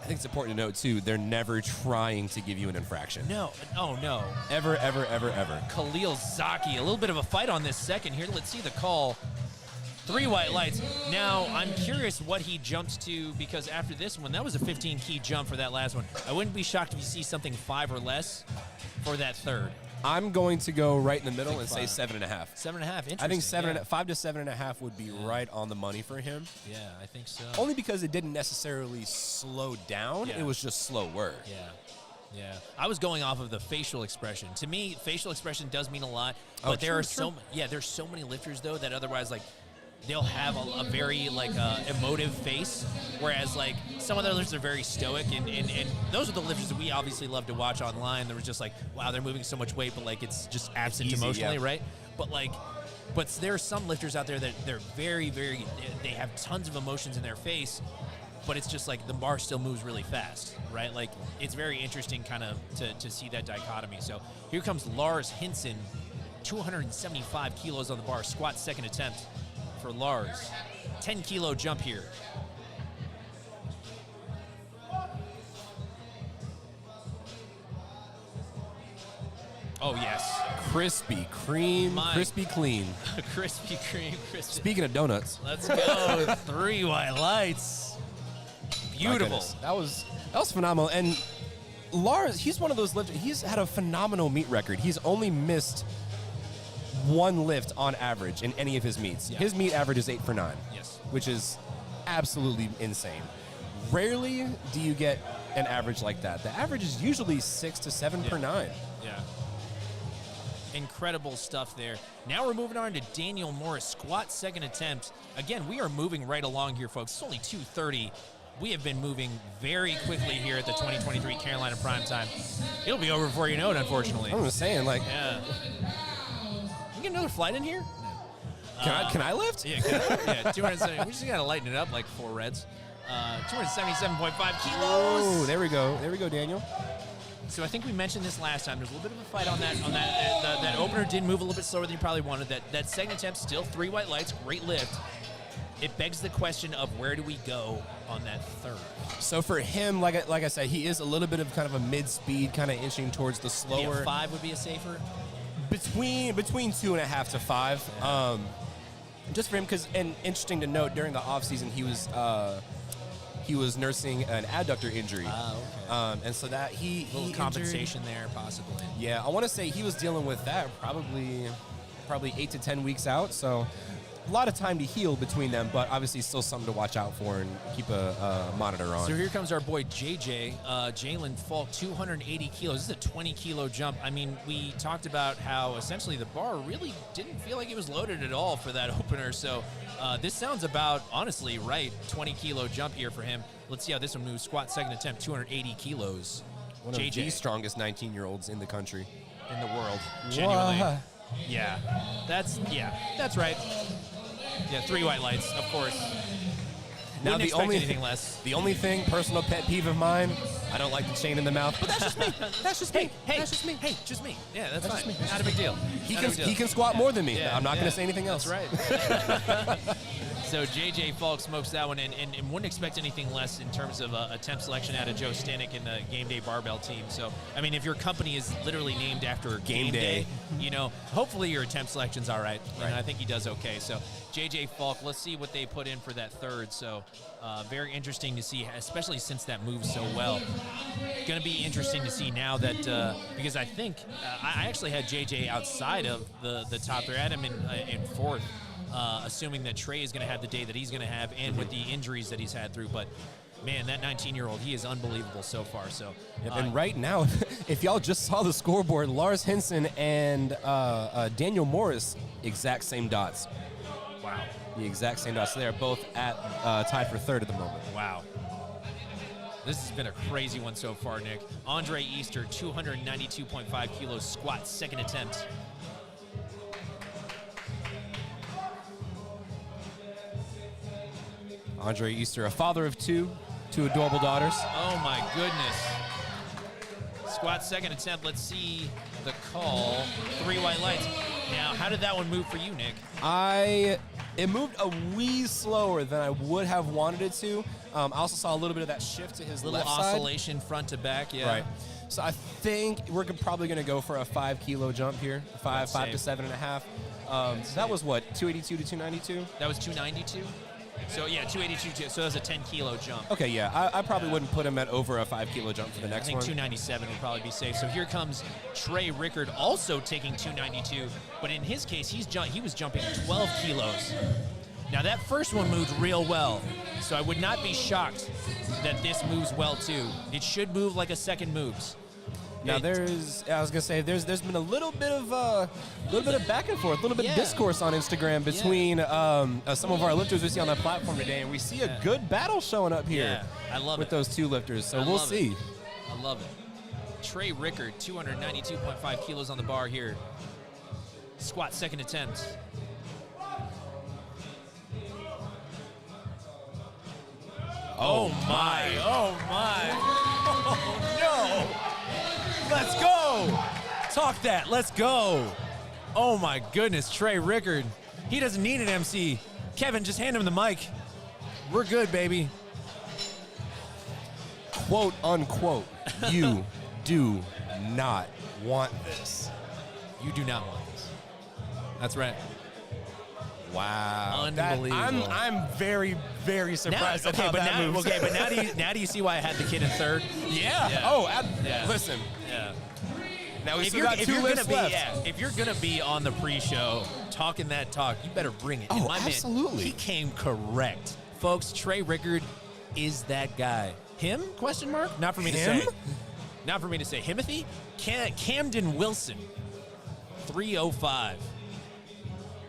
Speaker 6: think it's important to note too, they're never trying to give you an infraction.
Speaker 5: No. Oh no.
Speaker 6: Ever, ever, ever, ever.
Speaker 5: Khalil Zaki, a little bit of a fight on this second here. Let's see the call. 3 white lights. Now, I'm curious what he jumps to, because after this one, that was a 15-key jump for that last one. I wouldn't be shocked if you see something 5 or less for that third.
Speaker 6: I'm going to go right in the middle and say 7.5.
Speaker 5: 7.5, interesting.
Speaker 6: I think 5 to 7.5 would be right on the money for him.
Speaker 5: Yeah, I think so.
Speaker 6: Only because it didn't necessarily slow down.
Speaker 5: Yeah.
Speaker 6: It was just slower.
Speaker 5: Yeah. I was going off of the facial expression. To me, facial expression does mean a lot, but there's so many lifters though that otherwise they'll have a very emotive face, whereas some other lifters are very stoic, and those are the lifters that we obviously love to watch online. There was just wow, they're moving so much weight, but it's just absent emotionally, right? But there are some lifters out there that they're very, very, they have tons of emotions in their face, but it's just the bar still moves really fast, right? It's very interesting kind of to see that dichotomy. So here comes Lars Hinson, 275 kilos on the bar, squat second attempt for Lars. 10-kilo jump here. Oh, yes.
Speaker 6: Krispy Kreme, crispy clean.
Speaker 5: Krispy Kreme, crispy.
Speaker 6: Speaking of donuts.
Speaker 5: Let's go. 3 white lights. Beautiful.
Speaker 6: That was phenomenal. And Lars, he's one of those lifters. He's had a phenomenal meet record. He's only missed 1 lift on average in any of his meets.
Speaker 5: Yeah.
Speaker 6: His meet average is 8 for 9.
Speaker 5: Yes.
Speaker 6: Which is absolutely insane. Rarely do you get an average like that. The average is usually 6 to 7 per 9.
Speaker 5: Yeah. Incredible stuff there. Now we're moving on to Daniel Morris, squat second attempt. Again, we are moving right along here, folks. It's only 2:30. We have been moving very quickly here at the 2023 Carolina Primetime. It'll be over before you know it, unfortunately.
Speaker 6: I'm just saying, like,
Speaker 5: Yeah. You get another flight in here?
Speaker 6: can I lift?
Speaker 5: Yeah, 270. We just got to lighten it up like 4 reds. 277.5 kilos.
Speaker 6: Oh, there we go. There we go, Daniel.
Speaker 5: So I think we mentioned this last time. There's a little bit of a fight on that. That opener did move a little bit slower than you probably wanted. That second attempt, still 3 white lights, great lift. It begs the question of where do we go on that third?
Speaker 6: So for him, like I said, he is a little bit of kind of a mid-speed, kind of inching towards the
Speaker 5: Maybe
Speaker 6: slower.
Speaker 5: a 5 would be a safer.
Speaker 6: Between 2.5 to 5.
Speaker 5: Yeah.
Speaker 6: Just for him, and interesting to note, during the offseason, he was nursing an adductor injury.
Speaker 5: Okay.
Speaker 6: And so that he
Speaker 5: A little compensation there, possibly.
Speaker 6: Yeah, I want to say he was dealing with that probably 8 to 10 weeks out. So a lot of time to heal between them, but obviously still something to watch out for and keep a monitor on.
Speaker 5: So here comes our boy JJ, Jalen Falk, 280 kilos. This is a 20-kilo jump. I mean, we talked about how essentially the bar really didn't feel like it was loaded at all for that opener. So this sounds about, honestly, right, 20-kilo jump here for him. Let's see how this one moves. Squat second attempt, 280 kilos.
Speaker 6: One of the strongest 19-year-olds in the country.
Speaker 5: In the world, genuinely.
Speaker 6: Wow.
Speaker 5: Yeah, that's right. Yeah, 3 white lights, of course.
Speaker 6: Now
Speaker 5: Wouldn't
Speaker 6: the
Speaker 5: expect
Speaker 6: only
Speaker 5: anything less.
Speaker 6: The only thing, personal pet peeve of mine, I don't like the chain in the mouth. But that's just me. That's just me.
Speaker 5: Hey,
Speaker 6: That's just me.
Speaker 5: Hey, just me. Yeah, that's
Speaker 6: That's
Speaker 5: fine.
Speaker 6: just me.
Speaker 5: Not a big deal.
Speaker 6: He can squat more than me.
Speaker 5: Yeah,
Speaker 6: I'm not
Speaker 5: yeah.
Speaker 6: going to say anything else.
Speaker 5: That's right. So JJ Falk smokes that one, and wouldn't expect anything less in terms of attempt selection out of Joe Stanek and the Game Day Barbell team. So, I mean, if your company is literally named after Game Day, you know, hopefully your attempt selection's all right. And I think he does okay. So JJ Falk, let's see what they put in for that third. So very interesting to see, especially since that moves so well. Going to be interesting to see now that, because I think, I actually had JJ outside of the top there. I had him in fourth. Assuming that Trey is going to have the day that he's going to have and with the injuries that he's had through. But, man, that 19-year-old, he is unbelievable so far. So,
Speaker 6: And right now, if y'all just saw the scoreboard, Lars Henson and Daniel Morris, exact same dots.
Speaker 5: wow.
Speaker 6: The exact same dots. So they are both at tied for third at the moment.
Speaker 5: Wow. This has been a crazy one so far, Nick. Andre Easter, 292.5 kilos squat, second attempt.
Speaker 6: Andre Easter, a father of 2 adorable daughters.
Speaker 5: Oh, my goodness. Squat second attempt. Let's see the call. 3 white lights. Now, how did that one move for you, Nick?
Speaker 6: It moved a wee slower than I would have wanted it to. I also saw a little bit of that shift to his
Speaker 5: Little
Speaker 6: left side.
Speaker 5: oscillation front to back, yeah.
Speaker 6: Right. So I think we're probably going to go for a 5-kilo jump here. 5 to 7.5. So that was what, 282 to 292?
Speaker 5: That was 292? So, yeah, 282. So that was a 10-kilo jump.
Speaker 6: Okay, yeah. I probably wouldn't put him at over a 5-kilo jump for the next
Speaker 5: I think
Speaker 6: one.
Speaker 5: 297 would probably be safe. So here comes Trey Rickard, also taking 292, but in his case, he was jumping 12 kilos. Now that first one moved real well, so I would not be shocked that this moves well too. It should move like a second moves.
Speaker 6: Now there's been a little bit of back and forth, a little bit of discourse on Instagram between some of our lifters we see on that platform today, and we see a good battle showing up here.
Speaker 5: I love
Speaker 6: with
Speaker 5: it.
Speaker 6: those 2 lifters. So we'll see.
Speaker 5: I love it. Trey Rickard, 292.5 kilos on the bar here. Squat second attempt. Oh my! Oh my! Oh no! Let's go! Talk that. Let's go! Oh my goodness, Trey Rickard. He doesn't need an MC. Kevin, just hand him the mic. We're good, baby.
Speaker 6: Quote unquote, you do not want this.
Speaker 5: You do not want this. That's right.
Speaker 6: Wow.
Speaker 5: Unbelievable.
Speaker 6: I'm very, very surprised at how that moves.
Speaker 5: Okay, but now do you see why I had the kid in third?
Speaker 6: Yeah.
Speaker 5: Yeah.
Speaker 6: Oh,
Speaker 5: Yeah.
Speaker 6: listen.
Speaker 5: Yeah.
Speaker 6: Now we
Speaker 5: If
Speaker 6: still
Speaker 5: you're,
Speaker 6: got
Speaker 5: if
Speaker 6: 2
Speaker 5: you're
Speaker 6: lifts
Speaker 5: gonna be,
Speaker 6: left.
Speaker 5: yeah, if you're gonna be on the pre-show talking that talk, you better bring it. And
Speaker 6: Oh,
Speaker 5: my
Speaker 6: absolutely.
Speaker 5: Man, he came correct, folks. Trey Rickard is that guy. Him? Question mark? Not for me to
Speaker 6: Him?
Speaker 5: say. Not for me to say. Himothy? Camden Wilson. 305.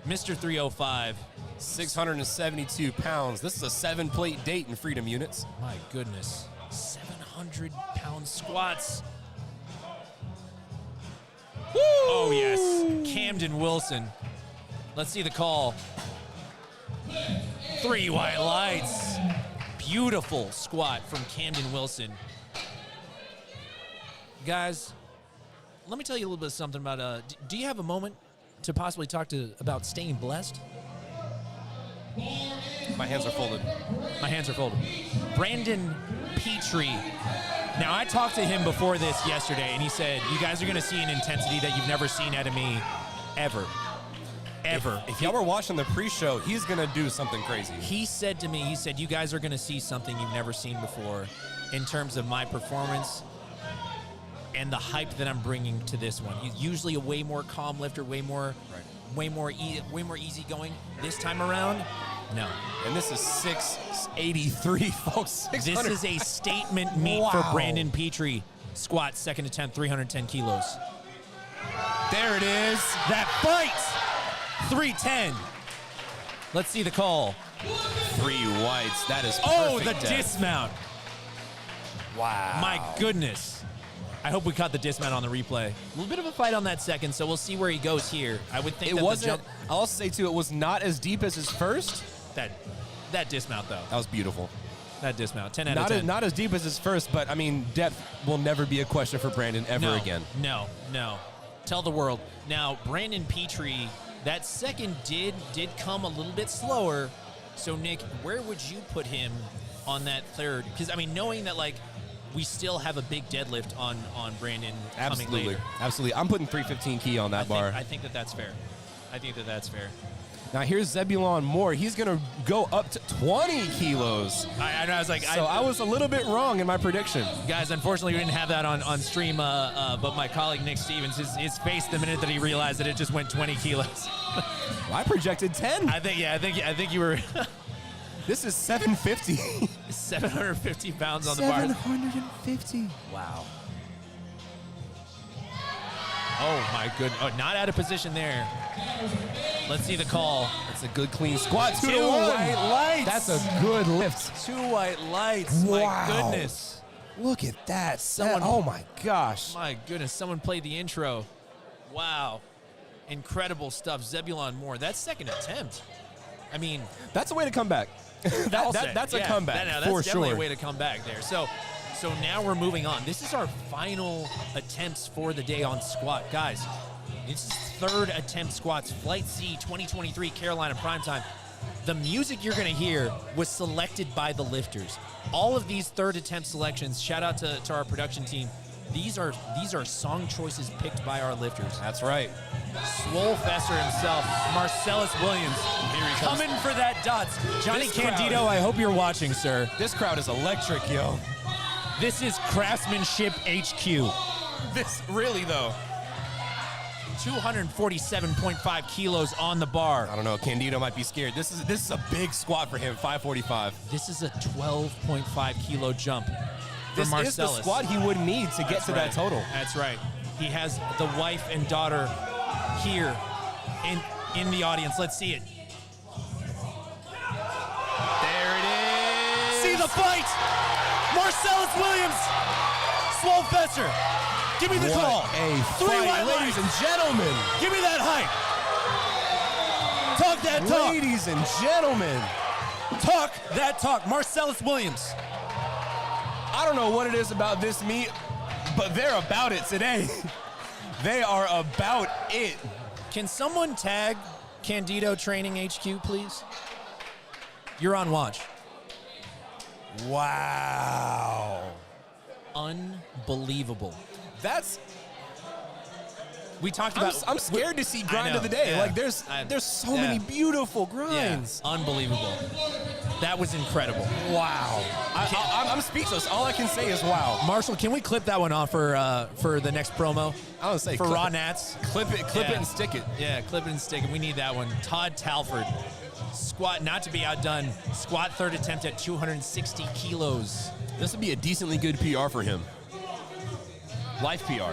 Speaker 5: Mr. 305.
Speaker 6: 672 pounds. This is a 7-plate date in Freedom units.
Speaker 5: My goodness. 700-pound squats. Woo! Oh, yes. Camden Wilson. Let's see the call. 3 white lights. Beautiful squat from Camden Wilson. Guys, let me tell you a little bit of something about, do you have a moment to possibly talk about staying blessed?
Speaker 6: My hands are folded.
Speaker 5: My hands are folded. Brandon Petrie. Now, I talked to him before this yesterday, and he said, you guys are going to see an intensity that you've never seen out of me ever. Ever.
Speaker 6: If y'all were watching the pre-show, he's going to do something crazy.
Speaker 5: He said to me, you guys are going to see something you've never seen before in terms of my performance and the hype that I'm bringing to this one. He's usually a way more calm lifter, way more easygoing. This time around, no.
Speaker 6: And this is 683, folks.
Speaker 5: This is a statement meet for Brandon Petrie. Squat, second attempt, 310 kilos.
Speaker 6: There it is.
Speaker 5: That fight! 310. Let's see the call.
Speaker 6: 3 whites. That is perfect.
Speaker 5: Oh, the
Speaker 6: depth.
Speaker 5: dismount.
Speaker 6: Wow.
Speaker 5: My goodness. I hope we caught the dismount on the replay. A little bit of a fight on that second, so we'll see where he goes here. I would think
Speaker 6: It
Speaker 5: that
Speaker 6: wasn't.
Speaker 5: the jump,
Speaker 6: I'll also say, too, it was not as deep as his first.
Speaker 5: that dismount, though.
Speaker 6: That was beautiful.
Speaker 5: That dismount, 10 out of 10.
Speaker 6: Not as deep as his first, but, I mean, depth will never be a question for Brandon ever again.
Speaker 5: No. Tell the world. Now, Brandon Petrie, that second did come a little bit slower. So, Nick, where would you put him on that third? Because, I mean, knowing that, like, we still have a big deadlift on Brandon coming later.
Speaker 6: Absolutely. I'm putting 315 key on that bar.
Speaker 5: I think that's fair.
Speaker 6: Now here's Zebulon Moore. He's going to go up to 20 kilos.
Speaker 5: I was like,
Speaker 6: I was a little bit wrong in my prediction.
Speaker 5: Guys, unfortunately, we didn't have that on stream, but my colleague Nick Stevens, his face the minute that he realized that it just went 20 kilos.
Speaker 6: I projected 10.
Speaker 5: I think you were.
Speaker 6: This is 750.
Speaker 5: 750 pounds on the bar.
Speaker 6: 750.
Speaker 5: Wow. Oh, my goodness. Oh, not out of position there. Let's see the call.
Speaker 6: That's a good clean squat. 2
Speaker 5: Two white lights.
Speaker 6: That's a good lift.
Speaker 5: 2 white lights.
Speaker 6: Wow.
Speaker 5: My goodness.
Speaker 6: Look at that.
Speaker 5: Someone-
Speaker 6: Oh, my gosh.
Speaker 5: My goodness. Someone played the intro. Wow. Incredible stuff. Zebulon Moore. That second attempt. I mean,
Speaker 6: That's a way to come back. That's a comeback,
Speaker 5: that's
Speaker 6: for
Speaker 5: definitely
Speaker 6: sure.
Speaker 5: a way to come back there. So now we're moving on. This is our final attempts for the day on squat. Guys, this is third attempt squats, Flight C 2023 Carolina Primetime. The music you're going to hear was selected by the lifters. All of these third attempt selections, shout out to our production team. These are song choices picked by our lifters.
Speaker 6: That's right.
Speaker 5: Swole Fester himself, Marcellus Williams, coming for that dots. Johnny
Speaker 6: This crowd-
Speaker 5: Candido, I hope you're watching, sir.
Speaker 6: This crowd is electric, yo.
Speaker 5: This is Craftsmanship HQ.
Speaker 6: This really, though.
Speaker 5: 247.5 kilos on the bar.
Speaker 6: I don't know. Candido might be scared. This is a big squat for him. 545.
Speaker 5: This is a 12.5 kilo jump for
Speaker 6: This
Speaker 5: Marcellus.
Speaker 6: is the squat he would need to get
Speaker 5: That's
Speaker 6: to
Speaker 5: right.
Speaker 6: that total.
Speaker 5: That's right. He has the wife and daughter here in the audience. Let's see it.
Speaker 6: There it is.
Speaker 5: See the fight! Marcellus Williams! Swole Fester! Give me the
Speaker 6: What
Speaker 5: call!
Speaker 6: a
Speaker 5: 3
Speaker 6: fight,
Speaker 5: white
Speaker 6: ladies
Speaker 5: lights!
Speaker 6: and gentlemen.
Speaker 5: Give me that hype! Talk that talk!
Speaker 6: Ladies and gentlemen.
Speaker 5: Talk that talk! Marcellus Williams!
Speaker 6: I don't know what it is about this meet, but they're about it today. They are about it.
Speaker 5: Can someone tag Candido Training HQ, please? You're on watch.
Speaker 6: Wow.
Speaker 5: Unbelievable.
Speaker 6: That's
Speaker 5: We talked about.
Speaker 6: I'm scared to see grind
Speaker 5: know,
Speaker 6: of the day.
Speaker 5: yeah.
Speaker 6: Like there's so many beautiful grinds.
Speaker 5: Yeah, unbelievable. That was incredible.
Speaker 6: Wow. I'm speechless. All I can say is wow.
Speaker 5: Marshall, can we clip that one off for the next promo?
Speaker 6: I was say
Speaker 5: for Raw Nats.
Speaker 6: Clip it and stick it.
Speaker 5: Yeah, clip it and stick it. We need that one. Todd Talford, squat, not to be outdone, squat third attempt at 260 kilos.
Speaker 6: This would be a decently good PR for him. Life PR.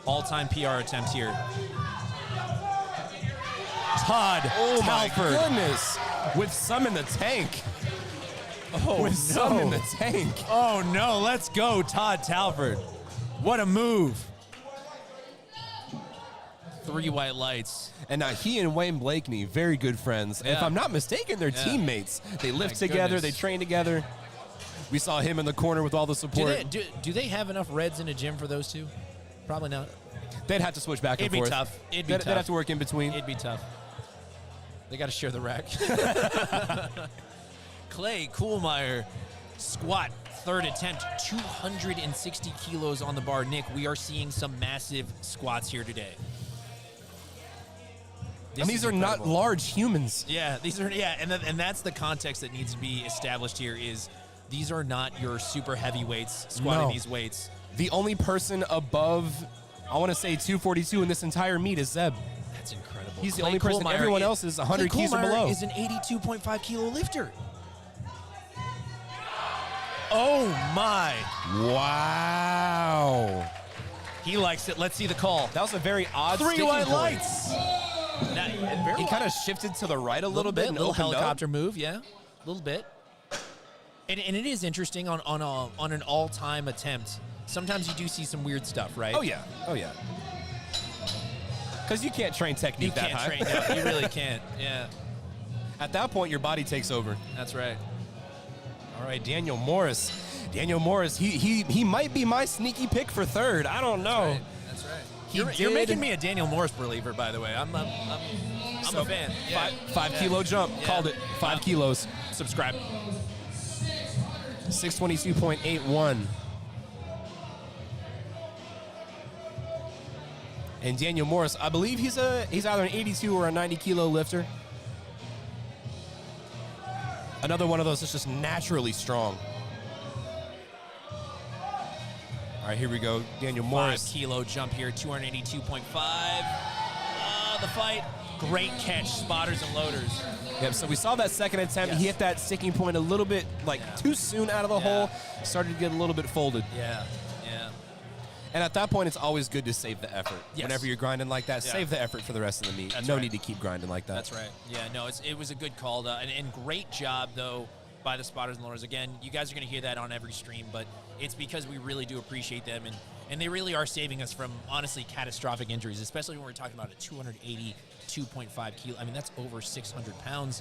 Speaker 5: All-time PR attempt here. Todd
Speaker 6: My
Speaker 5: Talford.
Speaker 6: goodness. With some in the tank.
Speaker 5: Oh,
Speaker 6: With some in the tank.
Speaker 5: Oh, no. Let's go, Todd Talford. What a move. 3 white lights.
Speaker 6: And now he and Wayne Blakeney, very good friends. And if
Speaker 5: Yeah.
Speaker 6: I'm not mistaken, they're teammates. They lift
Speaker 5: My
Speaker 6: together.
Speaker 5: goodness.
Speaker 6: They train together. We saw him in the corner with all the support.
Speaker 5: Do they have enough reds in a gym for those two? Probably not.
Speaker 6: They'd have to switch back and
Speaker 5: It'd be
Speaker 6: forth.
Speaker 5: tough. It'd be
Speaker 6: They'd have to work in between.
Speaker 5: It'd be tough. They got to share the rack. Clay Kuhlmeyer, squat, third attempt, 260 kilos on the bar. Nick, we are seeing some massive squats here today.
Speaker 6: And these are not large humans.
Speaker 5: Yeah, these are, and that's the context that needs to be established here is these are not your super heavyweights squatting these weights.
Speaker 6: The only person above, I want to say 242 in this entire meet is Zeb.
Speaker 5: That's incredible.
Speaker 6: He's the only person. Everyone else is 100
Speaker 5: Clay
Speaker 6: keys or
Speaker 5: Kuhlmeyer
Speaker 6: below.
Speaker 5: is an 82.5 kilo lifter. Oh my.
Speaker 6: Wow.
Speaker 5: He likes it. Let's see the call.
Speaker 6: That was a very odd
Speaker 5: 3
Speaker 6: sticking
Speaker 5: white
Speaker 6: point.
Speaker 5: lights.
Speaker 6: He kind of shifted to the right a little bit and
Speaker 5: little
Speaker 6: opened
Speaker 5: helicopter
Speaker 6: up.
Speaker 5: move, yeah, a little bit. And it is interesting on an all-time attempt. Sometimes you do see some weird stuff, right?
Speaker 6: Oh yeah. Because you can't train technique
Speaker 5: You
Speaker 6: that
Speaker 5: can't
Speaker 6: high.
Speaker 5: train that. You really can't. Yeah,
Speaker 6: At that point, your body takes over.
Speaker 5: that's right.
Speaker 6: All right, Daniel Morris. Daniel Morris, he might be my sneaky pick for third. I don't know.
Speaker 5: That's right.
Speaker 6: He
Speaker 5: You're
Speaker 6: did-
Speaker 5: making me a Daniel Morris believer, by the way. I'm a fan. Yeah.
Speaker 6: Five kilo jump.
Speaker 5: Yeah.
Speaker 6: Called it. 5 kilos.
Speaker 5: Subscribe.
Speaker 6: 622.81. And Daniel Morris, I believe he's either an 82 or a 90 kilo lifter. Another one of those that's just naturally strong. All right, here we go. Daniel Morris.
Speaker 5: 5 kilo jump here, 282.5. The fight. Great catch, spotters and loaders.
Speaker 6: Yep, so we saw that second attempt.
Speaker 5: Yes.
Speaker 6: He hit that sticking point a little bit, too soon out of the hole. Started to get a little bit folded.
Speaker 5: Yeah.
Speaker 6: And at that point, it's always good to save the effort.
Speaker 5: Yes.
Speaker 6: Whenever you're grinding like that,
Speaker 5: Yeah.
Speaker 6: save the effort for the rest of the meet.
Speaker 5: That's
Speaker 6: no
Speaker 5: right.
Speaker 6: need to keep grinding like that.
Speaker 5: That's right. Yeah, no, it was a good call, and great job, though, by the spotters and loaders. Again, you guys are going to hear that on every stream, but it's because we really do appreciate them, and they really are saving us from, honestly, catastrophic injuries, especially when we're talking about a 282.5 kilo. I mean, that's over 600 pounds.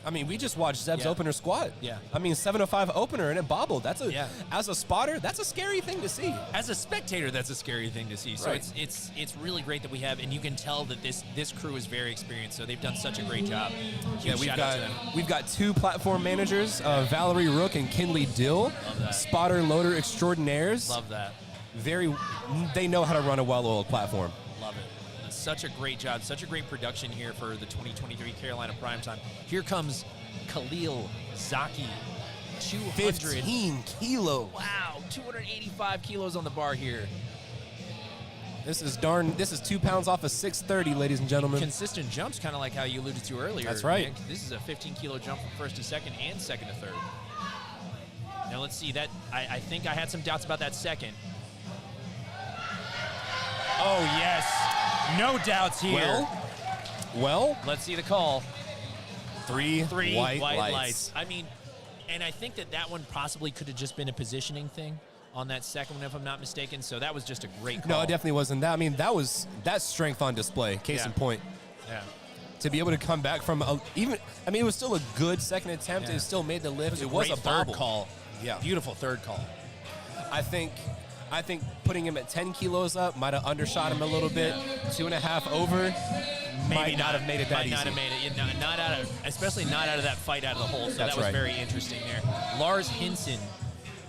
Speaker 6: I mean, we just watched Zeb's
Speaker 5: Yeah.
Speaker 6: opener squat.
Speaker 5: Yeah.
Speaker 6: I mean, 705 opener, and it bobbled.
Speaker 5: Yeah.
Speaker 6: As a spotter, that's a scary thing to see.
Speaker 5: As a spectator, that's a scary thing to see. So
Speaker 6: Right.
Speaker 5: it's really great that we have, and you can tell that this crew is very experienced. So they've done such a great job. Huge shout out to them.
Speaker 6: we've got 2 platform managers, Valerie Rook and Kinley Dill,
Speaker 5: that.
Speaker 6: spotter loader extraordinaires.
Speaker 5: Love that.
Speaker 6: They know how to run a well-oiled platform.
Speaker 5: Love it. Such a great job. Such a great production here for the 2023 Carolina Primetime. Here comes Khalil Zaki.
Speaker 6: 15 kilos.
Speaker 5: Wow, 285 kilos on the bar here.
Speaker 6: This is 2 pounds off of 630, ladies and gentlemen.
Speaker 5: Consistent jumps, kind of like how you alluded to earlier.
Speaker 6: That's right.
Speaker 5: Nick. This is a 15-kilo jump from first to second and second to third. Now let's see that. I think I had some doubts about that second. Oh yes, no doubts here.
Speaker 6: Well,
Speaker 5: Let's see the call.
Speaker 6: 3
Speaker 5: White
Speaker 6: lights.
Speaker 5: lights. I mean, and I think that one possibly could have just been a positioning thing on that second one, if I'm not mistaken. So that was just a great call.
Speaker 6: No, it definitely wasn't that. I mean, that's strength on display. Case in point.
Speaker 5: Yeah.
Speaker 6: To be able to come back from it was still a good second attempt.
Speaker 5: Yeah.
Speaker 6: It still made the lift. It
Speaker 5: Great
Speaker 6: was a
Speaker 5: third
Speaker 6: bobble.
Speaker 5: call.
Speaker 6: Yeah.
Speaker 5: Beautiful third call.
Speaker 6: I think putting him at 10 kilos up might have undershot him a little bit. 2.5 over. Might not have made it that
Speaker 5: Might
Speaker 6: easy.
Speaker 5: not have made it. Not especially not out of that fight out of the hole. So
Speaker 6: That's
Speaker 5: that was
Speaker 6: right.
Speaker 5: very interesting there. Lars Hinson,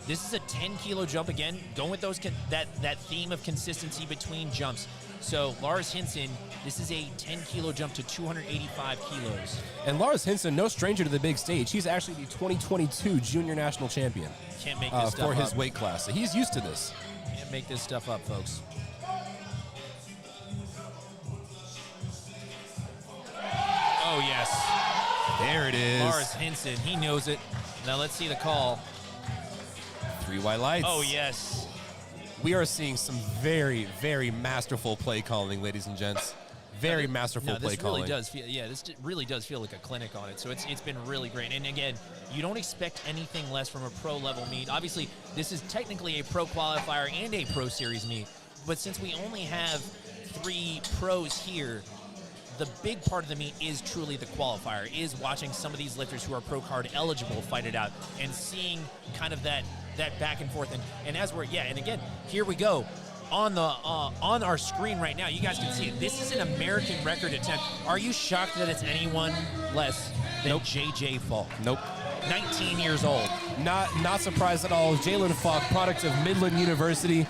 Speaker 5: This is a 10-kilo jump again, going with those that theme of consistency between jumps. So Lars Hinson, this is a 10-kilo jump to 285 kilos.
Speaker 6: And Lars Hinson, no stranger to the big stage. He's actually the 2022 junior national champion.
Speaker 5: Can't make this stuff
Speaker 6: for his
Speaker 5: up.
Speaker 6: weight class. So he's used to this.
Speaker 5: Can't make this stuff up, folks. Oh, yes.
Speaker 6: There it is.
Speaker 5: Lars Hinson, he knows it. Now let's see the call.
Speaker 6: 3 white lights.
Speaker 5: Oh, yes.
Speaker 6: We are seeing some very, very masterful play calling, ladies and gents. Very masterful play calling.
Speaker 5: This really does feel like a clinic on it. So it's been really great. And again, you don't expect anything less from a pro level meet. Obviously, this is technically a pro qualifier and a pro series meet. But since we only have 3 pros here, the big part of the meet is truly the qualifier, is watching some of these lifters who are pro card eligible fight it out and seeing kind of that back and forth. And as we're, and again, here we go. On our screen right now, you guys can see it. This is an American record attempt. Are you shocked that it's anyone less than JJ Falk?
Speaker 6: Nope.
Speaker 5: 19 years old.
Speaker 6: Not surprised at all. Jalen Falk, product of Midland University.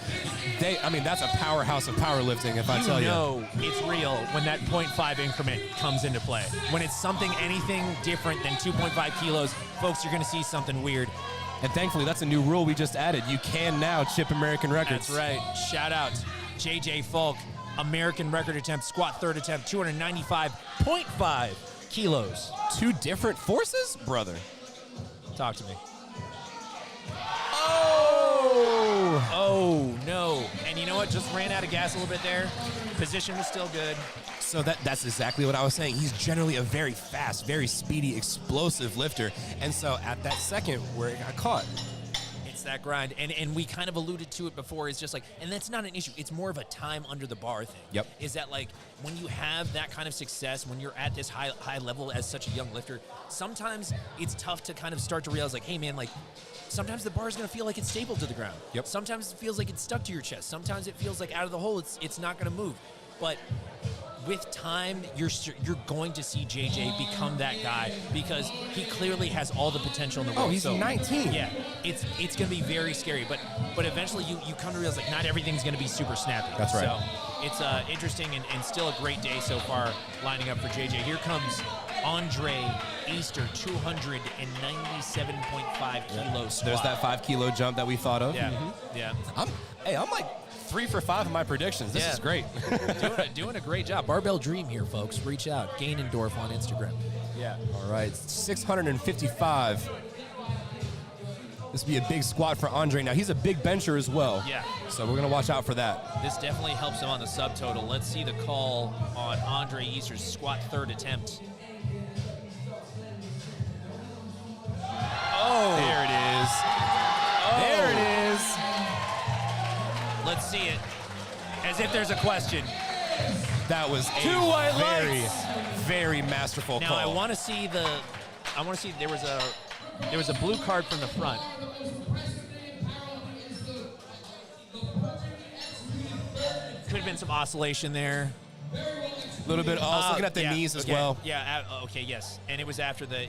Speaker 6: That's a powerhouse of powerlifting, if I tell you.
Speaker 5: You know it's real when that 0.5 increment comes into play. When it's anything different than 2.5 kilos, folks, you're going to see something weird.
Speaker 6: And thankfully, that's a new rule we just added. You can now chip American records.
Speaker 5: That's right. Shout out JJ Falk, American record attempt, squat third attempt, 295.5 kilos.
Speaker 6: 2 different forces? Brother.
Speaker 5: Talk to me.
Speaker 6: Oh,
Speaker 5: no. And you know what? Just ran out of gas a little bit there. Position was still good.
Speaker 6: So that's exactly what I was saying. He's generally a very fast, very speedy, explosive lifter. And so at that second where it got caught.
Speaker 5: It's that grind. And we kind of alluded to it before. It's just like, and that's not an issue. It's more of a time under the bar thing.
Speaker 6: Yep.
Speaker 5: Is that like when you have that kind of success, when you're at this high level as such a young lifter, sometimes it's tough to kind of start to realize like, hey man, like sometimes the bar is going to feel like it's stapled to the ground.
Speaker 6: Yep.
Speaker 5: Sometimes it feels like it's stuck to your chest. Sometimes it feels like out of the hole, it's not going to move. But with time, you're going to see JJ become that guy because he clearly has all the potential in the world.
Speaker 6: Oh, he's 19.
Speaker 5: Yeah, it's going to be very scary, but eventually you come to realize like not everything's going to be super snappy.
Speaker 6: That's right.
Speaker 5: So it's interesting and still a great day so far lining up for JJ. Here comes Andre Easter, 297.5 kilos squat.
Speaker 6: There's that 5 kilo jump that we thought of.
Speaker 5: Yeah, yeah.
Speaker 6: I'm like 3 for 5 in my predictions. This is great.
Speaker 5: doing a great job. Barbell Dream here, folks. Reach out. Gainendorf on Instagram.
Speaker 6: Yeah. All right. 655. This would be a big squat for Andre. Now, he's a big bencher as well.
Speaker 5: Yeah.
Speaker 6: So we're going to watch out for that.
Speaker 5: This definitely helps him on the subtotal. Let's see the call on Andre Easter's squat third attempt. Oh.
Speaker 6: There it is.
Speaker 5: Oh.
Speaker 6: There it is.
Speaker 5: Let's see it. As if there's a question.
Speaker 6: That was
Speaker 5: Two white
Speaker 6: very,
Speaker 5: lights.
Speaker 6: very masterful
Speaker 5: Now
Speaker 6: call.
Speaker 5: I want to see there was a blue card from the front. Could have been some oscillation there.
Speaker 6: A little bit. I was looking at the knees as well.
Speaker 5: Yeah. Okay. Yes. And it was after the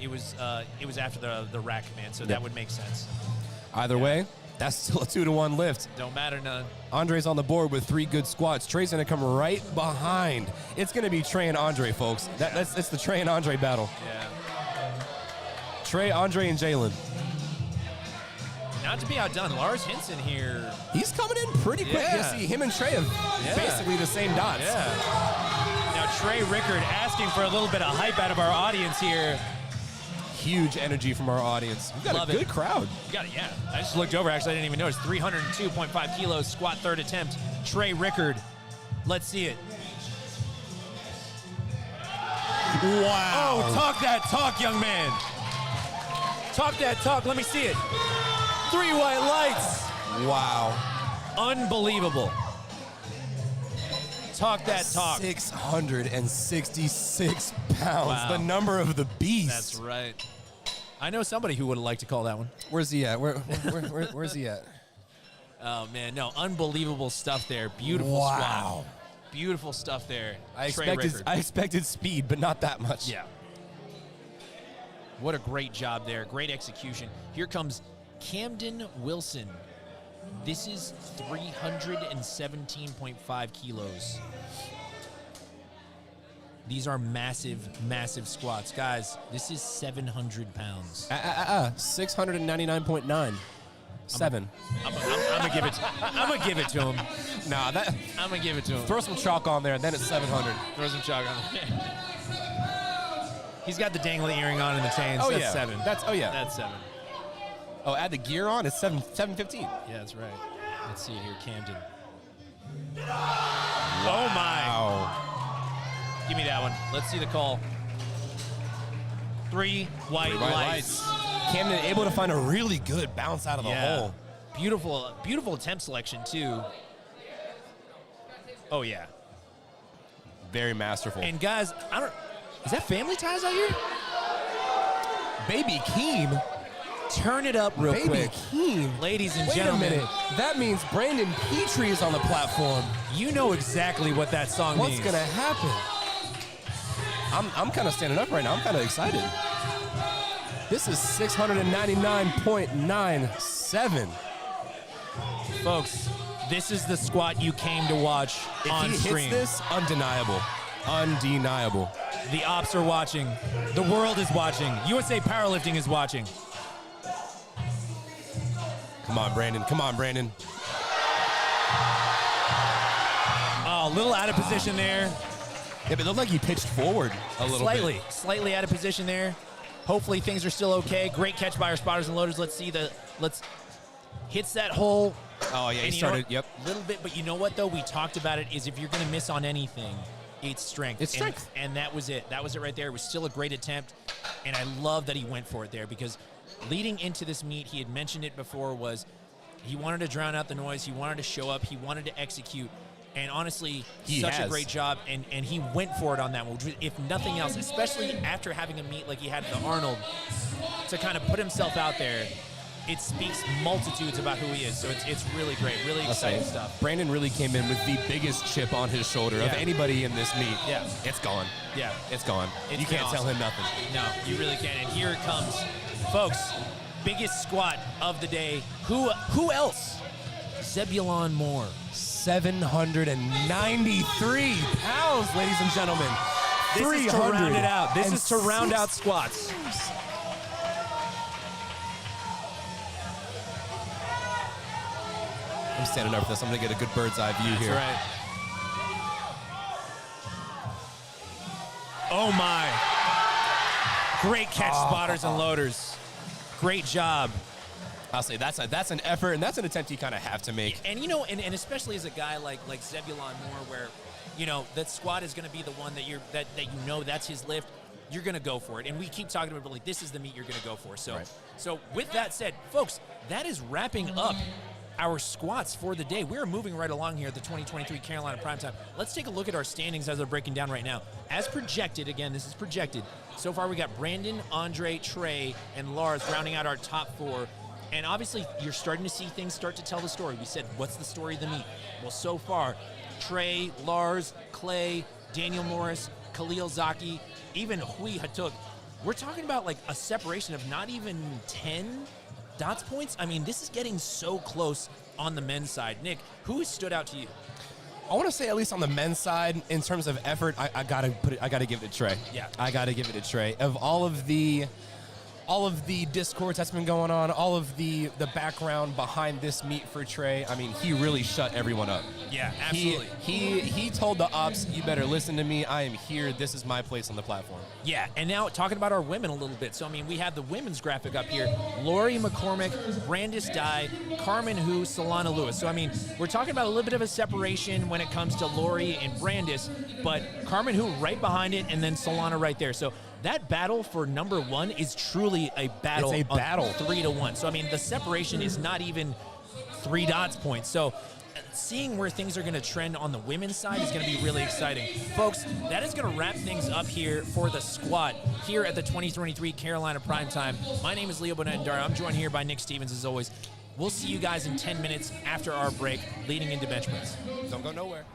Speaker 5: rack command, so that would make sense.
Speaker 6: Either way, that's still a 2-to-1 lift.
Speaker 5: Don't matter none.
Speaker 6: Andre's on the board with 3 good squats. Trey's going to come right behind. It's going to be Trey and Andre, folks. It's the Trey and Andre battle.
Speaker 5: Yeah.
Speaker 6: Trey, Andre, and Jalen.
Speaker 5: Not to be outdone, Lars Hinson here.
Speaker 6: He's coming in pretty quick.
Speaker 5: Yeah.
Speaker 6: You see him and Trey have basically the same dots.
Speaker 5: Yeah. Now Trey Rickard asking for a little bit of hype out of our audience here.
Speaker 6: Huge energy from our audience. We've got a good crowd.
Speaker 5: You got it, yeah. I just looked over, actually, I didn't even notice. 302.5 kilos, squat third attempt. Trey Rickard. Let's see it.
Speaker 6: Wow.
Speaker 5: Oh, talk that talk, young man. Talk that talk. Let me see it. 3 white lights.
Speaker 6: Wow.
Speaker 5: Unbelievable. Talk that talk.
Speaker 6: 666 pounds.
Speaker 5: Wow.
Speaker 6: The number of the beast.
Speaker 5: That's right. I know somebody who would have liked to call that one.
Speaker 6: Where's he at? Where's he at?
Speaker 5: Oh, man. No, unbelievable stuff there. Beautiful squat. Beautiful stuff there.
Speaker 6: I
Speaker 5: Trey Rickard.
Speaker 6: expected speed, but not that much.
Speaker 5: Yeah. What a great job there. Great execution. Here comes Camden Wilson. This is 317.5 kilos. These are massive, massive squats. Guys, this is 700 pounds.
Speaker 6: 699.9. 7.
Speaker 5: I'm gonna give it. I'm gonna give it to him.
Speaker 6: Nah, that.
Speaker 5: I'm gonna give it to him.
Speaker 6: Throw some chalk on there, and then it's 700.
Speaker 5: Throw some chalk on it. He's got the dangly earring on and the chains.
Speaker 6: Oh,
Speaker 5: That's
Speaker 6: yeah.
Speaker 5: 7.
Speaker 6: That's 7. Oh, add the gear on. It's 715.
Speaker 5: Yeah, that's right. Let's see it here, Camden. Oh my!
Speaker 6: Wow.
Speaker 5: Give me that one. Let's see the call. 3 white lights.
Speaker 6: Camden able to find a really good bounce out of the hole.
Speaker 5: Beautiful, beautiful attempt selection too. Oh yeah.
Speaker 6: Very masterful.
Speaker 5: And guys, is that family ties out here?
Speaker 6: Baby Keem.
Speaker 5: Turn it up real
Speaker 6: Baby
Speaker 5: quick.
Speaker 6: Keem.
Speaker 5: Ladies and
Speaker 6: Wait
Speaker 5: gentlemen.
Speaker 6: a minute. That means Brandon Petrie is on the platform.
Speaker 5: You know exactly what that song
Speaker 6: What's
Speaker 5: means.
Speaker 6: going to happen? I'm kind of standing up right now. I'm kind of excited. This is 699.97.
Speaker 5: Folks, this is the squat you came to watch on
Speaker 6: If he
Speaker 5: stream.
Speaker 6: hits this, undeniable. Undeniable.
Speaker 5: The ops are watching. The world is watching. USA Powerlifting is watching.
Speaker 6: Come on, Brandon. Come on, Brandon.
Speaker 5: Oh, a little out of position there.
Speaker 6: Yeah, but it looked like he pitched forward a little bit.
Speaker 5: Slightly out of position there. Hopefully things are still okay. Great catch by our spotters and loaders. Let's hits that hole.
Speaker 6: Oh, yeah, he
Speaker 5: And
Speaker 6: started, yep.
Speaker 5: A little bit, but you know what, though? We talked about it, is if you're going to miss on anything, it's strength.
Speaker 6: It's strength.
Speaker 5: And that was it. That was it right there. It was still a great attempt, and I love that he went for it there because leading into this meet, he had mentioned it before, was he wanted to drown out the noise. He wanted to show up. He wanted to execute. And honestly, such a great job, and he went for it on that one, which, if nothing else, especially after having a meet like he had at the Arnold, to kind of put himself out there, it speaks multitudes about who he is. So it's really great, really exciting stuff.
Speaker 6: Brandon really came in with the biggest chip on his shoulder of anybody in this meet.
Speaker 5: Yeah.
Speaker 6: It's gone.
Speaker 5: Yeah.
Speaker 6: It's gone.
Speaker 5: It's
Speaker 6: You can't
Speaker 5: been
Speaker 6: tell him nothing.
Speaker 5: No, you really can't. And here it comes. Folks, biggest squat of the day. Who else? Zebulon Moore.
Speaker 6: 793 pounds, ladies and gentlemen.
Speaker 5: This is to round it out. This is to round out squats.
Speaker 6: I'm standing up for this. I'm going to get a good bird's eye view here.
Speaker 5: That's right. Oh, my. Great catch, spotters and loaders. Great job.
Speaker 6: I'll say that's an effort, and that's an attempt you kind of have to make.
Speaker 5: And, you know, and especially as a guy like Zebulon Moore, where, you know, that squat is going to be the one that you know that's his lift. You're going to go for it. And we keep talking about, like, this is the meet you're going to go for. So, So with that said, folks, that is wrapping up our squats for the day. We're moving right along here at the 2023 Carolina Primetime. Let's take a look at our standings as they're breaking down right now. As projected, again, this is projected. So far, we got Brandon, Andre, Trey, and Lars rounding out our top 4. And obviously, you're starting to see things start to tell the story. We said, what's the story of the meet? Well, so far, Trey, Lars, Clay, Daniel Morris, Khalil Zaki, even Hui Hatuk. We're talking about like a separation of not even 10 dots points. I mean, this is getting so close on the men's side. Nick, who stood out to you?
Speaker 6: I want to say, at least on the men's side, in terms of effort, I gotta give it to Trey.
Speaker 5: Yeah.
Speaker 6: I gotta give it to Trey. Of all of the discourse that's been going on, all of the background behind this meet for Trey, I mean, he really shut everyone up.
Speaker 5: Yeah, absolutely.
Speaker 6: He told the ops, you better listen to me. I am here. This is my place on the platform.
Speaker 5: Yeah, and now talking about our women a little bit. So, I mean, we have the women's graphic up here. Lori McCormick, Brandis Dye, Carmen Hu, Solana Lewis. So, I mean, we're talking about a little bit of a separation when it comes to Lori and Brandis, but Carmen Hu right behind it, and then Solana right there. So, that battle for number 1 is truly a battle.
Speaker 6: It's a battle.
Speaker 5: 3-1. So, I mean, the separation is not even 3 dots points. So, seeing where things are going to trend on the women's side is going to be really exciting. Folks, that is going to wrap things up here for the squat here at the 2023 Carolina Primetime. My name is Leo Bonendara. I'm joined here by Nick Stevens, as always. We'll see you guys in 10 minutes after our break, leading into bench press.
Speaker 6: Don't go nowhere.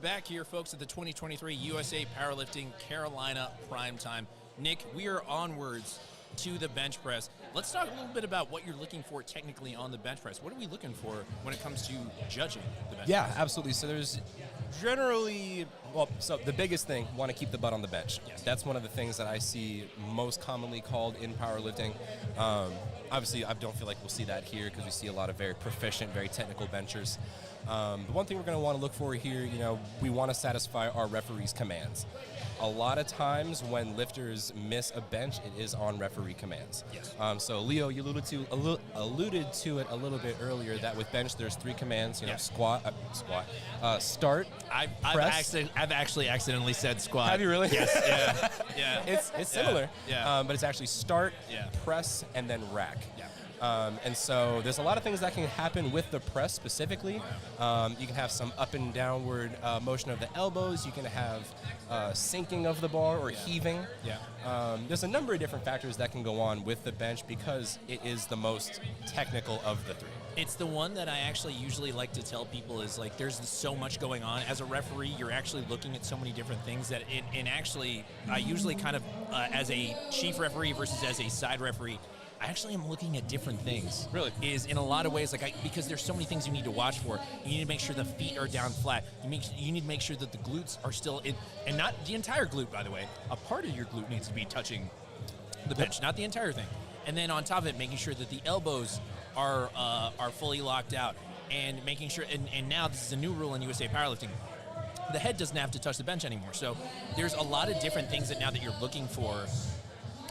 Speaker 5: back here, folks, at the 2023 USA Powerlifting Carolina Primetime. Nick, we are onwards to the bench press. Let's talk a little bit about what you're looking for technically on the bench press. What are we looking for when it comes to judging the bench press?
Speaker 6: Yeah, absolutely. So there's generally, so the biggest thing, want to keep the butt on the bench.
Speaker 5: Yes.
Speaker 6: That's one of the things that I see most commonly called in powerlifting. Obviously, I don't feel like we'll see that here because we see a lot of very proficient, very technical benchers. The one thing we're going to want to look for here, we want to satisfy our referee's commands. A lot of times when lifters miss a bench, it is on referee commands.
Speaker 5: Yes.
Speaker 6: So Leo, you alluded to it a little bit earlier that with bench there's 3 commands. Squat, start, press.
Speaker 5: I've actually accidentally said squat.
Speaker 6: Have you really?
Speaker 5: Yes. Yeah.
Speaker 6: It's similar.
Speaker 5: Yeah.
Speaker 6: But it's actually start, press, and then rack. And so there's a lot of things that can happen with the press specifically. You can have some up and downward motion of the elbows. You can have sinking of the bar or heaving. There's a number of different factors that can go on with the bench because it is the most technical of the 3.
Speaker 5: It's the one that I actually usually like to tell people is like there's so much going on. As a referee, you're actually looking at so many different things that and actually I usually kind of as a chief referee versus as a side referee, I actually am looking at different things.
Speaker 6: Really?
Speaker 5: Is in a lot of ways, because there's so many things you need to watch for. You need to make sure the feet are down flat. You need to make sure that the glutes are still in, and not the entire glute, by the way. A part of your glute needs to be touching the bench, not the entire thing. And then on top of it, making sure that the elbows are fully locked out, and making sure, and now this is a new rule in USA Powerlifting, the head doesn't have to touch the bench anymore. So there's a lot of different things that now that you're looking for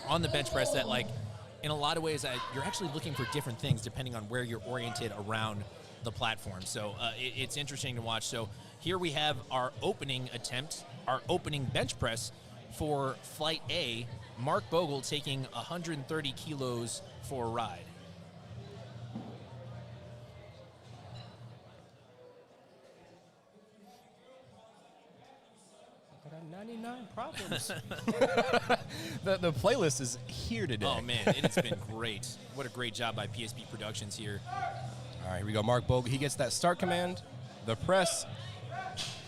Speaker 5: on the bench press that in a lot of ways, you're actually looking for different things depending on where you're oriented around the platform. So it's interesting to watch. So here we have our opening attempt, our opening bench press for Flight A. Mark Bogle taking 130 kilos for a ride.
Speaker 6: I got 99 problems. The playlist is here today.
Speaker 5: Oh, man, it's been great. What a great job by PSP Productions here.
Speaker 6: All right, here we go. Mark Bogle, he gets that start command, the press,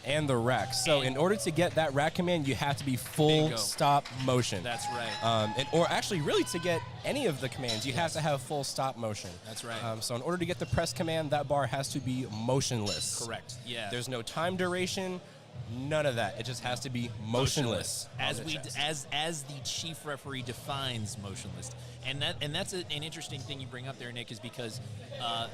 Speaker 6: and the rack. So in order to get that rack command, you have to be full
Speaker 5: Bingo.
Speaker 6: stop motion.
Speaker 5: That's right.
Speaker 6: Or actually, really, to get any of the commands, you have to have full stop motion.
Speaker 5: That's right.
Speaker 6: So in order to get the press command, that bar has to be motionless.
Speaker 5: Correct. Yeah.
Speaker 6: There's no time duration. None of that. It just has to be motionless.
Speaker 5: As the chief referee defines motionless, and that's an interesting thing you bring up there, Nick, is because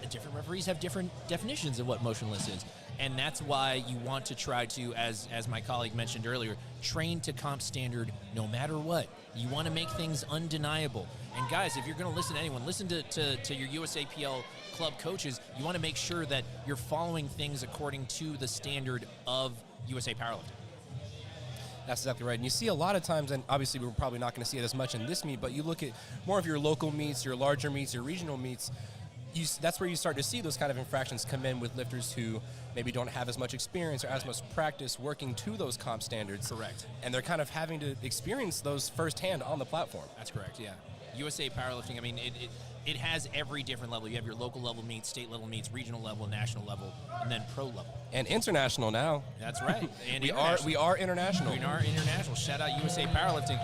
Speaker 5: different referees have different definitions of what motionless is, and that's why you want to try to, as my colleague mentioned earlier, train to comp standard no matter what. You want to make things undeniable. And guys, if you're going to listen to anyone, listen to your USAPL club coaches. You want to make sure that you're following things according to the standard of USA Powerlifting.
Speaker 6: That's exactly right. And you see a lot of times, and obviously we're probably not going to see it as much in this meet, but you look at more of your local meets, your larger meets, your regional meets, that's where you start to see those kind of infractions come in with lifters who maybe don't have as much experience or as much practice working to those comp standards.
Speaker 5: Correct.
Speaker 6: And they're kind of having to experience those firsthand on the platform.
Speaker 5: That's correct, yeah. USA Powerlifting, I mean, it has every different level. You have your local level meets, state level meets, regional level, national level, and then pro level.
Speaker 6: And international now.
Speaker 5: That's right. And
Speaker 6: we are international.
Speaker 5: We are international. Shout out USA Powerlifting.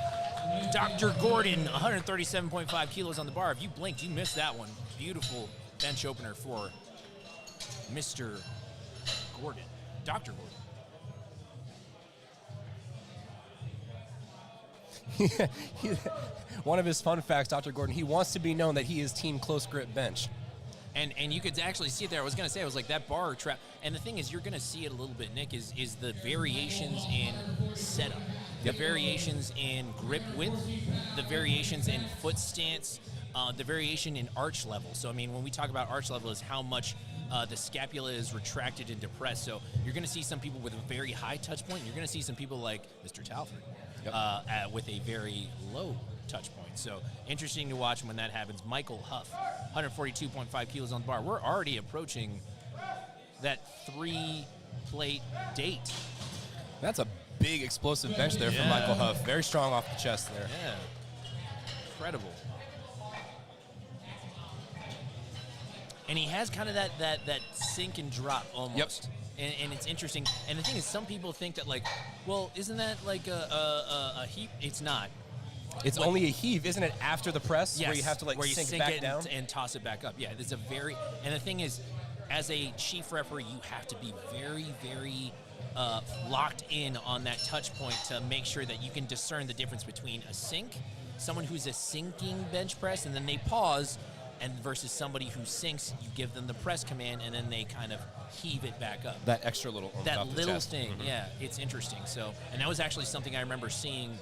Speaker 5: Dr. Gordon, 137.5 kilos on the bar. If you blinked, you missed that one. Beautiful bench opener for Mr. Gordon. Dr. Gordon.
Speaker 6: One of his fun facts, Dr. Gordon, he wants to be known that he is team close grip bench.
Speaker 5: And you could actually see it there. I was going to say, I was like, that bar trap. And the thing is, you're going to see it a little bit, Nick, is the variations in setup. The variations in grip width, the variations in foot stance, the variation in arch level. So, I mean, when we talk about arch level is how much the scapula is retracted and depressed. So you're going to see some people with a very high touch point. You're going to see some people like Mr. Talford with a very low touch point. So interesting to watch when that happens. Michael Huff, 142.5 kilos on the bar. We're already approaching that 3-plate date.
Speaker 6: That's a big explosive bench there for Michael Huff. Very strong off the chest there.
Speaker 5: Yeah. Incredible. And he has kind of that sink and drop almost. And it's interesting. And the thing is, some people think that, like, well, isn't that like a heap? It's not.
Speaker 6: It's only a heave, isn't it, after the press,
Speaker 5: Yes,
Speaker 6: where you have to, like,
Speaker 5: where you
Speaker 6: sink
Speaker 5: sink
Speaker 6: back
Speaker 5: it
Speaker 6: down?
Speaker 5: and toss it back up. Yeah, it's a very... And the thing is, as a chief referee, you have to be very, very locked in on that touch point to make sure that you can discern the difference between a sink, someone who's a sinking bench press, and then they pause, and versus somebody who sinks, you give them the press command, and then they kind of heave it back up.
Speaker 6: That extra little oomph
Speaker 5: That
Speaker 6: off the
Speaker 5: little
Speaker 6: chest.
Speaker 5: thing,
Speaker 6: Mhm.
Speaker 5: yeah, it's interesting. So, and that was actually something I remember seeing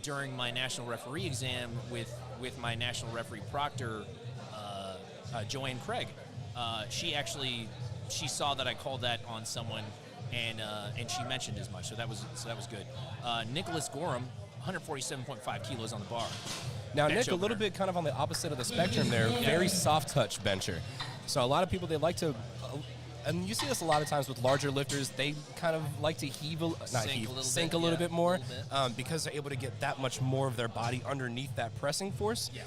Speaker 5: during my national referee exam with my national referee proctor, Joanne Craig. She saw that I called that on someone, and she mentioned as much. So that was good. Nicholas Gorham, 147.5 kilos on the bar.
Speaker 6: Now,
Speaker 5: Bench
Speaker 6: Nick, a little
Speaker 5: opener.
Speaker 6: bit kind of on the opposite of the spectrum there. Very soft touch bencher. So a lot of people, they like to, and you see this a lot of times with larger lifters, they kind of like to sink a little bit more because they're able to get that much more of their body underneath that pressing force.
Speaker 5: Yeah.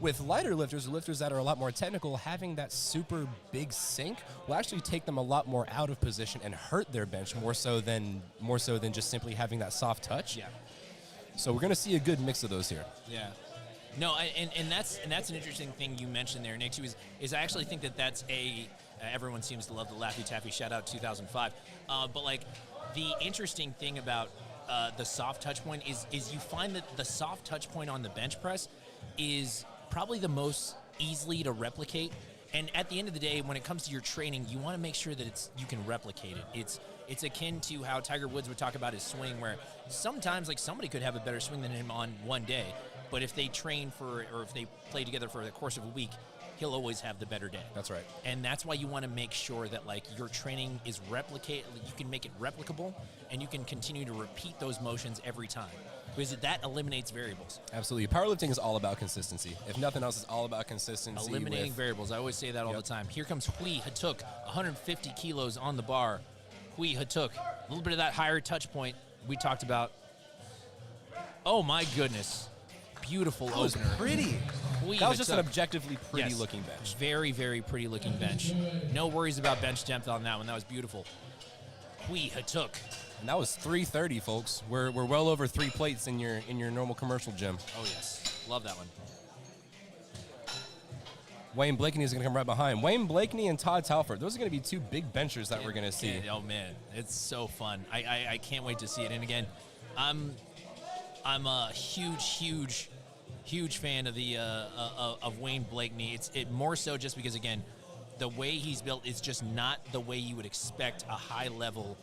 Speaker 6: With lighter lifters that are a lot more technical, having that super big sink will actually take them a lot more out of position and hurt their bench more so than just simply having that soft touch.
Speaker 5: Yeah.
Speaker 6: So we're going to see a good mix of those here.
Speaker 5: Yeah. No, and that's an interesting thing you mentioned there, Nick, too, is I actually think that's everyone seems to love the Laffy Taffy, shout out 2005. But, like, the interesting thing about the soft touch point is you find that the soft touch point on the bench press is probably the most easily to replicate. And at the end of the day, when it comes to your training, you want to make sure that you can replicate it. It's akin to how Tiger Woods would talk about his swing, where sometimes, like, somebody could have a better swing than him on one day, but if they train or if they play together for the course of a week, he'll always have the better day.
Speaker 6: That's right.
Speaker 5: And that's why you want to make sure that, like, your training is you can make it replicable, and you can continue to repeat those motions every time, because that eliminates variables.
Speaker 6: Absolutely. Powerlifting is all about consistency. If nothing else, it's all about consistency.
Speaker 5: Eliminating variables. I always say that all the time. Here comes Hui Hatuk, 150 kilos on the bar. Hui Hatuk, a little bit of that higher touch point we talked about. Oh, my goodness. Beautiful opener.
Speaker 6: Pretty.
Speaker 5: Hui
Speaker 6: That was just an
Speaker 5: Hatuk.
Speaker 6: objectively pretty
Speaker 5: Yes.
Speaker 6: looking bench.
Speaker 5: Very, very pretty looking bench. No worries about bench depth on that one. That was beautiful. Hui Hatuk.
Speaker 6: And that was 330, folks. We're well over 3 plates in your normal commercial gym.
Speaker 5: Oh, yes. Love that one.
Speaker 6: Wayne Blakeney is going to come right behind. Wayne Blakeney and Todd Talford. Those are going to be 2 big benchers that we're going to see.
Speaker 5: Yeah, oh, man. It's so fun. I can't wait to see it. And again, I'm a huge fan of the of Wayne Blakeney. It's more so just because, again, the way he's built is just not the way you would expect a high-level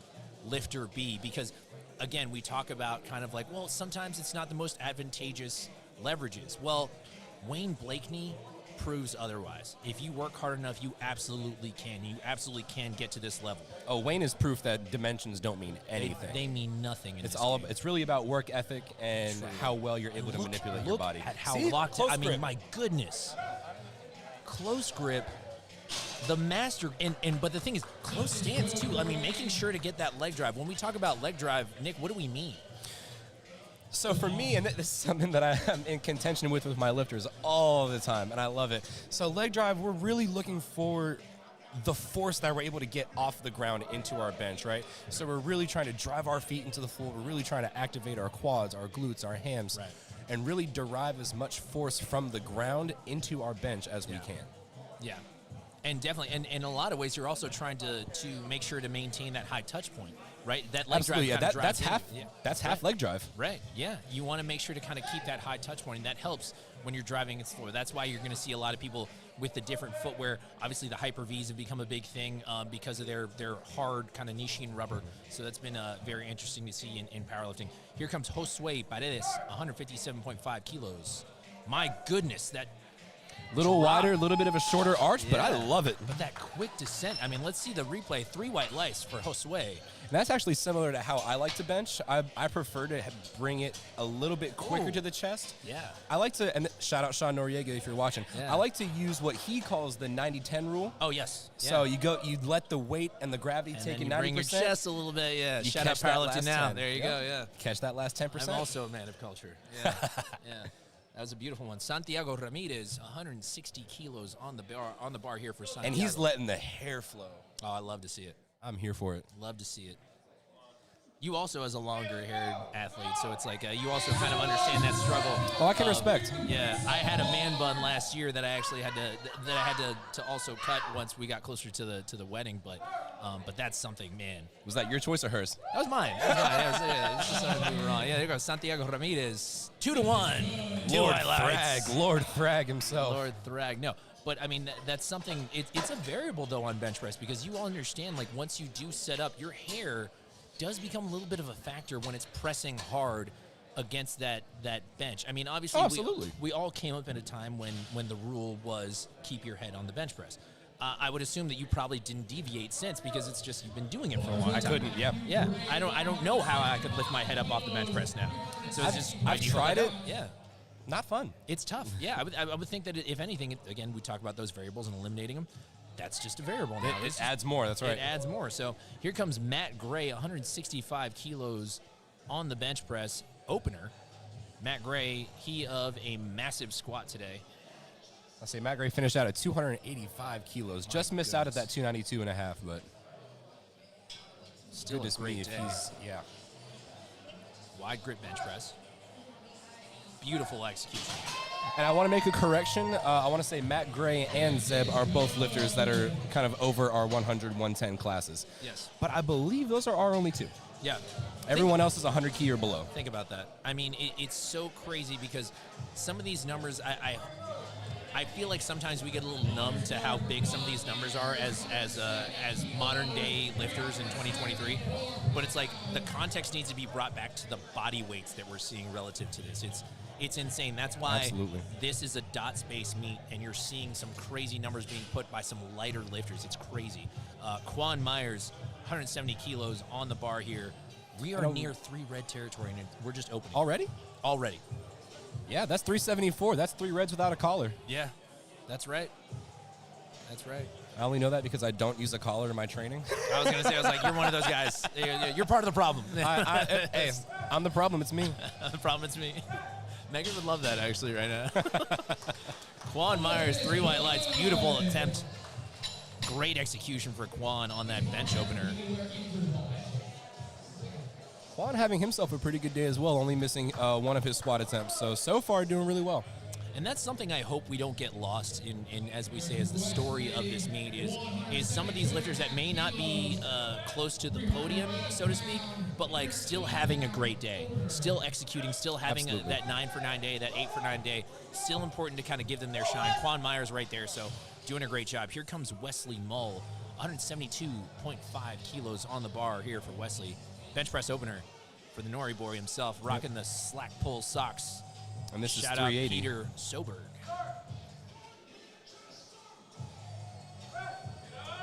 Speaker 5: lifter be. Because, again, we talk about kind of like, well, sometimes it's not the most advantageous leverages. Well, Wayne Blakeney proves otherwise. If you work hard enough, you absolutely can. You absolutely can get to this level.
Speaker 6: Oh, Wayne is proof that dimensions don't mean anything.
Speaker 5: They mean nothing in
Speaker 6: It's
Speaker 5: this
Speaker 6: all.
Speaker 5: game.
Speaker 6: It's really about work ethic and
Speaker 5: True.
Speaker 6: how well you're able to manipulate your
Speaker 5: Look
Speaker 6: body.
Speaker 5: at how
Speaker 6: See?
Speaker 5: locked.
Speaker 6: Close
Speaker 5: I mean,
Speaker 6: grip.
Speaker 5: my goodness, close grip, the master, and but the thing is, close stance too. I mean, making sure to get that leg drive. When we talk about leg drive, Nick, what do we mean?
Speaker 6: So for me, and this is something that I'm in contention with my lifters all the time, and I love it. So leg drive, we're really looking for the force that we're able to get off the ground into our bench, right? So we're really trying to drive our feet into the floor. We're really trying to activate our quads, our glutes, our hams,
Speaker 5: Right.
Speaker 6: and really derive as much force from the ground into our bench as we can.
Speaker 5: Yeah. And definitely, and in a lot of ways, you're also trying to make sure to maintain that high touch point, right? That leg
Speaker 6: Absolutely, yeah.
Speaker 5: drive kinda
Speaker 6: That's
Speaker 5: drives
Speaker 6: half.
Speaker 5: in. Yeah.
Speaker 6: That's half leg drive.
Speaker 5: Right, yeah. You want to make sure to kind of keep that high touch point, and that helps when you're driving its floor. That's why you're going to see a lot of people with the different footwear. Obviously, the Hyper-Vs have become a big thing because of their hard kind of niching rubber. So that's been very interesting to see in powerlifting. Here comes Josue Paredes, 157.5 kilos. My goodness, that
Speaker 6: Little
Speaker 5: drop.
Speaker 6: wider, a little bit of a shorter arch, but I
Speaker 5: Yeah.
Speaker 6: love it.
Speaker 5: But that quick descent, I mean, let's see the replay. 3 white lights for Josue.
Speaker 6: And that's actually similar to how I like to bench. I prefer to bring it a little bit quicker to the chest.
Speaker 5: Yeah.
Speaker 6: I like to, and shout out Sean Noriega if you're watching.
Speaker 5: Yeah.
Speaker 6: I like to use what he calls the 90-10 rule.
Speaker 5: Oh, yes.
Speaker 6: So
Speaker 5: Yeah.
Speaker 6: you let the weight and the gravity
Speaker 5: and
Speaker 6: take
Speaker 5: then
Speaker 6: in
Speaker 5: you
Speaker 6: 90%.
Speaker 5: bring your chest a little bit, yeah.
Speaker 6: You
Speaker 5: Shout out
Speaker 6: catch that
Speaker 5: powerlifting
Speaker 6: last
Speaker 5: now.
Speaker 6: 10.
Speaker 5: There you
Speaker 6: Yep.
Speaker 5: go, yeah.
Speaker 6: Catch that last 10%.
Speaker 5: I'm also a man of culture. Yeah, yeah. That was a beautiful one. Santiago Ramirez, 160 kilos on the bar here for Santiago.
Speaker 6: And he's letting the hair flow.
Speaker 5: Oh, I love to see it.
Speaker 6: I'm here for it.
Speaker 5: Love to see it. You also, as a longer-haired athlete, so it's like you also kind of understand that struggle.
Speaker 6: Oh, I can respect.
Speaker 5: Yeah, I had a man bun last year that I actually had to also cut once we got closer to the wedding. But that's something, man.
Speaker 6: Was that your choice or hers?
Speaker 5: That was mine. It's just something we were on. Yeah, there goes Santiago Ramirez, 2-1.
Speaker 6: Lord Thrag himself.
Speaker 5: Lord Thrag. No. But, I mean, that's something. It's a variable, though, on bench press because you all understand, like, once you do set up, your hair does become a little bit of a factor when it's pressing hard against that bench. I mean, obviously,
Speaker 6: absolutely.
Speaker 5: We all came up in a time when the rule was keep your head on the bench press. I would assume that you probably didn't deviate since because it's just you've been doing it for a long time.
Speaker 6: I couldn't, yeah.
Speaker 5: Yeah, I don't know how I could lift my head up off the bench press now. So it's just
Speaker 6: I've tried it.
Speaker 5: Yeah.
Speaker 6: Not fun.
Speaker 5: It's tough. Yeah, I would think that if anything, again, we talk about those variables and eliminating them. That's just a variable now.
Speaker 6: It adds more. That's right.
Speaker 5: It adds more. So here comes Matt Gray, 165 kilos on the bench press opener. Matt Gray, he of a massive squat today.
Speaker 6: I say Matt Gray finished out at 285 kilos. Just missed out at that 292 and a half, but
Speaker 5: still
Speaker 6: goodness
Speaker 5: a great
Speaker 6: me if
Speaker 5: day.
Speaker 6: he's
Speaker 5: Wide grip bench press. Beautiful execution.
Speaker 6: And I want to make a correction. I want to say Matt Gray and Zeb are both lifters that are kind of over our 100, 110 classes.
Speaker 5: Yes.
Speaker 6: But I believe those are our only two.
Speaker 5: Yeah.
Speaker 6: Everyone else is 100 key or below.
Speaker 5: Think about that. I mean, it's so crazy because some of these numbers, I feel like sometimes we get a little numb to how big some of these numbers are as modern day lifters in 2023. But it's like the context needs to be brought back to the body weights that we're seeing relative to this. It's insane. That's why
Speaker 6: Absolutely.
Speaker 5: This is a dot space meet, and you're seeing some crazy numbers being put by some lighter lifters. It's crazy. Quan Myers, 170 kilos on the bar here. We are near 3 red territory, and we're just opening.
Speaker 6: Already?
Speaker 5: Already.
Speaker 6: Yeah, that's 374. That's 3 reds without a collar.
Speaker 5: Yeah, that's right. That's right.
Speaker 6: I only know that because I don't use a collar in my training.
Speaker 5: I was going to say, you're one of those guys. You're part of the problem.
Speaker 6: Hey, I'm the problem. It's me.
Speaker 5: The problem, it's me. Megan would love that, actually, right now. Quan Myers, 3 white lights. Beautiful attempt. Great execution for Quan on that bench opener.
Speaker 6: Quan having himself a pretty good day as well, only missing one of his squat attempts. So far, doing really well.
Speaker 5: And that's something I hope we don't get lost in as we say, as the story of this meet is some of these lifters that may not be close to the podium, so to speak, but like still having a great day, still executing, still having that 9 for 9 day, that 8 for 9 day. Still important to kind of give them their shine. Quan Myers right there, so doing a great job. Here comes Wesley Mull, 172.5 kilos on the bar here for Wesley. Bench press opener for the Nori boy himself, rocking the slack pull socks.
Speaker 6: And this
Speaker 5: Shout
Speaker 6: is
Speaker 5: out
Speaker 6: 380.
Speaker 5: Peter Soberg.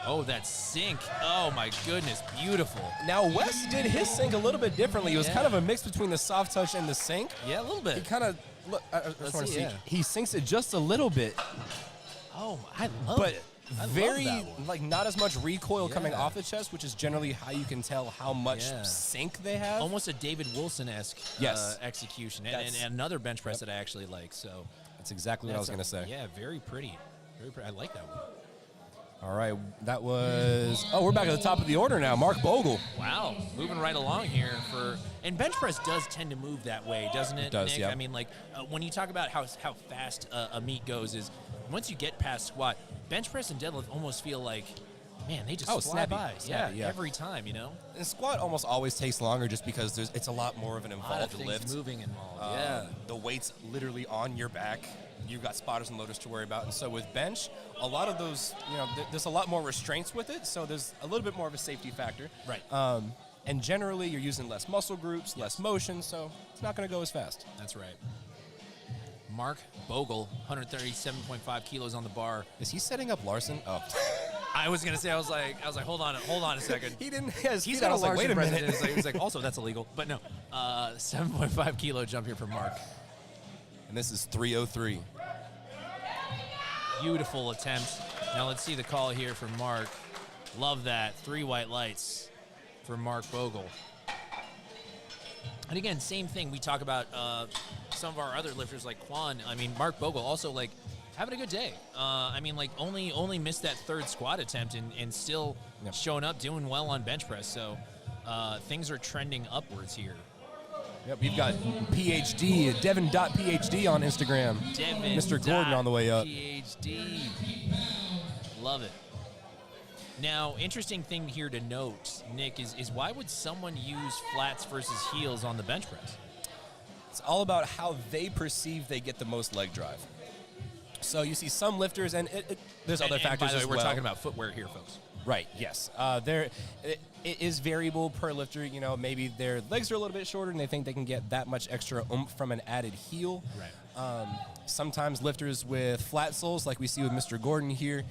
Speaker 5: Oh, that sink. Oh, my goodness. Beautiful.
Speaker 6: Now, Wes did his sink a little bit differently. It was kind of a mix between the soft touch and the sink.
Speaker 5: Yeah, a little bit.
Speaker 6: He kind of, look, I just want to see.
Speaker 5: yeah.
Speaker 6: He sinks it just a little bit.
Speaker 5: Oh, I love
Speaker 6: But
Speaker 5: it. I
Speaker 6: very,
Speaker 5: love that one.
Speaker 6: like, not as much recoil coming
Speaker 5: Yeah.
Speaker 6: off the chest, which is generally how you can tell how much
Speaker 5: Yeah.
Speaker 6: sink they have.
Speaker 5: Almost a David Wilson-esque
Speaker 6: Yes.
Speaker 5: execution.
Speaker 6: That's-
Speaker 5: And another bench press that I actually like. So
Speaker 6: That's exactly what I was going to say.
Speaker 5: Yeah, very pretty. Very pretty. I like that one.
Speaker 6: All right, that was, we're back at the top of the order now. Mark Bogle.
Speaker 5: Wow, moving right along here and bench press does tend to move that way, doesn't it?
Speaker 6: It does,
Speaker 5: Nick?
Speaker 6: yeah.
Speaker 5: I mean, like when you talk about how fast a meet goes, is once you get past squat, bench press and deadlift almost feel like, man, they just fly
Speaker 6: snappy.
Speaker 5: by.
Speaker 6: Snappy, yeah.
Speaker 5: Every time, you know.
Speaker 6: And squat almost always takes longer just because it's a lot more of an
Speaker 5: A lot of
Speaker 6: involved
Speaker 5: things
Speaker 6: lift.
Speaker 5: moving involved.
Speaker 6: The weight's literally on your back. You've got spotters and loaders to worry about. And so with bench, a lot of those, there's a lot more restraints with it. So there's a little bit more of a safety factor.
Speaker 5: Right.
Speaker 6: And generally, you're using less muscle groups, less motion, so it's not going to go as fast.
Speaker 5: That's right. Mark Bogle, 137.5 kilos on the bar.
Speaker 6: Is he setting up Larson? Oh.
Speaker 5: I was gonna say, I was like, hold on a second.
Speaker 6: He didn't. He's
Speaker 5: He's
Speaker 6: got
Speaker 5: got
Speaker 6: a
Speaker 5: a Larson
Speaker 6: wait a minute.
Speaker 5: president. He was like, also that's illegal, but no. 7.5 kilo jump here from Mark.
Speaker 6: And this is 303.
Speaker 5: Beautiful attempt. Now let's see the call here from Mark. Love that. 3 white lights for Mark Bogle. And again, same thing. We talk about some of our other lifters like Quan. I mean, Mark Bogle also, like, Having a good day. I mean, like, only missed that third squat attempt and still showing up, doing well on bench press. So things are trending upwards here.
Speaker 6: Yep, we've got PhD, Devin.PhD on Instagram.
Speaker 5: Devin
Speaker 6: Mr. Gordon on the way up.
Speaker 5: PhD. Love it. Now, interesting thing here to note, Nick, is why would someone use flats versus heels on the bench press?
Speaker 6: It's all about how they perceive they get the most leg drive. So you see some lifters, and there's other factors
Speaker 5: by the way,
Speaker 6: as
Speaker 5: we're
Speaker 6: well.
Speaker 5: talking about footwear here, folks.
Speaker 6: Right, yes. It is variable per lifter. You know, maybe their legs are a little bit shorter and they think they can get that much extra oomph from an added heel.
Speaker 5: Right.
Speaker 6: Sometimes lifters with flat soles, like we see with Mr. Gordon here,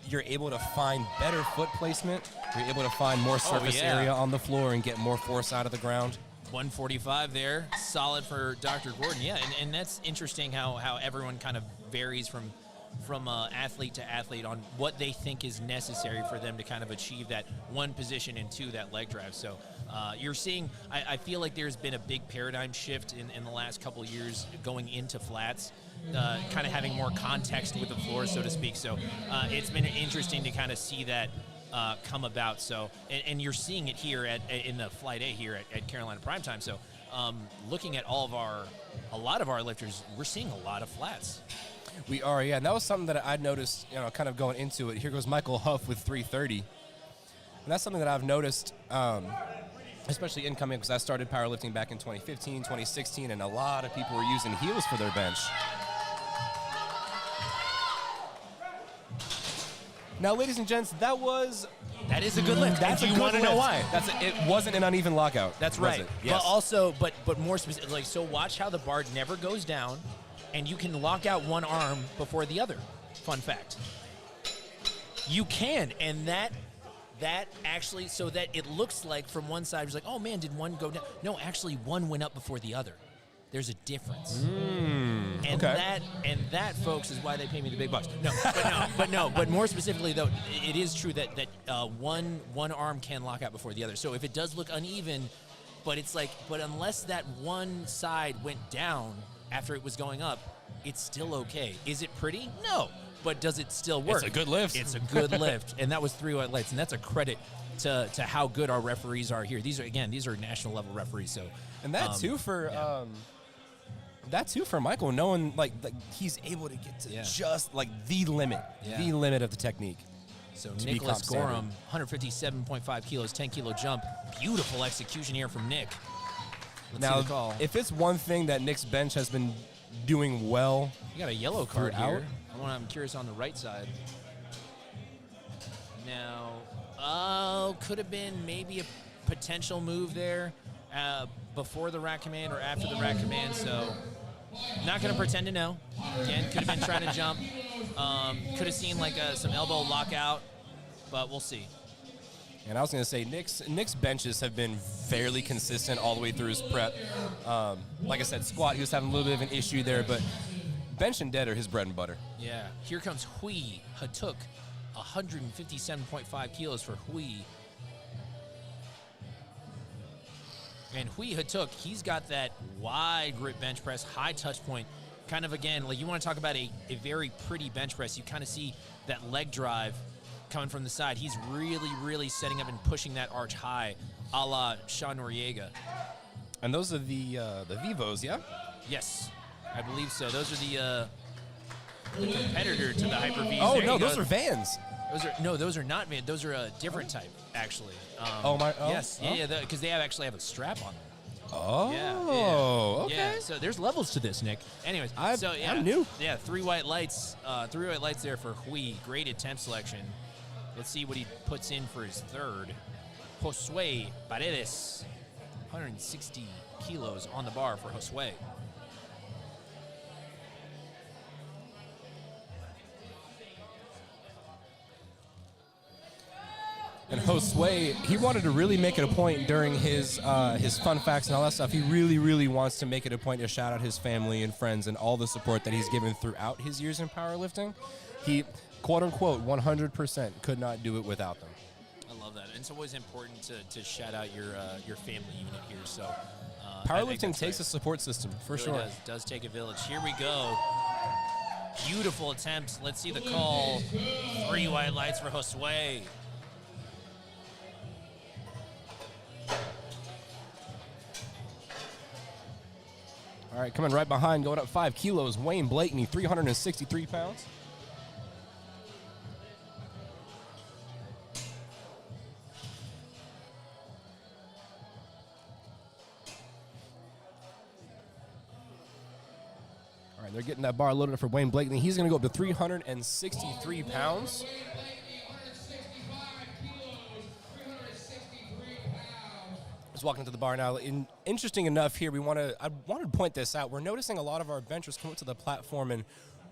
Speaker 6: you're able to find better foot placement. You're able to find more surface area on the floor and get more force out of the ground.
Speaker 5: 145 there, solid for Dr. Gordon. Yeah, and that's interesting how everyone kind of varies from athlete to athlete on what they think is necessary for them to kind of achieve that one position and two, that leg drive. So you're seeing, I feel like there's been a big paradigm shift in the last couple of years going into flats, kind of having more context with the floor, so to speak. So it's been interesting to kind of see that come about. So, and you're seeing it here in the Flight A here at Carolina Primetime. So looking at a lot of our lifters, we're seeing a lot of flats.
Speaker 6: We are, yeah. And that was something that I'd noticed, you know, kind of going into it. Here goes Michael Huff with 330. And that's something that I've noticed, especially incoming, because I started powerlifting back in 2015, 2016, and a lot of people were using heels for their bench. Now, ladies and gents, that is a good lift.
Speaker 5: That's a good lift.
Speaker 6: You want to know why? It wasn't an uneven lockout.
Speaker 5: That's right.
Speaker 6: It? Yes.
Speaker 5: But also, but more specific, like, so watch how the bar never goes down, and you can lock out one arm before the other. Fun fact. You can, and that actually, so that it looks like from one side, it's like, oh man, did one go down? No, actually, one went up before the other. There's a difference. And that, folks, is why they pay me the big bucks. But more specifically, though, it is true that one arm can lock out before the other. So if it does look uneven, but it's like, but unless that one side went down after it was going up, it's still okay. Is it pretty? No. But does it still work?
Speaker 6: It's a good lift.
Speaker 5: It's a good lift. And that was 3 white lights. And that's a credit to how good our referees are here. These are national level referees. So,
Speaker 6: and that too for Michael, knowing like he's able to get to just like the limit of the technique.
Speaker 5: So Nicholas Gorham, 157.5 kilos, 10-kilo jump. Beautiful execution here from Nick. Let's see the call.
Speaker 6: If it's one thing that Nick's bench has been doing well,
Speaker 5: you got a yellow card here. I'm curious on the right side. Now, could have been maybe a potential move there before the rack command or after the rack command. So, not going to pretend to know. Again, could have been trying to jump. Could have seen like some elbow lockout, but we'll see.
Speaker 6: And I was going to say, Nick's benches have been fairly consistent all the way through his prep. Like I said, squat, he was having a little bit of an issue there, but bench and dead are his bread and butter.
Speaker 5: Yeah. Here comes Hui Hatuk, 157.5 kilos for Hui. And Hui Hatuk, he's got that wide grip bench press, high touch point. Kind of, again, like you want to talk about a very pretty bench press. You kind of see that leg drive coming from the side. He's really, really setting up and pushing that arch high, a la Sean Noriega.
Speaker 6: And those are the Vivos, yeah?
Speaker 5: Yes, I believe so. Those are the competitor to the Hyper V's.
Speaker 6: Oh, no, those are Vans.
Speaker 5: Those are not Vans. Those are a different type, actually. Yes, because they actually have a strap on them.
Speaker 6: Oh, okay.
Speaker 5: Yeah, so there's levels to this, Nick. Anyways,
Speaker 6: I'm new.
Speaker 5: Yeah, 3 white lights. 3 white lights there for Hui. Great attempt selection. Let's see what he puts in for his third. Josue Paredes, 160 kilos on the bar for Josue.
Speaker 6: And Josue, he wanted to really make it a point during his fun facts and all that stuff. He really, really wants to make it a point to shout out his family and friends and all the support that he's given throughout his years in powerlifting. He, quote unquote, 100% could not do it without them.
Speaker 5: I love that. And it's always important to shout out your family unit here. So
Speaker 6: powerlifting takes a support system, for sure.
Speaker 5: Does take a village. Here we go. Beautiful attempt. Let's see the call. 3 white lights for Josue.
Speaker 6: All right, coming right behind, going up 5 kilos, Wayne Blakeney, 363 pounds. All right, they're getting that bar loaded up for Wayne Blakeney. He's going to go up to 363 pounds. Just walking to the bar now. Interesting enough here, I wanted to point this out. We're noticing a lot of our benchers come up to the platform and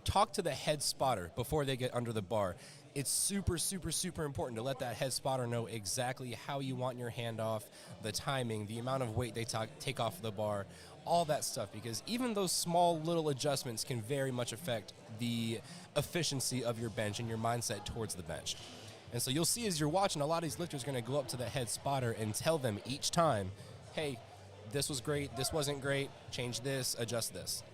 Speaker 6: talk to the head spotter before they get under the bar. It's super, super, super important to let that head spotter know exactly how you want your handoff, the timing, the amount of weight they take off the bar, all that stuff, because even those small little adjustments can very much affect the efficiency of your bench and your mindset towards the bench. And so you'll see as you're watching, a lot of these lifters are going to go up to the head spotter and tell them each time, hey, this was great, this wasn't great, change this, adjust this.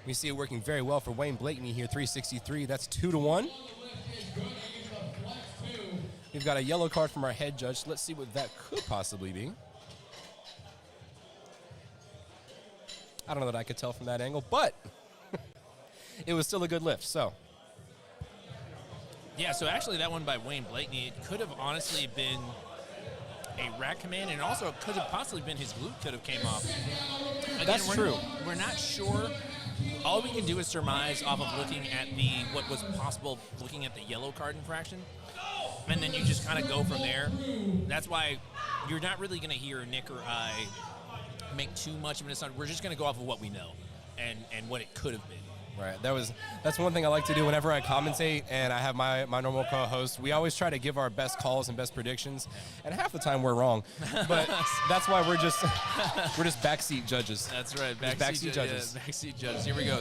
Speaker 6: We see it working very well for Wayne Blakeney here, 363. That's 2-1. We've got a yellow card from our head judge. Let's see what that could possibly be. I don't know that I could tell from that angle, but it was still a good lift, so.
Speaker 5: Yeah, so actually that one by Wayne Blakeney, it could have honestly been a rack command, and also it could have possibly been his glute could have came off. Again,
Speaker 6: That's true.
Speaker 5: We're not sure. All we can do is surmise off of looking at what was possible, looking at the yellow card infraction, and then you just kind of go from there. That's why you're not really going to hear Nick or I make too much of an assumption. We're just going to go off of what we know and what it could have been.
Speaker 6: Right. That's one thing I like to do whenever I commentate and I have my normal co-host. We always try to give our best calls and best predictions, and half the time we're wrong. But that's why we're just backseat judges.
Speaker 5: That's right.
Speaker 6: Backseat judges.
Speaker 5: Yeah, backseat judges. Here we go.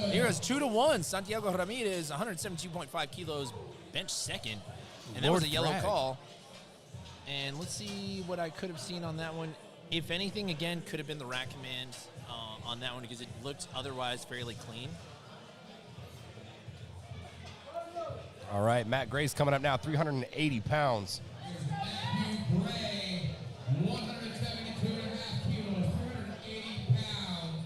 Speaker 5: Here is 2-1. Santiago Ramirez, 172.5 kilos, bench second. And that was a yellow call. And let's see what I could have seen on that one. If anything, again, could have been the rack command on that one because it looked otherwise fairly clean.
Speaker 6: All right, Matt Gray's coming up now, 380 pounds.
Speaker 7: Matthew Gray, 172.5 kilos, 380 pounds.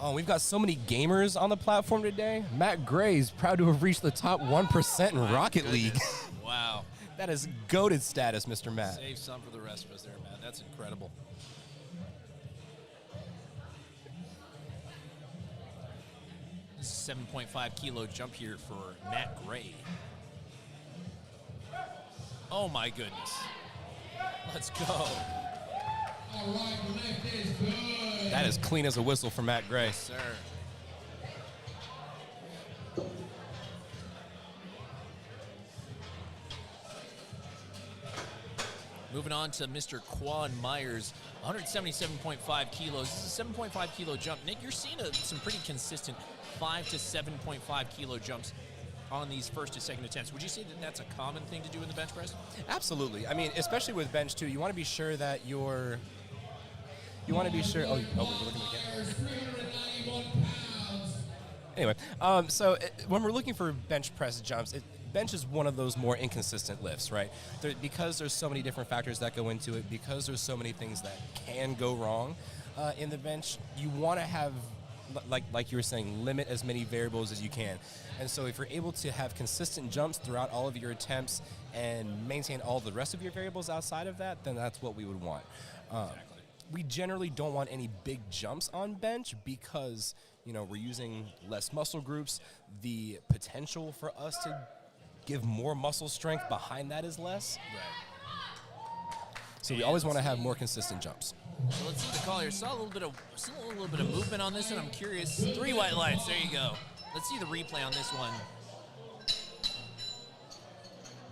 Speaker 6: Oh, we've got so many gamers on the platform today. Matt Gray's proud to have reached the top 1% in Rocket League.
Speaker 5: Wow.
Speaker 6: That is goated status, Mr. Matt.
Speaker 5: Save some for the rest of us there, Matt. That's incredible. This is a 7.5 kilo jump here for Matt Gray. Oh my goodness. Let's go.
Speaker 7: All right, the lift is good.
Speaker 6: That is clean as a whistle for Matt Gray.
Speaker 5: Yes, sir. Moving on to Mr. Quan Myers, 177.5 kilos. This is a 7.5 kilo jump. Nick, you're seeing some pretty consistent 5 to 7.5 kilo jumps on these first to second attempts. Would you say that that's a common thing to do in the bench press?
Speaker 6: Absolutely. I mean, especially with bench, too, you want to be sure that you're... You want to be sure... Oh, we're looking again.
Speaker 7: 391 pounds.
Speaker 6: Anyway, when we're looking for bench press jumps, bench is one of those more inconsistent lifts, right? Because there's so many different factors that go into it, because there's so many things that can go wrong in the bench, you want to have, like you were saying, limit as many variables as you can. And so if you're able to have consistent jumps throughout all of your attempts and maintain all the rest of your variables outside of that, then that's what we would want. We generally don't want any big jumps on bench because, we're using less muscle groups. The potential for us to give more muscle strength behind that is less.
Speaker 5: Right.
Speaker 6: So we always want to have more consistent jumps.
Speaker 5: So let's see the call here. Saw a little bit of movement on this one. I'm curious. 3 white lights. There you go. Let's see the replay on this one.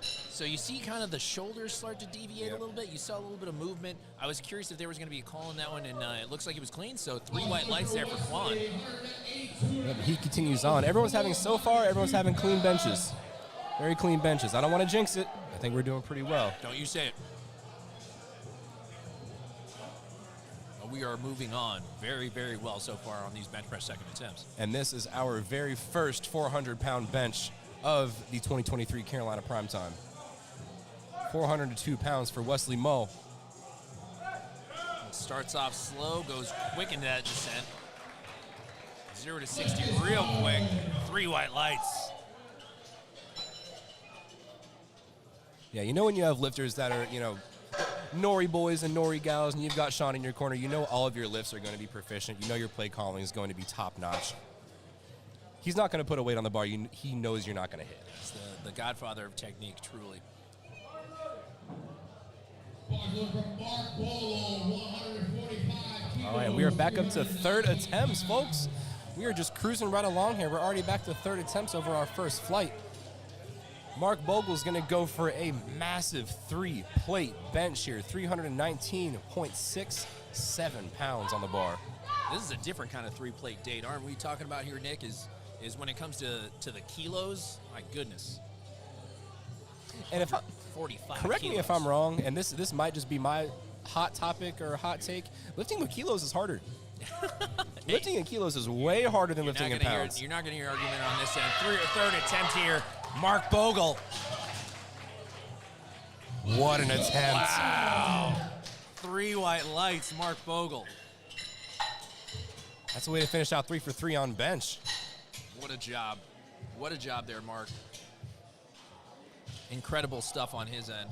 Speaker 5: So you see kind of the shoulders start to deviate a little bit. You saw a little bit of movement. I was curious if there was going to be a call on that one, and it looks like it was clean. So 3 white lights there for Quan.
Speaker 6: Yep, he continues on. Everyone's having clean benches. Very clean benches. I don't want to jinx it. I think we're doing pretty well.
Speaker 5: Don't you say it. We are moving on very, very well so far on these bench press second attempts.
Speaker 6: And this is our very first 400-pound bench of the 2023 Carolina Primetime. 402 pounds for Wesley Moe.
Speaker 5: Starts off slow, goes quick into that descent. 0 to 60 real quick. 3 white lights.
Speaker 6: Yeah, you know when you have lifters that are, Nori boys and Nori gals, and you've got Sean in your corner, you know all of your lifts are going to be proficient. You know your play calling is going to be top-notch. He's not going to put a weight on the bar. He knows you're not going to hit.
Speaker 5: It's the godfather of technique, truly.
Speaker 6: All right, we are back up to third attempts, folks. We are just cruising right along here. We're already back to third attempts over our first flight. Mark Bogle's going to go for a massive 3-plate bench here, 319.67 pounds on the bar.
Speaker 5: This is a different kind of 3-plate date. Aren't we talking about here, Nick, is when it comes to the kilos, my goodness.
Speaker 6: And if
Speaker 5: 45
Speaker 6: correct
Speaker 5: kilos.
Speaker 6: me if I'm wrong, and this might just be my hot topic or hot take, lifting with kilos is harder. Lifting in kilos is way harder than lifting in pounds.
Speaker 5: You're not going to hear argument on this end. Third attempt here. Mark Bogle.
Speaker 6: What an attempt.
Speaker 5: Wow. 3 white lights, Mark Bogle.
Speaker 6: That's a way to finish out 3 for 3 on bench.
Speaker 5: What a job. What a job there, Mark. Incredible stuff on his end.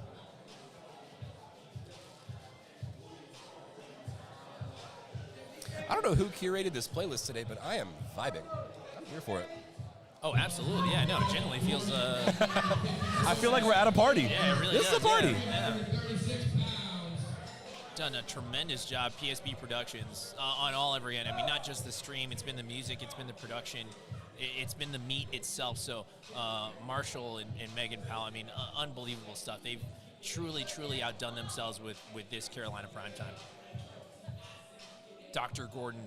Speaker 6: I don't know who curated this playlist today, but I am vibing. I'm here for it.
Speaker 5: Oh, absolutely. Yeah, no, it genuinely feels...
Speaker 6: I feel like we're at a party.
Speaker 5: Yeah, it really
Speaker 6: This
Speaker 5: does.
Speaker 6: is a party.
Speaker 5: Yeah. Done a tremendous job, PSB Productions, on all every end. I mean, not just the stream. It's been the music. It's been the production. It's been the meet itself. So Marshall and Megan Powell, I mean, unbelievable stuff. They've truly, truly outdone themselves with this Carolina Primetime. Dr. Gordon,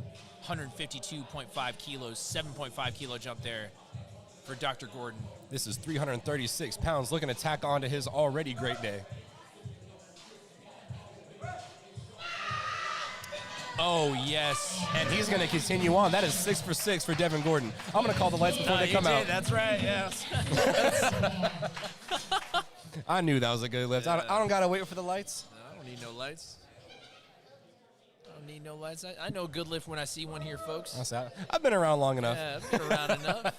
Speaker 5: 152.5 kilos, 7.5 kilo jump there for Dr. Gordon.
Speaker 6: This is 336 pounds, looking to tack on to his already great day.
Speaker 5: Oh, yes.
Speaker 6: And he's going to continue on. That is 6 for 6 for Devin Gordon. I'm going to call the lights before they come out.
Speaker 5: That's right, yes.
Speaker 6: I knew that was a good lift. I don't got to wait for the lights.
Speaker 5: I don't need no lights. Need no lights. I know a good lift when I see one here, folks.
Speaker 6: I've been around long enough.
Speaker 5: Yeah, I've been around enough.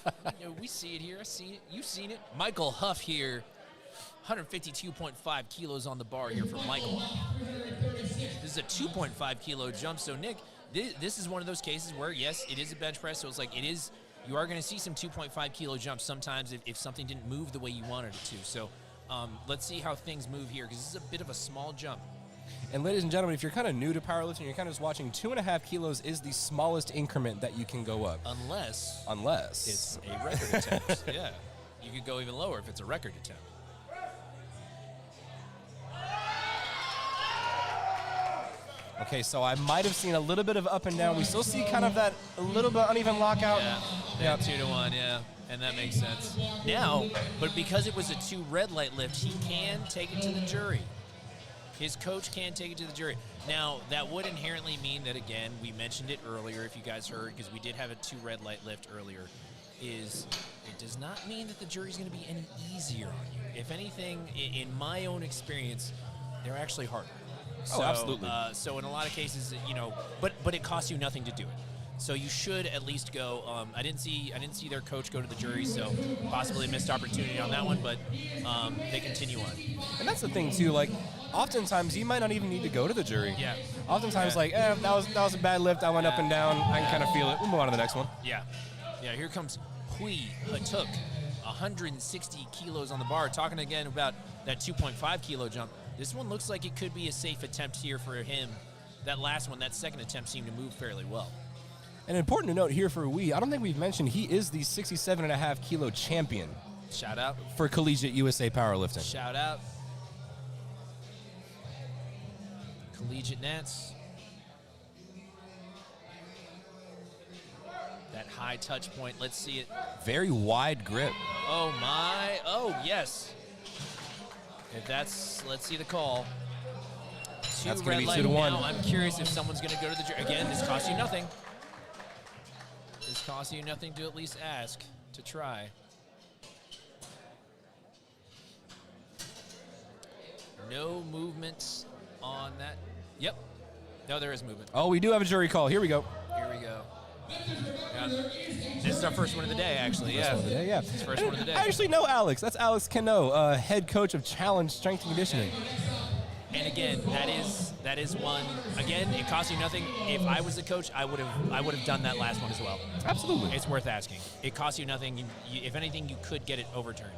Speaker 5: We see it here. I see it. You've seen it. Michael Huff here, 152.5 kilos on the bar here for Michael. This is a 2.5 kilo jump. So, Nick, this is one of those cases where, yes, it is a bench press. So it's like you are going to see some 2.5 kilo jumps sometimes if something didn't move the way you wanted it to. So let's see how things move here because this is a bit of a small jump.
Speaker 6: And ladies and gentlemen, if you're kind of new to powerlifting, you're kind of just watching, 2.5 kilos is the smallest increment that you can go up.
Speaker 5: Unless
Speaker 6: it's
Speaker 5: a record attempt. Yeah. You could go even lower if it's a record attempt.
Speaker 6: Okay, so I might have seen a little bit of up and down. We still see kind of that a little bit uneven lockout.
Speaker 5: Yeah, 2 to 1, yeah. And that makes sense. Now, but because it was a 2 red light lift, he can take it to the jury. His coach can take it to the jury. Now, that would inherently mean that, again, we mentioned it earlier, if you guys heard, because we did have a 2 red light lift earlier, is it does not mean that the jury's going to be any easier on you. If anything, in my own experience, they're actually harder. So,
Speaker 6: absolutely.
Speaker 5: So in a lot of cases, but it costs you nothing to do it. So you should at least go. I didn't see their coach go to the jury, so possibly a missed opportunity on that one. But they continue on.
Speaker 6: And that's the thing too. Like, oftentimes you might not even need to go to the jury.
Speaker 5: Yeah.
Speaker 6: Oftentimes, that was a bad lift. I went up and down. I can kind of feel it. We'll move on to the next one.
Speaker 5: Yeah. Yeah. Here comes Hui Hatuk, 160 kilos on the bar. Talking again about that 2.5 kilo jump. This one looks like it could be a safe attempt here for him. That last one, that second attempt, seemed to move fairly well.
Speaker 6: And important to note here for Wee, I don't think we've mentioned he is the 67.5 kilo champion.
Speaker 5: Shout out.
Speaker 6: For collegiate USA powerlifting.
Speaker 5: Shout out. Collegiate Nats. That high touch point, let's see it.
Speaker 6: Very wide grip.
Speaker 5: Oh my, oh yes. If that's, let's see the call.
Speaker 6: That's gonna
Speaker 5: red
Speaker 6: be
Speaker 5: light
Speaker 6: 2-1.
Speaker 5: now. I'm curious if someone's going to go to the jury. Again, this costs you nothing. This costs you nothing to at least ask, to try. No movements on that. Yep. No, there is movement.
Speaker 6: Oh, we do have a jury call. Here we go.
Speaker 5: Here we go. Yeah. This is our first one of the day, actually.
Speaker 6: First one of the day, yeah.
Speaker 5: It's first one of the day.
Speaker 6: I actually know Alex. That's Alex Cano, head coach of Challenge Strength and Conditioning.
Speaker 5: And again, that is one. Again, it costs you nothing. If I was the coach, I would have done that last one as well.
Speaker 6: Absolutely.
Speaker 5: It's worth asking. It costs you nothing. If anything, you could get it overturned.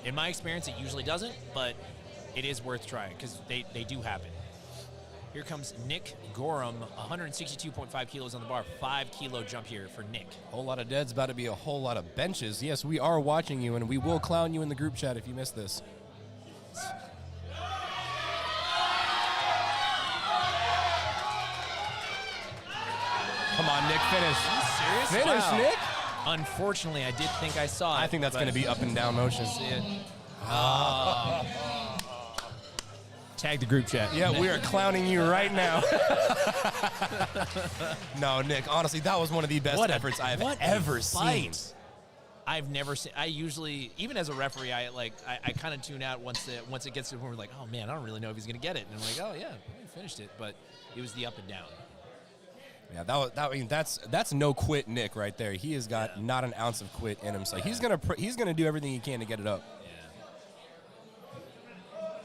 Speaker 5: In my experience, it usually doesn't, but it is worth trying because they do happen. Here comes Nick Gorham, 162.5 kilos on the bar, 5 kilo jump here for Nick.
Speaker 6: A whole lot of deads, about to be a whole lot of benches. Yes, we are watching you, and we will clown you in the group chat if you miss this. Come on, Nick, finish.
Speaker 5: Are you serious?
Speaker 6: Finish,
Speaker 5: Wow.
Speaker 6: Nick.
Speaker 5: Unfortunately, I did think I saw it.
Speaker 6: I think that's going to be up and down motion.
Speaker 5: See it. Tag the group chat.
Speaker 6: Yeah, we are clowning you right now. No, Nick, honestly, that was one of the best efforts I've ever seen.
Speaker 5: I've never seen. I usually, even as a referee, I kind of tune out once it gets to the point where like, oh man, I don't really know if he's gonna get it, and I'm like, oh yeah, he finished it, but it was the up and down.
Speaker 6: Yeah, I mean, that's no quit Nick right there. He has got not an ounce of quit in him, so he's gonna do everything he can to get it up.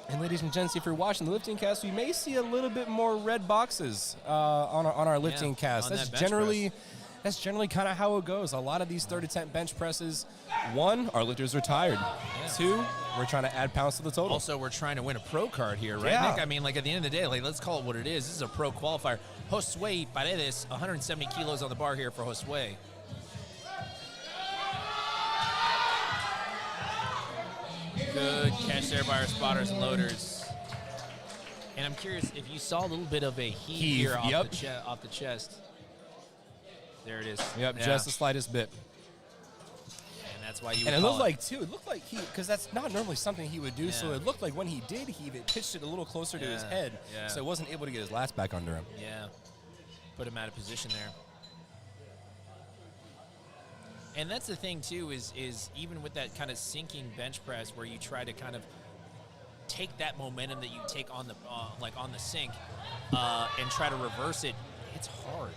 Speaker 6: And ladies and gents, if you're watching the lifting cast, we may see a little bit more red boxes on our lifting cast.
Speaker 5: On
Speaker 6: That's
Speaker 5: that bench
Speaker 6: generally kind of how it goes. A lot of these third attempt bench presses, one, our lifters are tired.
Speaker 5: Yeah.
Speaker 6: Two, we're trying to add pounds to the total.
Speaker 5: Also, we're trying to win a pro card here, right,
Speaker 6: Yeah.
Speaker 5: Nick? I mean, like at the end of the day, like let's call it what it is. This is a pro qualifier. Josue Paredes, 170 kilos on the bar here for Josue. Good catch there by our spotters and loaders. And I'm curious if you saw a little bit of a heave here off the chest. There it is.
Speaker 6: Yep,
Speaker 5: Yeah.
Speaker 6: just the slightest bit.
Speaker 5: And that's why you.
Speaker 6: And it
Speaker 5: would
Speaker 6: looked
Speaker 5: call
Speaker 6: like too. It looked like because that's not normally something he would do. So
Speaker 5: Yeah.
Speaker 6: it looked like when he did heave, it pitched it a little closer to his
Speaker 5: Yeah,
Speaker 6: head,
Speaker 5: yeah.
Speaker 6: so it wasn't able to get his lats back under him.
Speaker 5: Yeah, put him out of position there. And that's the thing too is even with that kind of sinking bench press where you try to kind of take that momentum that you take on the like on the sink and try to reverse it, it's hard.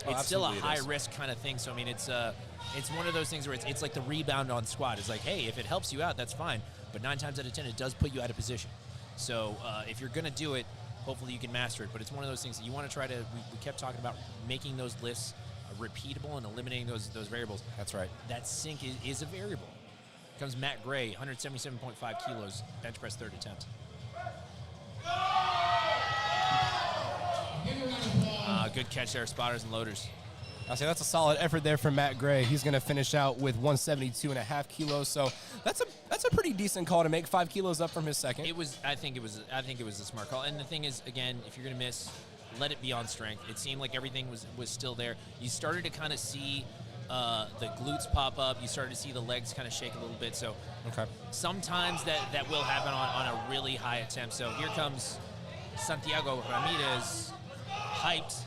Speaker 5: It's still a high risk kind of thing. So I mean, it's one of those things where it's like the rebound on squat. It's like, hey, if it helps you out, that's fine. But 9 times out of 10, it does put you out of position. So if you're gonna do it, hopefully you can master it. But it's one of those things that you want to try to. We kept talking about making those lifts repeatable and eliminating those variables.
Speaker 6: That's right.
Speaker 5: That sink is a variable. Comes Matt Gray, 177.5 kilos, bench press third attempt. Good catch there, spotters and loaders.
Speaker 6: I'll say that's a solid effort there from Matt Gray. He's going to finish out with 172.5 kilos. So that's a pretty decent call to make 5 kilos up from his second.
Speaker 5: I think it was a smart call. And the thing is, again, if you're going to miss, let it be on strength. It seemed like everything was still there. You started to kind of see the glutes pop up. You started to see the legs kind of shake a little bit. So sometimes that will happen on a really high attempt. So here comes Santiago Ramirez, hyped.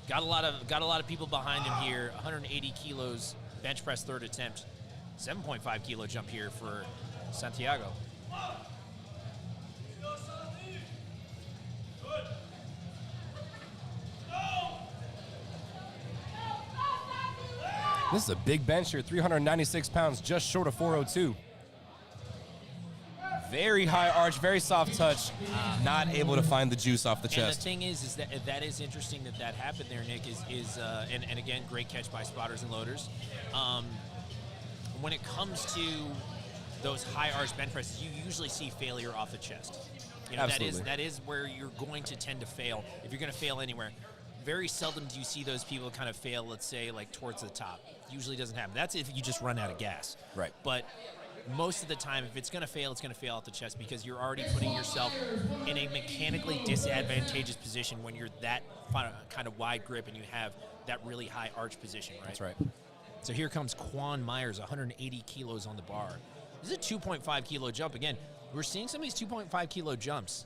Speaker 5: Got a lot of people behind him here. 180 kilos, bench press third attempt. 7.5 kilo jump here for Santiago.
Speaker 6: This is a big bench here, 396 pounds, just short of 402. Very high arch, very soft touch, not able to find the juice off the
Speaker 5: And
Speaker 6: chest.
Speaker 5: the thing is that is interesting that happened there, Nick, and again, great catch by spotters and loaders. When it comes to those high arch bench presses, you usually see failure off the chest. You know,
Speaker 6: Absolutely.
Speaker 5: that is where you're going to tend to fail. If you're going to fail anywhere, very seldom do you see those people kind of fail, let's say, like towards the top. Usually doesn't happen. That's if you just run out of gas.
Speaker 6: Right.
Speaker 5: But most of the time, if it's going to fail, it's going to fail at the chest because you're already putting yourself in a mechanically disadvantageous position when you're that kind of wide grip and you have that really high arch position, right?
Speaker 6: That's right.
Speaker 5: So here comes Quan Myers, 180 kilos on the bar. This is a 2.5 kilo jump. Again, we're seeing some of these 2.5 kilo jumps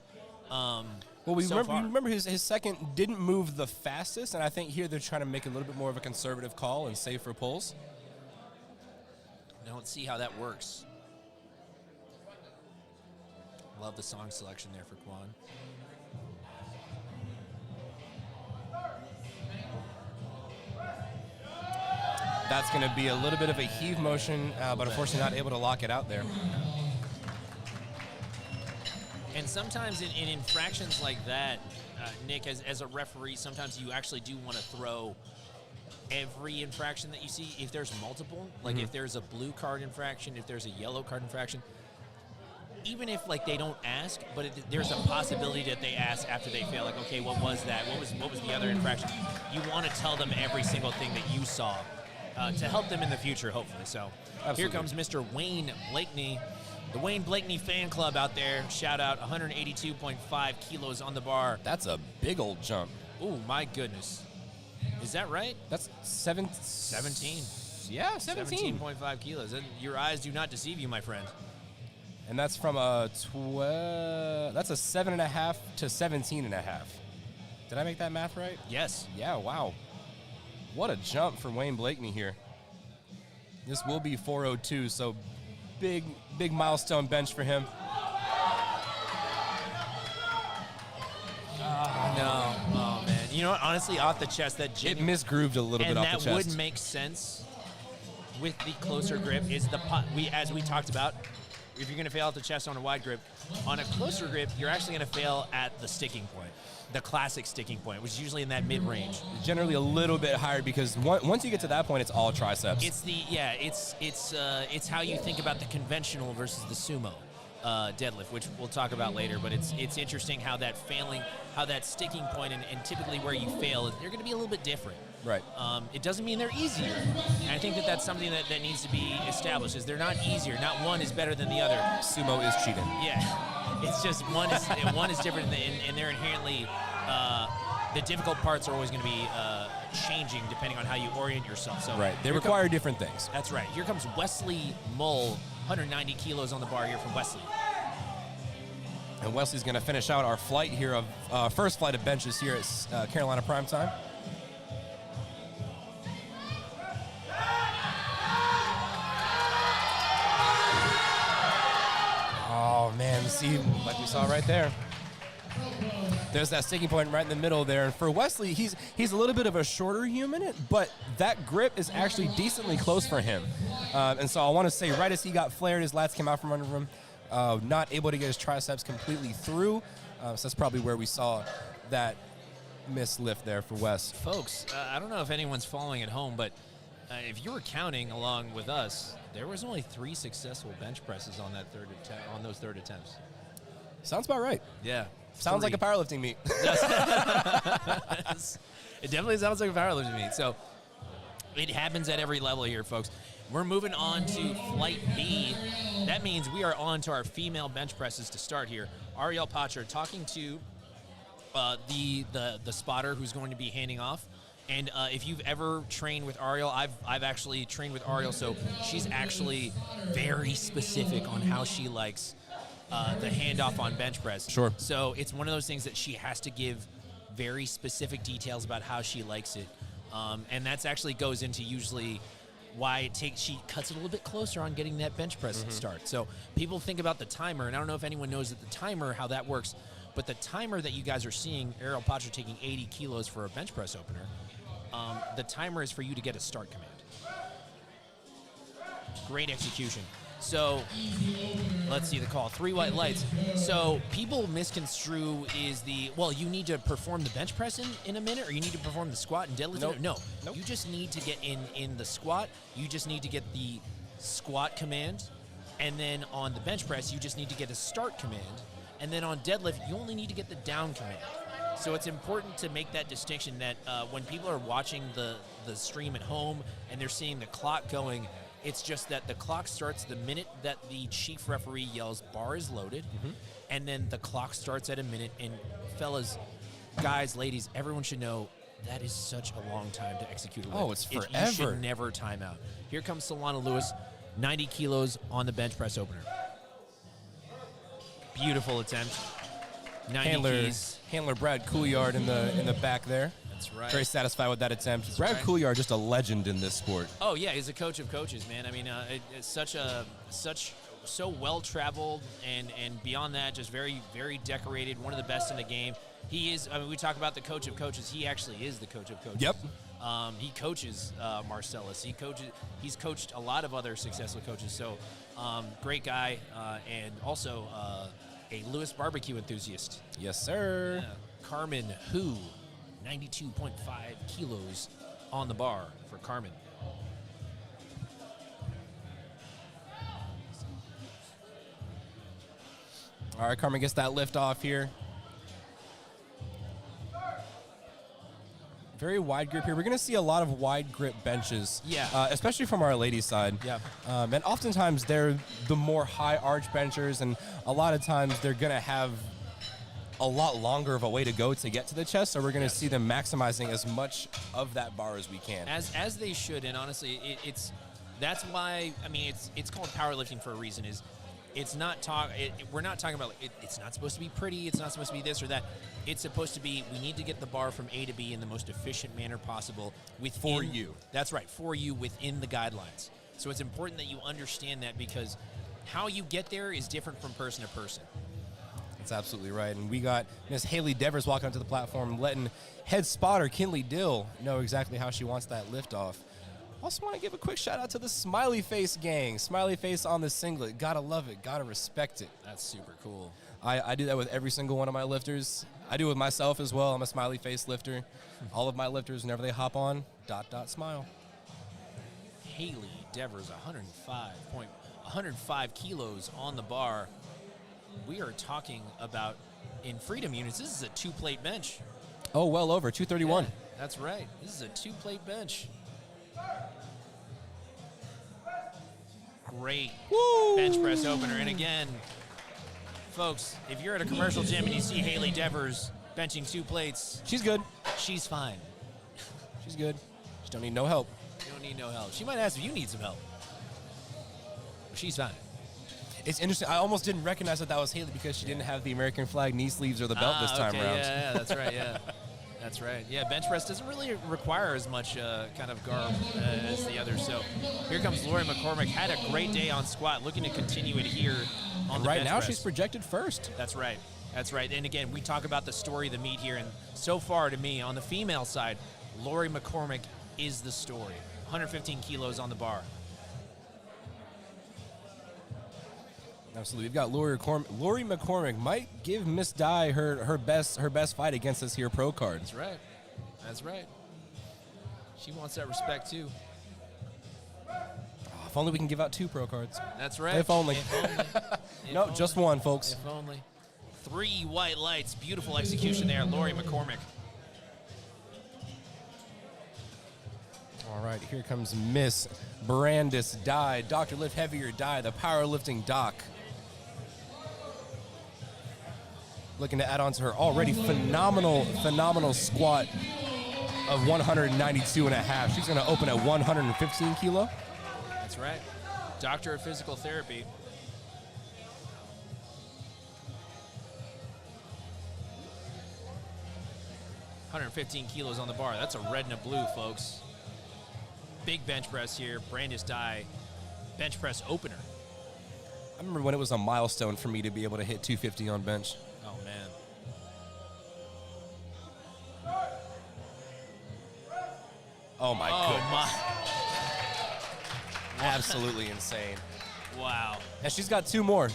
Speaker 6: Well, we
Speaker 5: so far.
Speaker 6: remember his second didn't move the fastest, and I think here they're trying to make a little bit more of a conservative call and save for pulls.
Speaker 5: Now let's see how that works. Love the song selection there for Quan.
Speaker 6: That's going to be a little bit of a heave motion, but unfortunately not able to lock it out there.
Speaker 5: And sometimes in infractions like that, Nick, as a referee, sometimes you actually do want to throw every infraction that you see. If there's multiple, like if there's a blue card infraction, if there's a yellow card infraction, even if like they don't ask, but there's a possibility that they ask after they fail, like, okay, what was that? What was the other infraction? You want to tell them every single thing that you saw to help them in the future, hopefully. So
Speaker 6: Absolutely.
Speaker 5: Here comes Mr. Wayne Blakeney. The Wayne Blakeney fan club out there. Shout out, 182.5 kilos on the bar.
Speaker 6: That's a big old jump.
Speaker 5: Oh, my goodness. Is that right?
Speaker 6: That's 17. Yeah, 17.
Speaker 5: 17.5 kilos. Your eyes do not deceive you, my friend.
Speaker 6: And that's from a that's a 7.5 to 17.5. Did I make that math right?
Speaker 5: Yes.
Speaker 6: Yeah, wow. What a jump for Wayne Blakeney here. This will be 402, so big milestone bench for him.
Speaker 5: No. Oh, man. You know what? Honestly, off the chest, that
Speaker 6: It misgrooved a little bit off the chest.
Speaker 5: And that would make sense with the closer grip is as we talked about, if you're going to fail at the chest on a wide grip, on a closer grip, you're actually going to fail at the sticking point, the classic sticking point, which is usually in that mid-range.
Speaker 6: Generally a little bit higher because once you get to that point, it's all triceps.
Speaker 5: It's how you think about the conventional versus the sumo deadlift, which we'll talk about later. But it's interesting how that sticking point and typically where you fail, they're going to be a little bit different.
Speaker 6: Right.
Speaker 5: It doesn't mean they're easier. And I think that's something that needs to be established, is they're not easier. Not one is better than the other.
Speaker 6: Sumo is cheating.
Speaker 5: Yeah. It's just one is different, and they're inherently the difficult parts are always going to be changing depending on how you orient yourself. So
Speaker 6: right. They require different things.
Speaker 5: That's right. Here comes Wesley Mull, 190 kilos on the bar here from Wesley.
Speaker 6: And Wesley's going to finish out our flight here of first flight of benches here at Carolina Primetime. Oh, man, see, like we saw right there. There's that sticking point right in the middle there. And for Wesley, he's a little bit of a shorter human, but that grip is actually decently close for him. And so I want to say right as he got flared, his lats came out from under him, not able to get his triceps completely through. So that's probably where we saw that missed lift there for Wes.
Speaker 5: Folks, I don't know if anyone's following at home, but if you were counting along with us, there was only 3 successful bench presses on those third attempts.
Speaker 6: Sounds about right.
Speaker 5: Yeah.
Speaker 6: Sounds like a powerlifting meet.
Speaker 5: It definitely sounds like a powerlifting meet. So it happens at every level here, folks. We're moving on to Flight B. That means we are on to our female bench presses to start here. Ariel Patra talking to the spotter who's going to be handing off. And if you've ever trained with Ariel, I've actually trained with Ariel, so she's actually very specific on how she likes the handoff on bench press.
Speaker 6: Sure.
Speaker 5: So it's one of those things that she has to give very specific details about how she likes it. And that's actually goes into usually why she cuts it a little bit closer on getting that bench press start. So people think about the timer, and I don't know if anyone knows that the timer, how that works, but the timer that you guys are seeing, Ariel Patra taking 80 kilos for a bench press opener, the timer is for you to get a start command. Great execution. So let's see the call. 3 white lights. So people misconstrue you need to perform the bench press in a minute, or you need to perform the squat and deadlift.
Speaker 6: Nope.
Speaker 5: No.
Speaker 6: Nope.
Speaker 5: You just need to get in the squat. You just need to get the squat command. And then on the bench press, you just need to get a start command. And then on deadlift, you only need to get the down command. So it's important to make that distinction that when people are watching the stream at home and they're seeing the clock going, it's just that the clock starts the minute that the chief referee yells bar is loaded, and then the clock starts at a minute. And fellas, guys, ladies, everyone should know that is such a long time to execute a lift.
Speaker 6: Oh, it's forever.
Speaker 5: You should never time out. Here comes Solana Lewis, 90 kilos on the bench press opener. Beautiful attempt.
Speaker 6: Handler Brad Couillard in the back there.
Speaker 5: That's right.
Speaker 6: Very satisfied with that attempt.
Speaker 5: That's
Speaker 6: Brad
Speaker 5: right.
Speaker 6: Couillard, just a legend in this sport.
Speaker 5: Oh yeah, he's a coach of coaches, man. I mean, it's so well traveled, and beyond that, just very, very decorated. One of the best in the game. He is. I mean, we talk about the coach of coaches. He actually is the coach of coaches.
Speaker 6: Yep.
Speaker 5: He coaches Marcellus. He's coached a lot of other successful coaches. So, great guy, and also a Lewis barbecue enthusiast.
Speaker 6: Yes, sir.
Speaker 5: Carmen Hu, 92.5 kilos on the bar for Carmen.
Speaker 6: All right, Carmen gets that lift off here. Very wide grip here. We're going to see a lot of wide grip benches.
Speaker 5: Yeah.
Speaker 6: Especially from our ladies' side.
Speaker 5: Yeah.
Speaker 6: And oftentimes they're the more high arch benchers, and a lot of times they're going to have a lot longer of a way to go to get to the chest, so we're going to see them maximizing as much of that bar as we can.
Speaker 5: As they should, and honestly, that's why, I mean, it's called powerlifting for a reason. We're not talking about it's not supposed to be pretty, it's not supposed to be this or that. It's supposed to be, we need to get the bar from A to B in the most efficient manner possible
Speaker 6: For you.
Speaker 5: That's right, for you within the guidelines. So it's important that you understand that, because how you get there is different from person to person.
Speaker 6: That's absolutely right. And we got Miss Haley Devers walking onto the platform, letting head spotter Kinley Dill know exactly how she wants that lift off. Also want to give a quick shout out to the Smiley Face gang. Smiley Face on the singlet. Gotta love it. Gotta respect it.
Speaker 5: That's super cool.
Speaker 6: I do that with every single one of my lifters. I do it with myself as well. I'm a Smiley Face lifter. All of my lifters, whenever they hop on, ... smile.
Speaker 5: Haley Devers, 105 kilos on the bar. We are talking about, in freedom units, this is a 2-plate bench.
Speaker 6: Oh, well over 231.
Speaker 5: Yeah, that's right. This is a 2-plate bench. Great bench press opener. And again, folks, if you're at a commercial gym and you see Haley Devers benching 2 plates,
Speaker 6: She's good.
Speaker 5: she's fine.
Speaker 6: She's good. She don't need no help.
Speaker 5: You don't need no help. She might ask if you need some help. She's fine.
Speaker 6: It's interesting. I almost didn't recognize that was Haley because she didn't have the American flag knee sleeves or the belt this time around.
Speaker 5: Yeah, that's right. Yeah, that's right. Yeah, bench press doesn't really require as much kind of garb as the others. So here comes Lori McCormick. Had a great day on squat, looking to continue it here on the
Speaker 6: Right
Speaker 5: bench
Speaker 6: now,
Speaker 5: press.
Speaker 6: she's projected first.
Speaker 5: That's right. That's right. And again, we talk about the story of the meet here, and so far to me, on the female side, Lori McCormick is the story. 115 kilos on the bar.
Speaker 6: Absolutely. We've got Lori McCormick might give Miss Dye her best fight against this here pro card.
Speaker 5: That's right. That's right. She wants that respect too.
Speaker 6: Oh, if only we can give out 2 pro cards.
Speaker 5: That's right.
Speaker 6: If only.
Speaker 5: If only.
Speaker 6: No, just one, folks.
Speaker 5: If only. 3 white lights. Beautiful execution there, Lori McCormick.
Speaker 6: All right, here comes Miss Brandis Dye. Dr. Lift Heavier Dye, the powerlifting doc. Looking to add on to her already phenomenal squat of 192.5. She's going to open at 115 kilo.
Speaker 5: That's right. Doctor of Physical Therapy. $115 kilos on the bar. That's a red and a blue, folks. Big bench press here. Brandis Dye, bench press opener.
Speaker 6: I remember when it was a milestone for me to be able to hit 250 on bench.
Speaker 5: Oh, man.
Speaker 6: Oh, my goodness.
Speaker 5: My.
Speaker 6: Absolutely insane.
Speaker 5: Wow.
Speaker 6: And she's got 2 more.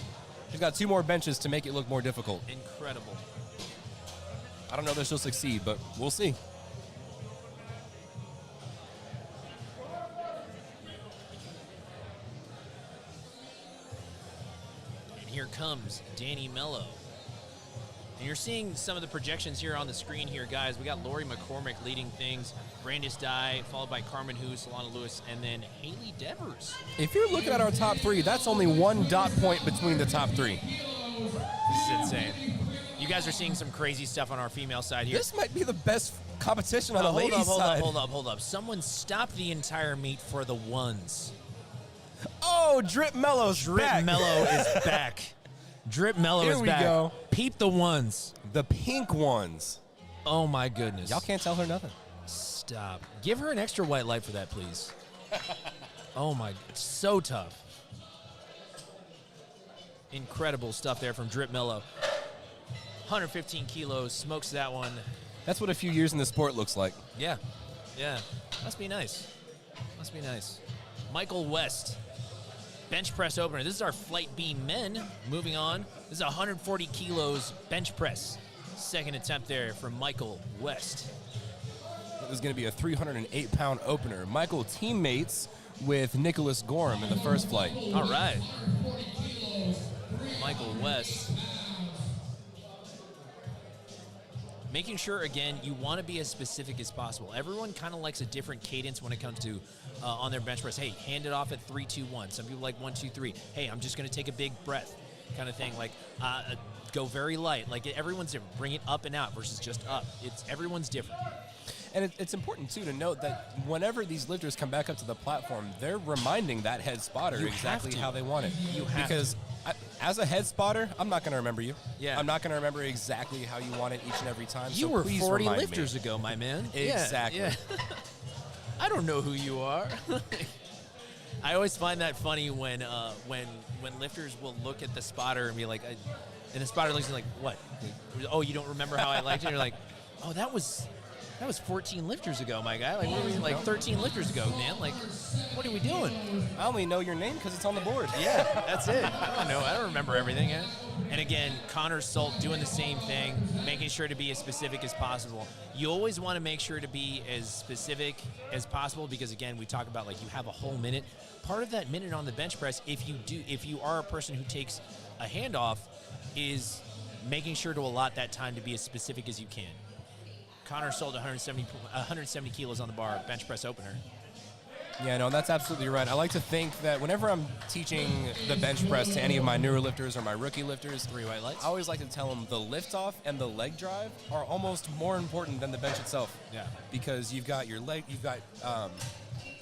Speaker 6: She's got 2 more benches to make it look more difficult.
Speaker 5: Incredible.
Speaker 6: I don't know that she'll succeed, but we'll see.
Speaker 5: And here comes Danny Mello. And you're seeing some of the projections here on the screen here, guys. We got Lori McCormick leading things, Brandis Dye, followed by Carmen Hu, Solana Lewis, and then Haley Devers.
Speaker 6: If you're looking at our top 3, that's only 1 dot point between the top 3.
Speaker 5: This is insane. You guys are seeing some crazy stuff on our female side here.
Speaker 6: This might be the best competition on the ladies' side.
Speaker 5: Hold up. Someone stop the entire meet for the ones.
Speaker 6: Oh, Drip Mello's
Speaker 5: Drip
Speaker 6: back.
Speaker 5: Mello is back. Drip Mellow
Speaker 6: Here
Speaker 5: is
Speaker 6: we
Speaker 5: back.
Speaker 6: go.
Speaker 5: Peep the ones.
Speaker 6: The pink ones.
Speaker 5: Oh, my goodness.
Speaker 6: Y'all can't tell her nothing.
Speaker 5: Stop. Give her an extra white light for that, please. Oh, my. So tough. Incredible stuff there from Drip Mellow. 115 kilos. Smokes that one.
Speaker 6: That's what a few years in the sport looks like.
Speaker 5: Yeah. Yeah. Must be nice. Must be nice. Michael West. Bench press opener. This is our Flight B men. Moving on. This is 140 kilos bench press. Second attempt there from Michael West.
Speaker 6: It was going to be a 308-pound opener. Michael teammates with Nicholas Gorham in the first flight.
Speaker 5: All right. Michael West. Making sure, again, you want to be as specific as possible. Everyone kind of likes a different cadence when it comes to on their bench press. Hey, hand it off at 3, 2, 1. Some people like 1, 2, 3. Hey, I'm just going to take a big breath kind of thing. Like, go very light. Like, everyone's different. Bring it up and out versus just up. Everyone's different.
Speaker 6: And it's important, too, to note that whenever these lifters come back up to the platform, they're reminding that head spotter exactly how they want it.
Speaker 5: You have
Speaker 6: because as a head spotter, I'm not going to remember you.
Speaker 5: Yeah.
Speaker 6: I'm not going to remember exactly how you want it each and every time.
Speaker 5: You
Speaker 6: so
Speaker 5: were
Speaker 6: please
Speaker 5: 40
Speaker 6: remind
Speaker 5: lifters
Speaker 6: me.
Speaker 5: ago, my man.
Speaker 6: Exactly.
Speaker 5: Yeah. I don't know who you are. I always find that funny when lifters will look at the spotter and be like, and the spotter looks like, what? Oh, you don't remember how I liked it? And you're like, oh, that was 14 lifters ago, my guy. Like, what were we, like 13 lifters ago, man. Like, what are we doing?
Speaker 6: I only know your name because it's on the board.
Speaker 5: Yeah, that's it. I don't know. I don't remember everything. And again, Connor Salt doing the same thing, making sure to be as specific as possible. You always want to make sure to be as specific as possible because, again, we talk about, like, you have a whole minute. Part of that minute on the bench press, if you are a person who takes a handoff, is making sure to allot that time to be as specific as you can. Connor sold 170 kilos on the bar, bench press opener.
Speaker 6: Yeah, no, that's absolutely right. I like to think that whenever I'm teaching the bench press to any of my newer lifters or my rookie lifters,
Speaker 5: 3 white lights.
Speaker 6: I always like to tell them the lift off and the leg drive are almost more important than the bench itself.
Speaker 5: Yeah.
Speaker 6: Because you've got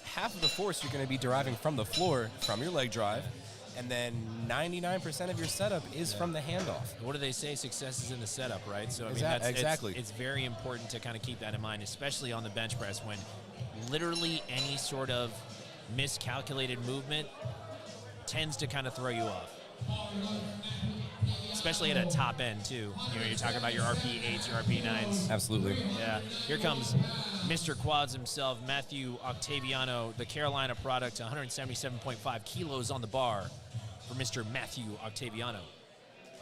Speaker 6: half of the force you're going to be deriving from the floor from your leg drive, and then 99% of your setup is from the handoff.
Speaker 5: What do they say? Success is in the setup, right? So I mean,
Speaker 6: Exactly.
Speaker 5: It's very important to kind of keep that in mind, especially on the bench press when literally any sort of miscalculated movement tends to kind of throw you off. Especially at a top end too. You know, you're talking about your RP8s, your RP9s.
Speaker 6: Absolutely.
Speaker 5: Yeah. Here comes Mr. Quads himself, Matthew Octaviano, the Carolina product, 177.5 kilos on the bar for Mr. Matthew Octaviano.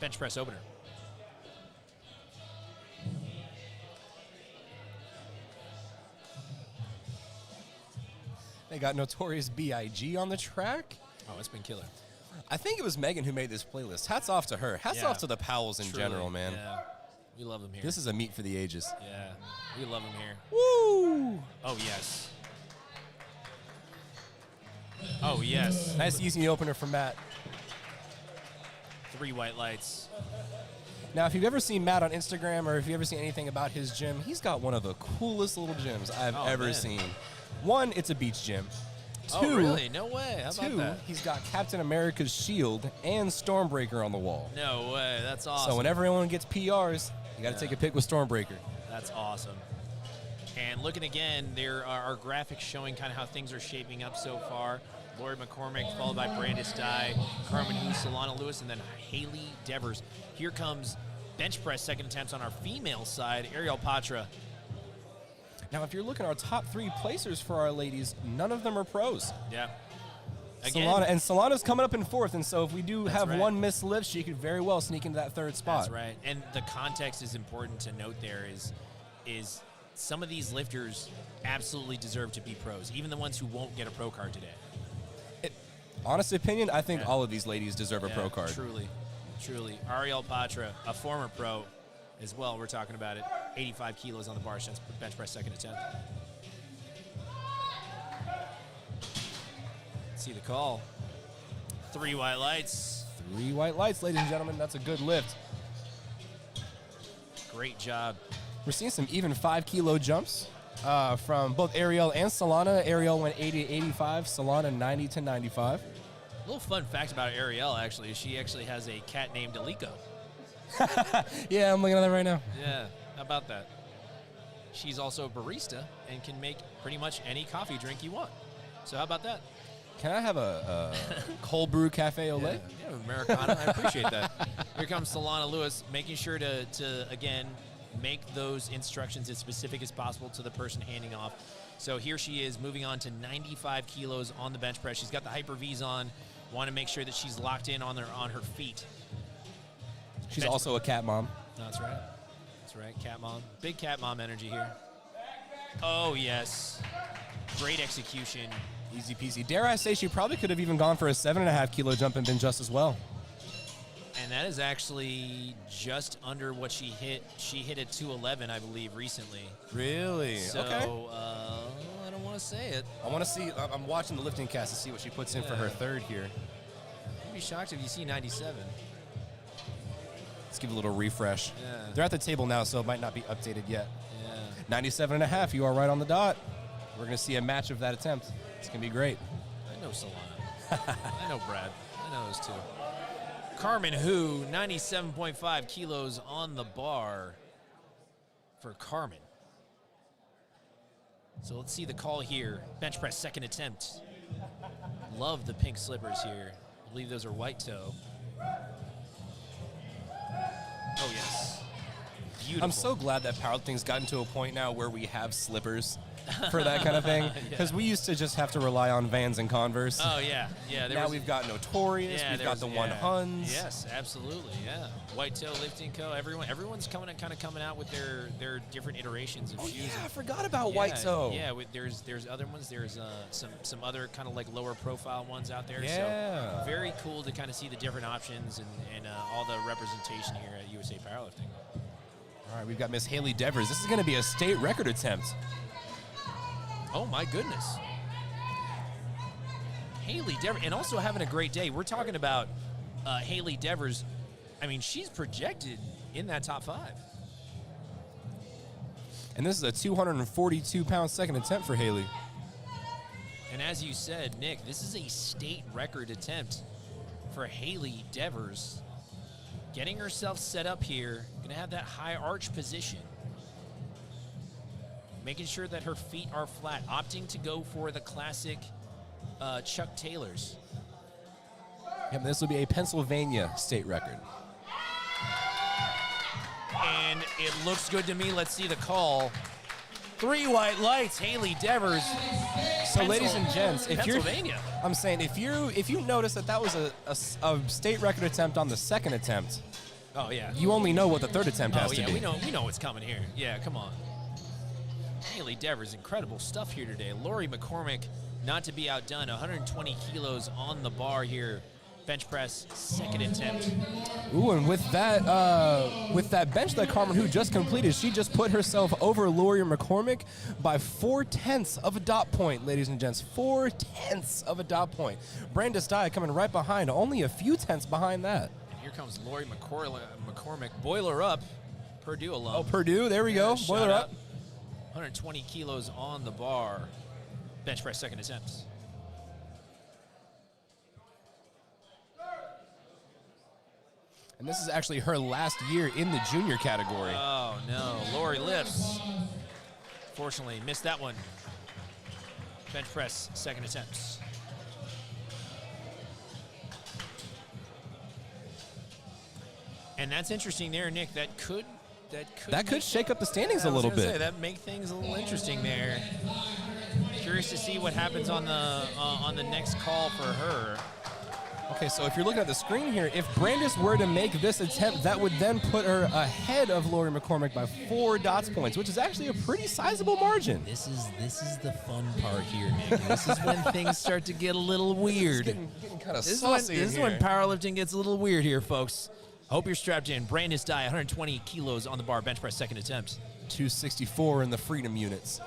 Speaker 5: Bench press opener.
Speaker 6: They got Notorious B.I.G. on the track.
Speaker 5: Oh, it's been killer.
Speaker 6: I think it was Megan who made this playlist. Hats off to her. Hats off to the Powells in general, man.
Speaker 5: Yeah. We love them here.
Speaker 6: This is a meet for the ages.
Speaker 5: Yeah. We love them here.
Speaker 6: Woo!
Speaker 5: Oh, yes. Oh, yes.
Speaker 6: Nice easy opener from Matt.
Speaker 5: 3 white lights.
Speaker 6: Now, if you've ever seen Matt on Instagram or if you've ever seen anything about his gym, he's got one of the coolest little gyms I've ever seen. One, it's a beach gym. Two,
Speaker 5: Oh, really? No way. How about that?
Speaker 6: He's got Captain America's shield and Stormbreaker on the wall.
Speaker 5: No way. That's awesome.
Speaker 6: So whenever anyone gets PRs, you got to take a pic with Stormbreaker.
Speaker 5: That's awesome. And looking again, there are our graphics showing kind of how things are shaping up so far. Lori McCormick, followed by Brandis Dye, Carmen Hu, Solana Lewis, and then Haley Devers. Here comes bench press second attempts on our female side, Ariel Patra.
Speaker 6: Now, if you're looking at our top 3 placers for our ladies, none of them are pros.
Speaker 5: Yeah. Again,
Speaker 6: Solana's coming up in 4th, and so if we do have
Speaker 5: right.
Speaker 6: one missed lift, she could very well sneak into that 3rd spot.
Speaker 5: That's right. And the context is important to note there is some of these lifters absolutely deserve to be pros, even the ones who won't get a pro card today.
Speaker 6: Honest opinion, I think all of these ladies deserve a pro card.
Speaker 5: Truly. Ariel Patra, a former pro as well, we're talking about it. 85 kilos on the bar, bench press second attempt. See the call. 3 white lights.
Speaker 6: 3 white lights, ladies and gentlemen. That's a good lift.
Speaker 5: Great job.
Speaker 6: We're seeing some even 5-kilo jumps from both Ariel and Solana. Ariel went 80 to 85, Solana 90 to 95.
Speaker 5: little fun fact about Ariel, actually. She actually has a cat named Alico.
Speaker 6: Yeah, I'm looking at that right now.
Speaker 5: Yeah, how about that? She's also a barista and can make pretty much any coffee drink you want. So how about that?
Speaker 6: Can I have a cold brew cafe au lait?
Speaker 5: Yeah, Americana. I appreciate that. Here comes Solana Lewis, making sure to again, make those instructions as specific as possible to the person handing off. So here she is, moving on to 95 kilos on the bench press. She's got the Hyper V's on. Want to make sure that she's locked in on her feet.
Speaker 6: She's also a cat mom.
Speaker 5: That's right. That's right, cat mom. Big cat mom energy here. Oh, yes. Great execution.
Speaker 6: Easy peasy. Dare I say she probably could have even gone for a 7.5 kilo jump and been just as well.
Speaker 5: And that is actually just under what she hit. She hit at 211, I believe, recently.
Speaker 6: Really?
Speaker 5: So,
Speaker 6: okay.
Speaker 5: I don't want to say it.
Speaker 6: I want to see. I'm watching the lifting cast to see what she puts in for her third here.
Speaker 5: I'd be shocked if you see 97.
Speaker 6: Let's give it a little refresh.
Speaker 5: Yeah.
Speaker 6: They're at the table now, so it might not be updated yet.
Speaker 5: Yeah.
Speaker 6: 97.5. You are right on the dot. We're going to see a match of that attempt. It's going to be great.
Speaker 5: I know Solana. I know Brad. I know those two. Carmen Hu, 97.5 kilos on the bar for Carmen. So let's see the call here. Bench press, second attempt. Love the pink slippers here. I believe those are white toe. Oh, yes. Beautiful.
Speaker 6: I'm so glad that powerlifting's gotten to a point now where we have slippers for that kind of thing. Because we used to just have to rely on Vans and Converse.
Speaker 5: Oh, yeah. Yeah.
Speaker 6: Now we've got Notorious. We've got the 100s.
Speaker 5: Yes, absolutely. Yeah. White Toe Lifting Co. Everyone's coming out with their different iterations of shoes.
Speaker 6: Yeah, I forgot about White Toe.
Speaker 5: Yeah, there's other ones. There's some other kind of like lower profile ones out there.
Speaker 6: Yeah.
Speaker 5: So very cool to kind of see the different options and all the representation here at USA Powerlifting.
Speaker 6: All right, we've got Miss Haley Devers. This is going to be a state record attempt.
Speaker 5: Oh, my goodness. Haley Devers, and also having a great day. We're talking about Haley Devers. I mean, she's projected in that top 5.
Speaker 6: And this is a 242-pound second attempt for Haley.
Speaker 5: And as you said, Nick, this is a state record attempt for Haley Devers. Getting herself set up here, going to have that high arch position. Making sure that her feet are flat, opting to go for the classic Chuck Taylors.
Speaker 6: Yep, this will be a Pennsylvania state record.
Speaker 5: And it looks good to me. Let's see the call. 3 white lights, Haley Devers.
Speaker 6: So, ladies and gents, if you're,
Speaker 5: Pennsylvania.
Speaker 6: I'm saying if you notice that was a state record attempt on the second attempt,
Speaker 5: Oh yeah.
Speaker 6: you only know what the third attempt has to be.
Speaker 5: we know what's coming here. Yeah, come on. Haley Devers, incredible stuff here today. Lori McCormick, not to be outdone, 120 kilos on the bar here. Bench press, second attempt.
Speaker 6: Ooh, and with that bench that Carmen Hu just completed, she just put herself over Lori McCormick by 0.4 of a dot point, ladies and gents. 0.4 of a dot point. Brandis Dye coming right behind, only a few tenths behind that.
Speaker 5: And here comes Lori McCormick. Boiler up, Purdue alum.
Speaker 6: Oh, Purdue, there we go. Boiler up.
Speaker 5: 120 kilos on the bar. Bench press, second attempt.
Speaker 6: And this is actually her last year in the junior category.
Speaker 5: Oh, no. Lori lifts. Fortunately, missed that one. Bench press, second attempt. And that's interesting there, Nick. That could
Speaker 6: shake up the standings a little bit.
Speaker 5: That make things a little interesting there. Curious to see what happens on the next call for her.
Speaker 6: Okay, so if you're looking at the screen here, if Brandis were to make this attempt, that would then put her ahead of Lori McCormick by 4 dots points, which is actually a pretty sizable margin.
Speaker 5: This is the fun part here, Nick. This is when things start to get a little weird.
Speaker 6: Getting kind of saucy.
Speaker 5: This is when powerlifting gets a little weird here, folks. Hope you're strapped in. Brandis Dye, 120 kilos on the bar, bench press, second attempt.
Speaker 6: 264 in the freedom units.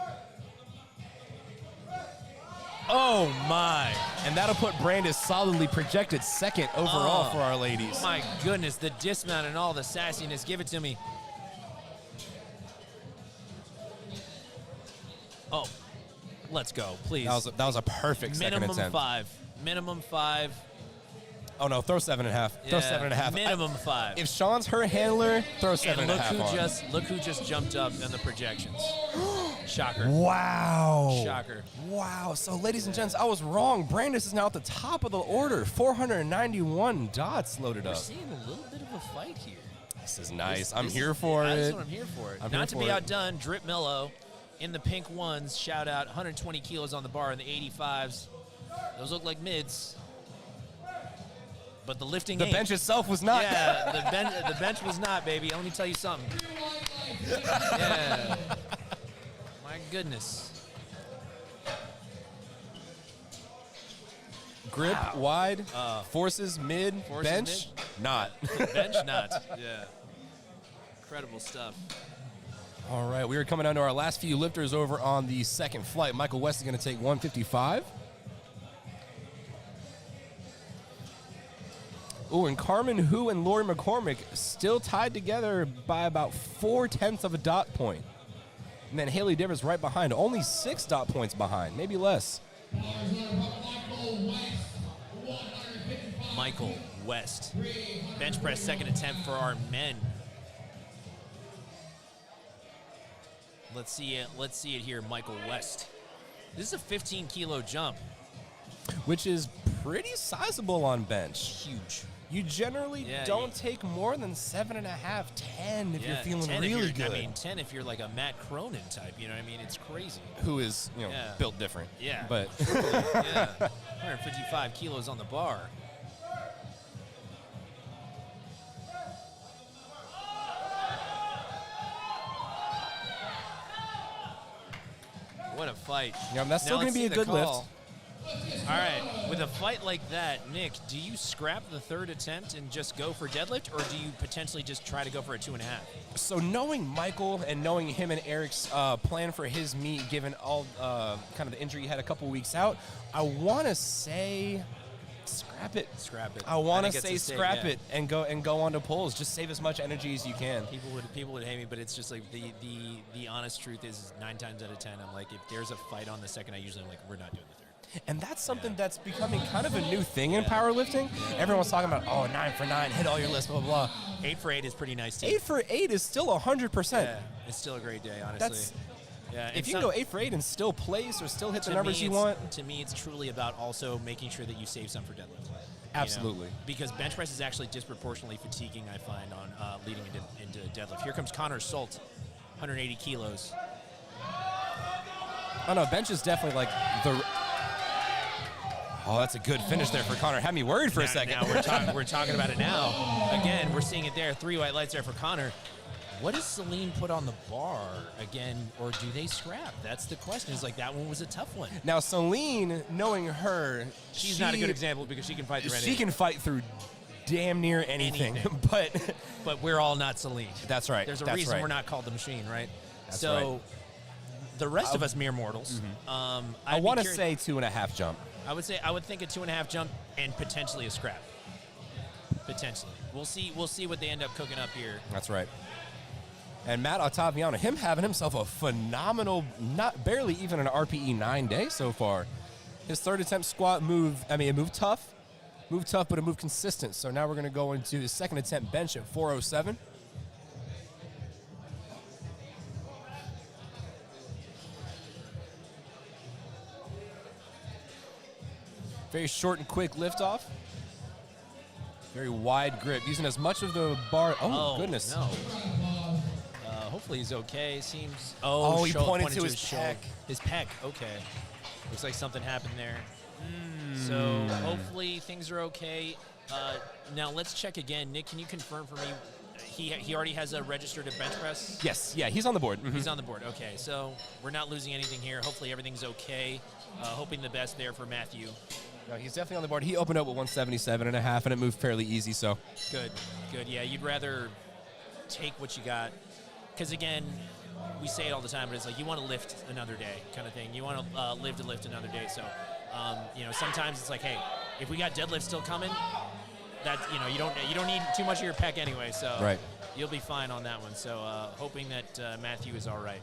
Speaker 5: Oh, my.
Speaker 6: And that'll put Brandis solidly projected second overall for our ladies.
Speaker 5: My goodness, the dismount and all the sassiness. Give it to me. Oh, let's go, please.
Speaker 6: That was a perfect second attempt.
Speaker 5: Minimum 5.
Speaker 6: Oh no, throw 7.5. Throw 7.5.
Speaker 5: Minimum 5.
Speaker 6: If Sean's her handler, throw 7.5.
Speaker 5: Look who just jumped up in the projections. Shocker.
Speaker 6: Wow.
Speaker 5: Shocker.
Speaker 6: Wow. So, ladies and gents, I was wrong. Brandis is now at the top of the order. 491 dots loaded
Speaker 5: We're
Speaker 6: up.
Speaker 5: seeing a little bit of a fight here.
Speaker 6: This is nice. I'm here for it.
Speaker 5: That's what I'm here for. Not to be outdone, Drip Mello in the pink ones. Shout out 120 kilos on the bar in the 85s. Those look like mids. But the lifting
Speaker 6: The
Speaker 5: ain't.
Speaker 6: bench itself was not.
Speaker 5: Yeah, the bench was not, baby. Let me tell you something. Yeah. My goodness.
Speaker 6: Grip, wide, forces, mid,
Speaker 5: Forces,
Speaker 6: bench, not.
Speaker 5: Bench not. Yeah. Incredible stuff.
Speaker 6: All right, we are coming down to our last few lifters over on the second flight. Michael West is going to take 155. Ooh, and Carmen Hu and Lori McCormick still tied together by about 0.4 of a dot point. And then Haley Divers right behind, only 6 dot points behind, maybe less.
Speaker 5: Michael West. Bench press second attempt for our men. Let's see it. Let's see it here, Michael West. This is a 15 kilo jump.
Speaker 6: Which is pretty sizable on bench.
Speaker 5: Huge.
Speaker 6: You generally don't take more than 7.5, 10 if you're feeling
Speaker 5: 10
Speaker 6: really good.
Speaker 5: I mean, 10 if you're like a Matt Cronin type. You know what I mean? It's crazy.
Speaker 6: Who is, built different.
Speaker 5: Yeah.
Speaker 6: But
Speaker 5: Yeah. 155 kilos on the bar. What a fight.
Speaker 6: Yeah, that's still going to be a good lift.
Speaker 5: All right, with a fight like that, Nick, do you scrap the third attempt and just go for deadlift, or do you potentially just try to go for a 2.5?
Speaker 6: So knowing Michael and knowing him and Eric's plan for his meet, given all kind of the injury he had a couple weeks out, I want to say scrap it.
Speaker 5: Scrap it.
Speaker 6: I want to say scrap it and go on to pulls. Just save as much energy as you can.
Speaker 5: People would hate me, but it's just like the honest truth is 9 times out of 10, I'm like, if there's a fight on the second, I usually am like, we're not doing the third.
Speaker 6: And that's something that's becoming kind of a new thing in powerlifting. Everyone's talking about, 9 for 9, hit all your lists, blah, blah, blah.
Speaker 5: 8 for 8 is pretty nice, too.
Speaker 6: 8 for 8 is still 100%.
Speaker 5: Yeah, it's still a great day, honestly.
Speaker 6: If you can go 8 for 8 and still place or still hit the numbers you want.
Speaker 5: To me, it's truly about also making sure that you save some for deadlift.
Speaker 6: Absolutely.
Speaker 5: Because bench press is actually disproportionately fatiguing, I find, on leading into deadlift. Here comes Connor Sult, 180 kilos.
Speaker 6: Oh, no, bench is definitely like the... Oh, that's a good finish there for Connor. Had me worried for a second.
Speaker 5: Now we're talking about it now. Again, we're seeing it there. 3 white lights there for Connor. What does Celine put on the bar again, or do they scrap? That's the question. It's like that one was a tough one.
Speaker 6: Now, Celine, knowing her,
Speaker 5: she's not a good example because she can fight through anything.
Speaker 6: She can fight through damn near anything.
Speaker 5: but we're all not Celine.
Speaker 6: That's right.
Speaker 5: There's a reason we're not called the Machine, right?
Speaker 6: That's right.
Speaker 5: The rest of us mere mortals.
Speaker 6: Mm-hmm. I want to say 2.5 jump.
Speaker 5: I would think a 2.5 jump and potentially a scrap. Potentially. We'll see what they end up cooking up here.
Speaker 6: That's right. And Matt Ottaviano, him having himself a phenomenal, barely even an RPE 9 day so far. His third attempt squat it moved tough, but it moved consistent. So now we're going to go into his second attempt bench at 407. Very short and quick liftoff. Very wide grip, using as much of the bar. Oh goodness. No.
Speaker 5: Hopefully he's okay. Seems.
Speaker 6: He pointed to his pec.
Speaker 5: His pec. Okay. Looks like something happened there. So hopefully things are okay. Now let's check again. Nick, can you confirm for me? He already has a registered at bench press?
Speaker 6: Yes. Yeah, he's on the board. Mm-hmm.
Speaker 5: He's on the board. Okay, so we're not losing anything here. Hopefully everything's okay. Hoping the best there for Matthew.
Speaker 6: No, he's definitely on the board. He opened up with 177.5, and it moved fairly easy. So
Speaker 5: good. Yeah, you'd rather take what you got, because again, we say it all the time, but it's like you want to lift another day, kind of thing. You want to live to lift another day. So, sometimes it's like, hey, if we got deadlift still coming, that you don't need too much of your pec anyway. So
Speaker 6: right.
Speaker 5: You'll be fine on that one. So hoping that Matthew is all right.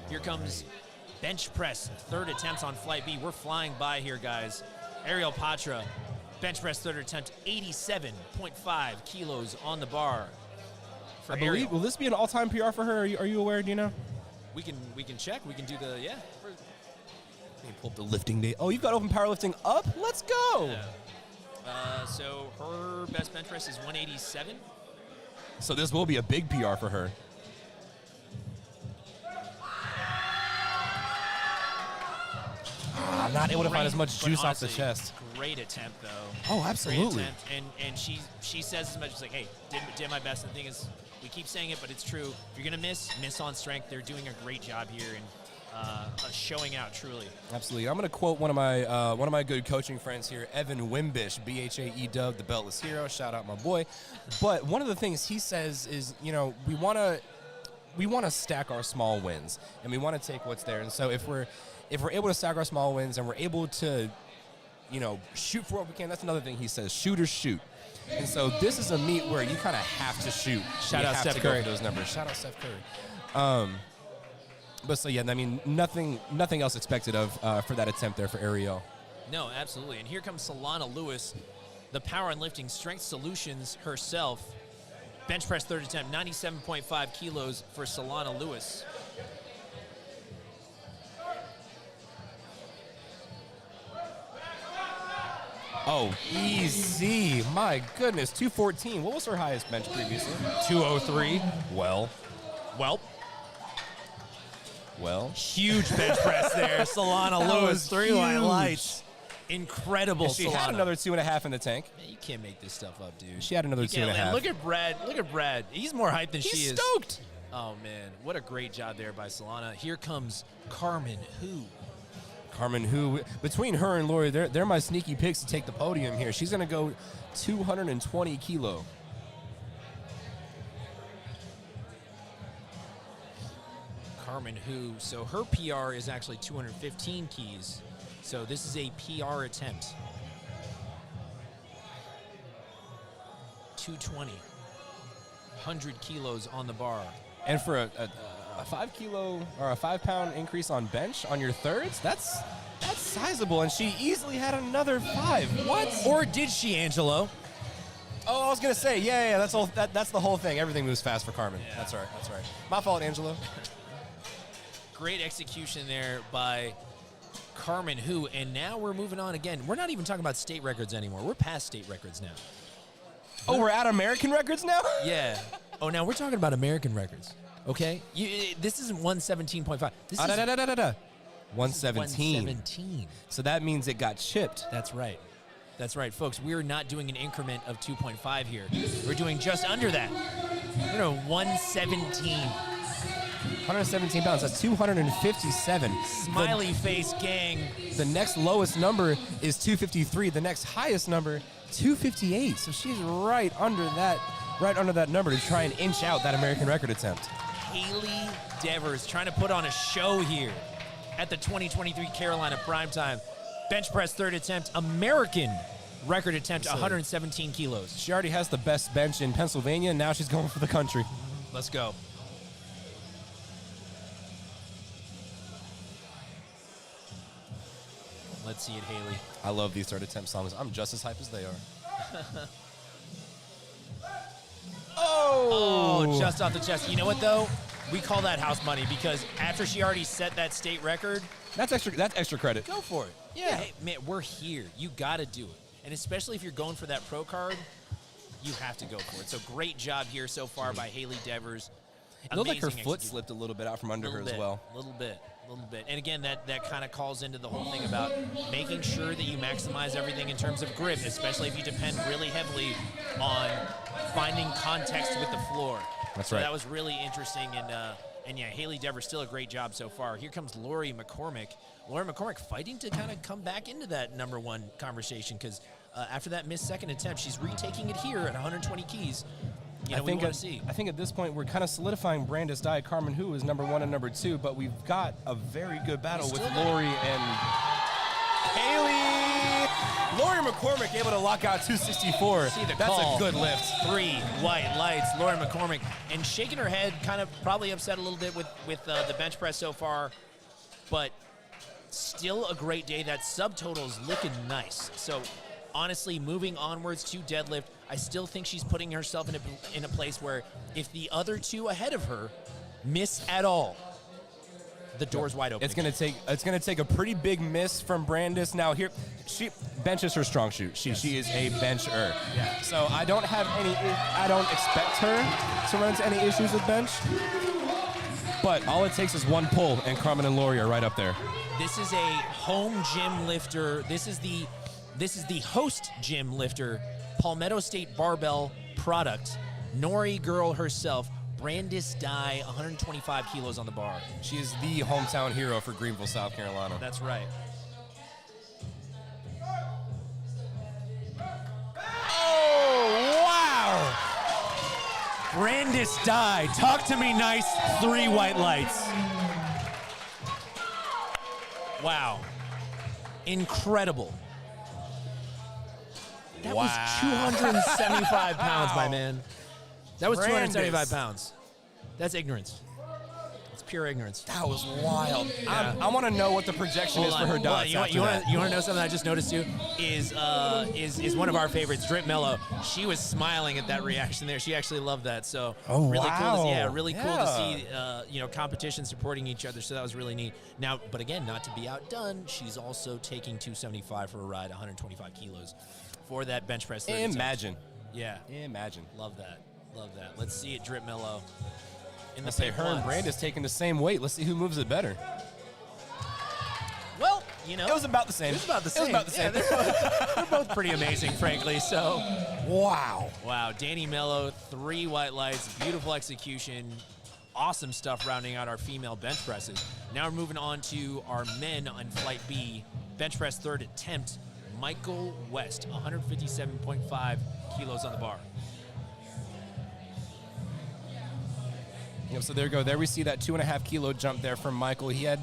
Speaker 5: Here comes bench press, third attempts on flight B. We're flying by here, guys. Ariel Patra, Bench press third attempt, 87.5 kilos on the bar. For
Speaker 6: I believe,
Speaker 5: Ariel.
Speaker 6: will this be an all-time PR for her? Are you aware, do you know?
Speaker 5: We can check. We can do the, yeah.
Speaker 6: Let me pull up the lifting date. Oh, you've got open powerlifting up? Let's go.
Speaker 5: Yeah. So her best bench press is 187.
Speaker 6: So this will be a big PR for her. I'm not able to find as much
Speaker 5: But
Speaker 6: juice off the
Speaker 5: honestly,
Speaker 6: chest.
Speaker 5: Great attempt, though.
Speaker 6: Oh,
Speaker 5: Great
Speaker 6: absolutely.
Speaker 5: attempt. And she says as much as like, hey, did my best. And the thing is, we keep saying it, but it's true. If you're gonna miss on strength. They're doing a great job here and showing out truly.
Speaker 6: Absolutely. I'm going to quote one of my good coaching friends here, Evan Wimbish, BHAEW, the Beltless Hero. Shout out my boy. But one of the things he says is, we want to stack our small wins, and we want to take what's there. And so if we're able to stack our small wins and we're able to, shoot for what we can, that's another thing he says, shoot or shoot. And so this is a meet where you kind of have to shoot.
Speaker 5: Shout
Speaker 6: You
Speaker 5: out
Speaker 6: have
Speaker 5: Steph
Speaker 6: to go
Speaker 5: Curry.
Speaker 6: for those numbers. Shout out Steph Curry. But so, yeah, I mean, nothing else expected of for that attempt there for Ariel.
Speaker 5: No, absolutely. And here comes Solana Lewis, the Power and Lifting Strength Solutions herself. Bench press third attempt, 97.5 kilos for Solana Lewis.
Speaker 6: Oh, easy. My goodness, 214. What was her highest bench previously? 203. Well.
Speaker 5: Huge bench press there. Solana
Speaker 6: That
Speaker 5: Lewis,
Speaker 6: was
Speaker 5: 3 white
Speaker 6: huge.
Speaker 5: lights. Incredible,
Speaker 6: She
Speaker 5: Solana.
Speaker 6: had another 2.5 in the tank.
Speaker 5: Man, you can't make this stuff up, dude.
Speaker 6: She had another
Speaker 5: You can't-
Speaker 6: 2.5.
Speaker 5: Look at Brad. He's more hyped than she
Speaker 6: He's
Speaker 5: is.
Speaker 6: stoked.
Speaker 5: Oh, man. What a great job there by Solana. Here comes Carmen Hu.
Speaker 6: Carmen, who, between her and Lori, they're my sneaky picks to take the podium here. She's going to go 220 kilo.
Speaker 5: Carmen Hu. So her PR is actually 215 keys. So this is a PR attempt. 220. 100 kilos on the bar.
Speaker 6: And for a 5 kilo or a 5 pound increase on bench on your thirds, that's sizable. And she easily had another 5. What?
Speaker 5: Or did she, Angelo?
Speaker 6: Oh, I was gonna say, yeah. That's all. That's the whole thing. Everything moves fast for Carmen.
Speaker 5: Yeah.
Speaker 6: That's right. My fault, Angelo.
Speaker 5: Great execution there by Carmen Hu. And now we're moving on again. We're not even talking about state records anymore. We're past state records now.
Speaker 6: Oh, we're at American records now.
Speaker 5: Yeah. Oh, now we're talking about American records. Okay? This isn't 117.5. This is
Speaker 6: 117.
Speaker 5: 117.
Speaker 6: So that means it got chipped.
Speaker 5: That's right. That's right, folks. We're not doing an increment of 2.5 here. We're doing just under that. We're doing 117.
Speaker 6: 117 pounds. That's 257.
Speaker 5: Smiley face gang.
Speaker 6: The next lowest number is 253. The next highest number, 258. So she's right under that number to try and inch out that American record attempt.
Speaker 5: Haley Devers trying to put on a show here at the 2023 Carolina Primetime. Bench press third attempt, American record attempt, 117 kilos.
Speaker 6: She already has the best bench in Pennsylvania, and now she's going for the country.
Speaker 5: Let's go. Let's see it, Haley.
Speaker 6: I love these third attempt songs. I'm just as hype as they are.
Speaker 5: Oh, just off the chest. You know what, though? We call that house money because after she already set that state record,
Speaker 6: That's extra credit.
Speaker 5: go for it. Yeah. Hey, man, we're here. You got to do it. And especially if you're going for that pro card, you have to go for it. So great job here so far by Haley Devers.
Speaker 6: It looked like her
Speaker 5: Amazing
Speaker 6: foot
Speaker 5: execution.
Speaker 6: slipped a little bit out from under her
Speaker 5: Little
Speaker 6: as
Speaker 5: bit,
Speaker 6: well.
Speaker 5: Little bit. And again, that kind of calls into the whole thing about making sure that you maximize everything in terms of grip, especially if you depend really heavily on finding context with the floor.
Speaker 6: That's
Speaker 5: So
Speaker 6: right.
Speaker 5: that was really interesting. And yeah, Haley Devers, still a great job so far. Here comes Lori McCormick. Lori McCormick fighting to kind of come back into that number one conversation because after that missed second attempt, she's retaking it here at 120 keys. You know, we want to see.
Speaker 6: I think at this point we're kind of solidifying Brandis Dye, Carmen Hu is number 1 and number 2, but we've got a very good battle with Lori and Haley. Lori McCormick able to lock out 264.
Speaker 5: See the
Speaker 6: That's
Speaker 5: call.
Speaker 6: a good lift.
Speaker 5: 3 white lights, Lori McCormick, and shaking her head, kind of probably upset a little bit with the bench press so far, but still a great day. That subtotal is looking nice. So honestly, moving onwards to deadlift, I still think she's putting herself in a place where if the other two ahead of her miss at all, the door's wide open.
Speaker 6: It's gonna take a pretty big miss from Brandis. Now here, bench is her strong suit. She is a bencher.
Speaker 5: Yeah.
Speaker 6: So I don't expect her to run into any issues with bench. But all it takes is one pull, and Carmen and Lori are right up there.
Speaker 5: This is a home gym lifter. This is the host gym lifter, Palmetto State Barbell product. Nori girl herself, Brandis Dye, 125 kilos on the bar.
Speaker 6: She is the hometown hero for Greenville, South Carolina.
Speaker 5: That's right.
Speaker 8: Oh, wow! Brandis Dye, talk to me nice, 3 white lights.
Speaker 5: Wow. Incredible. That was 275 pounds, my man. That was 275 pounds. That's ignorance. It's pure ignorance.
Speaker 6: That was wild.
Speaker 5: Yeah.
Speaker 6: I want to know what the projection is for her dots.
Speaker 5: You want to know something I just noticed too? Is one of our favorites, Drip Mello. She was smiling at that reaction there. She actually loved that. So really cool to see competition supporting each other. So that was really neat. Now, but again, not to be outdone, she's also taking 275 for a ride, 125 kilos for that bench press.
Speaker 6: Imagine.
Speaker 5: Yeah.
Speaker 6: Imagine.
Speaker 5: Love that. Love that. Let's see it, Drip Mello.
Speaker 6: I'll say her and Brandis taking the same weight. Let's see who moves it better.
Speaker 5: Well,
Speaker 6: it was about the same.
Speaker 5: It was about the same.
Speaker 6: Yeah,
Speaker 5: they're both pretty amazing, frankly. So,
Speaker 6: wow.
Speaker 5: Danny Mello, 3 white lights, beautiful execution, awesome stuff rounding out our female bench presses. Now we're moving on to our men on Flight B, bench press 3rd attempt. Michael West, 157.5 kilos on the bar.
Speaker 6: So there we go. There we see that 2.5 kilo jump there from Michael. He had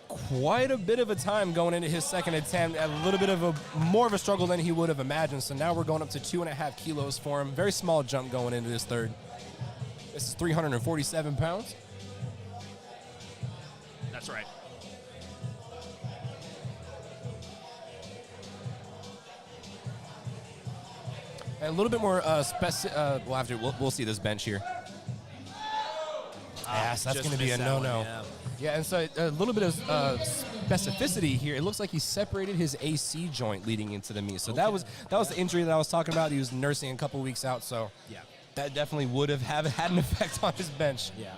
Speaker 6: quite a bit of a time going into his second attempt, a little bit of more of a struggle than he would have imagined. So now we're going up to 2.5 kilos for him. Very small jump going into this third. This is 347 pounds.
Speaker 5: That's right.
Speaker 6: And a little bit more we'll see this bench here. Yes, that's going to be a no-no. Yeah, and so a little bit of specificity here. It looks like he separated his AC joint leading into the meet. So that was the injury that I was talking about. He was nursing a couple weeks out, so that definitely would have had an effect on his bench.
Speaker 5: Yeah.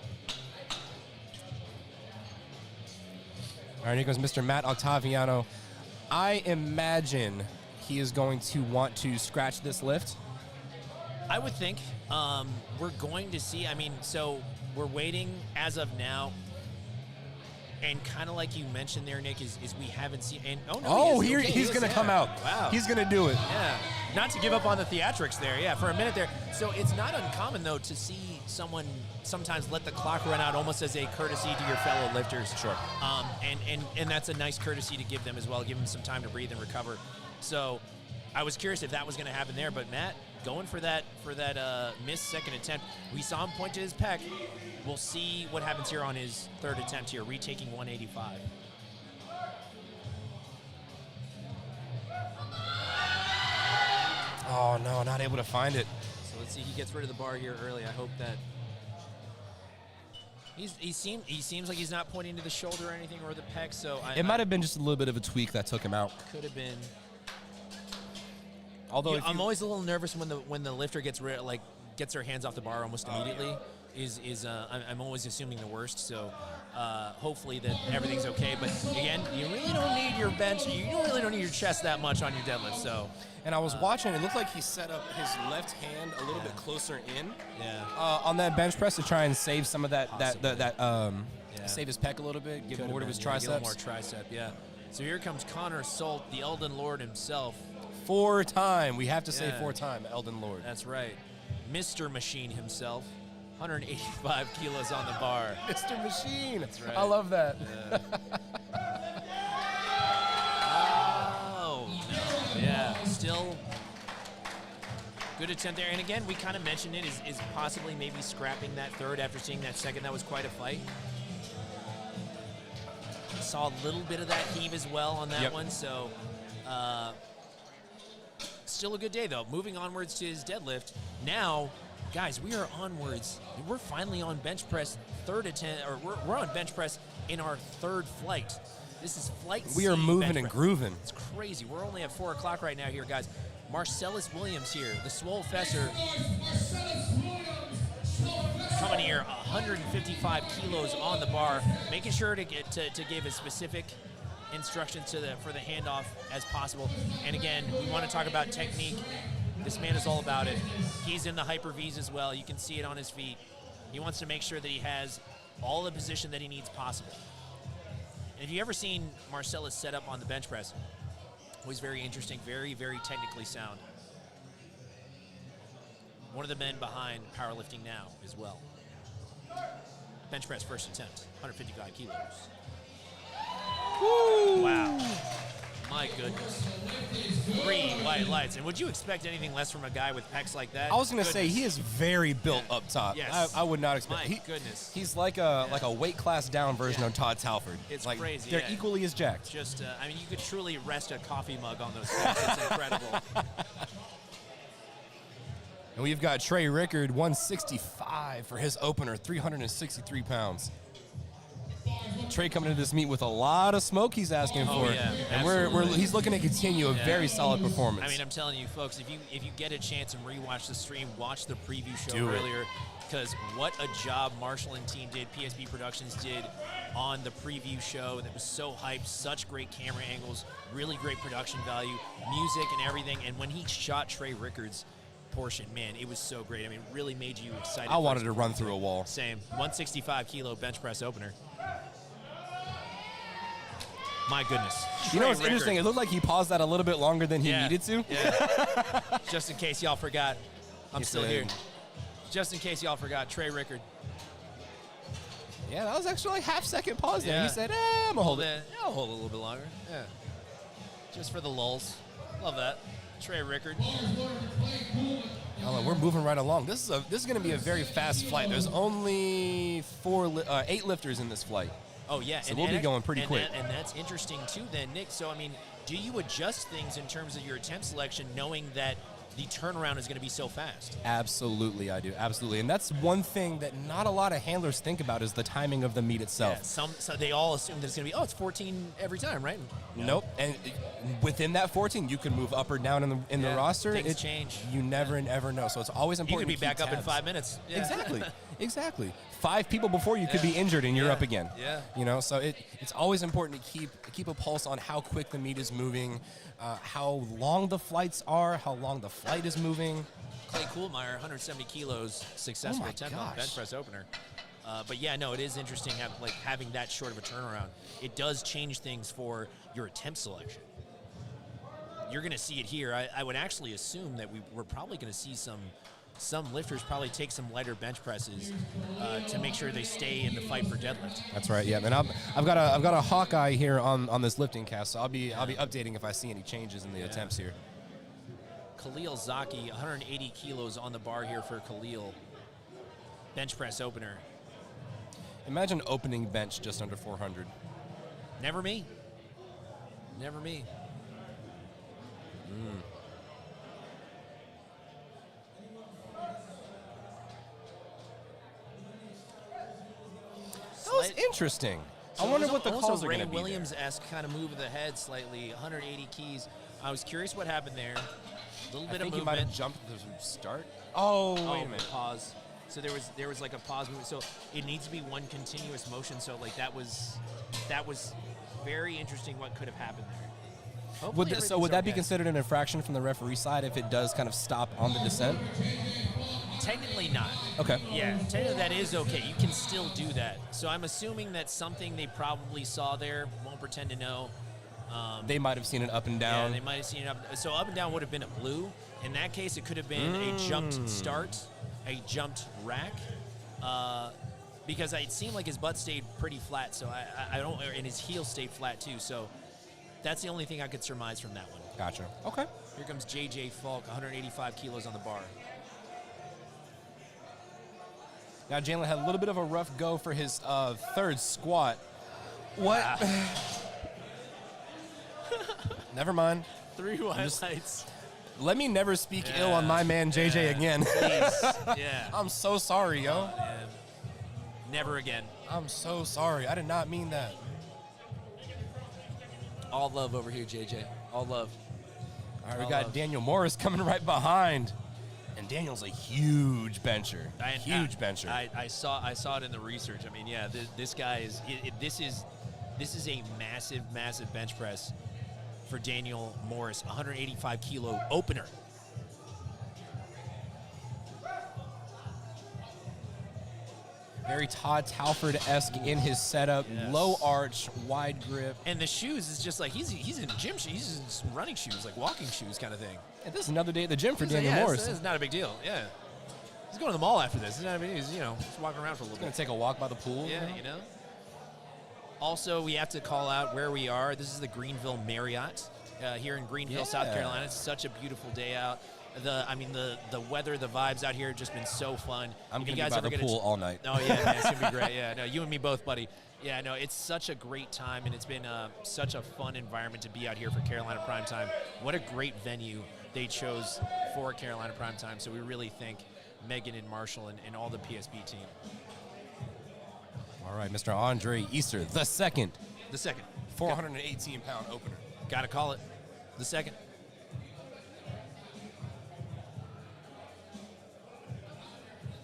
Speaker 6: All right, here goes Mr. Matt Octaviano. I imagine he is going to want to scratch this lift.
Speaker 5: I would think we're going to see. So we're waiting as of now. And kind of like you mentioned there, Nick, is we haven't seen. And
Speaker 6: he's going to come out.
Speaker 5: Wow.
Speaker 6: He's going to do it.
Speaker 5: Yeah. Not to give up on the theatrics there. Yeah, for a minute there. So it's not uncommon, though, to see someone sometimes let the clock run out almost as a courtesy to your fellow lifters.
Speaker 6: Sure.
Speaker 5: And that's a nice courtesy to give them as well, give them some time to breathe and recover. So I was curious if that was going to happen there, but Matt going for that missed second attempt. We saw him point to his pec. We'll see what happens here on his third attempt here, retaking 185.
Speaker 6: Oh, no, not able to find it.
Speaker 5: So let's see. He gets rid of the bar here early. I hope that he seems like he's not pointing to the shoulder or anything or the pec. So
Speaker 6: it might have been just a little bit of a tweak that took him out.
Speaker 5: Could have been.
Speaker 6: Although
Speaker 5: I'm always a little nervous when the lifter gets her hands off the bar almost immediately. I'm always assuming the worst. So hopefully that everything's okay. But again, you really don't need your bench. You really don't need your chest that much on your deadlift. So.
Speaker 6: And I was watching. It looked like he set up his left hand a little bit closer in.
Speaker 5: Yeah.
Speaker 6: On that bench press to try and save some of save his pec a little bit, give more to his triceps.
Speaker 5: Get a little more tricep. Yeah. So here comes Connor Salt, the Elden Lord himself.
Speaker 6: 4-time. We have to say 4-time Elden Lord.
Speaker 5: That's right. Mr. Machine himself. 185 kilos on the bar.
Speaker 6: Mr. Machine.
Speaker 5: That's right.
Speaker 6: I love that.
Speaker 5: Yeah. Oh, no. Yeah. Still good attempt there. And again, we kind of mentioned it is possibly maybe scrapping that third after seeing that second. That was quite a fight. Saw a little bit of that heave as well on that one. So still a good day, though. Moving onwards to his deadlift. Now, guys, we are onwards. We're finally on bench press third attempt, or we're on bench press in our third flight. This is flight
Speaker 6: We are
Speaker 5: C
Speaker 6: moving
Speaker 5: bench
Speaker 6: and
Speaker 5: press.
Speaker 6: grooving.
Speaker 5: It's crazy. We're only at 4 o'clock right now here, guys. Marcellus Williams here, the Swole Fesser, coming here 155 kilos on the bar, making sure to get to give as specific instructions for the handoff as possible. And again, we want to talk about technique. This man is all about it. He's in the hyper V's as well. You can see it on his feet. He wants to make sure that he has all the position that he needs possible. And if you ever seen Marcellus set up on the bench press, always very interesting, very, very technically sound. One of the men behind powerlifting now as well. Bench press first attempt, 155 kilos. Woo! Wow. My goodness. 3 white lights. And would you expect anything less from a guy with pecs like that?
Speaker 6: I was going to say, he is very built up top.
Speaker 5: Yes.
Speaker 6: I would not expect.
Speaker 5: My goodness.
Speaker 6: He's like a weight class down version of Todd Talford.
Speaker 5: It's
Speaker 6: like,
Speaker 5: crazy.
Speaker 6: They're equally as jacked.
Speaker 5: Just, I mean, you could truly rest a coffee mug on those pecs. It's incredible.
Speaker 6: And we've got Trey Rickard, 165 for his opener, 363 pounds. Trey coming into this meet with a lot of smoke he's asking for.
Speaker 5: Yeah,
Speaker 6: and he's looking to continue a very solid performance.
Speaker 5: I mean, I'm telling you, folks, if you get a chance and rewatch the stream, watch the preview show
Speaker 6: Do it.
Speaker 5: earlier, because what a job Marshall and team did, PSB Productions did on the preview show. That was so hyped, such great camera angles, really great production value, music and everything. And when he shot Trey Rickard's portion, man, it was so great. I mean, it really made you excited.
Speaker 6: I wanted to run through a wall.
Speaker 5: Same. 165 kilo bench press opener. My goodness.
Speaker 6: You know what's
Speaker 5: Trey
Speaker 6: interesting? It
Speaker 5: Rickard.
Speaker 6: looked like he paused that a little bit longer than he needed to.
Speaker 5: Yeah. Just in case y'all forgot, I'm
Speaker 6: He
Speaker 5: still
Speaker 6: said-
Speaker 5: here. Just in case y'all forgot, Trey Rickard.
Speaker 6: Yeah, that was actually like half-second pause there.
Speaker 5: Yeah.
Speaker 6: He said, I'm going to hold it.
Speaker 5: Yeah, I'll hold it a little bit longer. Yeah. Just for the lulls. Love that. Trey Rickard.
Speaker 6: We're moving right along. This is going to be a very fast flight. There's only 8 lifters in this flight.
Speaker 5: Oh, yeah.
Speaker 6: So we'll be going pretty quick.
Speaker 5: And that's interesting, too, then, Nick. So, I mean, do you adjust things in terms of your attempt selection knowing that the turnaround is going to be so fast?
Speaker 6: Absolutely, I do. Absolutely. And that's one thing that not a lot of handlers think about is the timing of the meet itself.
Speaker 5: Yeah, so they all assume that it's going to be, it's 14 every time, right?
Speaker 6: Nope. And within that 14, you can move up or down in the roster.
Speaker 5: Things change.
Speaker 6: You never know. So it's always
Speaker 5: You
Speaker 6: important
Speaker 5: could be
Speaker 6: to keep
Speaker 5: back up in
Speaker 6: tabs.
Speaker 5: 5 minutes. Yeah.
Speaker 6: Exactly. 5 people before you could be injured and you're up again.
Speaker 5: Yeah.
Speaker 6: You know, so it's always important to keep a pulse on how quick the meet is moving, how long the flights are, how long the flight is moving.
Speaker 5: Clay Kuhlmeyer, 170 kilos, successful attempt on the bench press opener. But yeah, no, it is interesting having that short of a turnaround. It does change things for your attempt selection. You're going to see it here. I would actually assume that we're probably going to see some lifters probably take some lighter bench presses to make sure they stay in the fight for deadlift.
Speaker 6: That's right. Yeah, and I've got a Hawkeye here on this lifting cast, so I'll be updating if I see any changes in the attempts here.
Speaker 5: Khalil Zaki, 180 kilos on the bar here for Khalil. Bench press opener.
Speaker 6: Imagine opening bench just under 400.
Speaker 5: Never me. Never me.
Speaker 6: That was interesting. I wonder what the calls are going to be.
Speaker 5: Ray Williams-esque kind of move of the head slightly, 180 keys. I was curious what happened there. A little bit of movement.
Speaker 6: He might have jumped at the start. Oh, wait a minute.
Speaker 5: Pause. So there was like a pause movement. So it needs to be one continuous motion. So like that was very interesting. What could have happened there?
Speaker 6: Would that be considered an infraction from the referee side if it does kind of stop on the descent?
Speaker 5: Technically not.
Speaker 6: Okay.
Speaker 5: Yeah, technically that is okay. You can still do that. So I'm assuming that's something they probably saw there. Won't pretend to know.
Speaker 6: They might have seen it up and down.
Speaker 5: Yeah, they might have seen it up. So up and down would have been a blue. In that case, it could have been a jumped start, a jumped rack, because it seemed like his butt stayed pretty flat. So I don't, and his heel stayed flat too. So that's the only thing I could surmise from that one.
Speaker 6: Gotcha. Okay.
Speaker 5: Here comes JJ Falk, 185 kilos on the bar.
Speaker 6: Now Jalen had a little bit of a rough go for his third squat. What?
Speaker 5: Wow.
Speaker 6: Never mind.
Speaker 5: 3 white lights.
Speaker 6: Let me never speak ill on my man JJ again.
Speaker 5: Please. Yeah.
Speaker 6: I'm so sorry, yo.
Speaker 5: Man. Never again.
Speaker 6: I'm so sorry. I did not mean that.
Speaker 5: All love over here, JJ. All love.
Speaker 6: All right, we
Speaker 5: All
Speaker 6: got
Speaker 5: love.
Speaker 6: Daniel Morris coming right behind. And Daniel's a huge bencher. Huge bencher.
Speaker 5: I saw it in the research. I mean, yeah, this guy is. This is a massive bench press for Daniel Morris, 185 kilo opener.
Speaker 6: Very Todd Talford-esque in his setup.
Speaker 5: Yes.
Speaker 6: Low arch, wide grip.
Speaker 5: And the shoes is just like he's in gym shoes, he's in some running shoes, like walking shoes kind of thing.
Speaker 6: And this is another day at the gym for Daniel
Speaker 5: yeah,
Speaker 6: Morris.
Speaker 5: It's not a big deal. Yeah, he's going to the mall after this. It's not a big deal. He's, just walking around for a little
Speaker 6: Gonna
Speaker 5: bit.
Speaker 6: take a walk by the pool.
Speaker 5: Yeah, Also, we have to call out where we are. This is the Greenville Marriott here in Greenville, South Carolina. It's such a beautiful day out. The weather, the vibes out here have just been so fun.
Speaker 6: I'm
Speaker 5: If
Speaker 6: gonna
Speaker 5: you guys
Speaker 6: be by
Speaker 5: ever
Speaker 6: the
Speaker 5: get
Speaker 6: pool all night.
Speaker 5: Oh yeah, man, it's gonna be great. Yeah, no, you and me both, buddy. Yeah, no, it's such a great time, and it's been such a fun environment to be out here for Carolina Primetime. What a great venue they chose for Carolina Primetime. So we really thank Megan and Marshall and all the PSB team.
Speaker 6: All right, Mr. Andre Easter, the second.
Speaker 5: The second.
Speaker 6: 418-pound opener.
Speaker 5: Gotta call it. The second.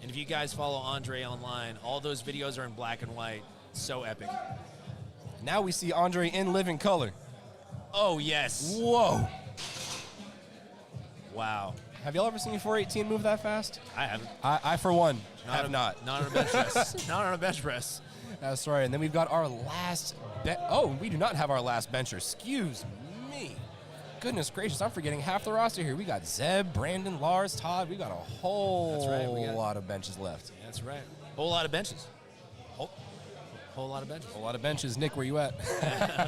Speaker 5: And if you guys follow Andre online, all those videos are in black and white. So epic.
Speaker 6: Now we see Andre in living color.
Speaker 5: Oh, yes.
Speaker 6: Whoa.
Speaker 5: Wow.
Speaker 6: Have y'all ever seen a 418 move that fast?
Speaker 5: I haven't.
Speaker 6: I for one, have not.
Speaker 5: Not on a bench press. Not on a bench press.
Speaker 6: That's right. And then we've got our last we do not have our last bencher. Excuse me. Goodness gracious, I'm forgetting half the roster here. We got Zeb, Brandon, Lars, Todd. We got a whole lot of benches left.
Speaker 5: That's right. Whole lot of benches. Whole lot of benches.
Speaker 6: A lot of benches. Nick, where you at?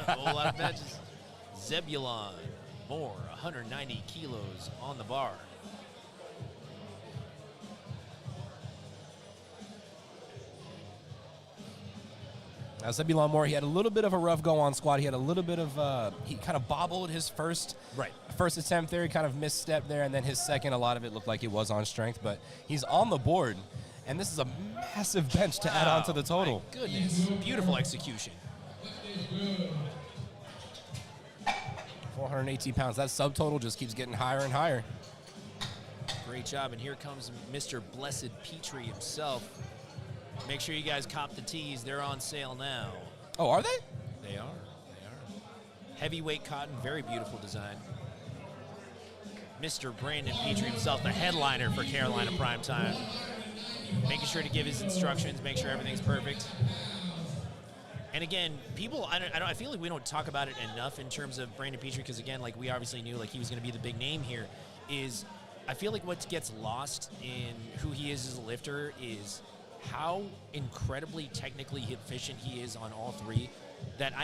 Speaker 5: Whole lot of benches. Zebulon Moore, 190 kilos on the bar.
Speaker 6: Now, Zebulon Moore, he had a little bit of a rough go on squat. He had a little bit of, he kind of bobbled his first attempt there. He kind of misstepped there, and then his second, a lot of it looked like it was on strength, but he's on the board, and this is a massive bench to add on to the total.
Speaker 5: My goodness. Beautiful execution.
Speaker 6: 418 pounds. That subtotal just keeps getting higher and higher.
Speaker 5: Great job, and here comes Mr. Blessed Petrie himself. Make sure you guys cop the tees. They're on sale now.
Speaker 6: Oh, are they?
Speaker 5: They are. Heavyweight cotton, very beautiful design. Mr. Brandon Petrie himself, the headliner for Carolina Primetime. Making sure to give his instructions, make sure everything's perfect. And again, people, I feel like we don't talk about it enough in terms of Brandon Petrie, because again, like we obviously knew like he was going to be the big name here, is I feel like what gets lost in who he is as a lifter is how incredibly technically efficient he is on all three, that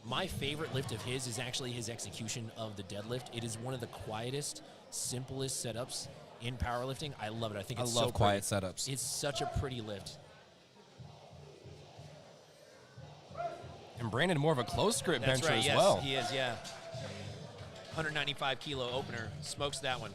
Speaker 5: my favorite lift of his is actually his execution of the deadlift. It is one of the quietest, simplest setups in powerlifting. I love it. I think it's so
Speaker 6: love quiet
Speaker 5: pretty.
Speaker 6: setups.
Speaker 5: It's such a pretty lift.
Speaker 6: And Brandon more of a close grip
Speaker 5: That's
Speaker 6: bencher
Speaker 5: right,
Speaker 6: as
Speaker 5: yes,
Speaker 6: well.
Speaker 5: he is, yeah. 195 kilo opener, smokes that one.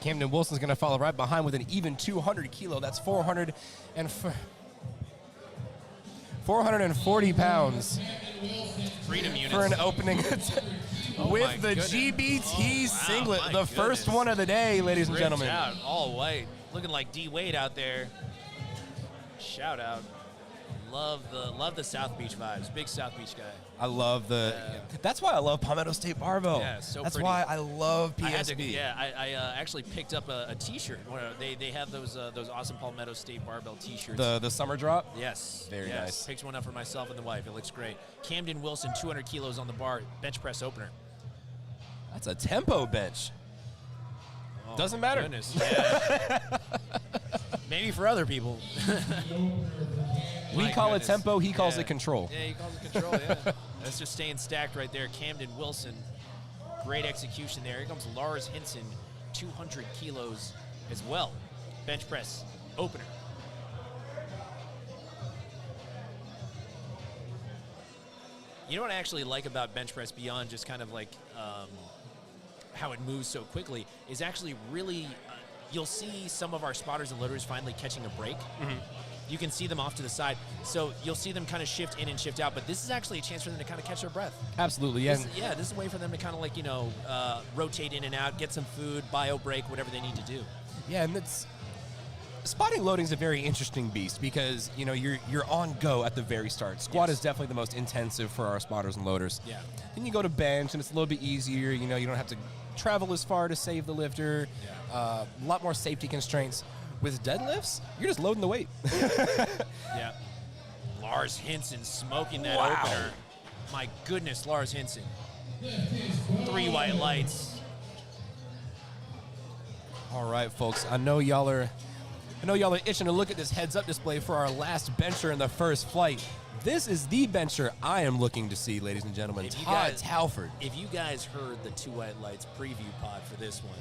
Speaker 6: Camden Wilson's going to follow right behind with an even 200 kilo. That's 440 pounds.
Speaker 5: Freedom units.
Speaker 6: For an opening with the
Speaker 5: goodness.
Speaker 6: GBT singlet.
Speaker 5: my
Speaker 6: The first
Speaker 5: goodness.
Speaker 6: one of the day, ladies and
Speaker 5: Great
Speaker 6: gentlemen.
Speaker 5: job. All white. Looking like D. Wade out there. Shout out. Love the South Beach vibes. Big South Beach guy.
Speaker 6: I love that's why I love Palmetto State Barbell.
Speaker 5: Yeah, so
Speaker 6: that's
Speaker 5: pretty.
Speaker 6: why I love PSB.
Speaker 5: I actually picked up a T-shirt. They have those awesome Palmetto State barbell T-shirts.
Speaker 6: The summer drop?
Speaker 5: Yes.
Speaker 6: Very
Speaker 5: yes.
Speaker 6: nice.
Speaker 5: Picked one up for myself and the wife. It looks great. Camden Wilson, 200 kilos on the bar, bench press opener.
Speaker 6: That's a tempo bench.
Speaker 5: Oh,
Speaker 6: Doesn't matter.
Speaker 5: Goodness. Yeah. Maybe for other people.
Speaker 6: We
Speaker 5: My
Speaker 6: call
Speaker 5: goodness.
Speaker 6: it tempo, he calls
Speaker 5: Yeah.
Speaker 6: it control.
Speaker 5: Yeah, he calls it control, yeah. That's just staying stacked right there. Camden Wilson, great execution there. Here comes Lars Hinson, 200 kilos as well. Bench press opener. You know what I actually like about bench press beyond just kind of like how it moves so quickly is actually really, you'll see some of our spotters and loaders finally catching a break. You can see them off to the side. So you'll see them kind of shift in and shift out, but this is actually a chance for them to kind of catch their breath.
Speaker 6: Absolutely, yeah.
Speaker 5: This is a way for them to kind of like, rotate in and out, get some food, bio break, whatever they need to do.
Speaker 6: Yeah, and it's spotting loading is a very interesting beast because you're on go at the very start. Squat is definitely the most intensive for our spotters and loaders.
Speaker 5: Yeah.
Speaker 6: Then you go to bench and it's a little bit easier. You don't have to travel as far to save the lifter. A lot more safety constraints. With deadlifts, you're just loading the weight.
Speaker 5: Yeah. Lars Hinson smoking that opener. My goodness, Lars Hinson. 3 white lights.
Speaker 6: All right, folks. I know y'all are itching to look at this heads-up display for our last bencher in the first flight. This is the bencher I am looking to see, ladies and gentlemen. Todd Talford.
Speaker 5: If you guys heard the 2 white lights preview pod for this one,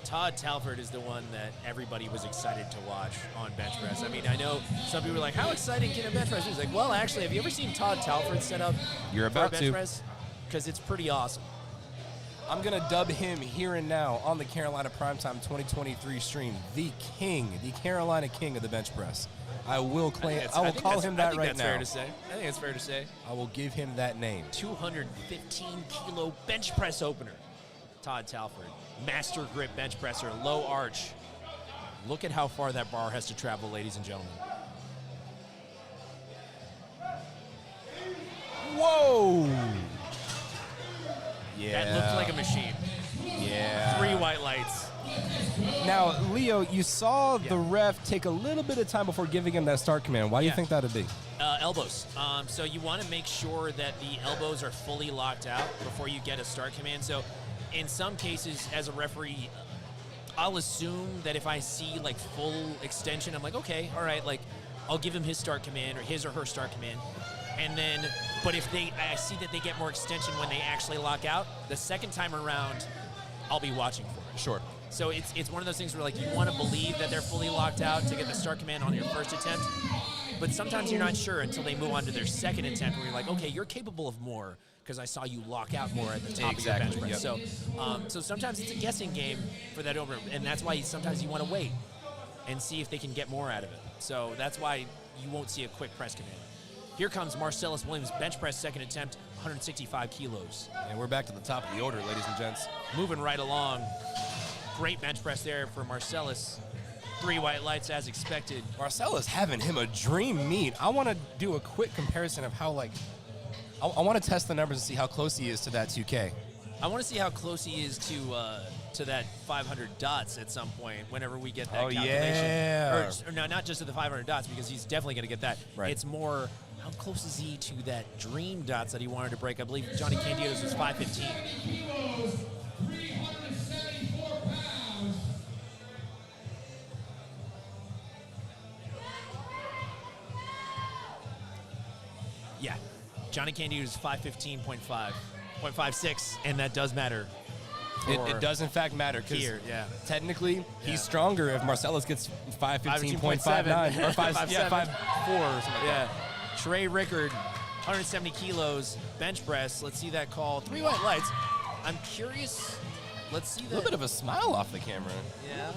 Speaker 5: Todd Talford is the one that everybody was excited to watch on bench press. I mean, I know some people were like, how exciting can a bench press be? He's like, well, actually, have you ever seen Todd Talford set up
Speaker 6: You're
Speaker 5: for
Speaker 6: about
Speaker 5: a bench
Speaker 6: to.
Speaker 5: press? Because it's pretty awesome.
Speaker 6: I'm going to dub him here and now on the Carolina Primetime 2023 stream, the king, the Carolina king of the bench press. I will call him that right now.
Speaker 5: Fair to say. I think it's fair to say.
Speaker 6: I will give him that name.
Speaker 5: 215-kilo bench press opener. Todd Talford. Master grip bench presser, low arch. Look at how far that bar has to travel, ladies and gentlemen.
Speaker 6: Whoa! Yeah.
Speaker 5: That looked like a machine.
Speaker 6: Yeah.
Speaker 5: 3 white lights.
Speaker 6: Now, Leo, you saw the ref take a little bit of time before giving him that start command. Why do you think that would be?
Speaker 5: Elbows. So you want to make sure that the elbows are fully locked out before you get a start command. So in some cases, as a referee, I'll assume that if I see like full extension, I'm like, okay, all right, like I'll give him his start command or his or her start command. And then, but if I see that they get more extension when they actually lock out, the second time around, I'll be watching for it.
Speaker 6: Sure.
Speaker 5: So it's one of those things where like you want to believe that they're fully locked out to get the start command on your first attempt, but sometimes you're not sure until they move on to their second attempt where you're like, okay, you're capable of more because I saw you lock out more at the top of your bench press.
Speaker 6: Yep.
Speaker 5: So sometimes it's a guessing game for that over, and that's why sometimes you want to wait and see if they can get more out of it. So that's why you won't see a quick press command. Here comes Marcellus Williams, bench press second attempt, 165 kilos.
Speaker 6: And we're back to the top of the order, ladies and gents.
Speaker 5: Moving right along. Great bench press there for Marcellus. 3 white lights as expected.
Speaker 6: Marcellus having him a dream meet. I want to do a quick comparison of how, I want to test the numbers and see how close he is to that 2K.
Speaker 5: I want to see how close he is to that 500 dots at some point whenever we get that calculation.
Speaker 6: Yeah.
Speaker 5: Or no, not just to the 500 dots because he's definitely going to get that.
Speaker 6: Right.
Speaker 5: It's more, how close is he to that dream dots that he wanted to break? I believe Johnny Candido's was 515. Yeah, Johnny Candido's 515.56, and that does matter.
Speaker 6: It does in fact matter because technically he's stronger if Marcellus gets 515.59 or 5.4 or something.
Speaker 5: Yeah, Trey Rickard, 170 kilos, bench press. Let's see that call. 3 white lights. I'm curious. Let's see that.
Speaker 6: A little bit of a smile off the camera.
Speaker 5: Yeah.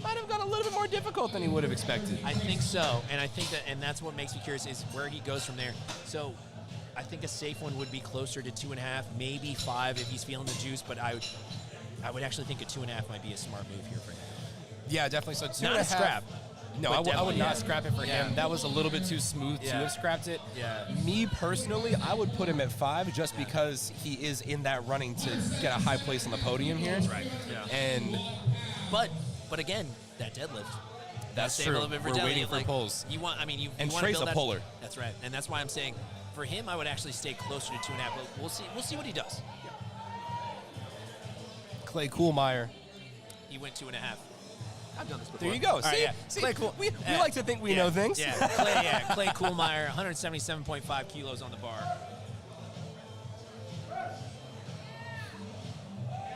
Speaker 6: Might have got a little bit more difficult than he would have expected.
Speaker 5: I think so, and I think that's what makes me curious is where he goes from there. So I think a safe one would be closer to 2.5, maybe 5 if he's feeling the juice, but I would actually think a 2.5 might be a smart move here for him.
Speaker 6: Yeah, definitely. So 2.5.
Speaker 5: Not a scrap.
Speaker 6: No, I would not scrap it for him. That was a little bit too smooth to have scrapped it.
Speaker 5: Yeah.
Speaker 6: Me personally, I would put him at 5 just because he is in that running to get a high place on the podium here.
Speaker 5: That's right. Yeah.
Speaker 6: And
Speaker 5: But again, that deadlift.
Speaker 6: That's
Speaker 5: save
Speaker 6: true.
Speaker 5: A little bit for
Speaker 6: We're
Speaker 5: deadlift.
Speaker 6: waiting for pulls.
Speaker 5: You want
Speaker 6: And
Speaker 5: want to
Speaker 6: Trey's
Speaker 5: build
Speaker 6: a puller.
Speaker 5: That's right, and that's why I'm saying for him, I would actually stay closer to 2.5. But we'll see what he does. Yeah.
Speaker 6: Clay Kuhlmeyer.
Speaker 5: He went 2.5. I've done this before.
Speaker 6: There you go.
Speaker 5: All right,
Speaker 6: See,
Speaker 5: Clay Kuhl.
Speaker 6: we like to think we know things.
Speaker 5: Yeah, Clay Kuhlmeyer, 177.5 kilos on the bar.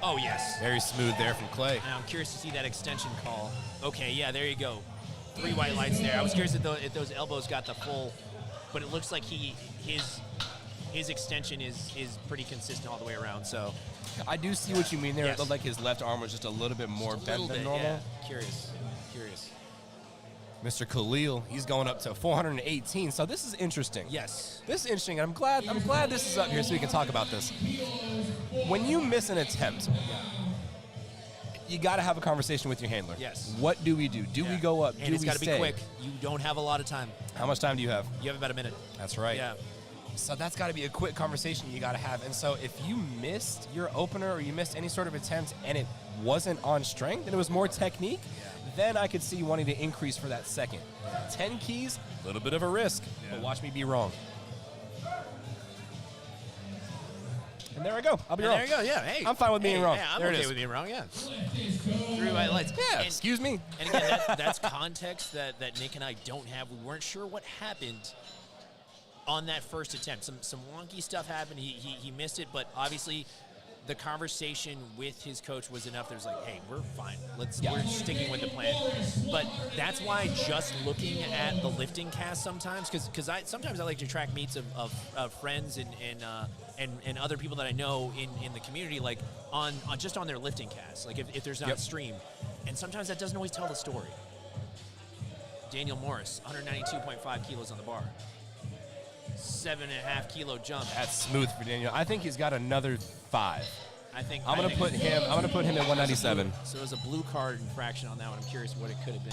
Speaker 5: Oh, yes.
Speaker 6: Very smooth there from Clay.
Speaker 5: Now I'm curious to see that extension call. Okay, yeah, there you go. 3 white lights there. I was curious if those elbows got the full, but it looks like his extension is pretty consistent all the way around. So
Speaker 6: I do see what you mean there.
Speaker 5: Yes.
Speaker 6: It looked like his left arm was just a little bit more bent than normal.
Speaker 5: Yeah. Curious.
Speaker 6: Mr. Khalil, he's going up to 418. So this is interesting.
Speaker 5: Yes.
Speaker 6: This is interesting. I'm glad this is up here so we can talk about this. When you miss an attempt, you got to have a conversation with your handler.
Speaker 5: Yes.
Speaker 6: What do we do? Do we go up?
Speaker 5: And
Speaker 6: do
Speaker 5: it's
Speaker 6: we
Speaker 5: got to
Speaker 6: stay?
Speaker 5: be quick. You don't have a lot of time.
Speaker 6: How much time do you have?
Speaker 5: You have about a minute.
Speaker 6: That's right.
Speaker 5: Yeah.
Speaker 6: So that's got to be a quick conversation you got to have. And so if you missed your opener or you missed any sort of attempt and it wasn't on strength and it was more technique, then I could see you wanting to increase for that second. 10 keys, a little bit of a risk, but watch me be wrong. And there I go. I'll be wrong.
Speaker 5: There you go. Yeah. Hey.
Speaker 6: I'm fine with being wrong.
Speaker 5: Yeah, I'm
Speaker 6: There it
Speaker 5: okay
Speaker 6: is.
Speaker 5: with being wrong. Yeah. 3 white lights.
Speaker 6: Yeah,
Speaker 5: And-
Speaker 6: excuse me.
Speaker 5: And again, that's context that Nick and I don't have. We weren't sure what happened on that first attempt. Some wonky stuff happened. He missed it, but obviously the conversation with his coach was enough. There's like, hey, we're fine. We're sticking with the plan. But that's why just looking at the lifting cast sometimes, because sometimes I like to track meets of friends and other people that I know in the community, like on just on their lifting cast, like if there's not a stream, and sometimes that doesn't always tell the story. Daniel Morris, 192.5 kilos on the bar. 7.5 kilo jump.
Speaker 6: That's smooth for Daniel. I think he's got another 5.
Speaker 5: I'm
Speaker 6: gonna put him at 197.
Speaker 5: So it was a blue card infraction on that one. I'm curious what it could have been.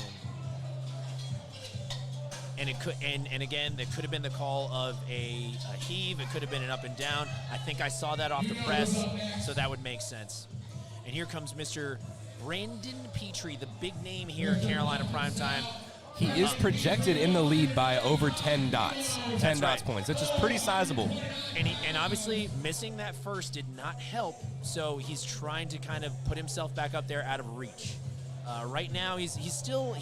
Speaker 5: And it could, and again, it could have been the call of a heave. It could have been an up and down. I think I saw that off the press, so that would make sense. And here comes Mr. Brandon Petrie, the big name here in Carolina Primetime.
Speaker 6: He is projected in the lead by over 10 dots. 10
Speaker 5: That's
Speaker 6: dots
Speaker 5: right.
Speaker 6: points, which is pretty sizable.
Speaker 5: And obviously missing that first did not help, so he's trying to kind of put himself back up there out of reach. Right now he's still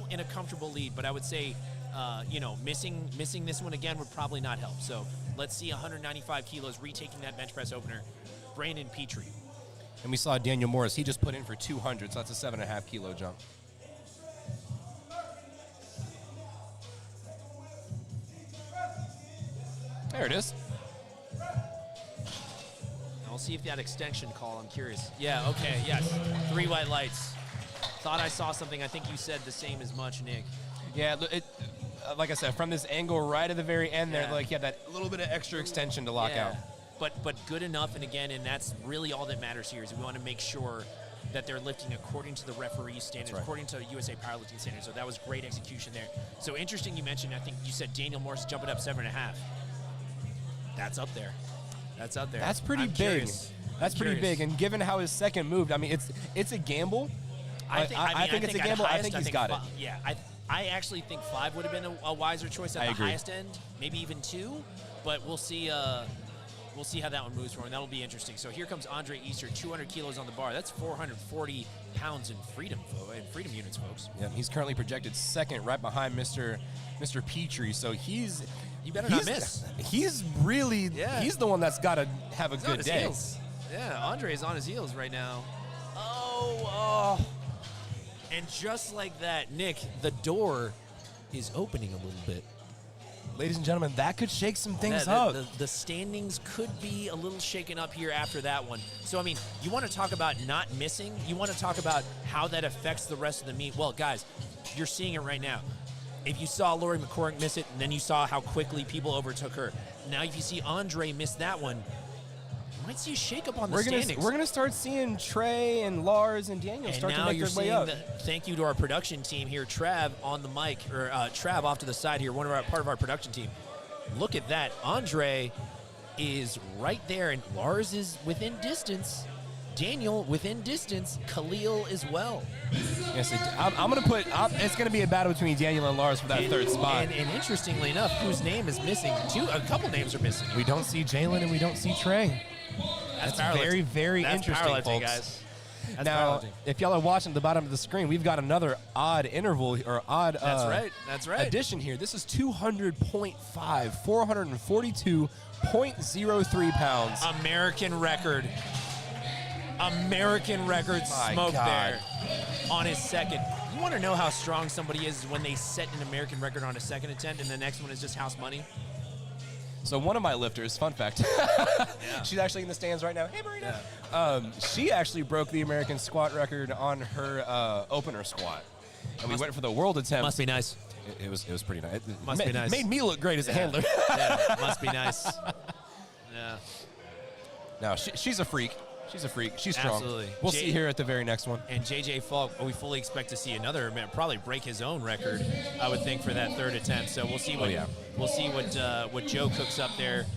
Speaker 5: in a comfortable lead, but I would say missing this one again would probably not help. So let's see 195 kilos retaking that bench press opener, Brandon Petrie.
Speaker 6: And we saw Daniel Morris. He just put in for 200, so that's a 7.5 kilo jump. There it is.
Speaker 5: I'll see if that extension call, I'm curious. Yeah, okay, yes. 3 white lights. Thought I saw something. I think you said the same as much, Nick.
Speaker 6: Yeah, like I said, from this angle right at the very end there,
Speaker 5: Yeah.
Speaker 6: like you have that little bit of extra extension to lock out.
Speaker 5: But good enough, and again, and that's really all that matters here is we want to make sure that they're lifting according to the referee standards,
Speaker 6: right.
Speaker 5: according to USA powerlifting standards. So that was great execution there. So interesting you mentioned, I think you said Daniel Morris jumping up 7.5. That's up there. That's up there.
Speaker 6: That's pretty
Speaker 5: I'm
Speaker 6: big.
Speaker 5: curious.
Speaker 6: That's
Speaker 5: I'm
Speaker 6: pretty
Speaker 5: curious.
Speaker 6: big. And given how his second moved, I mean, it's a gamble. I think it's a gamble. I think he's got it.
Speaker 5: Yeah, I actually think 5 would have been a wiser choice at
Speaker 6: I
Speaker 5: the
Speaker 6: agree.
Speaker 5: highest end, maybe even 2. But we'll see. We'll see how that one moves for him. That'll be interesting. So here comes Andre Easter, 200 kilos on the bar. That's 440 pounds in freedom units, folks.
Speaker 6: Yeah, he's currently projected second, right behind Mr. Petrie. So he's
Speaker 5: You better not miss.
Speaker 6: He's really he's the one that's got to have a
Speaker 5: He's on
Speaker 6: good
Speaker 5: his
Speaker 6: day.
Speaker 5: heels. Yeah, Andre is on his heels right now. Oh. And just like that, Nick, the door is opening a little bit.
Speaker 6: Ladies and gentlemen, that could shake some things
Speaker 5: Yeah,
Speaker 6: up.
Speaker 5: the standings could be a little shaken up here after that one. So, I mean, you want to talk about not missing? You want to talk about how that affects the rest of the meet? Well, guys, you're seeing it right now. If you saw Lori McCormick miss it, and then you saw how quickly people overtook her. Now, if you see Andre miss that one, you might see a shakeup on the standings.
Speaker 6: We're gonna start seeing Trey and Lars and Daniel
Speaker 5: And
Speaker 6: start to
Speaker 5: now
Speaker 6: make
Speaker 5: you're
Speaker 6: their way
Speaker 5: seeing
Speaker 6: up.
Speaker 5: thank you to our production team here, Trav on the mic, or Trav off to the side here, part of our production team. Look at that. Andre is right there, and Lars is within distance. Daniel within distance. Khalil as well.
Speaker 6: Yes, I'm gonna put. It's gonna be a battle between Daniel and Lars for that third spot.
Speaker 5: And interestingly enough, whose name is missing? A couple names are missing.
Speaker 6: We don't see Jalen and we don't see Trey. That's very, very
Speaker 5: That's
Speaker 6: interesting,
Speaker 5: powerlifting,
Speaker 6: folks.
Speaker 5: guys. That's
Speaker 6: Now,
Speaker 5: powerlifting.
Speaker 6: if y'all are watching at the bottom of the screen, we've got another odd interval or odd
Speaker 5: That's right.
Speaker 6: addition here. This is 200.5, 442.03 pounds.
Speaker 5: American record. American record
Speaker 6: My
Speaker 5: smoke
Speaker 6: God.
Speaker 5: there on his second. You want to know how strong somebody is when they set an American record on a second attempt and the next one is just house money?
Speaker 6: So one of my lifters, fun fact, she's actually in the stands right now. Hey, Marina. She actually broke the American squat record on her opener squat, and we went for the world attempt.
Speaker 5: Must be nice.
Speaker 6: It was pretty nice.
Speaker 5: Must be nice.
Speaker 6: Made me look great as a handler.
Speaker 5: Yeah, must be nice. Yeah.
Speaker 6: No, she's a freak. She's a freak. She's strong.
Speaker 5: Absolutely.
Speaker 6: We'll see her at the very next one.
Speaker 5: And JJ Falk, we fully expect to see another, probably break his own record, I would think, for that third attempt. So we'll see what we'll see what Joe cooks up there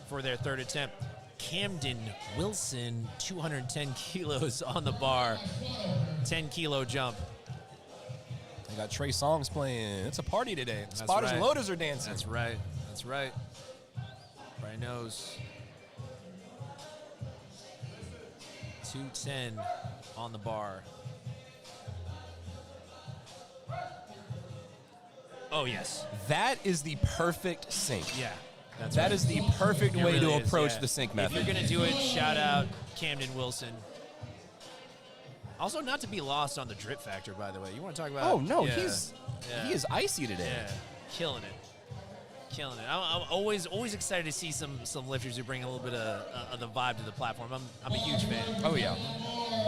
Speaker 5: for their third attempt. Camden Wilson, 210 kilos on the bar, 10-kilo jump.
Speaker 6: I got Trey Songz playing. It's a party today. The
Speaker 5: That's
Speaker 6: spotters and
Speaker 5: right.
Speaker 6: loaders are dancing.
Speaker 5: That's right. That's right. Everybody knows. 210 on the bar. Oh, yes.
Speaker 6: That is the perfect sink.
Speaker 5: Yeah.
Speaker 6: That is the perfect way
Speaker 5: really
Speaker 6: to
Speaker 5: is,
Speaker 6: approach
Speaker 5: yeah.
Speaker 6: the sink
Speaker 5: If
Speaker 6: method.
Speaker 5: you're going to do it, shout out Camden Wilson. Also, not to be lost on the drip factor, by the way. You want to talk about?
Speaker 6: Oh, no,
Speaker 5: Yeah.
Speaker 6: he is icy today.
Speaker 5: Yeah, killing it. Killing it. I'm always excited to see some lifters who bring a little bit of the vibe to the platform. I'm a huge fan.
Speaker 6: Oh, yeah.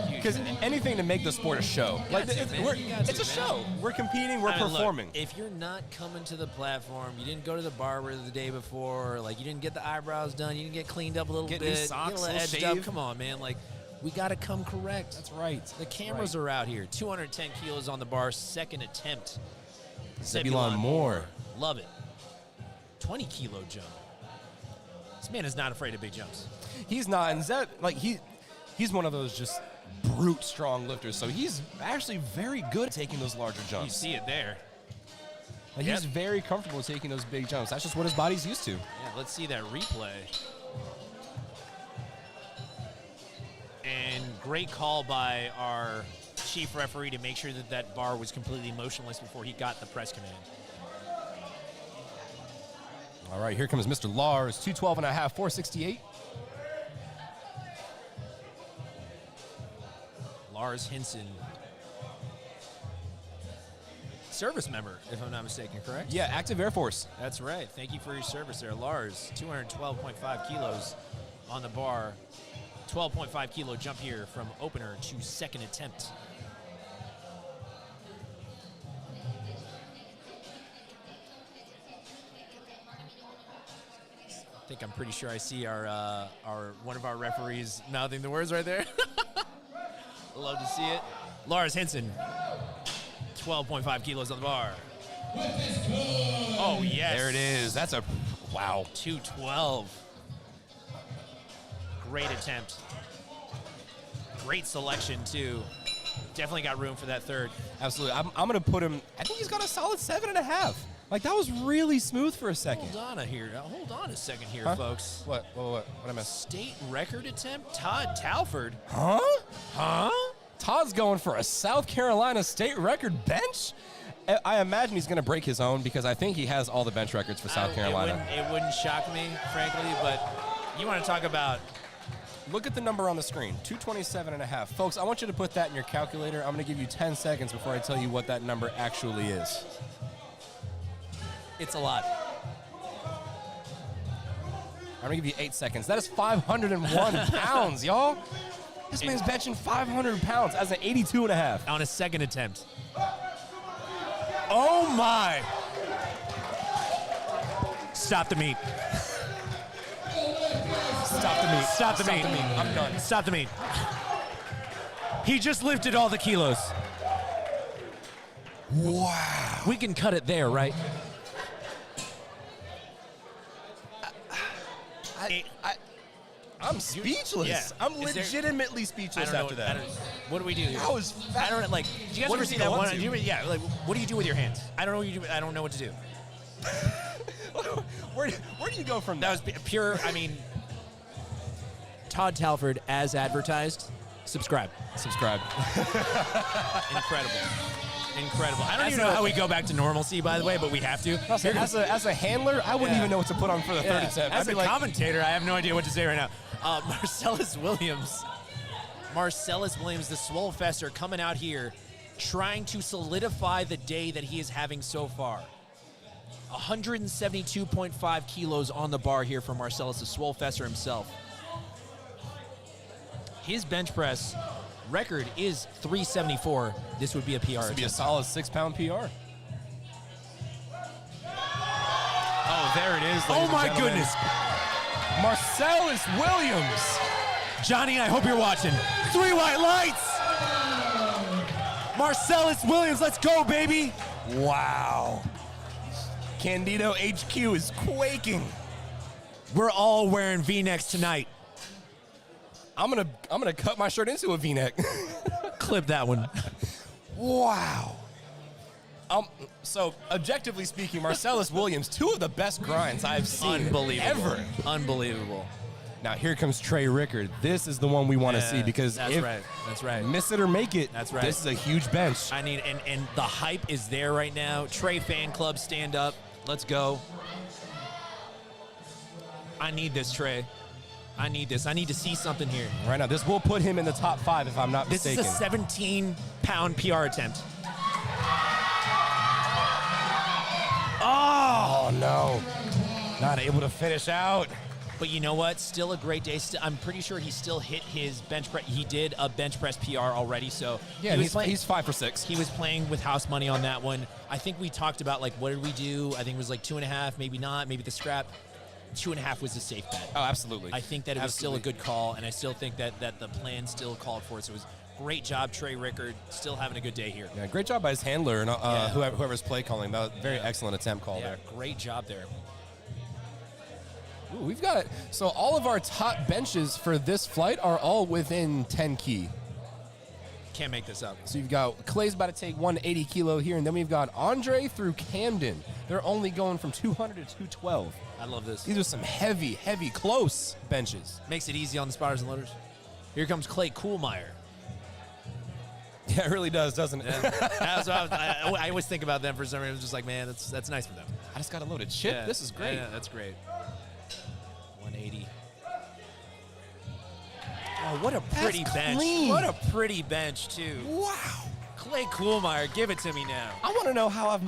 Speaker 5: Huge
Speaker 6: Because
Speaker 5: fan.
Speaker 6: anything to make the sport a show. Like,
Speaker 5: to, man. You got
Speaker 6: it's
Speaker 5: to,
Speaker 6: a
Speaker 5: man.
Speaker 6: show. We're competing. We're
Speaker 5: I mean, look,
Speaker 6: performing.
Speaker 5: if you're not coming to the platform, you didn't go to the barber the day before, like you didn't get the eyebrows done, you didn't get cleaned up a little
Speaker 6: Get
Speaker 5: bit,
Speaker 6: new socks,
Speaker 5: get a
Speaker 6: little
Speaker 5: little edged
Speaker 6: shave.
Speaker 5: up. Come on, man. Like, we got to come correct.
Speaker 6: That's right.
Speaker 5: The cameras are out here. 210 kilos on the bar, second attempt.
Speaker 6: Zebulon Moore.
Speaker 5: Love it. 20-kilo jump. This man is not afraid of big jumps.
Speaker 6: He's not. And Zeb, like, he's one of those just brute strong lifters. So he's actually very good at taking those larger
Speaker 5: You
Speaker 6: jumps.
Speaker 5: see it there.
Speaker 6: Like, he's very comfortable taking those big jumps. That's just what his body's used to.
Speaker 5: Yeah, let's see that replay. And great call by our chief referee to make sure that that bar was completely motionless before he got the press command.
Speaker 6: All right, here comes Mr. Lars, 212 and a half, 468.
Speaker 5: Lars Hinson. Service member, if I'm not mistaken, correct?
Speaker 6: Yeah, active Air Force.
Speaker 5: That's right. Thank you for your service there. Lars, 212.5 kilos on the bar. 12.5 kilo jump here from opener to second attempt. I think I'm pretty sure I see our one of our referees mouthing the words right there. Love to see it. Lars Hinson, 12.5 kilos on the bar. Oh, yes.
Speaker 6: There it is. That's a, wow.
Speaker 5: 212. Great attempt. Great selection, too. Definitely got room for that third.
Speaker 6: Absolutely. I'm going to put him, I think he's got a solid 7.5. Like, that was really smooth for a second.
Speaker 5: Hold on a second here,
Speaker 6: Huh?
Speaker 5: folks.
Speaker 6: What I missed?
Speaker 5: State record attempt? Todd Talford.
Speaker 6: Huh? Todd's going for a South Carolina state record bench? I imagine he's going to break his own because I think he has all the bench records for South Carolina.
Speaker 5: It wouldn't shock me, frankly, but you want to talk about...
Speaker 6: Look at the number on the screen, 227.5. Folks, I want you to put that in your calculator. I'm going to give you 10 seconds before I tell you what that number actually is.
Speaker 5: It's a lot.
Speaker 6: I'm going to give you 8 seconds. That is 501 pounds, y'all. This man's benching 500 pounds as an 82.5.
Speaker 5: On a second attempt.
Speaker 8: Oh my! Stop the meet.
Speaker 6: Stop the meet.
Speaker 8: Stop the meet.
Speaker 6: I'm done.
Speaker 8: Stop the meet. He just lifted all the kilos.
Speaker 6: Wow.
Speaker 5: We can cut it there, right?
Speaker 6: I'm speechless.
Speaker 5: Yeah.
Speaker 6: I'm
Speaker 5: Is there-
Speaker 6: legitimately speechless after that.
Speaker 5: What do we do here?
Speaker 6: That was
Speaker 5: I don't like. Do you guys
Speaker 6: What
Speaker 5: ever
Speaker 6: is
Speaker 5: see
Speaker 6: he
Speaker 5: that
Speaker 6: going
Speaker 5: one?
Speaker 6: to?
Speaker 5: Do you, yeah. Like, what do you do with your hands? I don't know what you do. I don't know what to do.
Speaker 6: Where do you go from
Speaker 5: That
Speaker 6: that?
Speaker 5: was pure. I mean, Todd Talford as advertised. Subscribe.
Speaker 6: Subscribe.
Speaker 5: Incredible. I don't even know how we go back to normalcy, by the way, but we have to.
Speaker 6: As a handler, I wouldn't even know what to put on for the third attempt.
Speaker 5: As
Speaker 6: I'd
Speaker 5: a
Speaker 6: be like,
Speaker 5: commentator, I have no idea what to say right now. Marcellus Williams, Marcellus Williams, the Swole Fester, coming out here trying to solidify the day that he is having so far. 172.5 kilos on the bar here for Marcellus, the Swole Fester himself. His bench press record is 374. This would be a PR.
Speaker 6: This would be a solid 6-pound PR. Oh, there it is.
Speaker 8: Oh my goodness.
Speaker 6: Marcellus Williams.
Speaker 8: Johnny, I hope you're watching. 3 white lights. Marcellus Williams, let's go, baby.
Speaker 6: Wow. Candido HQ is quaking.
Speaker 8: We're all wearing V-necks tonight.
Speaker 6: I'm gonna cut my shirt into a V-neck.
Speaker 8: Clip that one.
Speaker 6: Wow. So objectively speaking, Marcellus Williams, 2 of the best grinds I've seen ever.
Speaker 5: Unbelievable.
Speaker 6: Now here comes Trey Rickard. This is the one we want to see because
Speaker 5: that's
Speaker 6: if
Speaker 5: right. That's right.
Speaker 6: miss it or make it,
Speaker 5: That's right.
Speaker 6: This is a huge bench.
Speaker 5: I mean, and the hype is there right now. Trey fan club, stand up. Let's go. I need this, Trey. I need this. I need to see something here.
Speaker 6: Right now, this will put him in the top 5 if I'm not
Speaker 5: This
Speaker 6: mistaken.
Speaker 5: is a 17-pound PR attempt.
Speaker 6: Oh no, not able to finish out.
Speaker 5: But you know what? Still a great day. I'm pretty sure he still hit his bench press. He did a bench press PR already, so
Speaker 6: Yeah, he's 5 for 6.
Speaker 5: He was playing with house money on that one. I think we talked about, like, what did we do? I think it was like 2.5, maybe not, maybe the scrap. 2.5 was a safe bet.
Speaker 6: Oh, absolutely.
Speaker 5: I think that it was still a good call, and I still think that the plan still called for it. So it was great job, Trey Rickard, still having a good day here.
Speaker 6: Yeah, great job by his handler and whoever's play calling. That was a very excellent attempt call there.
Speaker 5: Great job there.
Speaker 6: Ooh, we've got, so all of our top benches for this flight are all within 10 key.
Speaker 5: Can't make this up.
Speaker 6: So you've got Clay's about to take 180 kilo here, and then we've got Andre through Camden. They're only going from 200 to 212.
Speaker 5: I love this.
Speaker 6: These are some heavy, close benches.
Speaker 5: Makes it easy on the spotters and loaders. Here comes Clay Kuhlmeyer.
Speaker 6: Yeah, it really does, doesn't it?
Speaker 5: Yeah. I always think about them for some reason. It was just like, man, that's nice for them.
Speaker 6: I just got a loaded chip.
Speaker 5: Yeah.
Speaker 6: This is great.
Speaker 5: Yeah, that's great. 180. Oh, what a pretty bench.
Speaker 6: clean.
Speaker 5: What a pretty bench, too.
Speaker 6: Wow.
Speaker 5: Clay Kuhlmeyer, give it to me now.
Speaker 6: I want to know how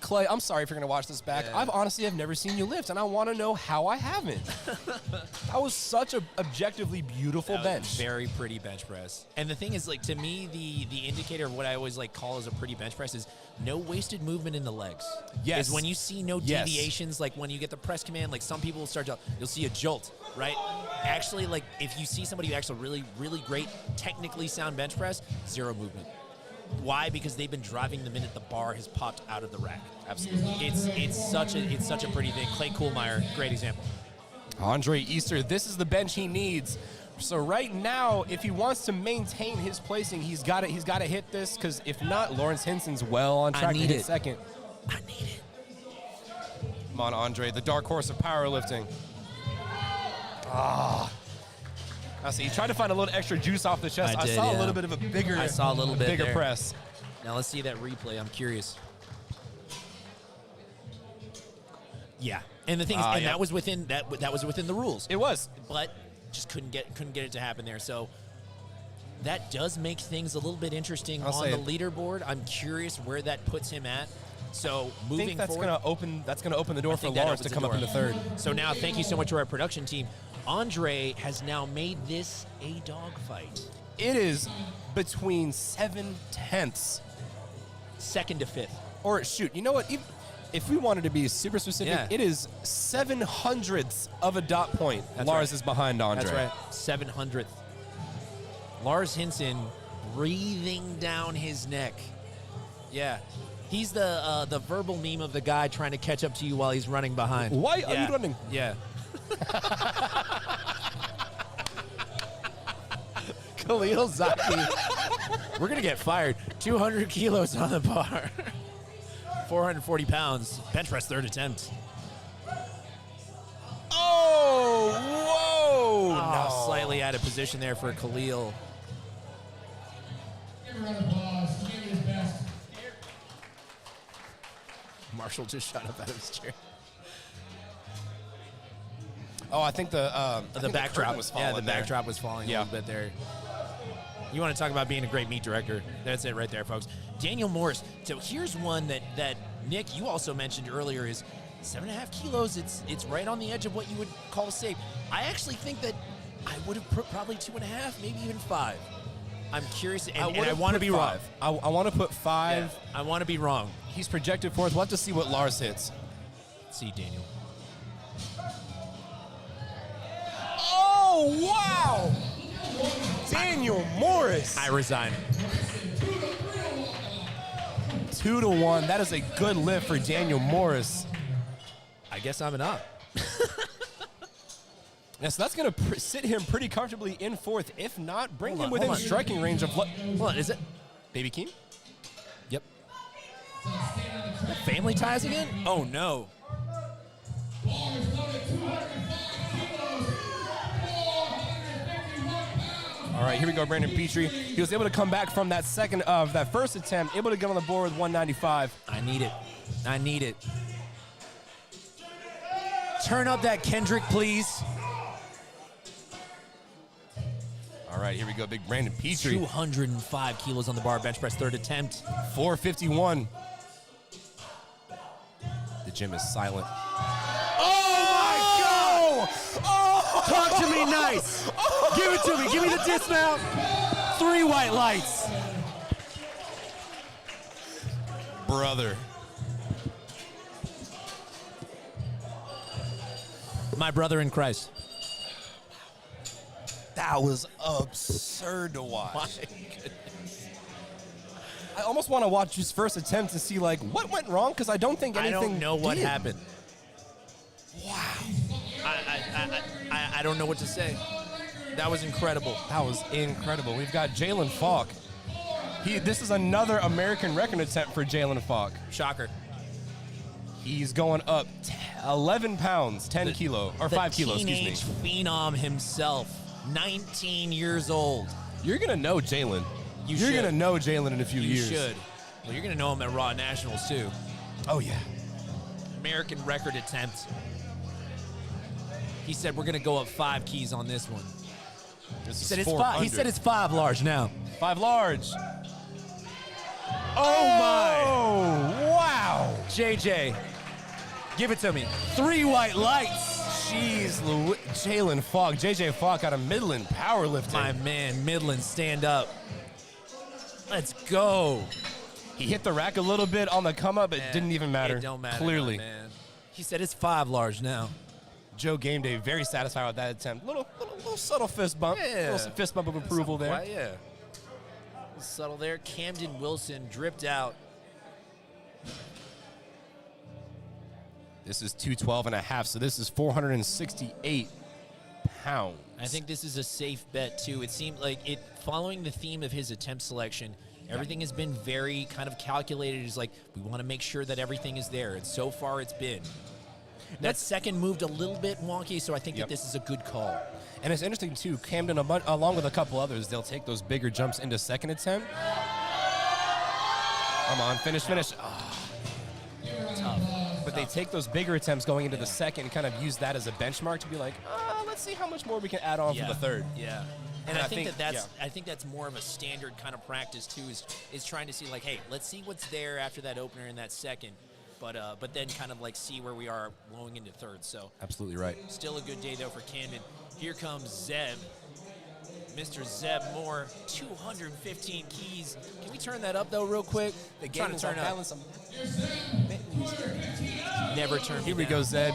Speaker 6: Clay, I'm sorry if you're going to watch this back.
Speaker 5: Yeah.
Speaker 6: I've honestly have never seen you lift, and I want to know how I haven't. That was such an objectively beautiful bench.
Speaker 5: Very pretty bench press. And the thing is, like, to me, the indicator of what I always like call as a pretty bench press is no wasted movement in the legs.
Speaker 6: Yes.
Speaker 5: Is when you see no
Speaker 6: Yes.
Speaker 5: deviations, like when you get the press command, like some people will start to, you'll see a jolt, right? Actually, like if you see somebody who actually really, really great, technically sound bench press, zero movement. Why? Because they've been driving the minute the bar has popped out of the rack.
Speaker 6: Absolutely.
Speaker 5: It's such a pretty thing. Clay Kuhlmeyer, great example.
Speaker 6: Andre Easter, this is the bench he needs. So right now, if he wants to maintain his placing, he's got to hit this, because if not, Lawrence Hinson's well on track to hit second.
Speaker 5: I need it.
Speaker 6: Come on, Andre, the dark horse of powerlifting. I see. He tried to find a little extra juice off the chest. I saw a little bit of a bigger.
Speaker 5: I saw a little bit
Speaker 6: bigger
Speaker 5: there.
Speaker 6: press.
Speaker 5: Now let's see that replay. I'm curious. Yeah, and the thing is, that was within that was within the rules.
Speaker 6: It was,
Speaker 5: but just couldn't get it to happen there. So that does make things a little bit interesting on the leaderboard. I'm curious where that puts him at. So moving
Speaker 6: I think that's
Speaker 5: forward,
Speaker 6: going to open the door for Lawrence to come up in the third.
Speaker 5: So now, thank you so much to our production team. Andre has now made this a dogfight.
Speaker 6: It is between 7/10,
Speaker 5: second to fifth.
Speaker 6: Or shoot, you know what? If we wanted to be super specific, it is 7/100ths of a dot point.
Speaker 5: That's
Speaker 6: Lars
Speaker 5: right.
Speaker 6: is behind Andre.
Speaker 5: That's right. 700th. Lars Hinson breathing down his neck. Yeah. He's the verbal meme of the guy trying to catch up to you while he's running behind.
Speaker 6: Why are you running?
Speaker 5: Yeah. Khalil Zaki. We're going to get fired. 200 kilos on the bar. 440 pounds. Bench press third attempt.
Speaker 6: Oh, whoa.
Speaker 5: No. Slightly out of position there for Khalil.
Speaker 7: Give a round of applause. He gave it his best.
Speaker 5: Marshall just shot up out of his chair.
Speaker 6: Oh, I think the
Speaker 5: backdrop
Speaker 6: was falling.
Speaker 5: Yeah, the backdrop was falling a little bit there. You want to talk about being a great meet director. That's it right there, folks. Daniel Morris. So here's one that Nick, you also mentioned earlier is 7.5 kilos. It's right on the edge of what you would call safe. I actually think that I would have put probably 2.5, maybe even 5. I'm curious, and I want to be wrong.
Speaker 6: I want to put 5.
Speaker 5: Yeah, I want to be wrong.
Speaker 6: He's projected for us. We'll have to see what Lars hits.
Speaker 5: Let's see, Daniel.
Speaker 6: Oh, wow! Daniel Morris.
Speaker 5: I resign.
Speaker 6: 2-1. That is a good lift for Daniel Morris.
Speaker 5: I guess I'm an up.
Speaker 6: Yeah, so that's going to sit him pretty comfortably in 4th. If not, bring him within
Speaker 5: hold on.
Speaker 6: striking range of...
Speaker 5: Hold on, is it?
Speaker 6: Baby Keem?
Speaker 5: Yep. Family ties again? Oh, no.
Speaker 6: All right, here we go, Brandon Petrie. He was able to come back from that first attempt, able to get on the board with 195.
Speaker 5: I need it. I need it. Turn up that Kendrick, please.
Speaker 6: All right, here we go, big Brandon Petrie.
Speaker 5: 205 kilos on the bar, bench press, 3rd attempt.
Speaker 6: 451. The gym is silent.
Speaker 8: Oh, my God! Oh! Talk to me nice. Give it to me. Give me the dismount. 3 white lights.
Speaker 6: Brother.
Speaker 5: My brother in Christ.
Speaker 6: That was absurd to watch.
Speaker 5: My goodness.
Speaker 6: I almost want to watch his first attempt to see, like, what went wrong, because I don't think anything
Speaker 5: I don't know what
Speaker 6: did.
Speaker 5: happened. Wow. I don't know what to say. That was incredible.
Speaker 6: That was incredible. We've got Jalen Falk. This is another American record attempt for Jalen Falk.
Speaker 5: Shocker.
Speaker 6: He's going up 11 pounds, 10 kilo, or 5 kilos, excuse me.
Speaker 5: Teenage phenom himself, 19 years old.
Speaker 6: You're going to know Jalen. You're
Speaker 5: should.
Speaker 6: going to know Jalen in a few years.
Speaker 5: You should. Well, you're going to know him at Raw Nationals, too.
Speaker 6: Oh, yeah.
Speaker 5: American record attempt. He said we're going to go up 5 keys on this one. He said it's 5 large now.
Speaker 6: 5 large.
Speaker 5: Oh, my.
Speaker 6: Oh, wow.
Speaker 5: JJ, give it to me. 3 white lights.
Speaker 6: Jeez, Jalen Falk. JJ Falk out of Midland powerlifting.
Speaker 5: My man, Midland, stand up. Let's go.
Speaker 6: He hit the rack a little bit on the come up. It didn't even matter.
Speaker 5: It don't matter.
Speaker 6: Clearly.
Speaker 5: Man. He said it's 5 large now.
Speaker 6: Joe Game Day very satisfied with that attempt. Little subtle fist bump.
Speaker 5: Yeah.
Speaker 6: Little fist bump of approval there.
Speaker 5: Quite, yeah. Subtle there. Camden Wilson dripped out.
Speaker 6: This is 212.5, so this is 468 pounds.
Speaker 5: I think this is a safe bet, too. It seemed like it, following the theme of his attempt selection, everything has been very kind of calculated. It's like, we want to make sure that everything is there, and so far it's been. That second moved a little bit wonky, so I think that this is a good call.
Speaker 6: And it's interesting, too, Camden, along with a couple others, they'll take those bigger jumps into second attempt. Come on, finish. Oh.
Speaker 5: Tough.
Speaker 6: But they take those bigger attempts going into the second and kind of use that as a benchmark to be like, let's see how much more we can add on for the third.
Speaker 5: Yeah. And I think that's more of a standard kind of practice, too, is trying to see, like, hey, let's see what's there after that opener in that second. But then kind of like see where we are going into third. So
Speaker 6: absolutely right.
Speaker 5: Still a good day though for Camden. Here comes Zeb, Mr. Zeb Moore, 215 keys. Can we turn that up though, real quick?
Speaker 6: The game is on balance.
Speaker 5: Never turn.
Speaker 6: Here we go, Zeb.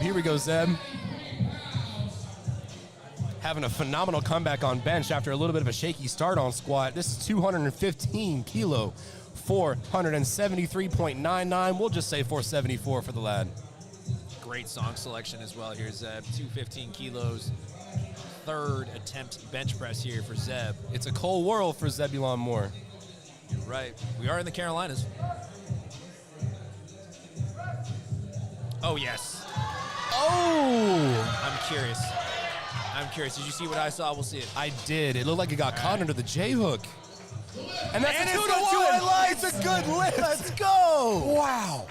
Speaker 6: Having a phenomenal comeback on bench after a little bit of a shaky start on squat. This is 215 kilo. 473.99. We'll just say 474 for the lad.
Speaker 5: Great song selection as well here, Zeb. 215 kilos. 3rd attempt bench press here for Zeb.
Speaker 6: It's a cold world for Zebulon Moore.
Speaker 5: You're right. We are in the Carolinas. Oh, yes.
Speaker 6: Oh!
Speaker 5: I'm curious. Did you see what I saw? We'll see it.
Speaker 6: I did. It looked like it got caught under the J-hook. And that's
Speaker 8: and
Speaker 6: a
Speaker 8: 2-1.
Speaker 6: It's a good lift.
Speaker 8: Let's go.
Speaker 6: Wow.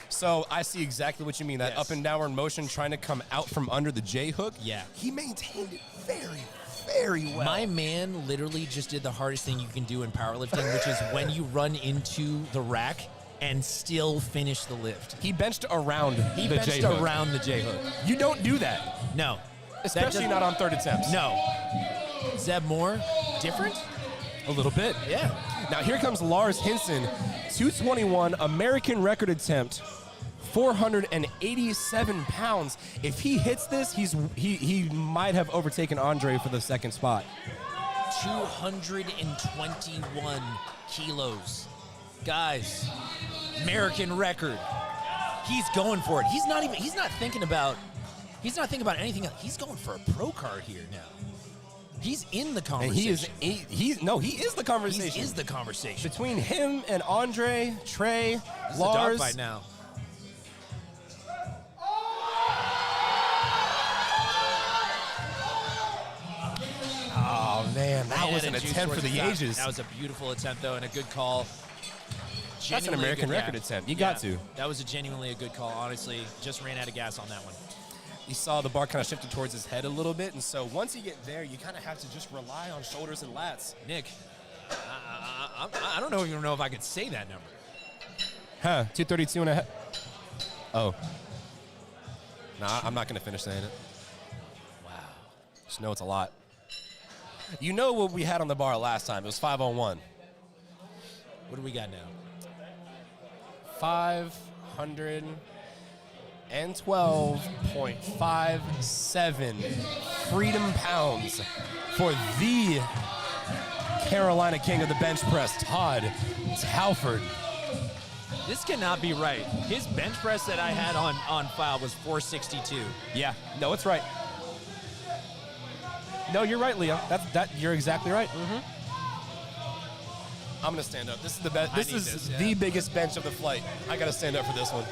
Speaker 6: So I see exactly what you mean. That up and downward motion trying to come out from under the J-hook.
Speaker 5: Yeah.
Speaker 6: He maintained it very, very well.
Speaker 5: My man literally just did the hardest thing you can do in powerlifting, which is when you run into the rack and still finish the lift.
Speaker 6: He benched around
Speaker 5: He
Speaker 6: the
Speaker 5: benched
Speaker 6: J-hook.
Speaker 5: around the J-hook.
Speaker 6: You don't do that,
Speaker 5: No.
Speaker 6: especially not on third attempts.
Speaker 5: No. Zeb Moore, different?
Speaker 6: A little bit.
Speaker 5: Yeah.
Speaker 6: Now here comes Lars Hinson, 221 American record attempt, 487 pounds. If he hits this, he might have overtaken Andre for the second spot.
Speaker 5: 221 kilos. Guys, American record. He's going for it. He's not thinking about anything else. He's going for a pro card here now. He's in the conversation.
Speaker 6: And he is the conversation.
Speaker 5: He is the conversation.
Speaker 6: Between him and Andre, Trey,
Speaker 5: This is a
Speaker 6: Lars.
Speaker 5: dogfight now.
Speaker 6: Oh man, that was an attempt for the ages.
Speaker 5: That was a beautiful attempt though, and a good call.
Speaker 6: That's an American record attempt. You got to.
Speaker 5: That was genuinely a good call. Honestly, just ran out of gas on that one.
Speaker 6: You saw the bar kind of shifted towards his head a little bit, and so once you get there, you kind of have to just rely on shoulders and lats.
Speaker 5: Nick, I don't even know if I could say that number.
Speaker 6: Huh, 232 and a half. Oh. Nah, I'm not going to finish saying it.
Speaker 5: Wow.
Speaker 6: Just know it's a lot. You know what we had on the bar last time. It was 501.
Speaker 5: What do we got now?
Speaker 6: 512.57 freedom pounds for the Carolina King of the bench press, Todd Talford.
Speaker 5: This cannot be right. His bench press that I had on file was 462.
Speaker 6: Yeah, no, it's right. No, you're right, Leo. You're exactly right. Mm-hmm. I'm gonna stand up. This is the best. This is the biggest bench of the flight. I gotta stand up for this one.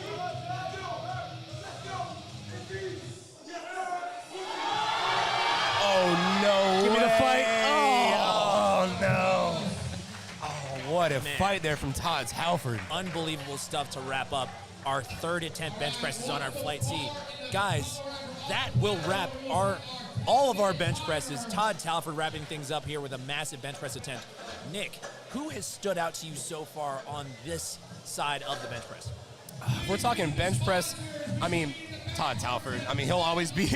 Speaker 6: Oh no!
Speaker 8: Give me the fight.
Speaker 6: Oh no! Oh, what a fight there from Todd Talford.
Speaker 5: Unbelievable stuff to wrap up our third attempt bench presses on our flight C. Guys, that will wrap all of our bench presses. Todd Talford wrapping things up here with a massive bench press attempt. Nick, who has stood out to you so far on this side of the bench press?
Speaker 6: If we're talking bench press, I mean, Todd Talford. I mean, he'll always be,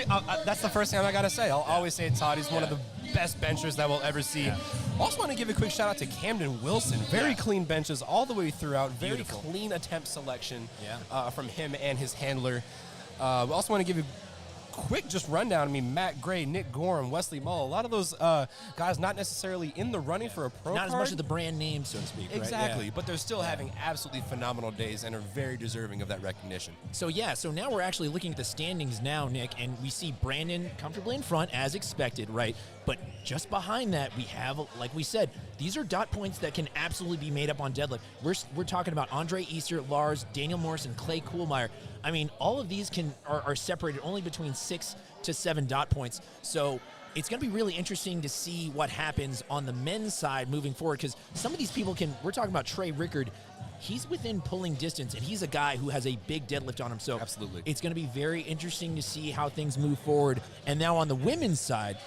Speaker 6: that's the first thing I gotta say. I'll always say Todd. He's one of the best benchers that we'll ever see. Also want to give a quick shout out to Camden Wilson. Very clean benches all the way throughout. Very
Speaker 5: Beautiful.
Speaker 6: clean attempt selection from him and his handler. We also want to give a quick just rundown. I mean, Matt Gray, Nick Gorham, Wesley Mull, a lot of those guys not necessarily in the running for a pro
Speaker 5: Not as
Speaker 6: card.
Speaker 5: much of the brand name, so to speak.
Speaker 6: Exactly,
Speaker 5: Right? Yeah.
Speaker 6: but they're still having absolutely phenomenal days and are very deserving of that recognition.
Speaker 5: So now we're actually looking at the standings now, Nick, and we see Brandon comfortably in front as expected, right? But just behind that, we have, like we said, these are dot points that can absolutely be made up on deadlift. We're talking about Andre Easter, Lars, Daniel Morrison, Clay Kuhlmeyer. I mean, all of these are separated only between 6 to 7 dot points. So it's going to be really interesting to see what happens on the men's side moving forward, because some of these people we're talking about Trey Rickard. He's within pulling distance, and he's a guy who has a big deadlift on him. So
Speaker 6: Absolutely.
Speaker 5: it's going to be very interesting to see how things move forward. And now on the women's side,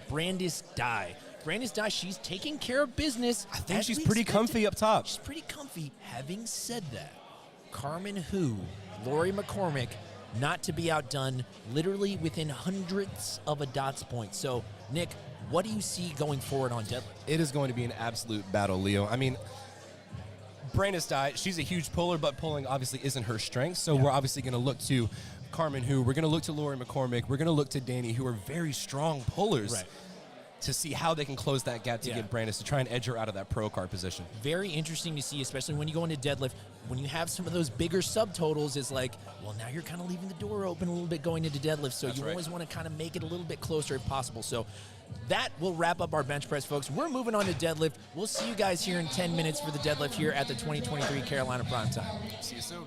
Speaker 5: Brandis Dye. Brandis Dye, she's taking care of business.
Speaker 6: I think she's pretty comfy up top.
Speaker 5: She's pretty comfy. Having said that, Carmen Hu, Lori McCormick, not to be outdone, literally within hundreds of a dots point. So, Nick, what do you see going forward on deadlift?
Speaker 6: It is going to be an absolute battle, Leo. I mean, Brandis Dye, she's a huge puller, but pulling obviously isn't her strength. So we're obviously going to look to Carmen Hu. We're going to look to Lori McCormick. We're going to look to Danny, who are very strong pullers, to see how they can close that gap to get Brandis to try and edge her out of that pro card position.
Speaker 5: Very interesting to see, especially when you go into deadlift. When you have some of those bigger subtotals, it's like, well, now you're kind of leaving the door open a little bit going into deadlift. So you always want to kind of make it a little bit closer if possible. So that will wrap up our bench press, folks. We're moving on to deadlift. We'll see you guys here in 10 minutes for the deadlift here at the 2023 Carolina Primetime.
Speaker 6: See you soon.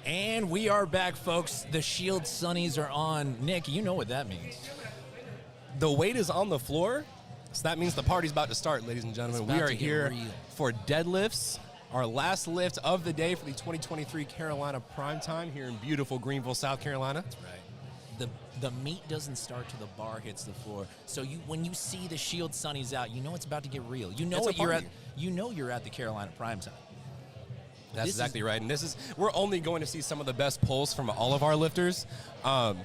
Speaker 5: And we are back, folks. The Shield Sunnies are on. Nick, you know what that means.
Speaker 6: The weight is on the floor, so that means the party's about to start, ladies and gentlemen.
Speaker 5: It's about
Speaker 6: We are
Speaker 5: to get
Speaker 6: here
Speaker 5: real.
Speaker 6: for deadlifts, our last lift of the day for the 2023 Carolina Primetime here in beautiful Greenville, South Carolina.
Speaker 5: That's right. The meat doesn't start till the bar hits the floor. So when you see the Shield Sunnies out, you know it's about to get real. You know
Speaker 6: It's a
Speaker 5: what you're at.
Speaker 6: party.
Speaker 5: You know you're at the Carolina Primetime.
Speaker 6: That's
Speaker 5: This
Speaker 6: exactly right. And we're only going to see some of the best pulls from all of our lifters. I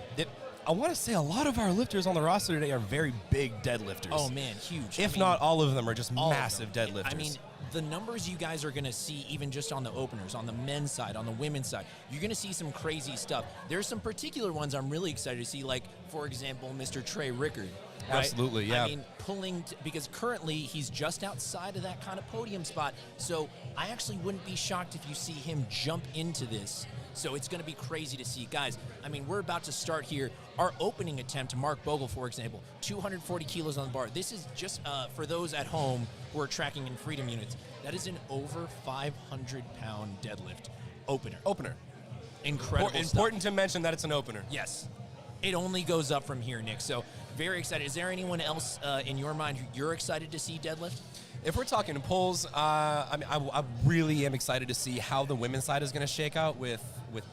Speaker 6: want to say a lot of our lifters on the roster today are very big deadlifters.
Speaker 5: Oh man, huge.
Speaker 6: If not all of them are just
Speaker 5: all of
Speaker 6: massive
Speaker 5: them.
Speaker 6: deadlifters.
Speaker 5: I mean, the numbers you guys are going to see, even just on the openers, on the men's side, on the women's side, you're going to see some crazy stuff. There's some particular ones I'm really excited to see, like, for example, Mr. Trey Rickard. Right?
Speaker 6: Absolutely, yeah.
Speaker 5: I mean, because currently he's just outside of that kind of podium spot. So I actually wouldn't be shocked if you see him jump into this. So it's going to be crazy to see. Guys, I mean, we're about to start here. Our opening attempt, Mark Bogle, for example, 240 kilos on the bar. This is just for those at home who are tracking in freedom units. That is an over 500-pound deadlift opener. Incredible stuff.
Speaker 6: Important to mention that it's an opener.
Speaker 5: Yes. It only goes up from here, Nick. So very excited. Is there anyone else in your mind who you're excited to see deadlift?
Speaker 6: If we're talking pulls, I really am excited to see how the women's side is going to shake out with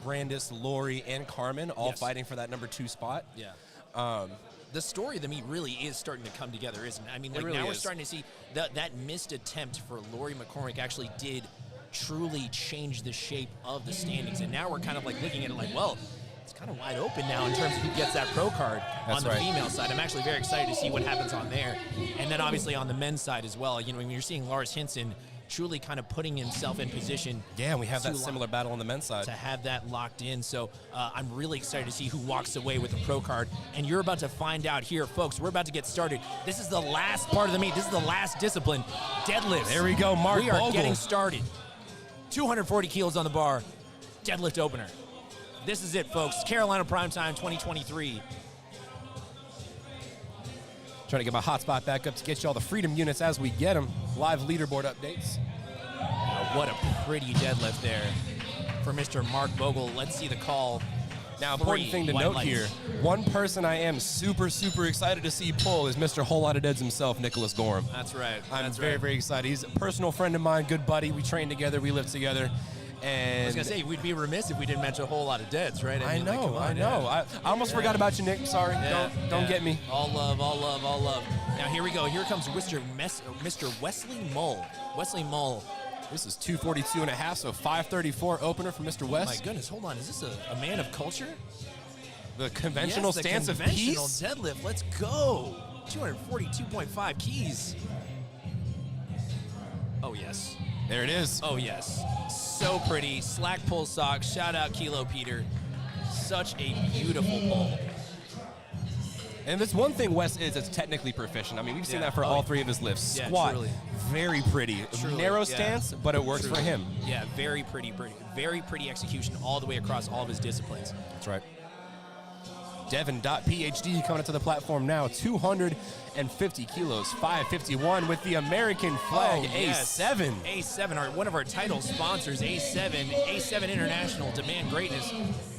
Speaker 6: Brandis, Lori, and Carmen all fighting for that number 2 spot.
Speaker 5: Yeah. The story of the meet really is starting to come together, isn't it? I mean, like
Speaker 6: really
Speaker 5: now we're
Speaker 6: is.
Speaker 5: starting to see that missed attempt for Lori McCormick actually did truly change the shape of the standings. And now we're kind of like looking at it like, well, it's kind of wide open now in terms of who gets that pro card on the female side. I'm actually very excited to see what happens on there. And then obviously on the men's side as well. You know, when you're seeing Lars Hinson truly kind of putting himself in position.
Speaker 6: Yeah, and we have that similar battle on the men's side.
Speaker 5: To have that locked in. So I'm really excited to see who walks away with the pro card. And you're about to find out here, folks. We're about to get started. This is the last part of the meet. This is the last discipline, deadlifts.
Speaker 6: There we go, Mark Bogle.
Speaker 5: We are getting started. 240 kilos on the bar, deadlift opener. This is it, folks. Carolina Primetime 2023.
Speaker 6: Trying to get my hotspot back up to get you all the freedom units as we get them. Live leaderboard updates.
Speaker 5: What a pretty deadlift there for Mr. Mark Bogle. Let's see the call.
Speaker 6: Now, important thing to note here, one person I am super, super excited to see pull is Mr. Whole Lot of Deads himself, Nicholas Gorham.
Speaker 5: That's right.
Speaker 6: I'm very, very excited. He's a personal friend of mine, good buddy. We train together, we live together. And
Speaker 5: I was going to say, we'd be remiss if we didn't mention a whole lot of deads, right?
Speaker 6: I
Speaker 5: mean, like,
Speaker 6: know.
Speaker 5: come on,
Speaker 6: I almost forgot about you, Nick. Sorry. Don't get me.
Speaker 5: All love, all love, all love. Now, here we go. Here comes Mr. Wesley Mull. Wesley Mull.
Speaker 6: This is 242.5, so 534 opener from Mr. West.
Speaker 5: My goodness, hold on. Is this a man of culture?
Speaker 6: The conventional stance of peace?
Speaker 5: Conventional deadlift. Let's go. 242.5 keys. Oh, yes.
Speaker 6: There it is.
Speaker 5: Oh, yes. So pretty. Slack pull sock. Shout out Kilo Peter. Such a beautiful pull.
Speaker 6: And that's one thing Wes is, it's technically proficient. I mean, we've seen that for all 3 of his lifts.
Speaker 5: Yeah,
Speaker 6: Squat,
Speaker 5: truly.
Speaker 6: very pretty.
Speaker 5: Truly,
Speaker 6: Narrow stance, but it works for him.
Speaker 5: Yeah, very pretty. Very pretty execution all the way across all of his disciplines.
Speaker 6: That's right. Devin.PhD coming to the platform now. 250 kilos, 551 with the American flag, A7.
Speaker 5: A7, one of our title sponsors, A7 International, Demand Greatness.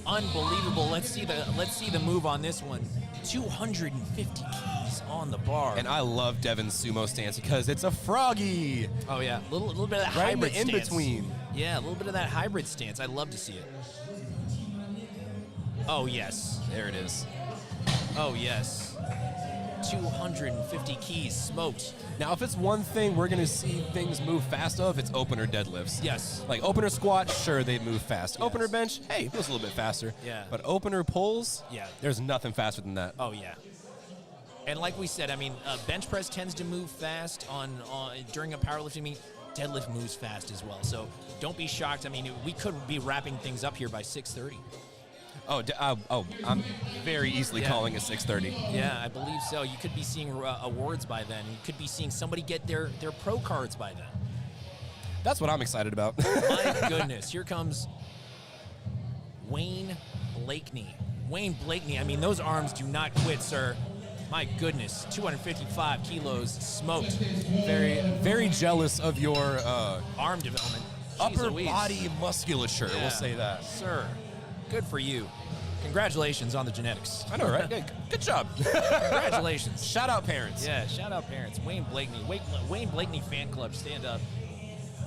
Speaker 5: Unbelievable. Let's see the move on this one. 250 keys on the bar.
Speaker 6: And I love Devin's sumo stance because it's a froggy.
Speaker 5: Oh yeah, a little bit of that
Speaker 6: right
Speaker 5: hybrid
Speaker 6: in
Speaker 5: stance.
Speaker 6: between.
Speaker 5: Yeah, a little bit of that hybrid stance. I love to see it. Oh yes.
Speaker 6: There it is.
Speaker 5: Oh yes. 250 keys smoked.
Speaker 6: Now, if it's one thing we're going to see things move fast of, it's opener deadlifts.
Speaker 5: Yes.
Speaker 6: Like opener squat, sure, they move fast.
Speaker 5: Yes.
Speaker 6: Opener bench, hey, it goes a little bit faster.
Speaker 5: Yeah.
Speaker 6: But opener pulls,
Speaker 5: Yeah.
Speaker 6: there's nothing faster than that.
Speaker 5: Oh yeah. And like we said, I mean, bench press tends to move fast on during a powerlifting meet. Deadlift moves fast as well. So don't be shocked. I mean, we could be wrapping things up here by 6:30.
Speaker 6: I'm very easily calling it 6:30.
Speaker 5: Yeah, I believe so. You could be seeing awards by then. You could be seeing somebody get their pro cards by then.
Speaker 6: That's what I'm excited about.
Speaker 5: My goodness, here comes Wayne Blakeney. Wayne Blakeney, I mean, those arms do not quit, sir. My goodness, 255 kilos smoked.
Speaker 6: Very, very jealous of your
Speaker 5: Arm development. Jeez
Speaker 6: upper
Speaker 5: Louise.
Speaker 6: body musculature,
Speaker 5: Yeah.
Speaker 6: we'll say that.
Speaker 5: Sir. Good for you. Congratulations on the genetics.
Speaker 6: I know, right? Good job.
Speaker 5: Congratulations.
Speaker 6: Shout out parents.
Speaker 5: Yeah, shout out parents. Wayne Blakeney fan club, stand up.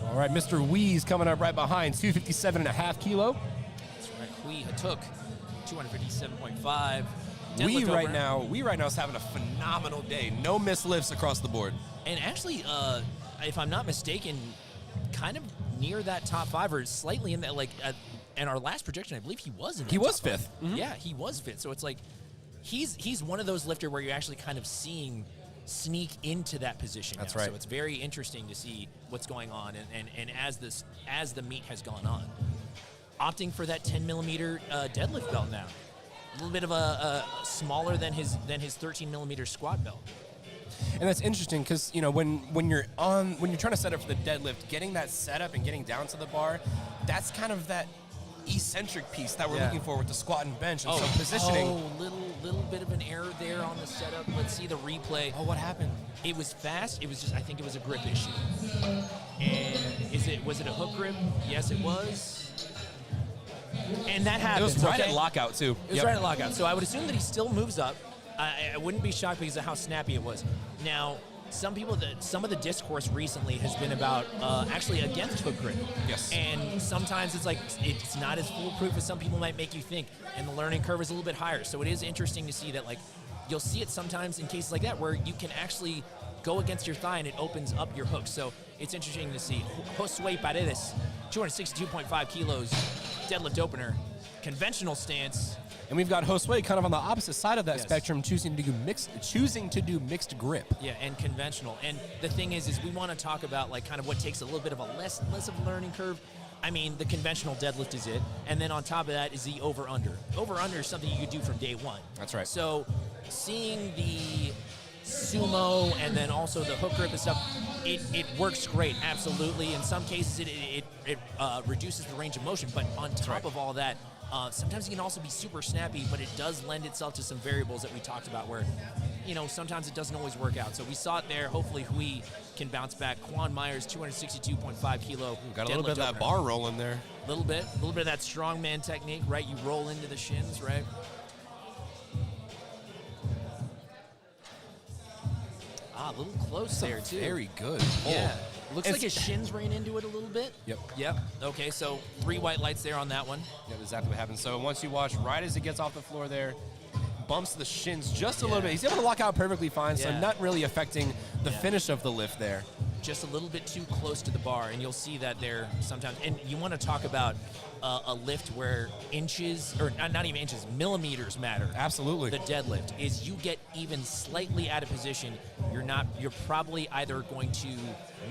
Speaker 6: All right, Mr. Wee's coming up right behind, 257.5 kilo.
Speaker 5: That's right. We took 257.5.
Speaker 6: We right now is having a phenomenal day. No missed lifts across the board.
Speaker 5: And actually, if I'm not mistaken, kind of near that top 5 or slightly in that, and our last projection, I believe he was in.
Speaker 6: He was 5th.
Speaker 5: Mm-hmm. Yeah, he was 5th. So it's like he's one of those lifter where you're actually kind of seeing sneak into that position.
Speaker 6: That's
Speaker 5: now.
Speaker 6: right.
Speaker 5: So it's very interesting to see what's going on, and as the meet has gone on, opting for that 10 millimeter deadlift belt now, a little bit of a smaller than his 13 millimeter squat belt.
Speaker 6: And that's interesting because, you know, when you're trying to set up for the deadlift, getting that setup and getting down to the bar, that's kind of that eccentric piece that we're looking for with the squat and bench. And so positioning.
Speaker 5: Oh, little bit of an error there on the setup. Let's see the replay.
Speaker 6: Oh, what happened?
Speaker 5: It was fast. It was just, I think it was a grip issue. And was it a hook grip? Yes, it was. And that happens.
Speaker 6: It was right at lockout, too.
Speaker 5: It was right at lockout. So I would assume that he still moves up. I wouldn't be shocked because of how snappy it was. Now, some of the discourse recently has been about actually against hook grip.
Speaker 6: Yes.
Speaker 5: And sometimes it's like it's not as foolproof as some people might make you think, and the learning curve is a little bit higher. So it is interesting to see that, like, you'll see it sometimes in cases like that where you can actually go against your thigh and it opens up your hook. So it's interesting to see. Josue Paredes, 262.5 kilos, deadlift opener, conventional stance.
Speaker 6: And we've got Josue kind of on the opposite side of that spectrum, choosing to do mixed grip.
Speaker 5: Yeah, and conventional. And the thing is we want to talk about, like, kind of what takes a little bit of a less of a learning curve. I mean, the conventional deadlift is it, and then on top of that is the over-under. Over-under is something you could do from day one.
Speaker 6: That's right.
Speaker 5: So seeing the sumo and then also the hook grip and stuff, it works great, absolutely. In some cases, it reduces the range of motion, but on top of all that, sometimes it can also be super snappy, but it does lend itself to some variables that we talked about where, you know, sometimes it doesn't always work out. So we saw it there. Hopefully Hui can bounce back. Quan Myers, 262.5 kilo.
Speaker 6: Got a little bit of that bar rolling there.
Speaker 5: A little bit of that strongman technique, right? You roll into the shins, right? A little close there, too.
Speaker 6: Very good.
Speaker 5: Yeah. Looks like his shins ran into it a little bit.
Speaker 6: Yep.
Speaker 5: Okay, so 3 white lights there on that one.
Speaker 6: Yep, exactly what happened. So once you watch, right as it gets off the floor there, bumps the shins just a little bit. He's able to lock out perfectly fine, so not really affecting the finish of the lift there.
Speaker 5: Just a little bit too close to the bar, and you'll see that there sometimes. And you want to talk about a lift where inches, or not even inches, millimeters matter.
Speaker 6: Absolutely.
Speaker 5: The deadlift is you get even slightly out of position, you're probably either going to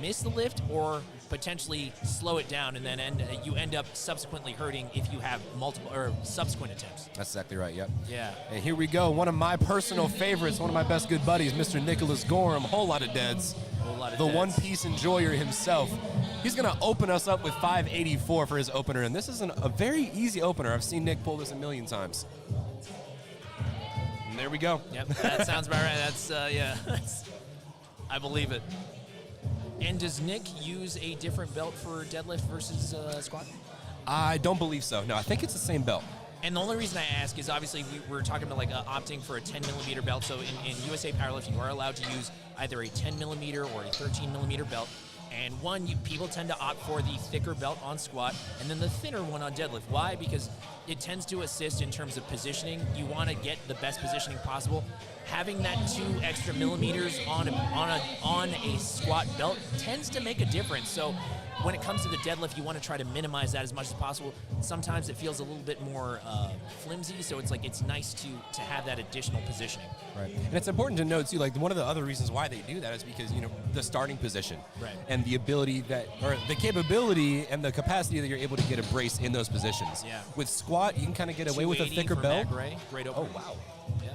Speaker 5: miss the lift or potentially slow it down, and then you end up subsequently hurting if you have multiple or subsequent attempts.
Speaker 6: That's exactly right, yep.
Speaker 5: Yeah.
Speaker 6: And here we go, one of my personal favorites, one of my best good buddies, Mr. Nicholas Gorham, whole lot of deads. The one-piece enjoyer himself. He's going to open us up with 584 for his opener, and this is a very easy opener. I've seen Nick pull this a million times. And there we go.
Speaker 5: Yep, that sounds about right. That's, I believe it. And does Nick use a different belt for deadlift versus squat?
Speaker 6: I don't believe so. No, I think it's the same belt.
Speaker 5: And the only reason I ask is obviously we're talking about like opting for a 10 millimeter belt. So in USA Powerlifting, you are allowed to use either a 10 millimeter or a 13 millimeter belt. And people tend to opt for the thicker belt on squat and then the thinner one on deadlift. Why? Because it tends to assist in terms of positioning. You want to get the best positioning possible. Having that 2 extra millimeters on a squat belt tends to make a difference. So when it comes to the deadlift, you want to try to minimize that as much as possible. Sometimes it feels a little bit more flimsy, so it's nice to have that additional positioning.
Speaker 6: Right. And it's important to note too, like one of the other reasons why they do that is because, you know, the starting position.
Speaker 5: Right.
Speaker 6: And the ability or the capability and the capacity that you're able to get a brace in those positions.
Speaker 5: Yeah.
Speaker 6: With squat, you can kind of get away with a thicker belt.
Speaker 5: Great
Speaker 6: Oh, wow. Yeah.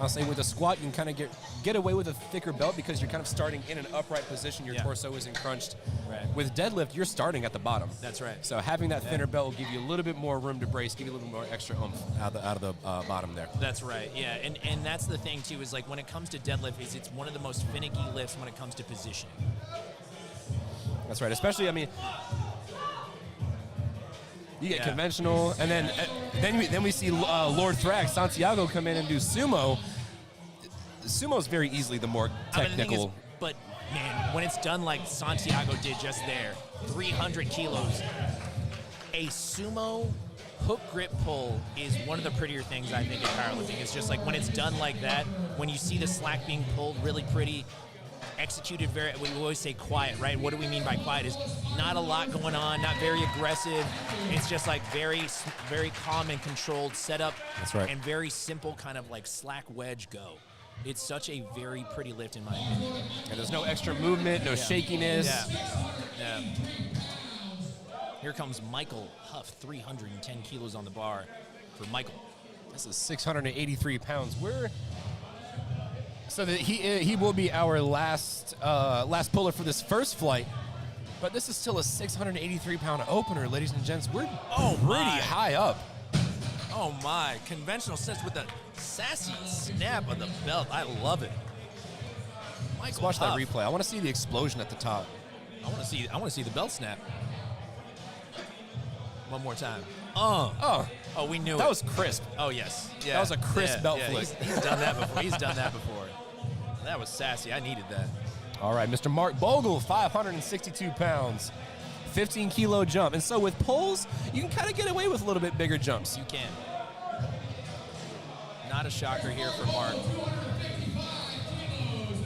Speaker 6: I'll say with a squat, you can kind of get away with a thicker belt because you're kind of starting in an upright position. Your torso isn't crunched.
Speaker 5: Right.
Speaker 6: With deadlift, you're starting at the bottom.
Speaker 5: That's right.
Speaker 6: So having that thinner belt will give you a little bit more room to brace, give you a little bit more extra oomph out of the bottom there.
Speaker 5: That's right. Yeah, and that's the thing too is like when it comes to deadlift, it's one of the most finicky lifts when it comes to positioning.
Speaker 6: That's right. Especially, I mean, You get
Speaker 5: Yeah.
Speaker 6: conventional, and then we see Lord Thrax, Santiago come in and do sumo. Sumo's very easily the more
Speaker 5: I mean, the thing is,
Speaker 6: technical.
Speaker 5: but man, when it's done like Santiago did just there, 300 kilos, a sumo hook grip pull is one of the prettier things I think in powerlifting. It's just like when it's done like that, when you see the slack being pulled really pretty, executed very, we always say quiet, right? What do we mean by quiet? Is not a lot going on, not very aggressive. It's just like very calm and controlled setup.
Speaker 6: That's right.
Speaker 5: And very simple kind of like slack wedge go. It's such a very pretty lift in my opinion.
Speaker 6: And there's no extra movement, no shakiness.
Speaker 5: Yeah. Here comes Michael Huff, 310 kilos on the bar for Michael.
Speaker 6: This is 683 pounds. So that he will be our last puller for this first flight, but this is still a 683-pound opener, ladies and gents. We're pretty high up.
Speaker 5: Oh my, conventional sets with the sassy snap of the belt. I love it. Michael
Speaker 6: Let's watch
Speaker 5: Huff.
Speaker 6: that replay. I want to see the explosion at the top.
Speaker 5: I want to see the belt snap. One more time.
Speaker 6: Oh,
Speaker 5: We knew it.
Speaker 6: that was crisp.
Speaker 5: Oh yes. Yeah.
Speaker 6: That was a crisp belt
Speaker 5: yeah.
Speaker 6: flick.
Speaker 5: He's done that before. He's done that before. That was sassy. I needed that.
Speaker 6: All right, Mr. Mark Bogle, 562 pounds, 15-kilo jump. And so with pulls, you can kind of get away with a little bit bigger jumps.
Speaker 5: You can. Not a shocker here for Mark.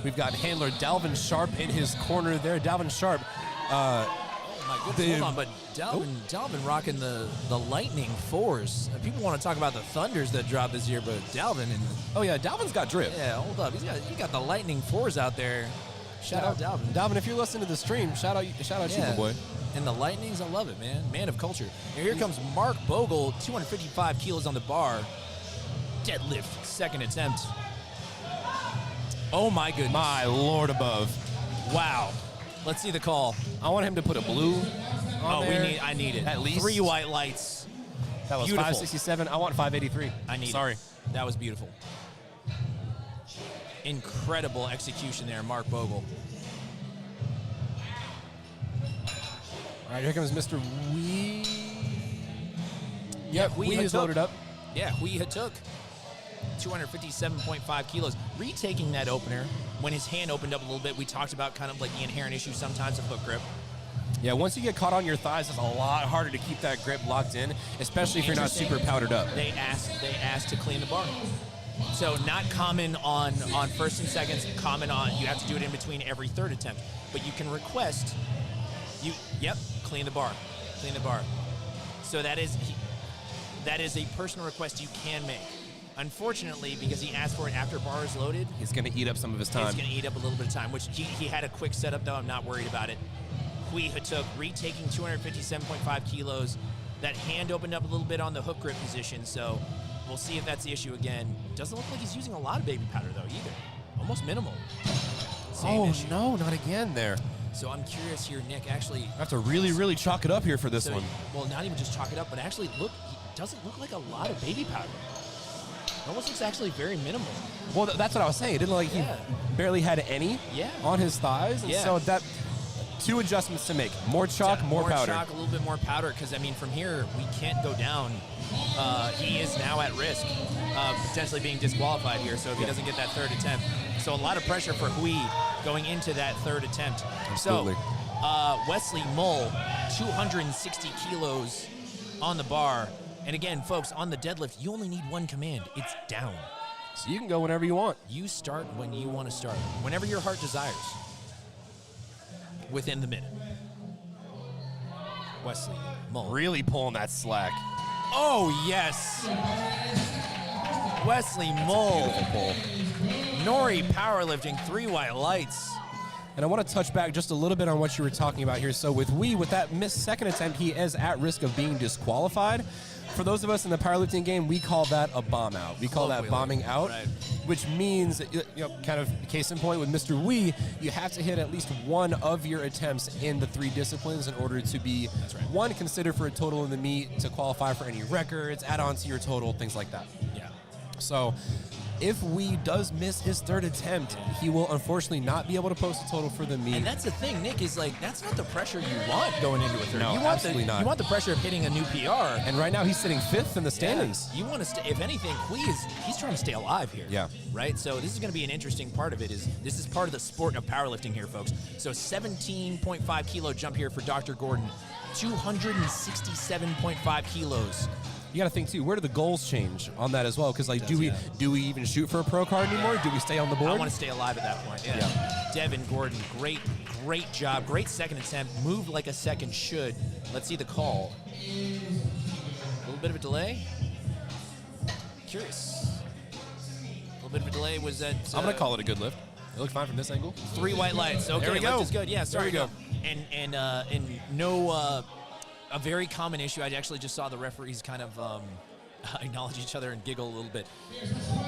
Speaker 6: We've got handler Dalvin Sharp in his corner there. Dalvin Sharp.
Speaker 5: Oh my goodness, hold on, but Dalvin rocking the Lightning Fours. People want to talk about the Thunders that dropped this year, but Dalvin and
Speaker 6: Dalvin's got drip.
Speaker 5: yeah, hold up, he got the Lightning Fours out there. Shout out Dalvin.
Speaker 6: Dalvin, if you're listening to the stream, shout out you, my boy.
Speaker 5: And the Lightnings, I love it, man of culture. And here comes Mark Bogle, 255 kilos on the bar. Deadlift, second attempt. Oh my goodness.
Speaker 6: My lord above.
Speaker 5: Wow. Let's see the call.
Speaker 6: I want him to put a blue on there.
Speaker 5: I need it.
Speaker 6: At least.
Speaker 5: 3 white lights.
Speaker 6: That was
Speaker 5: Beautiful.
Speaker 6: 567. I want 583.
Speaker 5: I need
Speaker 6: Sorry.
Speaker 5: it. That was beautiful. Incredible execution there, Mark Bogle.
Speaker 6: All right, here comes Mr. Wee. Yep, Wee is
Speaker 5: Hatuk.
Speaker 6: loaded up.
Speaker 5: Yeah, Hui Hatuk. 257.5 kilos. Retaking that opener, when his hand opened up a little bit, we talked about kind of like the inherent issue sometimes of hook grip.
Speaker 6: Yeah, once you get caught on your thighs, it's a lot harder to keep that grip locked in, especially if you're not super powdered up.
Speaker 5: They asked to clean the bar. So not common on first and seconds, common on, you have to do it in between every third attempt. But you can request, clean the bar. Clean the bar. So that is a personal request you can make. Unfortunately, because he asked for it after bar is loaded,
Speaker 6: He's going to eat up some of his time.
Speaker 5: it's going to eat up a little bit of time, which he had a quick setup, though. I'm not worried about it. Hui Hatuk retaking 257.5 kilos. That hand opened up a little bit on the hook grip position, so we'll see if that's the issue again. Doesn't look like he's using a lot of baby powder, though, either. Almost minimal. Same issue.
Speaker 6: No, not again there.
Speaker 5: So I'm curious here, Nick, actually.
Speaker 6: I have to really, really chalk it up here for this one.
Speaker 5: Well, not even just chalk it up, but actually look, he doesn't look like a lot of baby powder. It almost looks actually very minimal.
Speaker 6: Well, that's what I was saying. It didn't look like he barely had any on his thighs. And so that, 2 adjustments to make. More chalk, more powder.
Speaker 5: More chalk, a little bit more powder, because, I mean, from here, we can't go down. He is now at risk of potentially being disqualified here, so if he doesn't get that third attempt. So a lot of pressure for Hui going into that third attempt.
Speaker 6: Absolutely.
Speaker 5: So Wesley Mull, 260 kilos on the bar. And again, folks, on the deadlift, you only need one command. It's down.
Speaker 6: So you can go whenever you want.
Speaker 5: You start when you want to start, whenever your heart desires, within the minute. Wesley Mull.
Speaker 6: Really pulling that slack.
Speaker 5: Oh, yes. Wesley Mull. Nori powerlifting, 3 white lights.
Speaker 6: And I want to touch back just a little bit on what you were talking about here. So with that missed second attempt, he is at risk of being disqualified. For those of us in the powerlifting game, we call that a bomb out. We call that bombing out, which means, kind of case in point with Mr. Wee, you have to hit at least one of your attempts in the 3 disciplines in order to be, one, considered for a total in the meet, to qualify for any records, add on to your total, things like that.
Speaker 5: Yeah.
Speaker 6: So if Wee does miss his third attempt, he will unfortunately not be able to post a total for the meet.
Speaker 5: And that's the thing, Nick, is like, that's not the pressure you want going into a third.
Speaker 6: No,
Speaker 5: you want
Speaker 6: absolutely not.
Speaker 5: You want the pressure of hitting a new PR.
Speaker 6: And right now he's sitting 5th in the standings.
Speaker 5: Yeah. You want to stay, if anything, he's trying to stay alive here.
Speaker 6: Yeah.
Speaker 5: Right? So this is going to be an interesting part of it. This is part of the sport of powerlifting here, folks. So 17.5 kilo jump here for Dr. Gordon. 267.5 kilos.
Speaker 6: You got to think too. Where do the goals change on that as well? Because like, do we even shoot for a pro card anymore? Do we stay on the board?
Speaker 5: I want to stay alive at that point. Yeah. Devin Gordon, great job, great second attempt. Moved like a second should. Let's see the call. A little bit of a delay. Curious. A little bit of a delay was that.
Speaker 6: I'm gonna call it a good lift. It looks fine from this angle.
Speaker 5: 3 white lights. Okay,
Speaker 6: there we go.
Speaker 5: lift is good. Yeah, sorry.
Speaker 6: There we go.
Speaker 5: And no. A very common issue. I actually just saw the referees kind of acknowledge each other and giggle a little bit.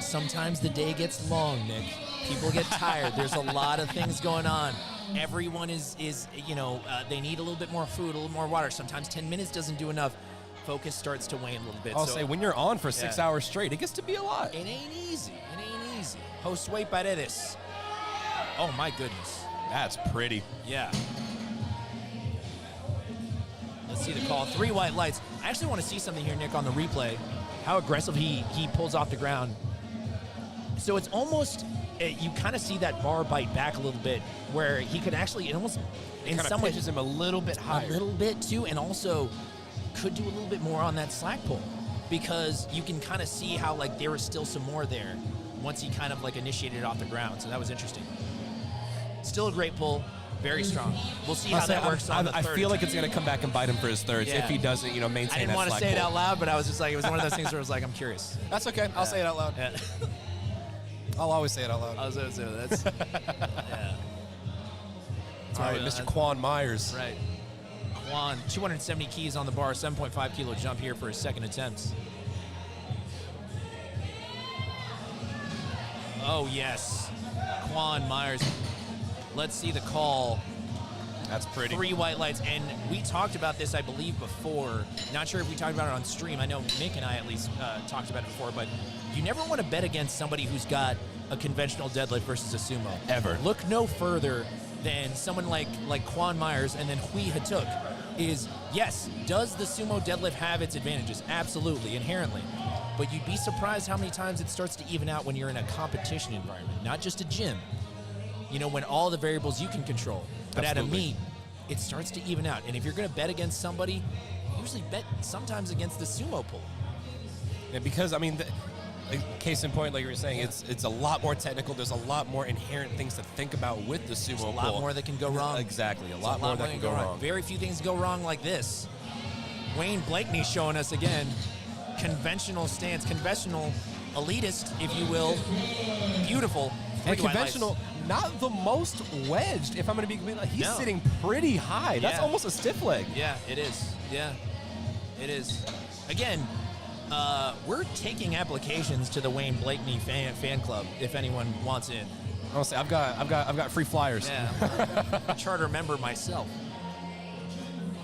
Speaker 5: Sometimes the day gets long, Nick. People get tired. There's a lot of things going on. Everyone is they need a little bit more food, a little more water. Sometimes 10 minutes doesn't do enough. Focus starts to wane a little bit.
Speaker 6: I'll say when you're on for 6 hours straight, it gets to be a lot.
Speaker 5: It ain't easy. Josué Paredes. Oh my goodness.
Speaker 6: That's pretty.
Speaker 5: Yeah. Let's see the call. 3 white lights. I actually want to see something here, Nick, on the replay. How aggressive he pulls off the ground. So it's almost, you kind of see that bar bite back a little bit, where he could actually, in some ways,
Speaker 6: pitches him a little bit higher.
Speaker 5: A little bit too, and also could do a little bit more on that slack pull, because you can kind of see how like there was still some more there once he kind of like initiated it off the ground. So that was interesting. Still a great pull. Very strong. We'll see how that works on the third.
Speaker 6: I feel like it's going to come back and bite him for his thirds if he doesn't, maintain that slack.
Speaker 5: I didn't want to say it out loud, but I was just like, it was one of those things where I was like, I'm curious.
Speaker 6: That's okay. I'll say it out loud.
Speaker 5: Yeah.
Speaker 6: I'll always say it out loud.
Speaker 5: I was going to say that's. Yeah.
Speaker 6: All right, Mr. Quan Myers.
Speaker 5: Right. Quan, 270 keys on the bar, 7.5 kilo jump here for his second attempt. Oh, yes. Quan Myers. Let's see the call.
Speaker 6: That's pretty.
Speaker 5: 3 white lights. And we talked about this, I believe, before. Not sure if we talked about it on stream. I know Nick and I at least talked about it before, but you never want to bet against somebody who's got a conventional deadlift versus a sumo.
Speaker 6: Ever.
Speaker 5: Look no further than someone like Quan Myers and then Hui Hatuk. Yes, does the sumo deadlift have its advantages? Absolutely, inherently. But you'd be surprised how many times it starts to even out when you're in a competition environment, not just a gym. When all the variables you can control. But
Speaker 6: Absolutely.
Speaker 5: At a meet, it starts to even out. And if you're going to bet against somebody, usually bet sometimes against the sumo pull.
Speaker 6: Yeah, because, case in point, like you were saying, it's a lot more technical. There's a lot more inherent things to think about with the sumo pull.
Speaker 5: A lot more that can go wrong.
Speaker 6: Exactly. A lot more that can go wrong.
Speaker 5: Very few things go wrong like this. Wayne Blakeney showing us again. Conventional stance. Conventional elitist, if you will. Beautiful.
Speaker 6: And conventional, not the most wedged, if I'm going to be completely honest. He's sitting pretty high. That's almost a stiff leg.
Speaker 5: Yeah, it is. Yeah, it is. Again, we're taking applications to the Wayne Blakeney fan club if anyone wants in.
Speaker 6: I'll say I've got free flyers.
Speaker 5: Yeah, I'm a charter member myself.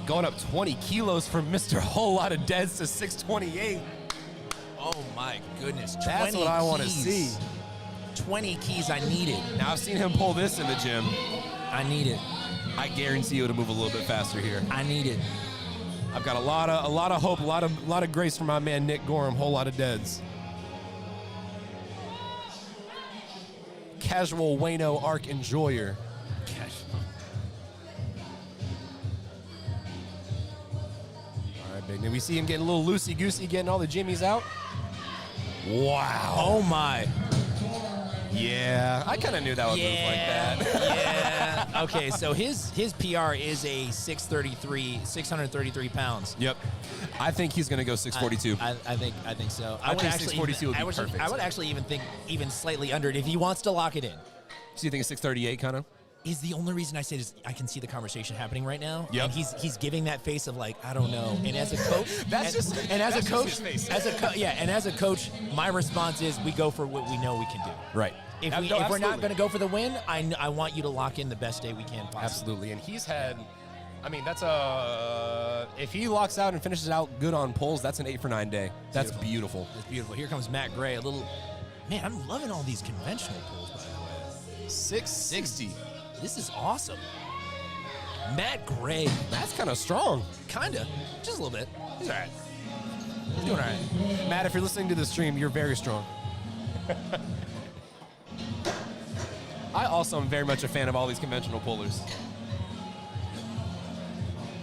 Speaker 6: Going up 20 kilos from Mr. Whole Lot of Deads to 628.
Speaker 5: Oh my goodness.
Speaker 6: That's what I want to see.
Speaker 5: 20 keys, I need it.
Speaker 6: Now I've seen him pull this in the gym.
Speaker 5: I need it.
Speaker 6: I guarantee you it'll move a little bit faster here.
Speaker 5: I need it.
Speaker 6: I've got a lot of hope, a lot of grace for my man Nick Gorham, Whole Lot of Deads. Casual Wayno Arc Enjoyer. All right, big. Now we see him getting a little loosey-goosey, getting all the jimmies out. Wow.
Speaker 5: Oh my.
Speaker 6: Yeah, I kind of knew that would move like that.
Speaker 5: Yeah. Okay, so his PR is a 633 pounds.
Speaker 6: Yep. I think he's going to go 642.
Speaker 5: I think so.
Speaker 6: I think 642 would be perfect.
Speaker 5: I would actually even think even slightly under it if he wants to lock it in.
Speaker 6: So you think it's 638 kind of?
Speaker 5: Is the only reason I say this, I can see the conversation happening right now.
Speaker 6: Yep.
Speaker 5: And he's giving that face of like, I don't know. And as a coach, and as a coach, my response is we go for what we know we can do.
Speaker 6: Right.
Speaker 5: If we're not going to go for the win, I want you to lock in the best day we can possibly.
Speaker 6: Absolutely. And he's had, that's if he locks out and finishes out good on pulls, that's an 8 for 9 day. That's beautiful.
Speaker 5: That's beautiful. Here comes Matt Gray, a little Man, I'm loving all these conventional pulls, by the way.
Speaker 6: 660.
Speaker 5: This is awesome. Matt Gray.
Speaker 6: That's kind of strong.
Speaker 5: Kinda. Just a little bit. He's all right. He's doing all right.
Speaker 6: Matt, if you're listening to the stream, you're very strong. I also am very much a fan of all these conventional pullers.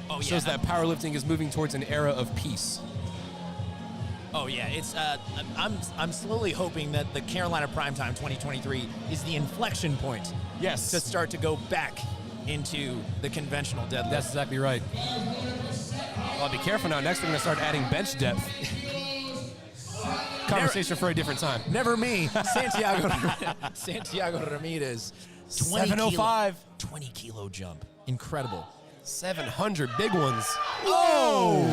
Speaker 5: Oh, yeah.
Speaker 6: Shows that powerlifting is moving towards an era of peace.
Speaker 5: Oh yeah, it's I'm slowly hoping that the Carolina Primetime 2023 is the inflection point.
Speaker 6: Yes.
Speaker 5: To start to go back into the conventional deadlift.
Speaker 6: That's exactly right. Well, be careful now. Next, we're going to start adding bench depth. Conversation for a different time.
Speaker 5: Never me. Santiago Ramirez.
Speaker 6: 705.
Speaker 5: 20 kilo jump. Incredible.
Speaker 6: 700 big ones.
Speaker 5: Oh!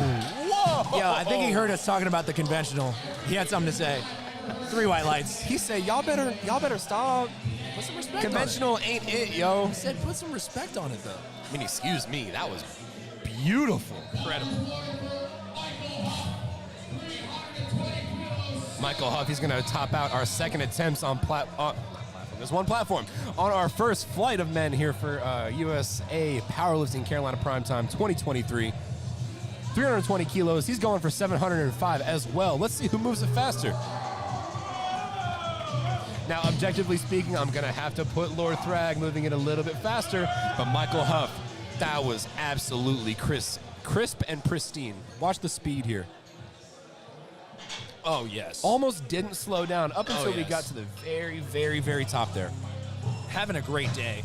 Speaker 6: Whoa!
Speaker 5: Yeah, I think he heard us talking about the conventional. He had something to say. 3 white lights.
Speaker 6: He said, y'all better stop.
Speaker 5: Put some respect
Speaker 6: Conventional
Speaker 5: on it.
Speaker 6: ain't it, yo.
Speaker 5: He said put some respect on it, though.
Speaker 6: I mean, excuse me. That was beautiful.
Speaker 5: Incredible.
Speaker 6: Michael Huff, he's going to top out our second attempts on there's one platform on our first flight of men here for USA Powerlifting Carolina Primetime 2023. 320 kilos. He's going for 705 as well. Let's see who moves it faster. Now, objectively speaking, I'm going to have to put Lord Thrag moving it a little bit faster, but Michael Huff, that was absolutely crisp and pristine. Watch the speed here.
Speaker 5: Oh, yes.
Speaker 6: Almost didn't slow down up until we
Speaker 5: yes.
Speaker 6: got to the very, very, very top there.
Speaker 5: Having a great day.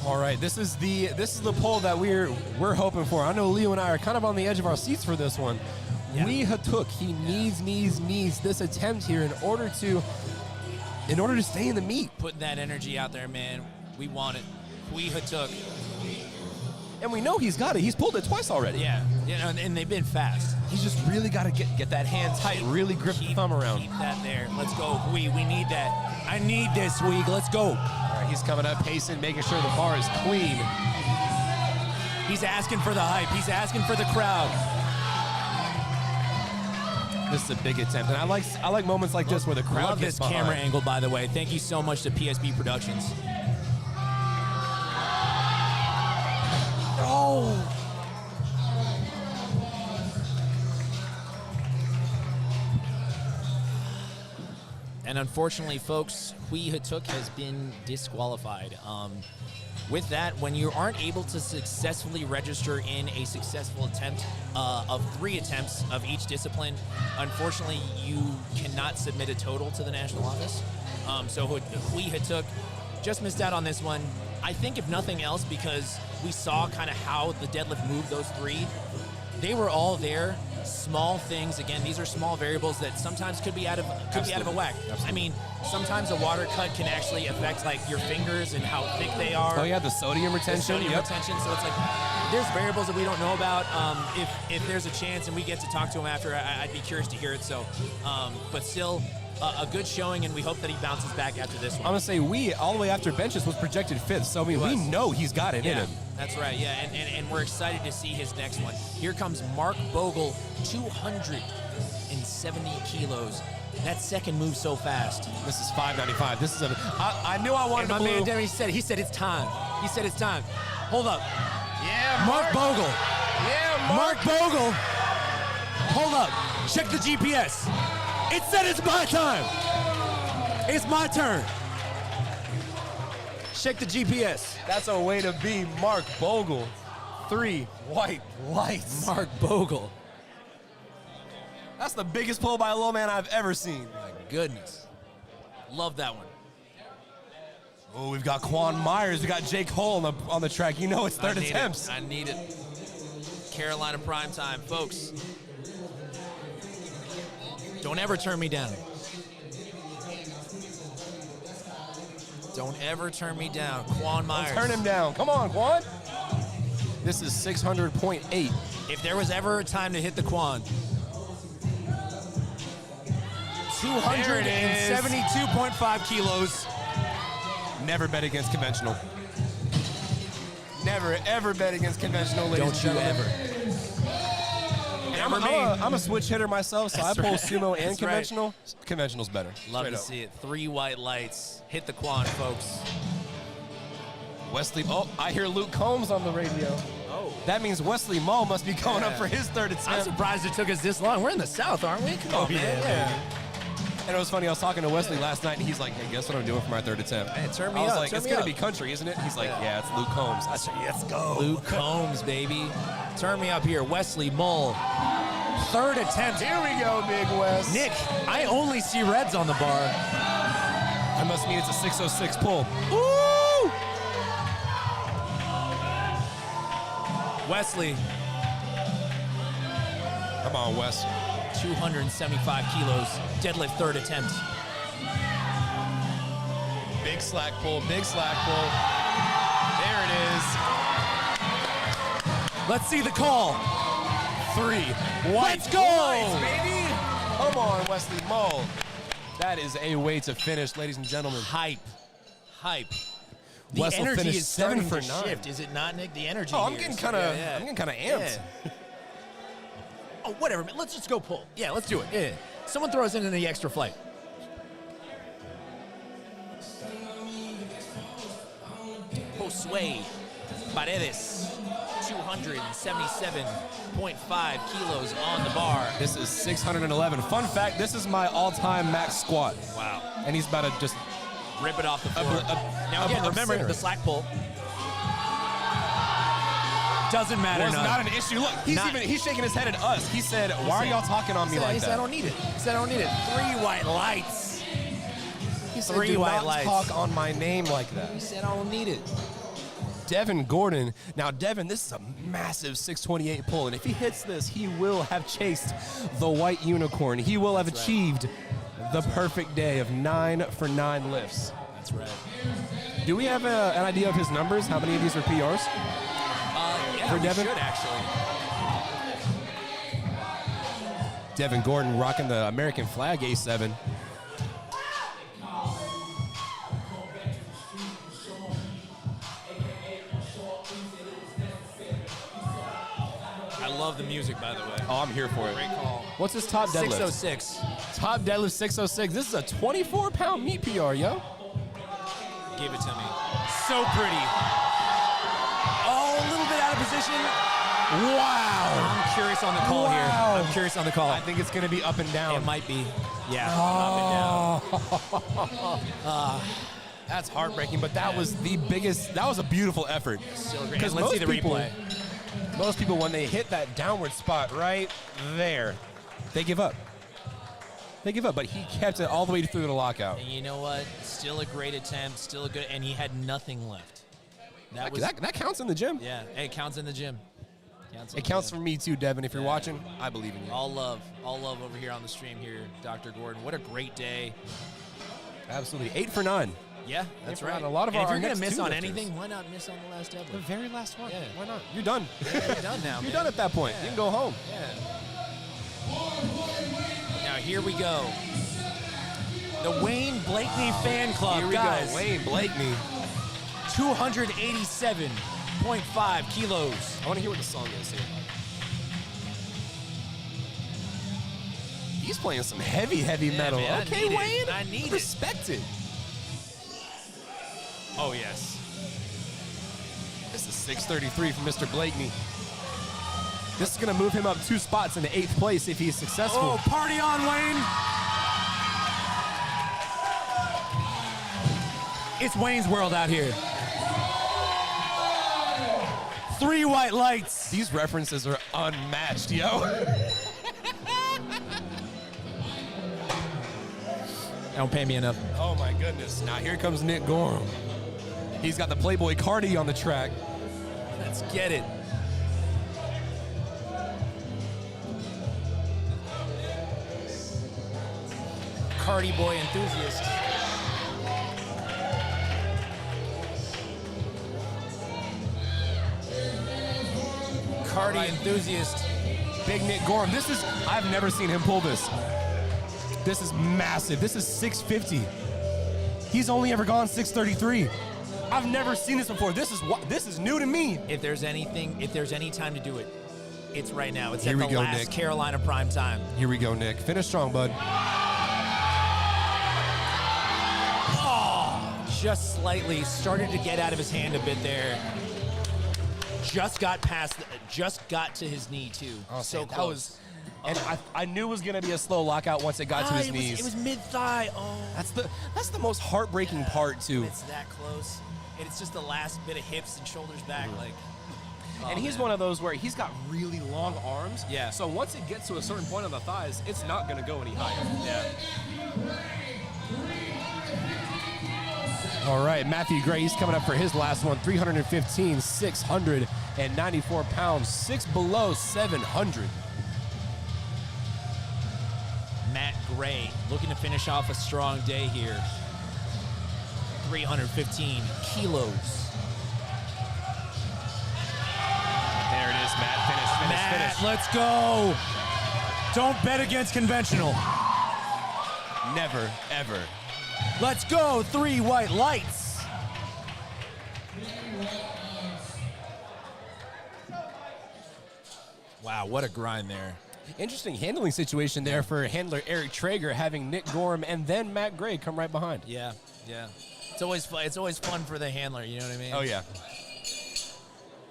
Speaker 6: All right, this is the poll that we're hoping for. I know Leo and I are kind of on the edge of our seats for this one.
Speaker 5: Yeah.
Speaker 6: Hui Hatuk, he needs this attempt here in order to stay in the meet.
Speaker 5: Putting that energy out there, man. We want it. Hui Hatuk.
Speaker 6: And we know he's got it. He's pulled it twice already.
Speaker 5: Yeah, and they've been fast.
Speaker 6: He's just really got to get that hand tight, really grip the thumb around.
Speaker 5: Keep that there. Let's go, Hui. We need that. I need this, Hui. Let's go.
Speaker 6: All right, he's coming up, pacing, making sure the bar is clean.
Speaker 5: He's asking for the hype. He's asking for the crowd.
Speaker 6: This is a big attempt, and I like moments like this where the crowd
Speaker 5: Love
Speaker 6: gets
Speaker 5: this
Speaker 6: behind.
Speaker 5: camera angle, by the way. Thank you so much to PSB Productions.
Speaker 6: Oh!
Speaker 5: And unfortunately, folks, Hui Hatuk has been disqualified. With that, when you aren't able to successfully register in a successful attempt of 3 attempts of each discipline, unfortunately, you cannot submit a total to the national office. So Hui Hatuk just missed out on this one. I think if nothing else, because we saw kind of how the deadlift moved those 3. They were all there. Small things. Again, these are small variables that sometimes could be out of a whack.
Speaker 6: Absolutely.
Speaker 5: I mean, sometimes a water cut can actually affect like your fingers and how thick they are.
Speaker 6: Oh yeah, the sodium retention.
Speaker 5: The sodium retention. So it's like there's variables that we don't know about. If there's a chance and we get to talk to him after, I'd be curious to hear it. So, but still. A good showing, and we hope that he bounces back after this one.
Speaker 6: I'm going to say all the way after benches was projected 5th, so I mean, we know he's got it in him.
Speaker 5: That's right, yeah, and we're excited to see his next one. Here comes Mark Bogle, 270 kilos. That second moves so fast.
Speaker 6: This is 595. This is I knew I wanted
Speaker 5: and
Speaker 6: to
Speaker 5: my man
Speaker 6: blue.
Speaker 5: Demi said it's time. He said it's time. Hold up.
Speaker 6: Yeah,
Speaker 5: Mark Bogle.
Speaker 6: Yeah,
Speaker 5: Mark Bogle. Hold up. Check the GPS. It said it's my time. It's my turn. Check the GPS.
Speaker 6: That's a way to be Mark Bogle. 3 white lights.
Speaker 5: Mark Bogle.
Speaker 6: That's the biggest pull by a low man I've ever seen.
Speaker 5: My goodness. Love that one.
Speaker 6: Oh, we've got Quan Myers. We got Jake Hull on the track. You know it's third attempts.
Speaker 5: I need it. Carolina Primetime, folks. Don't ever turn me down. Don't ever turn me down. Quan Myers.
Speaker 6: Turn him down. Come on, Quan. This is 600.8.
Speaker 5: If there was ever a time to hit the Quan. 272.5 kilos.
Speaker 6: Never bet against conventional. Never, ever bet against conventional, ladies and gentlemen.
Speaker 5: Don't you ever. And
Speaker 6: I'm a switch hitter myself, so I pull sumo and
Speaker 5: That's
Speaker 6: conventional.
Speaker 5: right.
Speaker 6: Conventional's better.
Speaker 5: Love
Speaker 6: Straight
Speaker 5: to
Speaker 6: up.
Speaker 5: see it. 3 white lights. Hit the quad, folks.
Speaker 6: Wesley, oh, I hear Luke Combs on the radio.
Speaker 5: Oh.
Speaker 6: That means Wesley Mull must be going up for his third attempt.
Speaker 5: I'm surprised it took us this long. We're in the South, aren't we? Come on, man. Yeah.
Speaker 6: And it was funny, I was talking to Wesley last night, and he's like, hey, guess what I'm doing for my third attempt?
Speaker 5: Hey, turn me
Speaker 6: I was
Speaker 5: up,
Speaker 6: like,
Speaker 5: turn
Speaker 6: it's
Speaker 5: me
Speaker 6: going
Speaker 5: up.
Speaker 6: to be country, isn't it? He's like, yeah, it's Luke Combs. I said, let's go.
Speaker 5: Luke Combs, baby. Turn me up here. Wesley Mull. Third attempt.
Speaker 6: Here we go, Big West.
Speaker 5: Nick, I only see reds on the bar.
Speaker 6: That must mean it's a 606 pull.
Speaker 5: Woo! Wesley,
Speaker 6: Come on, Wes.
Speaker 5: 275 kilos. Deadlift third attempt.
Speaker 6: Big slack pull, big slack pull. There it is.
Speaker 5: Let's see the call.
Speaker 6: 3 white
Speaker 5: Let's go!
Speaker 6: lights, baby. Come on, Wesley Mull. That is a way to finish, ladies and gentlemen.
Speaker 5: Hype. The
Speaker 6: Wes will
Speaker 5: energy
Speaker 6: finish
Speaker 5: is starting
Speaker 6: 7
Speaker 5: to
Speaker 6: for 9.
Speaker 5: shift, is it not, Nick? The energy.
Speaker 6: Oh, I'm
Speaker 5: here
Speaker 6: getting
Speaker 5: is-
Speaker 6: kind of,
Speaker 5: yeah.
Speaker 6: I'm getting kind of amped.
Speaker 5: Yeah. Oh, whatever. Man. Let's just go pull. Yeah, let's do it. Yeah. Someone throw us in the extra flight. Josue Paredes, 277.5 kilos on the bar.
Speaker 6: This is 611. Fun fact: this is my all-time max squat.
Speaker 5: Wow.
Speaker 6: And he's about to just
Speaker 5: Rip it off the floor. Now again, remember
Speaker 6: center.
Speaker 5: the slack pull. Doesn't matter.
Speaker 6: was
Speaker 5: none.
Speaker 6: not an issue. Look, he's shaking his head at us. He said, "Why are y'all talking on me like
Speaker 5: He
Speaker 6: that?"
Speaker 5: said, I don't need it. He said, I don't need it. 3 white lights.
Speaker 6: He said,
Speaker 5: Three
Speaker 6: "Do
Speaker 5: white
Speaker 6: not
Speaker 5: lights."
Speaker 6: talk on my name like that."
Speaker 5: He said, I don't need it.
Speaker 6: Devin Gordon. Now, Devin, this is a massive 628 pull, and if he hits this, he will have chased the white unicorn. He will have achieved the perfect day of 9 for 9 lifts.
Speaker 5: That's right.
Speaker 6: Do we have an idea of his numbers? How many of these are PRs?
Speaker 5: Yeah,
Speaker 6: For
Speaker 5: we
Speaker 6: Devin?
Speaker 5: should actually.
Speaker 6: Devin Gordon rocking the American flag A7.
Speaker 5: I love the music, by the way.
Speaker 6: Oh, I'm here for it.
Speaker 5: Great call.
Speaker 6: What's his top deadlift?
Speaker 5: 606.
Speaker 6: Top deadlift 606. This is a 24-pound meat PR, yo.
Speaker 5: Give it to me. So pretty. Oh, a little bit out of position.
Speaker 6: Wow.
Speaker 5: I'm curious on the call here. I'm curious on the call.
Speaker 6: I think it's going to be up and down.
Speaker 5: It might be. Yeah.
Speaker 6: Oh. That's heartbreaking, but that was the biggest, that was a beautiful effort.
Speaker 5: Still great. And let's see the replay.
Speaker 6: Most people, when they hit that downward spot right there, they give up. They give up, but he kept it all the way through the lockout.
Speaker 5: And you know what? Still a great attempt. Still a good, and he had nothing left.
Speaker 6: That counts in the gym.
Speaker 5: Yeah. Hey, it counts in the gym.
Speaker 6: It counts for me too, Devin. If you're watching, I believe in you.
Speaker 5: All love over here on the stream here, Dr. Gordon. What a great day.
Speaker 6: Absolutely. 8 for 9.
Speaker 5: Yeah, that's
Speaker 6: for
Speaker 5: right.
Speaker 6: nine. A lot of
Speaker 5: and
Speaker 6: our
Speaker 5: if you're
Speaker 6: next
Speaker 5: gonna miss
Speaker 6: two
Speaker 5: on
Speaker 6: lifters.
Speaker 5: anything, why not miss on the last
Speaker 6: The
Speaker 5: deadlift?
Speaker 6: very last one.
Speaker 5: Yeah.
Speaker 6: Why not? You're done.
Speaker 5: Yeah, you're done now.
Speaker 6: You're
Speaker 5: man.
Speaker 6: done at that point.
Speaker 5: Yeah.
Speaker 6: You can go home.
Speaker 5: Yeah. Now here we go. The Wayne Blakeney fan club,
Speaker 6: Here we
Speaker 5: guys.
Speaker 6: go. Wayne Blakeney.
Speaker 5: 287.5 kilos.
Speaker 6: I want to hear what the song is here. He's playing some heavy metal.
Speaker 5: man, I
Speaker 6: Okay,
Speaker 5: need it.
Speaker 6: Wayne.
Speaker 5: I need it.
Speaker 6: Respect it.
Speaker 5: Oh yes.
Speaker 6: This is 633 from Mr. Blakeney. This is going to move him up 2 spots into 8th place if he's successful.
Speaker 5: Oh, party on, Wayne. It's Wayne's world out here. 3 white lights.
Speaker 6: These references are unmatched, yo.
Speaker 5: Don't pay me enough.
Speaker 6: Oh my goodness. Now here comes Nick Gorham. He's got the Playboy Cardi on the track.
Speaker 5: Let's get it. Cardi boy enthusiast. Cardi enthusiast.
Speaker 6: Big Nick Gorham. I've never seen him pull this. This is massive. This is 650. He's only ever gone 633. I've never seen this before. This is new to me.
Speaker 5: If there's any time to do it, It's right now. It's
Speaker 6: Here
Speaker 5: at
Speaker 6: we
Speaker 5: the
Speaker 6: go,
Speaker 5: last
Speaker 6: Nick.
Speaker 5: Carolina prime time.
Speaker 6: Here we go, Nick. Finish strong, bud.
Speaker 5: Just slightly started to get out of his hand a bit there. Just got to his knee too.
Speaker 6: Oh,
Speaker 5: so
Speaker 6: man, that
Speaker 5: close.
Speaker 6: was, and I knew it was going to be a slow lockout once it got to his knees.
Speaker 5: It was mid-thigh. Oh,
Speaker 6: That's the most heartbreaking part too.
Speaker 5: it's that close, and it's just the last bit of hips and shoulders back, like.
Speaker 6: And he's one of those where he's got really long arms.
Speaker 5: Yeah.
Speaker 6: So once it gets to a certain point on the thighs, it's not going to go any higher.
Speaker 5: Yeah.
Speaker 6: All right, Matthew Gray, he's coming up for his last one. 315, 694 pounds, 6 below 700.
Speaker 5: Matt Gray looking to finish off a strong day here. 315 kilos.
Speaker 6: There it is, Matt.
Speaker 8: Matt, let's go. Don't bet against conventional.
Speaker 6: Never, ever.
Speaker 8: Let's go. 3 white lights.
Speaker 5: Wow, what a grind there.
Speaker 6: Interesting handling situation there for handler Eric Traeger, having Nick Gorham and then Matt Gray come right behind.
Speaker 5: Yeah, yeah. It's always fun. It's always fun for the handler. You know what I mean?
Speaker 6: Oh, yeah.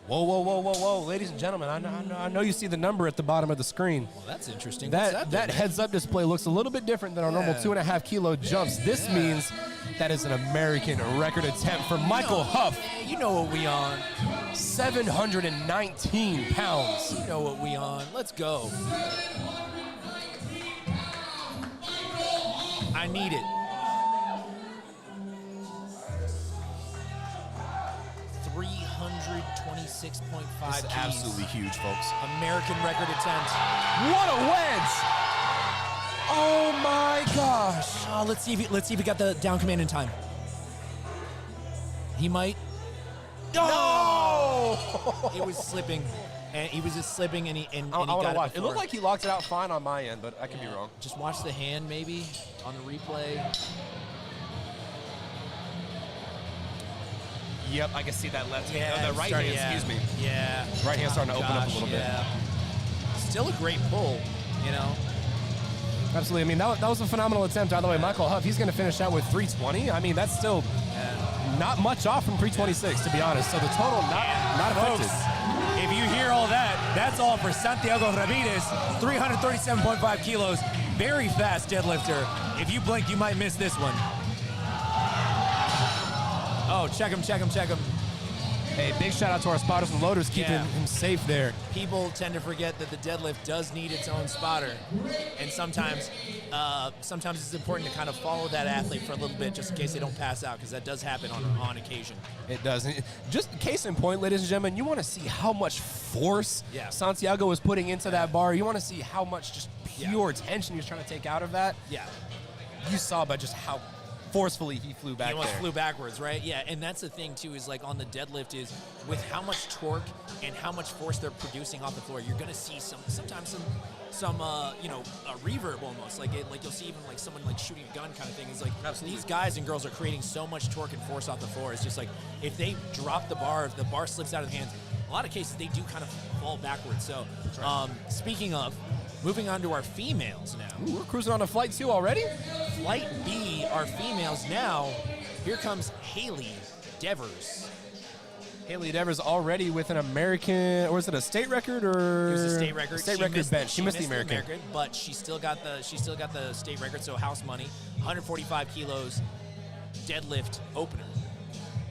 Speaker 6: Whoa, whoa, whoa, whoa, whoa. Ladies and gentlemen, I know you see the number at the bottom of the screen.
Speaker 5: Well, that's interesting.
Speaker 6: That heads-up display looks a little bit different than our normal 2.5 kilo jumps. This means that is an American record attempt for Michael Huff.
Speaker 5: You know what we on.
Speaker 6: 719 pounds.
Speaker 5: You know what we on. Let's go. I need it. 326.5
Speaker 6: That's
Speaker 5: keys.
Speaker 6: absolutely huge, folks.
Speaker 5: American record attempt.
Speaker 6: What a wedge! Oh my gosh!
Speaker 5: Oh, let's see if he got the down command in time. He might.
Speaker 6: No!
Speaker 5: It was slipping, and he was just slipping, and he
Speaker 6: I
Speaker 5: got
Speaker 6: want to
Speaker 5: it
Speaker 6: watch. It
Speaker 5: before.
Speaker 6: looked like he locked it out fine on my end, but I could be wrong.
Speaker 5: Just watch the hand maybe on the replay.
Speaker 6: Yep, I can see that left hand.
Speaker 5: Yeah,
Speaker 6: No, the right hand, excuse me.
Speaker 5: Yeah.
Speaker 6: Right hand's starting to open up a little bit.
Speaker 5: Yeah. Still a great pull, you know.
Speaker 6: Absolutely. I mean, that was a phenomenal attempt. Either way, Michael Huff, he's going to finish out with 320. I mean, that's still not much off from 326, to be honest. So the total not affected.
Speaker 8: Folks, if you hear all that, that's all for Santiago Ramirez, 337.5 kilos, very fast deadlifter. If you blink, you might miss this one. Oh, check him.
Speaker 6: Hey, big shout out to our spotters and loaders keeping
Speaker 5: Yeah.
Speaker 6: him safe there.
Speaker 5: People tend to forget that the deadlift does need its own spotter, and sometimes it's important to kind of follow that athlete for a little bit just in case they don't pass out, because that does happen on occasion.
Speaker 6: It does. And just case in point, ladies and gentlemen, you want to see how much force
Speaker 5: Yeah.
Speaker 6: Santiago was putting into that bar. You want to see how much just pure tension he was trying to take out of that.
Speaker 5: Yeah.
Speaker 6: You saw by just how forcefully he flew back
Speaker 5: He almost
Speaker 6: there.
Speaker 5: flew backwards, right? Yeah, and that's the thing too, is like on the deadlift is with how much torque and how much force they're producing off the floor, you're gonna see sometimes some reverb almost. Like you'll see even like someone like shooting a gun kind of thing. It's like these guys and girls are creating so much torque and force off the floor. It's just like if they drop the bar, if the bar slips out of the hands, a lot of cases they do kind of fall backwards. So speaking of, moving on to our females now.
Speaker 6: Ooh, we're cruising on to flight 2 already?
Speaker 5: Flight B, our females now. Here comes Haley Devers.
Speaker 6: Haley Devers already with an American, or is it a state record or?
Speaker 5: It was a state record.
Speaker 6: State
Speaker 5: She
Speaker 6: record
Speaker 5: missed-
Speaker 6: bench. She missed the American.
Speaker 5: but she still got the state record. So house money, 145 kilos, deadlift opener.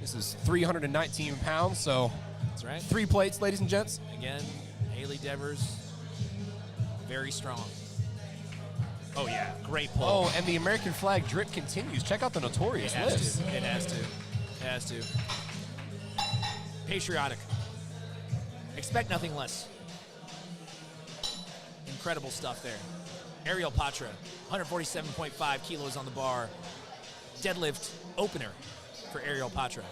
Speaker 6: This is 319 pounds, so
Speaker 5: That's right.
Speaker 6: 3 plates, ladies and gents.
Speaker 5: Again, Haley Devers, very strong. Oh yeah, great pull.
Speaker 6: Oh, and the American flag drip continues. Check out the notorious lifts.
Speaker 5: It has to. Patriotic. Expect nothing less. Incredible stuff there. Ariel Patra, 147.5 kilos on the bar. Deadlift opener for Ariel Patra.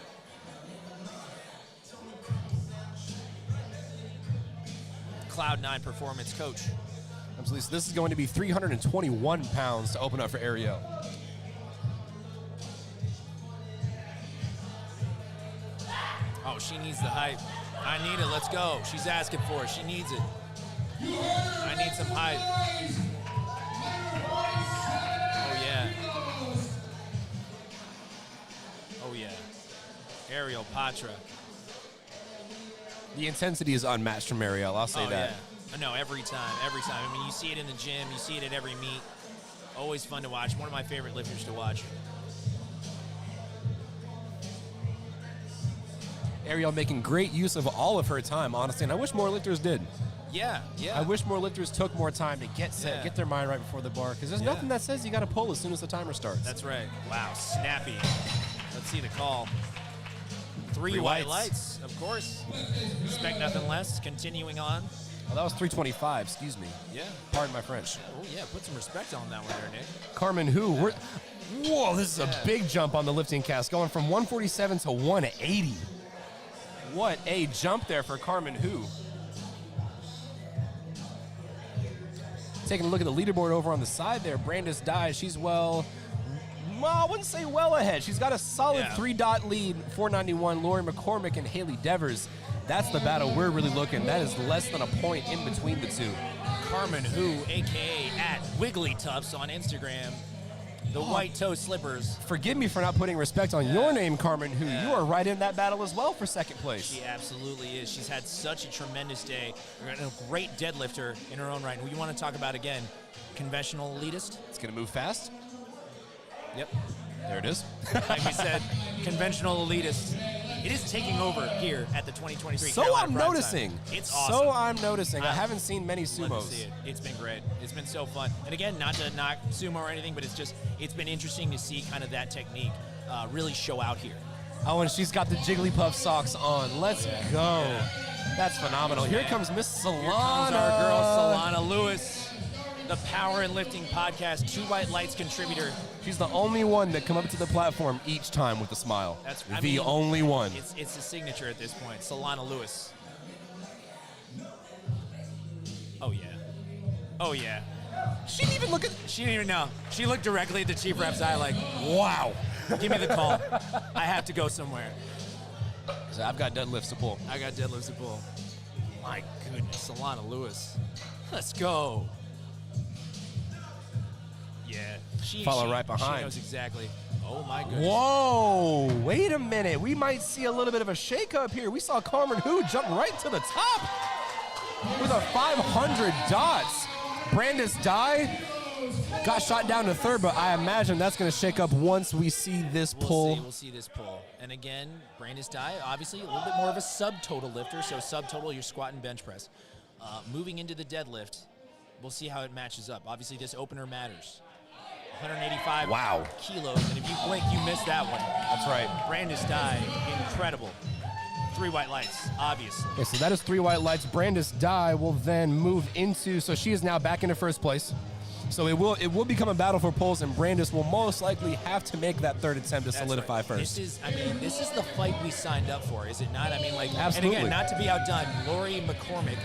Speaker 5: Cloud9 Performance coach.
Speaker 6: Absolutely. So this is going to be 321 pounds to open up for Ariel.
Speaker 5: Oh, she needs the hype. I need it. Let's go. She's asking for it. She needs it. I need some height. Oh, yeah. Oh, yeah. Ariel Patra.
Speaker 6: The intensity is unmatched from Ariel, I'll say that.
Speaker 5: Yeah. No, every time. I mean, you see it in the gym. You see it at every meet. Always fun to watch. One of my favorite lifters to watch.
Speaker 6: Ariel making great use of all of her time, honestly, and I wish more lifters did.
Speaker 5: Yeah.
Speaker 6: I wish more lifters took more time to get set, get their mind right before the bar, because there's nothing that says you got to pull as soon as the timer starts.
Speaker 5: That's right. Wow, snappy. Let's see the call. Three white lights, of course. Expect nothing less. Continuing on.
Speaker 6: Oh, that was 325, excuse me.
Speaker 5: Yeah.
Speaker 6: Pardon my French.
Speaker 5: Oh, yeah, put some respect on that one there, Nick.
Speaker 6: Carmen Hu, whoa, this is a big jump on the lifting cast, going from 147 to 180. What a jump there for Carmen Hu. Taking a look at the leaderboard over on the side there, Brandis Dye, she's I wouldn't say well ahead. She's got a solid 3-dot lead, 491, Lori McCormick and Haley Devers. That's the battle we're really looking. That is less than a point in between the two.
Speaker 5: Carmen Hu, a.k.a. at Wiggly Tufts on Instagram. The white toe slippers.
Speaker 6: Forgive me for not putting respect on your name, Carmen Hu. You are right in that battle as well for second place.
Speaker 5: She absolutely is. She's had such a tremendous day. A great deadlifter in her own right. And we want to talk about, again, conventional elitist.
Speaker 6: It's going to move fast.
Speaker 5: Yep.
Speaker 6: There it is.
Speaker 5: Like we said, conventional elitist. It is taking over here at the 2023
Speaker 6: So
Speaker 5: Carolina
Speaker 6: I'm
Speaker 5: Prime
Speaker 6: noticing.
Speaker 5: Time. It's awesome.
Speaker 6: So I'm noticing. I haven't seen many
Speaker 5: Love to
Speaker 6: sumos.
Speaker 5: see it. It's been great. It's been so fun. And again, not to knock sumo or anything, but it's been interesting to see kind of that technique really show out here.
Speaker 6: Oh, and she's got the Jigglypuff socks on. Let's go. Yeah. That's phenomenal. Here comes Miss Solana.
Speaker 5: Here comes our girl, Solana Lewis. The Power and Lifting Podcast, Two White Lights contributor.
Speaker 6: She's the only one that come up to the platform each time with a smile.
Speaker 5: That's
Speaker 6: the only one.
Speaker 5: It's a signature at this point. Solana Lewis. Oh yeah. Oh yeah.
Speaker 6: She didn't even look at.
Speaker 5: She didn't even know. She looked directly at the chief rep's eye like,
Speaker 6: wow.
Speaker 5: Give me the call. I have to go somewhere.
Speaker 6: So I've got deadlifts to pull.
Speaker 5: I got deadlifts to pull. My goodness, Solana Lewis. Let's go. Yeah. She
Speaker 6: right behind.
Speaker 5: She knows exactly. Oh, my goodness.
Speaker 6: Whoa. Wait a minute. We might see a little bit of a shakeup here. We saw Carmen Hu jump right to the top with a 500 dots. Brandis Dye got shot down to third, but I imagine that's going to shake up once we see this pull.
Speaker 5: We'll see this pull. And again, Brandis Dye, obviously a little bit more of a subtotal lifter. So subtotal, your squat and bench press. Moving into the deadlift, we'll see how it matches up. Obviously, this opener matters. 185 kilos, and if you blink, you miss that one.
Speaker 6: That's right.
Speaker 5: Brandis Dye, incredible. Three white lights, obviously.
Speaker 6: Okay, so that is three white lights. Brandis Dye will then move into, so she is now back into first place. So it will become a battle for poles, and Brandis will most likely have to make that third attempt to solidify first.
Speaker 5: This is the fight we signed up for, is it not? I mean, like,
Speaker 6: absolutely.
Speaker 5: And again, not to be outdone, Lori McCormick,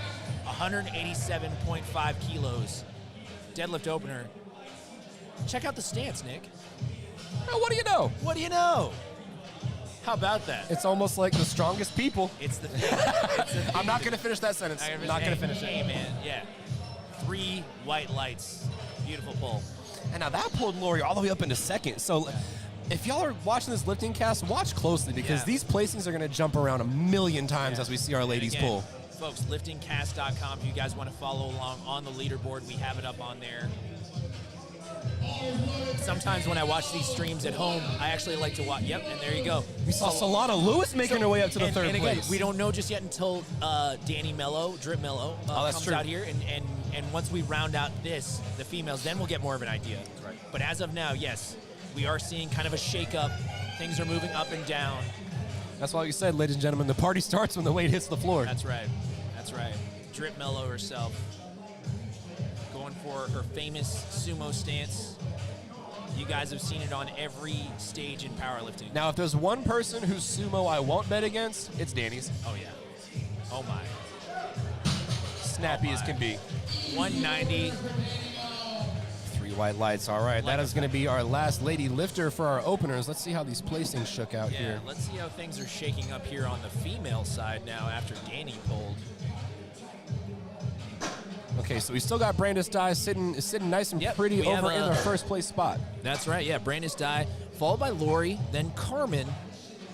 Speaker 5: 187.5 kilos, deadlift opener. Check out the stance, Nick.
Speaker 6: Now, what do you know?
Speaker 5: What do you know? How about that?
Speaker 6: It's almost like the strongest people.
Speaker 5: It's the thing.
Speaker 6: I'm not going to finish that sentence. Not going to finish it.
Speaker 5: Hey, man, yeah. Three white lights. Beautiful pull.
Speaker 6: And now that pulled Lori all the way up into second. So if y'all are watching this lifting cast, watch closely because these placings are going to jump around a million times as we see our ladies pull.
Speaker 5: Folks, liftingcast.com. If you guys want to follow along on the leaderboard, we have it up on there. Sometimes when I watch these streams at home, I actually like to watch. Yep, and there you go.
Speaker 6: We saw Solana Lewis making her way up to the third
Speaker 5: again,
Speaker 6: place.
Speaker 5: We don't know just yet until Danny Mello, Drip Mello, comes out here. And once we round out the females, then we'll get more of an idea. That's right. But as of now, yes, we are seeing kind of a shake-up. Things are moving up and down.
Speaker 6: That's why you said, ladies and gentlemen, the party starts when the weight hits the floor.
Speaker 5: That's right. That's right. Drip Mello herself going for her famous sumo stance. You guys have seen it on every stage in powerlifting.
Speaker 6: Now, if there's one person whose sumo I won't bet against, it's Danny's.
Speaker 5: Oh, yeah. Oh, my.
Speaker 6: Snappy as can be.
Speaker 5: 190.
Speaker 6: Three white lights. All right. That is going to be our last lady lifter for our openers. Let's see how these placings shook out here.
Speaker 5: Yeah, let's see how things are shaking up here on the female side now after Danny pulled.
Speaker 6: Okay, so we still got Brandis Dye sitting nice and
Speaker 5: Yep,
Speaker 6: pretty
Speaker 5: we have,
Speaker 6: over in the first place spot.
Speaker 5: That's right, yeah. Brandis Dye, followed by Lori, then Carmen,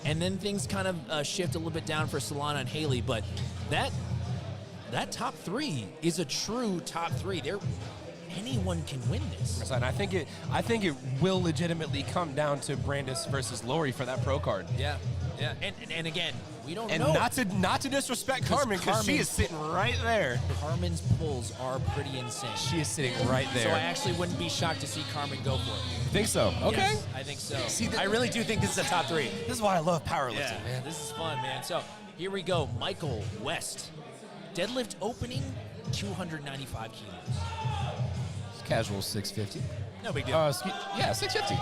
Speaker 5: and then things kind of shift a little bit down for Solana and Haley. But that top three is a true top three. Anyone can win this.
Speaker 6: And I think it will legitimately come down to Brandis versus Lori for that pro card.
Speaker 5: Yeah, yeah. And again, we don't
Speaker 6: And
Speaker 5: know.
Speaker 6: not to disrespect Carmen, because she is sitting right there.
Speaker 5: Carmen's pulls are pretty insane.
Speaker 6: She is sitting right there.
Speaker 5: So I actually wouldn't be shocked to see Carmen go for it.
Speaker 6: Think so? Okay.
Speaker 5: Yes, I think so.
Speaker 8: I really do think this is a top three.
Speaker 6: This is why I love powerlifting,
Speaker 5: Yeah,
Speaker 6: man.
Speaker 5: this is fun, man. So here we go. Michael West, deadlift opening, 295 kilos.
Speaker 6: Casual 650.
Speaker 5: No big deal.
Speaker 6: Yeah, 650.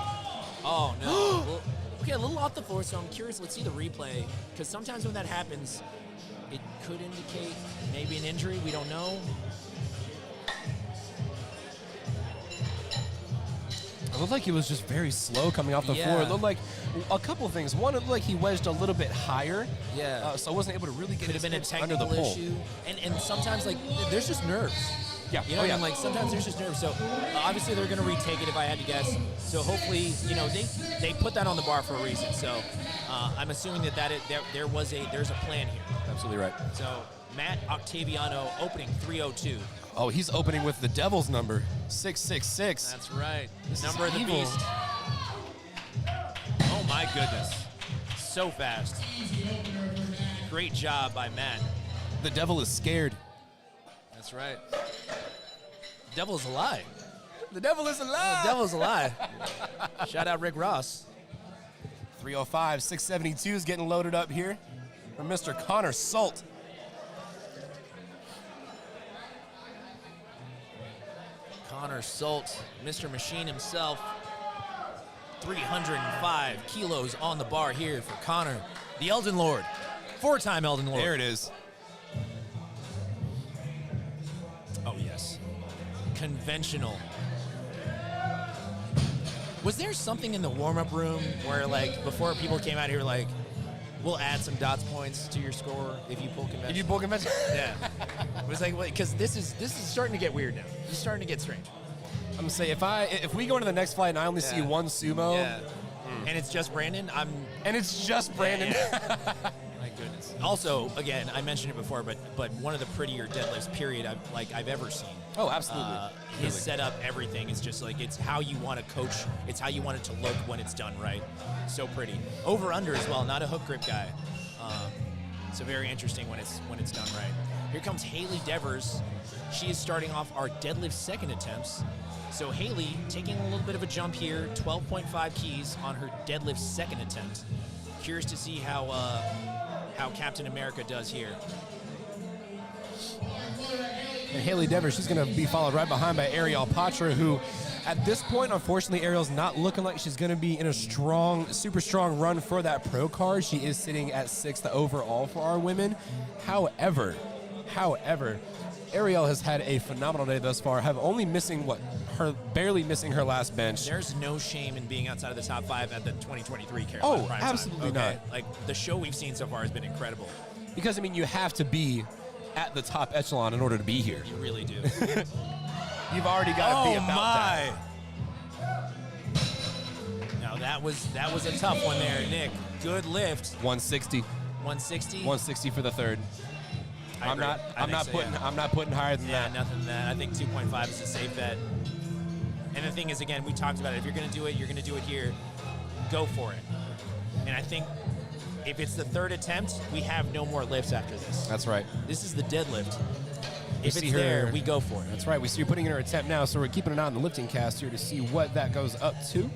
Speaker 5: Oh, no. Well, okay, a little off the floor, so I'm curious. Let's see the replay, because sometimes when that happens, it could indicate maybe an injury. We don't know.
Speaker 6: It looked like he was just very slow coming off the floor. It looked like a couple of things. One, it looked like he wedged a little bit higher.
Speaker 5: Yeah.
Speaker 6: So I wasn't able to really get
Speaker 5: Could have
Speaker 6: his
Speaker 5: been a
Speaker 6: hips under
Speaker 5: technical
Speaker 6: the pole.
Speaker 5: issue. And sometimes, like, there's just nerves.
Speaker 6: Yeah.
Speaker 5: You know what I mean? Like, sometimes there's just nerves. So, obviously, they're going to retake it if I had to guess. So, hopefully, you know, they put that on the bar for a reason. So, I'm assuming there's a plan here.
Speaker 6: Absolutely right.
Speaker 5: So, Matt Octaviano opening 302.
Speaker 6: Oh, he's opening with the devil's number, 666.
Speaker 5: That's right.
Speaker 6: This
Speaker 5: Number
Speaker 6: is
Speaker 5: of the
Speaker 6: evil.
Speaker 5: beast. Oh, my goodness. So fast. Great job by Matt.
Speaker 6: The devil is scared.
Speaker 5: That's right. Devil's alive.
Speaker 6: The devil is alive.
Speaker 5: The devil's alive. Shout out Rick Ross.
Speaker 6: 305, 672 is getting loaded up here from Mr. Connor Salt.
Speaker 5: Connor Salt, Mr. Machine himself. 305 kilos on the bar here for Connor, the Elden Lord. Four-time Elden Lord.
Speaker 6: There it is.
Speaker 5: Oh, yes. Conventional. Was there something in the warm-up room where, like, before people came out here, like, we'll add some dots points to your score if you pull conventional?
Speaker 6: If you pull conventional?
Speaker 5: Yeah. It was like, because this is starting to get weird now. It's starting to get strange.
Speaker 6: I'm gonna say if we go into the next flight and I only see one sumo,
Speaker 5: Yeah. And it's just Brandon,
Speaker 6: and it's just Brandon.
Speaker 5: Yeah. My goodness. Also, again, I mentioned it before, but one of the prettier deadlifts, period, I've ever seen.
Speaker 6: Oh, absolutely.
Speaker 5: His setup, everything is just like, it's how you want to coach. It's how you want it to look when it's done right. So pretty. Over under as well, not a hook grip guy. So very interesting when it's done right. Here comes Haley Devers. She is starting off our deadlift second attempts. So Haley taking a little bit of a jump here, 12.5 keys on her deadlift second attempt. Curious to see how Captain America does here.
Speaker 6: And Haley Devers, she's going to be followed right behind by Ariel Patra, who at this point, unfortunately, Ariel's not looking like she's going to be in a super strong run for that pro card. She is sitting at 6th overall for our women. However, Ariel has had a phenomenal day thus far, barely missing her last bench.
Speaker 5: There's no shame in being outside of the top 5 at the 2023 Carolina Primetime.
Speaker 6: Absolutely not.
Speaker 5: Like, the show we've seen so far has been incredible.
Speaker 6: Because, I mean, you have to be at the top echelon in order to be here.
Speaker 5: You really do.
Speaker 6: You've already got to be about
Speaker 5: my. That. Now, that was a tough one there, Nick. Good lift.
Speaker 6: 160.
Speaker 5: 160?
Speaker 6: 160 for the third. I'm not putting higher than that.
Speaker 5: Yeah, nothing than that. I think 2.5 is a safe bet. And the thing is, again, we talked about it. If you're going to do it, you're going to do it here. Go for it. And I think if it's the third attempt, we have no more lifts after this.
Speaker 6: That's right.
Speaker 5: This is the deadlift. If
Speaker 6: see
Speaker 5: it's
Speaker 6: her-
Speaker 5: there, we go for it.
Speaker 6: That's right. We see her putting in her attempt now, so we're keeping an eye on the lifting cast here to see what that goes up to.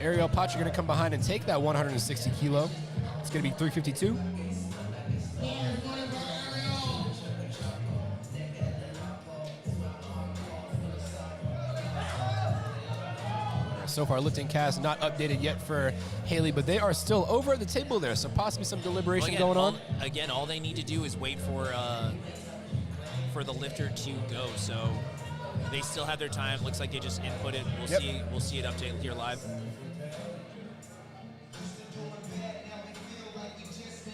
Speaker 6: Ariel Patra going to come behind and take that 160 kilo. It's going to be 352. So far, lifting cast not updated yet for Haley, but they are still over at the table there, so possibly some deliberation going on.
Speaker 5: Again, all they need to do is wait for the lifter to go. So they still have their time. Looks like they just input it. We'll see it update here live.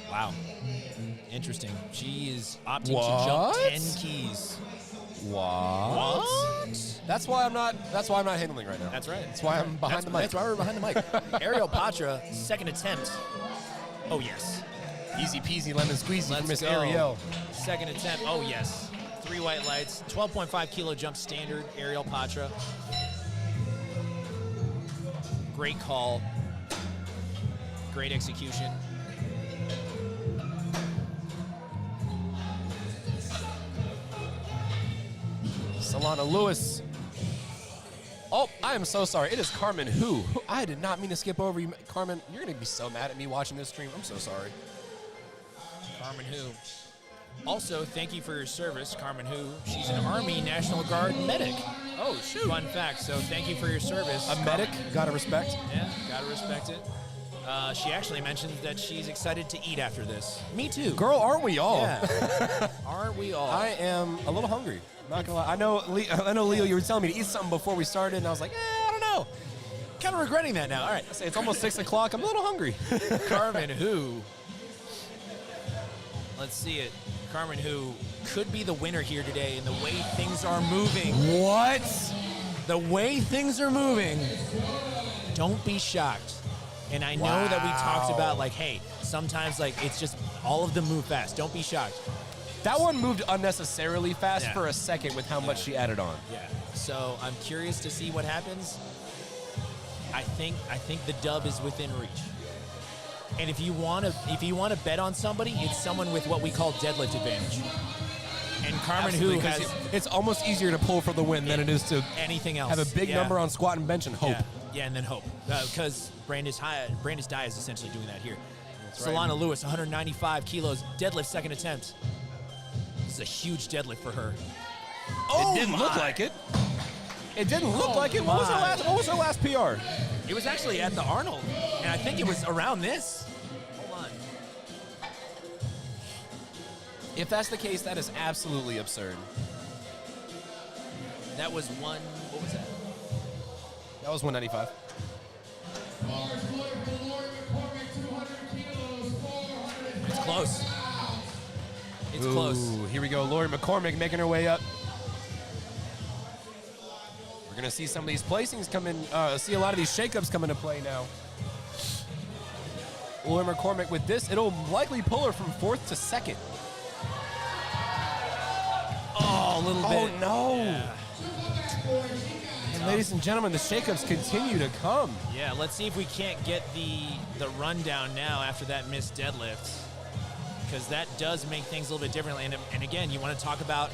Speaker 5: Wow. Interesting. She is opting to jump 10 keys.
Speaker 6: What? That's why I'm not handling right now.
Speaker 5: That's right.
Speaker 6: That's why I'm behind the mic.
Speaker 5: That's why we're behind the mic. Ariel Patra, second attempt. Oh, yes.
Speaker 6: Easy peasy lemon squeezy
Speaker 5: Let's
Speaker 6: for Miss
Speaker 5: go.
Speaker 6: Ariel.
Speaker 5: Second attempt. Oh, yes. 3 white lights. 12.5 kilo jump standard. Ariel Patra. Great call. Great execution.
Speaker 6: Solana Lewis. Oh, I am so sorry. It is Carmen Hu. I did not mean to skip over you. Carmen, you're going to be so mad at me watching this stream. I'm so sorry.
Speaker 5: Carmen Hu. Also, thank you for your service, Carmen Hu. She's an Army National Guard medic.
Speaker 6: Oh, shoot.
Speaker 5: Fun fact. So thank you for your service.
Speaker 6: A medic? Gotta respect.
Speaker 5: Yeah, gotta respect it. She actually mentioned that she's excited to eat after this. Me too.
Speaker 6: Girl, aren't we all?
Speaker 5: Yeah. Aren't we all?
Speaker 6: I am a little hungry. Not gonna lie. I know, Leo, you were telling me to eat something before we started, and I was like, I don't know.
Speaker 5: Kind of regretting that now. All right.
Speaker 6: I say it's almost 6 o'clock. I'm a little hungry.
Speaker 5: Carmen Hu. Let's see it. Carmen Hu could be the winner here today in the way things are moving.
Speaker 6: What?
Speaker 5: The way things are moving. Don't be shocked. And I know that we talked about, like, hey, sometimes, like, it's just all of them move fast. Don't be shocked.
Speaker 6: That one moved unnecessarily fast for a second with how much she added on.
Speaker 5: Yeah. So I'm curious to see what happens. I think the dub is within reach. And if you want to bet on somebody, it's someone with what we call deadlift advantage. And Carmen Hu has
Speaker 6: it's almost easier to pull for the win than it is to
Speaker 5: anything else.
Speaker 6: Have a big number on squat and bench and hope.
Speaker 5: Yeah, and then hope. Because Brandis Dye is essentially doing that here.
Speaker 6: That's
Speaker 5: Solana
Speaker 6: right.
Speaker 5: Lewis, 195 kilos, deadlift second attempt. This is a huge deadlift for her.
Speaker 6: It didn't look like it. It didn't look like it. What was her last PR?
Speaker 5: It was actually at the Arnold, and I think it was around this. Hold on.
Speaker 6: If that's the case, that is absolutely absurd.
Speaker 5: That was what was that?
Speaker 6: That was 195.
Speaker 5: It's close. It's
Speaker 6: Ooh,
Speaker 5: close.
Speaker 6: Here we go. Lori McCormick making her way up. We're going to see some of these placings come in, see a lot of these shakeups come into play now. Lori McCormick with this, it'll likely pull her from 4th to 2nd.
Speaker 5: Oh, a little bit.
Speaker 6: Oh, no.
Speaker 5: Yeah.
Speaker 6: And ladies and gentlemen, the shakeups continue to come.
Speaker 5: Yeah, let's see if we can't get the rundown now after that missed deadlift, because that does make things a little bit differently. And again, you want to talk about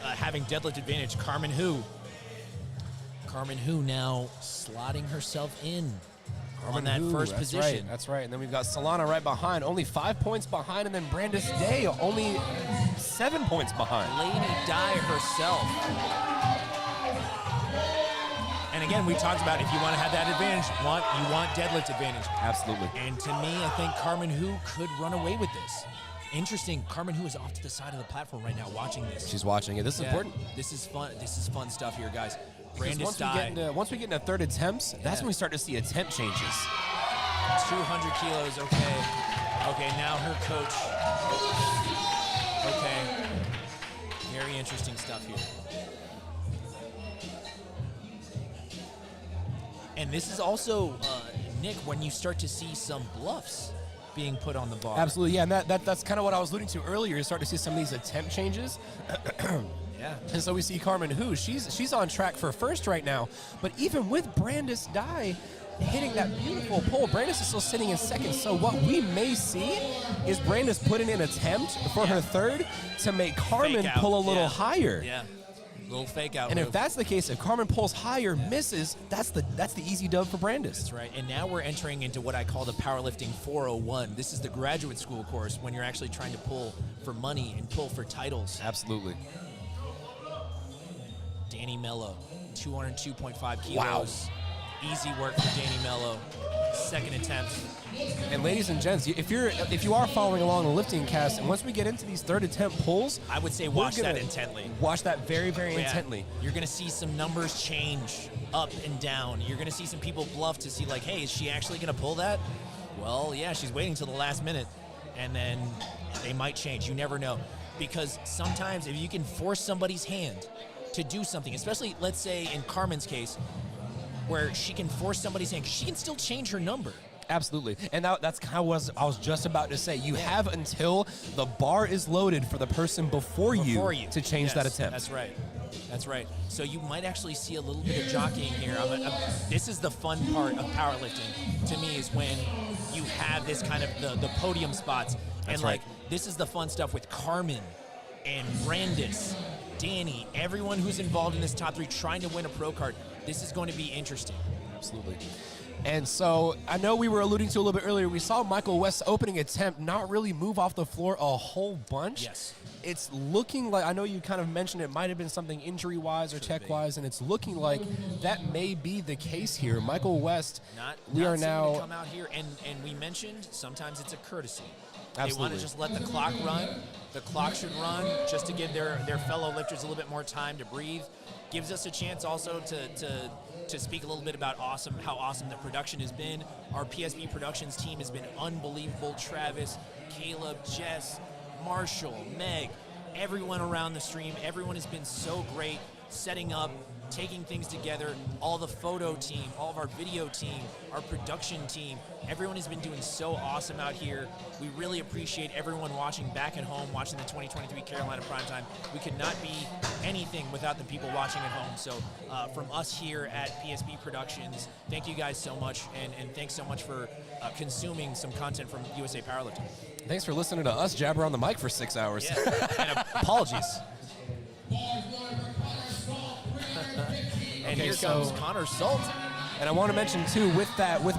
Speaker 5: having deadlift advantage. Carmen Hu now slotting herself in on that first position.
Speaker 6: That's right. And then we've got Solana right behind, only 5 points behind, and then Brandis Day only 7 points behind.
Speaker 5: Lady Dye herself. And again, we talked about if you want to have that advantage, you want deadlift advantage.
Speaker 6: Absolutely.
Speaker 5: And to me, I think Carmen Hu could run away with this. Interesting. Carmen Hu is off to the side of the platform right now watching this.
Speaker 6: She's watching it. This is important.
Speaker 5: This is fun. This is fun stuff here, guys.
Speaker 6: Once we get into third attempts, that's when we start to see attempt changes.
Speaker 5: 200 kilos, okay. Okay, now her coach. Okay. Very interesting stuff here. And this is also, Nick, when you start to see some bluffs being put on the bar.
Speaker 6: Absolutely, yeah, and that's kind of what I was alluding to earlier. You start to see some of these attempt changes.
Speaker 5: Yeah.
Speaker 6: And so we see Carmen Hu. She's on track for first right now. But even with Brandis Dye hitting that beautiful pull, Brandis is still sitting in second. So what we may see is Brandis put in an attempt for her third to make Carmen pull a little higher.
Speaker 5: Yeah. Little fake out.
Speaker 6: And
Speaker 5: move.
Speaker 6: if that's the case, if Carmen pulls higher, misses, that's the easy dub for Brandis.
Speaker 5: That's right. And now we're entering into what I call the Powerlifting 401. This is the graduate school course when you're actually trying to pull for money and pull for titles.
Speaker 6: Absolutely.
Speaker 5: Danny Mello, 202.5 kilos.
Speaker 6: Wow.
Speaker 5: Easy work for Danny Mello. Second attempt.
Speaker 6: And ladies and gents, if you are following along the lifting cast, and once we get into these third attempt pulls,
Speaker 5: I would say watch that intently.
Speaker 6: Watch that very, very intently.
Speaker 5: You're going to see some numbers change up and down. You're going to see some people bluff to see like, hey, is she actually going to pull that? Well, yeah, she's waiting till the last minute. and then they might change. You never know. Because sometimes if you can force somebody's hand to do something, especially, let's say, in Carmen's case, where she can force somebody's hand, she can still change her number.
Speaker 6: Absolutely. And that's kind of what I was just about to say. You have until the bar is loaded for the person before you to change that attempt.
Speaker 5: That's right. That's right. So you might actually see a little bit of jockeying here. This is the fun part of powerlifting to me, is when you have this kind of the podium spots.
Speaker 6: That's
Speaker 5: and
Speaker 6: right.
Speaker 5: This is the fun stuff with Carmen and Brandis, Danny, everyone who's involved in this top 3 trying to win a pro card. This is going to be interesting.
Speaker 6: Absolutely. And so I know we were alluding to a little bit earlier, we saw Michael West's opening attempt not really move off the floor a whole bunch.
Speaker 5: Yes.
Speaker 6: It's looking like, I know you kind of mentioned it might have been something injury-wise or tech-wise, and it's looking like that may be the case here. Michael West, we are now...
Speaker 5: to come out here, and we mentioned sometimes it's a courtesy.
Speaker 6: Absolutely.
Speaker 5: They want to just let the clock run. The clock should run just to give their fellow lifters a little bit more time to breathe. Gives us a chance also to speak a little bit about how awesome the production has been. Our PSP Productions team has been unbelievable. Travis, Caleb, Jess, Marshall, Meg, everyone around the stream, everyone has been so great setting up, taking things together. All the photo team, all of our video team, our production team, everyone has been doing so awesome out here. We really appreciate everyone watching back at home, watching the 2023 Carolina Primetime. We could not be anything without the people watching at home. So from us here at PSP Productions, thank you guys so much, and thanks so much for consuming some content from USA Powerlifting.
Speaker 6: Thanks for listening to us jabber on the mic for 6 hours.
Speaker 5: Yeah. And apologies. And here comes Connor Salt.
Speaker 6: And I want to mention, too, with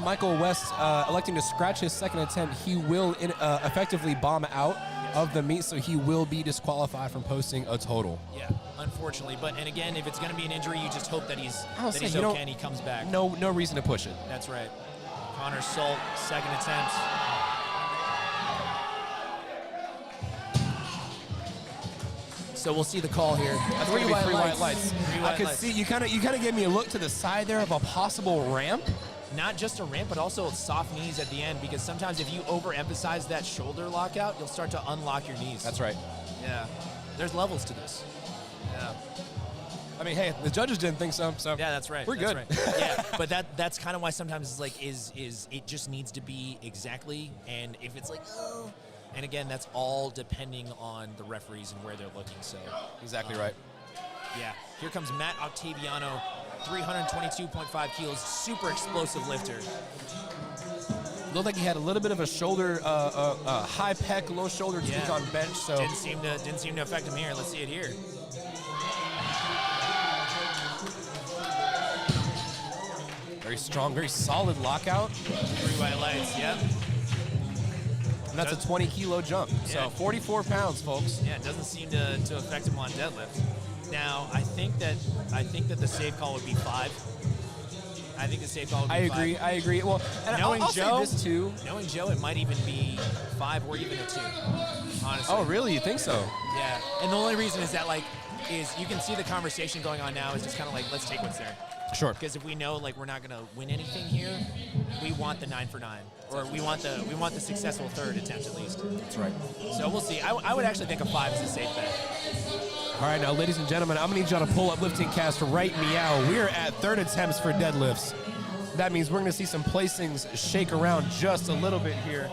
Speaker 6: Michael West electing to scratch his second attempt, he will effectively bomb out of the meet, so he will be disqualified from posting a total.
Speaker 5: Yeah, unfortunately. And again, if it's going to be an injury, you just hope that he's okay and he comes back.
Speaker 6: No reason to push it.
Speaker 5: That's right. Connor Salt, second attempt. So we'll see the call here.
Speaker 6: That's three white lights. I could see you kind of gave me a look to the side there of a possible ramp.
Speaker 5: Not just a ramp, but also soft knees at the end, because sometimes if you overemphasize that shoulder lockout, you'll start to unlock your knees.
Speaker 6: That's right.
Speaker 5: Yeah. There's levels to this. Yeah.
Speaker 6: I mean, hey, the judges didn't think so.
Speaker 5: Yeah, that's right.
Speaker 6: We're good.
Speaker 5: Right. Yeah, but that's kind of why sometimes it's like is it just needs to be exactly, and if it's like, oh. And again, that's all depending on the referees and where they're looking. So
Speaker 6: exactly right.
Speaker 5: Yeah. Here comes Matt Octaviano, 322.5 kilos, super explosive lifter.
Speaker 6: Looked like he had a little bit of a shoulder, high pec, low shoulder tweak on bench. So
Speaker 5: didn't seem to affect him here. Let's see it here.
Speaker 6: Very strong, very solid lockout.
Speaker 5: 3 white lights. Yep.
Speaker 6: And that's a 20-kilo jump.
Speaker 5: Yeah.
Speaker 6: So 44 pounds, folks.
Speaker 5: Yeah, it doesn't seem to affect him on deadlift. Now, I think that the safe call would be 5. I think the safe call would be 5.
Speaker 6: I agree. Well, and
Speaker 5: knowing
Speaker 6: I'll
Speaker 5: Joe,
Speaker 6: say this too.
Speaker 5: Knowing Joe, it might even be 5 or even a 2. Honestly.
Speaker 6: Oh, really? You think so?
Speaker 5: Yeah. And the only reason is that is you can see the conversation going on now is just kind of like, let's take what's there.
Speaker 6: Sure.
Speaker 5: Because if we know we're not going to win anything here, we want the 9 for 9, or we want the successful third attempt at least.
Speaker 6: That's right.
Speaker 5: So we'll see. I would actually think a 5 is a safe bet.
Speaker 6: All right, now, ladies and gentlemen, I'm going to need y'all to pull up Lifting Cast right meow. We're at third attempts for deadlifts. That means we're going to see some placings shake around just a little bit here.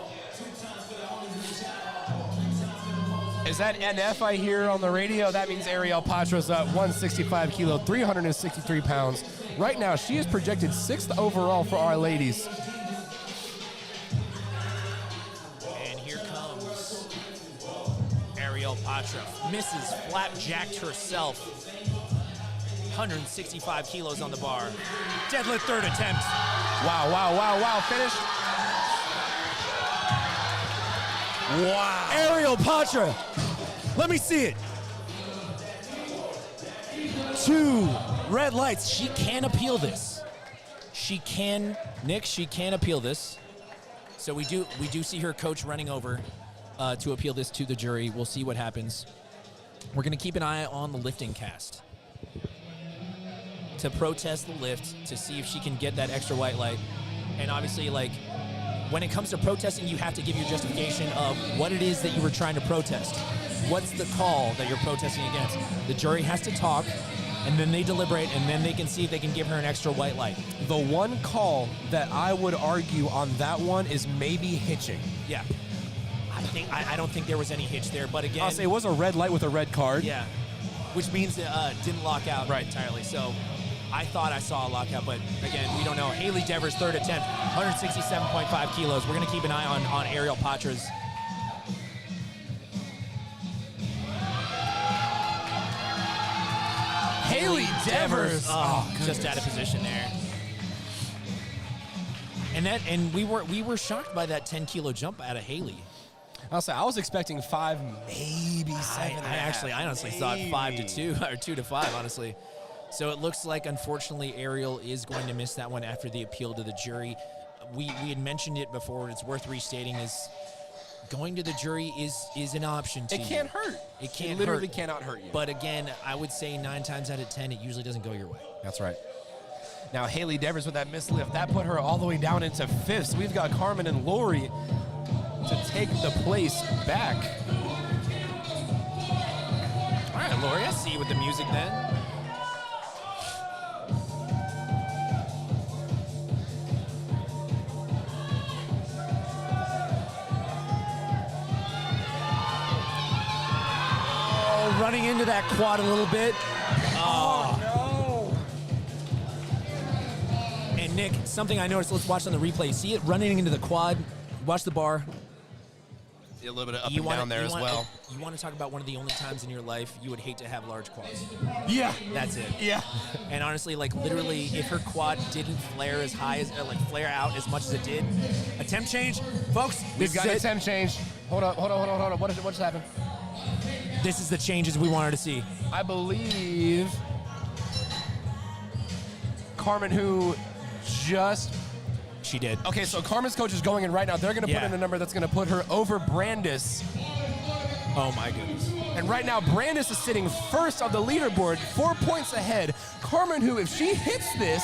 Speaker 6: Is that NF I hear on the radio? That means Ariel Patra's up 165 kilo, 363 pounds. Right now, she is projected 6th overall for our ladies.
Speaker 5: And here comes Ariel Patra. Mrs. Flapjacked herself. 165 kilos on the bar. Deadlift third attempt.
Speaker 6: Wow. Finish. Wow.
Speaker 8: Ariel Patra. Let me see it. 2 red lights.
Speaker 5: She can appeal this. She can appeal this. So we do see her coach running over to appeal this to the jury. We'll see what happens. We're going to keep an eye on the Lifting Cast to protest the lift to see if she can get that extra white light. And obviously, when it comes to protesting, you have to give your justification of what it is that you were trying to protest. What's the call that you're protesting against? The jury has to talk, and then they deliberate, and then they can see if they can give her an extra white light.
Speaker 6: The one call that I would argue on that one is maybe hitching.
Speaker 5: Yeah. I don't think there was any hitch there, but again...
Speaker 6: I'll say it was a red light with a red card.
Speaker 5: Yeah, which means it didn't lock out entirely. So I thought I saw a lockout, but again, we don't know. Haley Devers, third attempt, 167.5 kilos. We're going to keep an eye on Ariel Patras.
Speaker 6: Haley Devers.
Speaker 5: Just out of position there. And we were shocked by that 10-kilo jump out of Haley.
Speaker 6: I'll say I was expecting 5, maybe 7.
Speaker 5: I honestly thought 5 to 2 or 2 to 5, honestly. So it looks like, unfortunately, Ariel is going to miss that one after the appeal to the jury. We had mentioned it before, and it's worth restating, is going to the jury is an option to you.
Speaker 6: It can't hurt.
Speaker 5: It
Speaker 6: literally cannot hurt you.
Speaker 5: But again, I would say 9 times out of 10, it usually doesn't go your way.
Speaker 6: That's right. Now, Haley Devers with that mislift, that put her all the way down into 5th. So we've got Carmen and Lori to take the place back.
Speaker 5: All right, Lori, I see you with the music then. Oh, running into that quad a little bit. Oh, no. And Nick, something I noticed, let's watch on the replay. See it running into the quad. Watch the bar.
Speaker 6: A little bit of up and down there as well.
Speaker 5: You want to talk about one of the only times in your life you would hate to have large quads.
Speaker 6: Yeah.
Speaker 5: That's it.
Speaker 6: Yeah.
Speaker 5: And honestly, like literally, if her quad didn't flare as high as, flare out as much as it did, attempt change, folks.
Speaker 6: We've got attempt change. Hold on. What just happened?
Speaker 5: This is the changes we wanted to see.
Speaker 6: I believe Carmen, who just...
Speaker 5: She did.
Speaker 6: Okay, so Carmen's coach is going in right now. They're going to put in a number that's going to put her over Brandis.
Speaker 5: Oh, my goodness.
Speaker 6: And right now, Brandis is sitting first on the leaderboard, 4 points ahead. Carmen, who, if she hits this,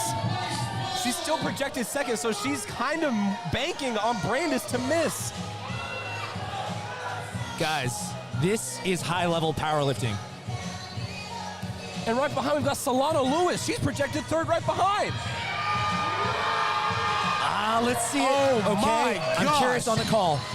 Speaker 6: she's still projected second, so she's kind of banking on Brandis to miss.
Speaker 5: Guys, this is high-level powerlifting.
Speaker 6: And right behind, we've got Solana Lewis. She's projected third right behind.
Speaker 5: Let's see it.
Speaker 6: Oh,
Speaker 5: okay.
Speaker 6: my gosh.
Speaker 5: I'm curious on the call. 3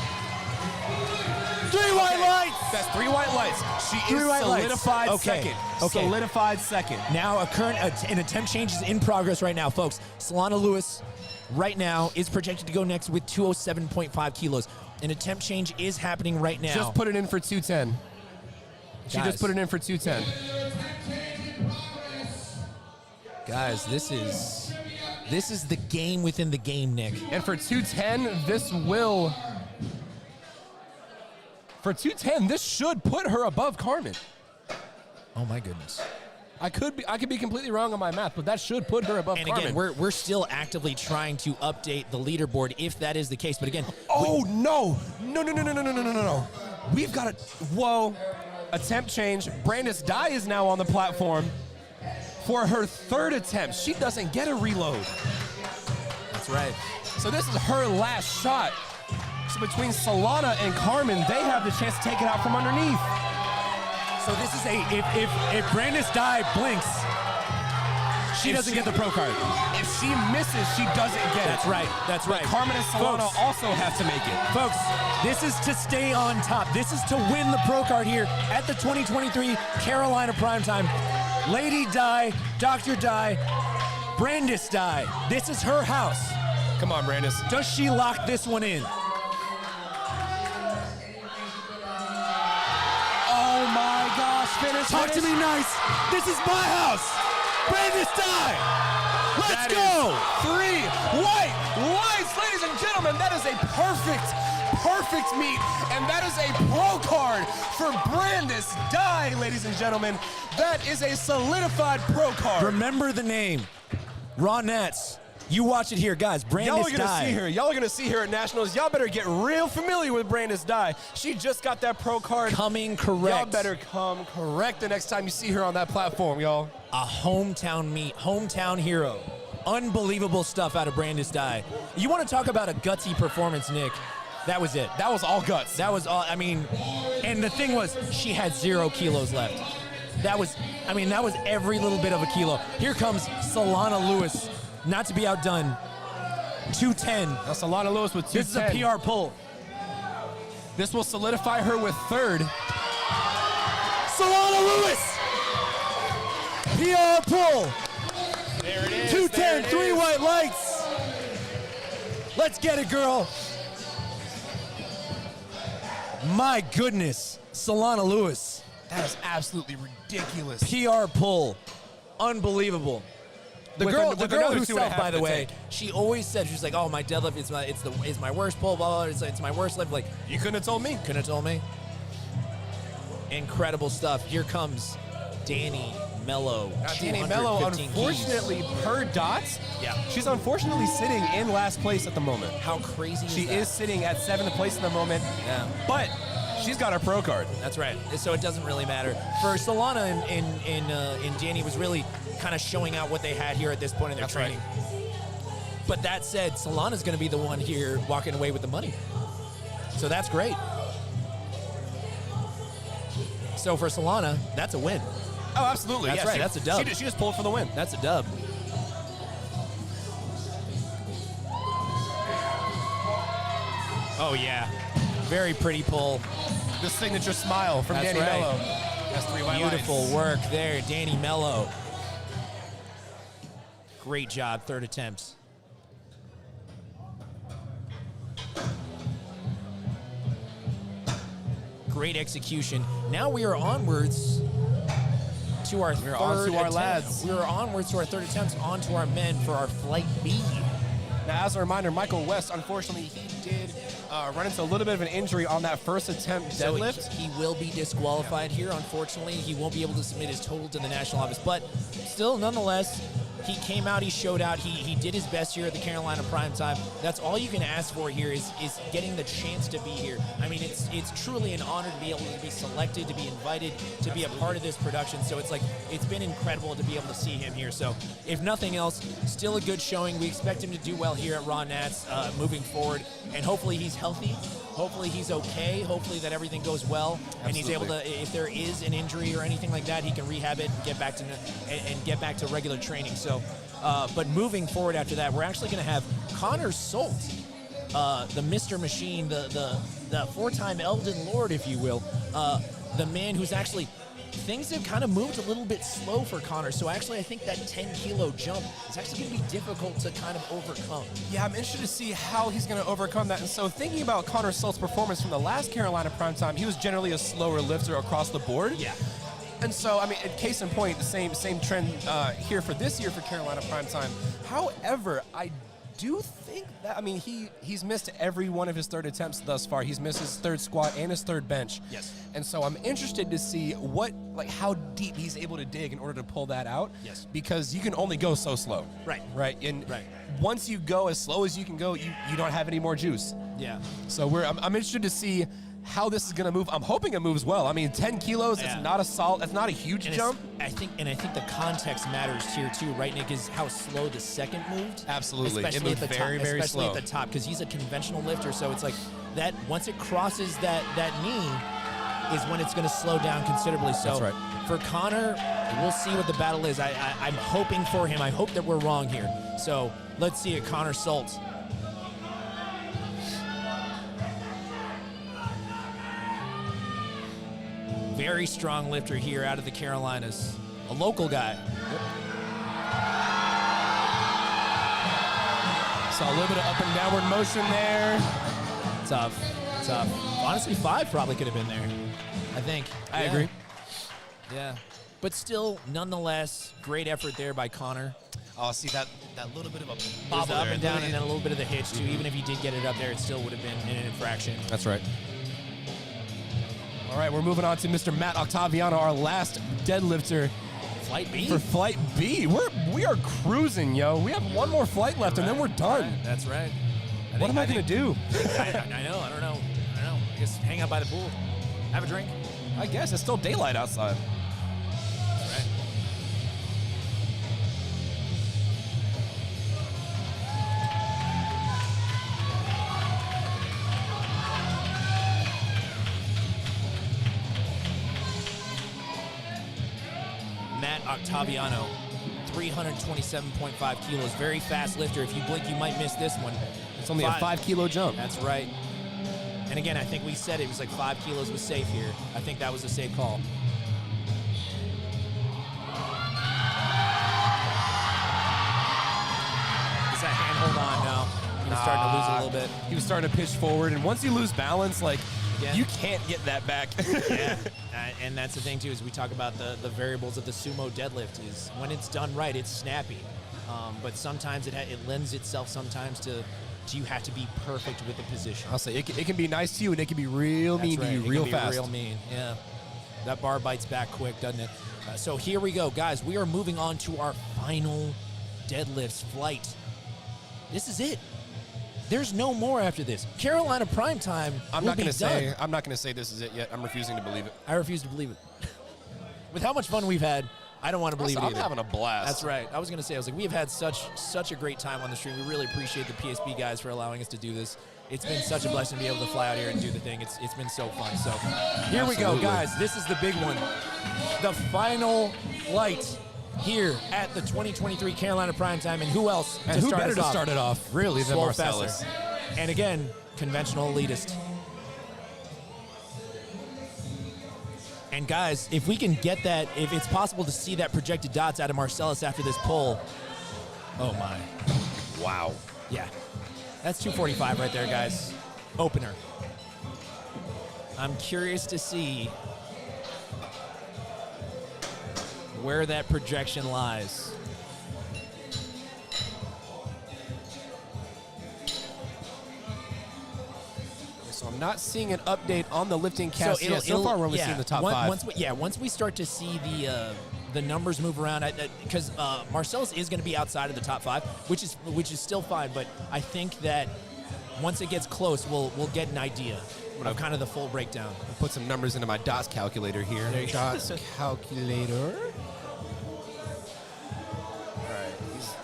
Speaker 5: white lights.
Speaker 6: That's 3 white lights. She is solidified second.
Speaker 5: Okay.
Speaker 6: Solidified second.
Speaker 5: Now, an attempt change is in progress right now, folks. Solana Lewis, right now, is projected to go next with 207.5 kilos. An attempt change is happening right now.
Speaker 6: Just put it in for 210. She just put it in for 210.
Speaker 5: Guys, this is the game within the game, Nick.
Speaker 6: And for 210, this should put her above Carmen.
Speaker 5: Oh my goodness.
Speaker 6: I could be completely wrong on my math, but that should put her above Carmen.
Speaker 5: And again, we're still actively trying to update the leaderboard if that is the case. But again,
Speaker 6: no. We've got whoa. Attempt change. Brandis Dye is now on the platform for her 3rd attempt. She doesn't get a reload.
Speaker 5: That's right.
Speaker 6: So this is her last shot. So between Solana and Carmen, they have the chance to take it out from underneath.
Speaker 8: So this is if Brandis Dye blinks, she doesn't get the pro card.
Speaker 6: If she misses, she doesn't get it.
Speaker 5: That's right.
Speaker 6: But Carmen and Solana also have to make it.
Speaker 8: Folks, this is to stay on top. This is to win the pro card here at the 2023 Carolina Primetime. Lady Dye, Dr. Dye, Brandis Dye. This is her house.
Speaker 6: Come on, Brandis.
Speaker 8: Does she lock this one in?
Speaker 6: Oh my gosh, finish.
Speaker 8: Talk to me nice. This is my house. Brandis Dye. Let's go.
Speaker 6: 3 white lights, ladies and gentlemen. That is a perfect meet, and that is a pro card for Brandis Dye, ladies and gentlemen. That is a solidified pro card.
Speaker 8: Remember the name, Ronettes. You watch it here, guys. Brandis Dye.
Speaker 6: Y'all are gonna see her at Nationals. Y'all better get real familiar with Brandis Dye. She just got that pro card.
Speaker 5: Coming correct.
Speaker 6: Y'all better come correct the next time you see her on that platform, y'all.
Speaker 5: A hometown meet, hometown hero.
Speaker 8: Unbelievable stuff out of Brandis Dye. You want to talk about a gutsy performance, Nick? That was it.
Speaker 6: That was all guts.
Speaker 8: That was all. I mean, and the thing was, she had 0 kilos left. That was every little bit of a kilo. Here comes Solana Lewis, not to be outdone. 210.
Speaker 6: Now Solana Lewis with 210.
Speaker 8: This is a PR pull.
Speaker 6: This will solidify her with third.
Speaker 8: Solana Lewis! PR pull.
Speaker 2: There it is.
Speaker 8: 210, 3 white lights. Let's get it, girl. My goodness, Solana Lewis.
Speaker 6: That is absolutely ridiculous.
Speaker 8: PR pull. Unbelievable. The girl herself, by the way, she always said, she's like, oh, my deadlift is my worst pull, blah, blah, blah. It's my worst lift. Like,
Speaker 6: You couldn't have told me.
Speaker 8: couldn't have told me. Incredible stuff. Here comes Danny Mello.
Speaker 6: Now, Danny Mello,
Speaker 8: 215
Speaker 6: unfortunately, per dots,
Speaker 8: Yeah.
Speaker 6: she's unfortunately sitting in last place at the moment.
Speaker 8: How crazy is
Speaker 6: She
Speaker 8: that?
Speaker 6: is sitting at 7th place in the moment,
Speaker 8: Yeah.
Speaker 6: but she's got her pro card.
Speaker 8: That's right. So it doesn't really matter. For Solana and Danny was really kind of showing out what they had here at this point in their
Speaker 6: That's right.
Speaker 8: training. But that said, Solana's going to be the one here walking away with the money. So that's great. So for Solana, that's a win.
Speaker 6: Oh, absolutely.
Speaker 8: That's
Speaker 6: yeah,
Speaker 8: right. That's a dub.
Speaker 6: She just pulled for the win.
Speaker 8: That's a dub. Oh, yeah. Very pretty pull.
Speaker 6: The signature smile from
Speaker 8: That's
Speaker 6: Danny
Speaker 8: right.
Speaker 6: Mello. That's 3 white
Speaker 8: Beautiful
Speaker 6: lights.
Speaker 8: work there, Danny Mello. Great job, third attempt. Great execution. Now we are onwards to our third
Speaker 6: on to our
Speaker 8: attempt.
Speaker 6: lads.
Speaker 8: We are onwards to our third attempt, on to our men for our flight B.
Speaker 6: Now, as a reminder, Michael West, unfortunately, he did run into a little bit of an injury on that first attempt
Speaker 8: So
Speaker 6: deadlift.
Speaker 8: he will be disqualified here, unfortunately. He won't be able to submit his total to the national office. But still, nonetheless, he came out, he showed out, he did his best here at the Carolina Primetime. That's all you can ask for here is getting the chance to be here. I mean, it's truly an honor to be able to be selected, to be invited, to be a part of this production. So it's been incredible to be able to see him here. So if nothing else, still a good showing. We expect him to do well here at Raw Nats moving forward. And hopefully he's healthy. Hopefully he's okay. Hopefully that everything goes well, and he's able to. If there is an injury or anything like that, he can rehab it and get back to regular training. So, but moving forward after that, we're actually going to have Connor Solt, the Mr. Machine, the 4-time Elden Lord, if you will, the man who's actually. Things have kind of moved a little bit slow for Connor, so actually I think that 10-kilo jump is actually going to be difficult to kind of overcome.
Speaker 6: Yeah, I'm interested to see how he's going to overcome that. And so thinking about Connor Solt's performance from the last Carolina Primetime, he was generally a slower lifter across the board.
Speaker 8: Yeah.
Speaker 6: And so, I mean, case in point, the same trend here for this year for Carolina Primetime. However, I do think that, I mean, he's missed every one of his third attempts thus far. He's missed his third squat and his third bench.
Speaker 8: Yes.
Speaker 6: And so I'm interested to see how deep he's able to dig in order to pull that out.
Speaker 8: Yes.
Speaker 6: Because you can only go so slow.
Speaker 8: Right.
Speaker 6: Right. And
Speaker 8: Right.
Speaker 6: once you go as slow as you can go, you don't have any more juice.
Speaker 8: Yeah.
Speaker 6: So I'm interested to see how this is going to move. I'm hoping it moves well. I mean, 10 kilos,
Speaker 8: Yeah.
Speaker 6: it's not a huge
Speaker 8: And
Speaker 6: jump.
Speaker 8: I think the context matters here too, right, Nick? Is how slow the second moved.
Speaker 6: Absolutely. It
Speaker 8: especially
Speaker 6: moved
Speaker 8: at the
Speaker 6: very,
Speaker 8: top,
Speaker 6: very
Speaker 8: especially
Speaker 6: slow.
Speaker 8: at the top, because he's a conventional lifter. So it's like that. Once it crosses that knee, is when it's going to slow down considerably. So
Speaker 6: That's right.
Speaker 8: For Connor, we'll see what the battle is. I'm hoping for him. I hope that we're wrong here. So let's see it. Connor Solt. Very strong lifter here out of the Carolinas. A local guy.
Speaker 6: Saw a little bit of up and downward motion there.
Speaker 8: Tough. Honestly, 5 probably could have been there. I think.
Speaker 6: I agree.
Speaker 8: Yeah. But still, nonetheless, great effort there by Connor.
Speaker 6: Oh, see that little bit of a
Speaker 8: There's
Speaker 6: bobble
Speaker 8: the up
Speaker 6: there.
Speaker 8: and down and then a little bit of the hitch, too. Even if he did get it up there, it still would have been an infraction.
Speaker 6: That's right. All right, we're moving on to Mr. Matt Octaviano, our last deadlifter
Speaker 8: Flight B.
Speaker 6: for Flight B. We are cruising, yo. We have one more flight left, and then we're done.
Speaker 8: That's right.
Speaker 6: What am I going to do?
Speaker 8: I know. I don't know. I guess hang out by the pool. Have a drink.
Speaker 6: I guess it's still daylight outside.
Speaker 8: That's right.
Speaker 5: Octaviano, 327.5 kilos. Very fast lifter. If you blink, you might miss this one.
Speaker 6: It's only a 5 kilo jump.
Speaker 5: That's right. And again, I think we said it was like 5 kilos was safe here. I think that was a safe call. Is that hand hold on now? He was starting to lose a little bit.
Speaker 6: He was starting to pitch forward, and once you lose balance, like,
Speaker 5: Yeah.
Speaker 6: you can't get that back.
Speaker 5: Yeah, and that's the thing too, is we talk about the variables of the sumo deadlift is when it's done right, it's snappy. But sometimes it lends itself sometimes to you have to be perfect with the position.
Speaker 6: I'll say it can be nice to you, and it can be real mean to you real fast.
Speaker 5: Real mean, yeah. That bar bites back quick, doesn't it? So here we go, guys. We are moving on to our final deadlifts flight. This is it. There's no more after this. Carolina Primetime.
Speaker 6: I'm not going to say this is it yet. I'm refusing to believe it.
Speaker 5: I refuse to believe it. With how much fun we've had, I don't want to believe it either.
Speaker 6: I'm having a blast.
Speaker 5: That's right. I was going to say, we have had such a great time on the stream. We really appreciate the PSP guys for allowing us to do this. It's been such a blessing to be able to fly out here and do the thing. It's been so fun. So here we go, guys. This is the big one. The final flight here at the 2023 Carolina Primetime. And who else
Speaker 6: and
Speaker 5: to
Speaker 6: who
Speaker 5: start
Speaker 6: better
Speaker 5: us
Speaker 6: to
Speaker 5: off?
Speaker 6: start it off, really, than
Speaker 5: Swole
Speaker 6: Marcellus.
Speaker 5: Fesser. And again, conventional elitist. And guys, if we can get that, if it's possible to see that projected dots out of Marcellus after this pull, oh my.
Speaker 6: Wow.
Speaker 5: Yeah. That's 245 right there, guys. Opener. I'm curious to see where that projection lies.
Speaker 6: So I'm not seeing an update on the lifting cast yet. So far, we're only seeing the top 5.
Speaker 5: Once we start to see the numbers move around, because Marcellus is going to be outside of the top 5, which is still fine. But I think that once it gets close, we'll get an idea of kind of the full breakdown.
Speaker 6: I'll put some numbers into my DOTS calculator here.
Speaker 5: There you go.
Speaker 6: DOTS calculator. All right,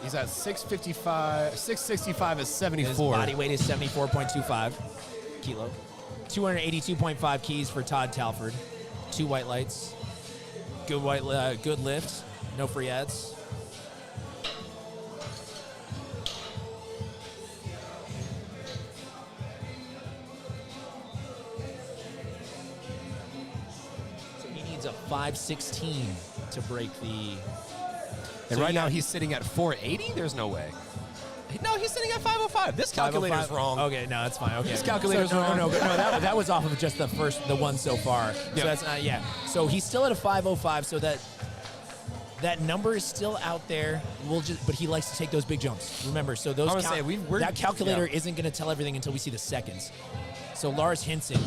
Speaker 6: he's at 655. 665 is 74.
Speaker 5: His body weight is 74.25 kilo. 282.5 keys for Todd Talford. 2 white lights. Good lift. No free ads. So he needs a 516 to break the.
Speaker 6: And right now he's sitting at 480. There's no way. No, he's sitting at 505. This calculator's wrong.
Speaker 5: Okay, no, that's fine. Okay,
Speaker 6: this calculator's wrong.
Speaker 5: No, that was off of just the one so far. So that's yeah. So he's still at a 505. So that number is still out there. But he likes to take those big jumps. Remember, so those that calculator isn't going to tell everything until we see the seconds. So Lars Hinson,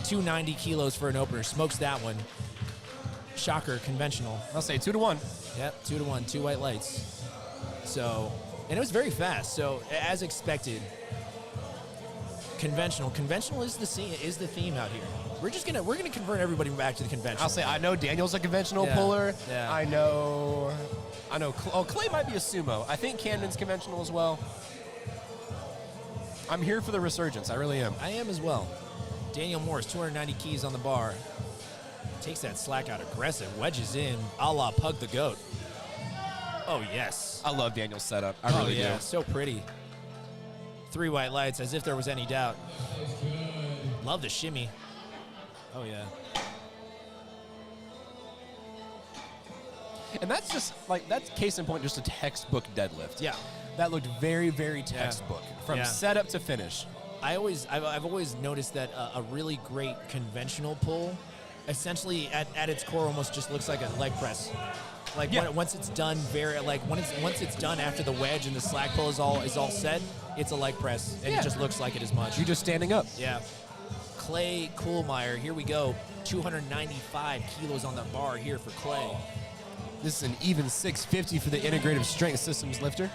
Speaker 5: 290 kilos for an opener, smokes that one. Shocker, conventional.
Speaker 6: I'll say 2-1.
Speaker 5: Yep, 2-1, 2 white lights. So. And it was very fast. So as expected, conventional is the theme out here. We're gonna convert everybody back to the conventional.
Speaker 6: I'll say I know Daniel's a conventional puller.
Speaker 5: Yeah.
Speaker 6: I know. Clay might be a sumo. I think Camden's conventional as well. I'm here for the resurgence. I really am.
Speaker 5: I am as well. Daniel Morris, 290 keys on the bar. Takes that slack out aggressive, wedges in, a la Pug the Goat. Oh, yes.
Speaker 6: I love Daniel's setup. I really do.
Speaker 5: So pretty. 3 white lights, as if there was any doubt. Love the shimmy. Oh, yeah.
Speaker 6: And that's just, that's case in point, just a textbook deadlift.
Speaker 5: Yeah.
Speaker 6: That looked very, very textbook from setup to finish.
Speaker 5: I've always noticed that a really great conventional pull, essentially at its core, almost just looks like a leg press. Once it's done, once it's done after the wedge and the slack pull is all set, it's a leg press, and it just looks like it as much.
Speaker 6: You're just standing up.
Speaker 5: Yeah. Clay Kuhlmeyer, here we go. 295 kilos on the bar here for Clay.
Speaker 6: This is an even 650 for the Integrative Strength Systems lifter.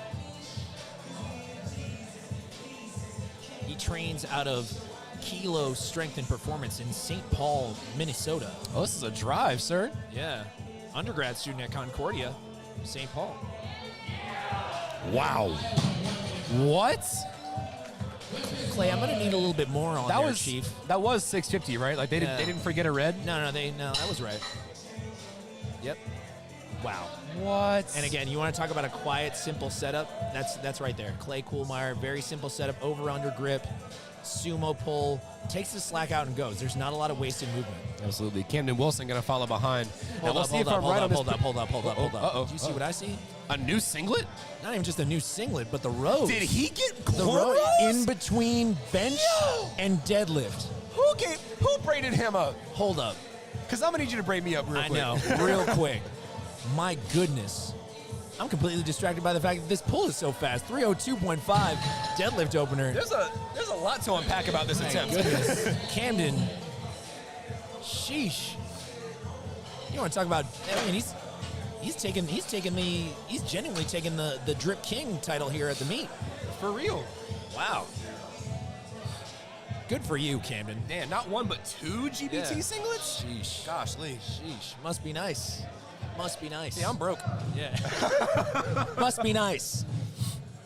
Speaker 5: He trains out of Kilo Strength and Performance in St. Paul, Minnesota.
Speaker 6: Oh, this is a drive, sir.
Speaker 5: Yeah. Undergrad student at Concordia, St. Paul.
Speaker 6: Wow. What?
Speaker 5: Clay, I'm gonna need a little bit more on that, Chief.
Speaker 6: That was 650, right? They didn't forget a red.
Speaker 5: No, that was right. Yep. Wow.
Speaker 6: What?
Speaker 5: And again, you want to talk about a quiet, simple setup? That's right there. Clay Kuhlmeyer, very simple setup, over-under grip, sumo pull, takes the slack out and goes. There's not a lot of wasted movement.
Speaker 6: Absolutely. Camden Wilson going to follow behind.
Speaker 5: Hold up. Hold up. Do you see what I see?
Speaker 6: A new singlet?
Speaker 5: Not even just a new singlet, but the rows.
Speaker 6: Did he get
Speaker 8: The row
Speaker 6: cornrows?
Speaker 8: in between bench and deadlift.
Speaker 6: Who braided him up?
Speaker 5: Hold up.
Speaker 6: Because I'm going to need you to braid me up real
Speaker 5: I
Speaker 6: quick.
Speaker 5: know, real quick. My goodness. I'm completely distracted by the fact that this pull is so fast. 302.5 deadlift opener.
Speaker 6: There's a lot to unpack about this attempt.
Speaker 5: Goodness. Camden. Sheesh. You want to talk about, I mean, he's genuinely taking the Drip King title here at the meet.
Speaker 6: For real.
Speaker 5: Wow. Good for you, Camden.
Speaker 6: Man, not one but two GBT
Speaker 5: Yeah.
Speaker 6: singlets?
Speaker 5: Sheesh.
Speaker 6: Gosh, Lee.
Speaker 5: Sheesh. Must be nice. Must be nice.
Speaker 6: See, I'm broke.
Speaker 5: Yeah. Must be nice.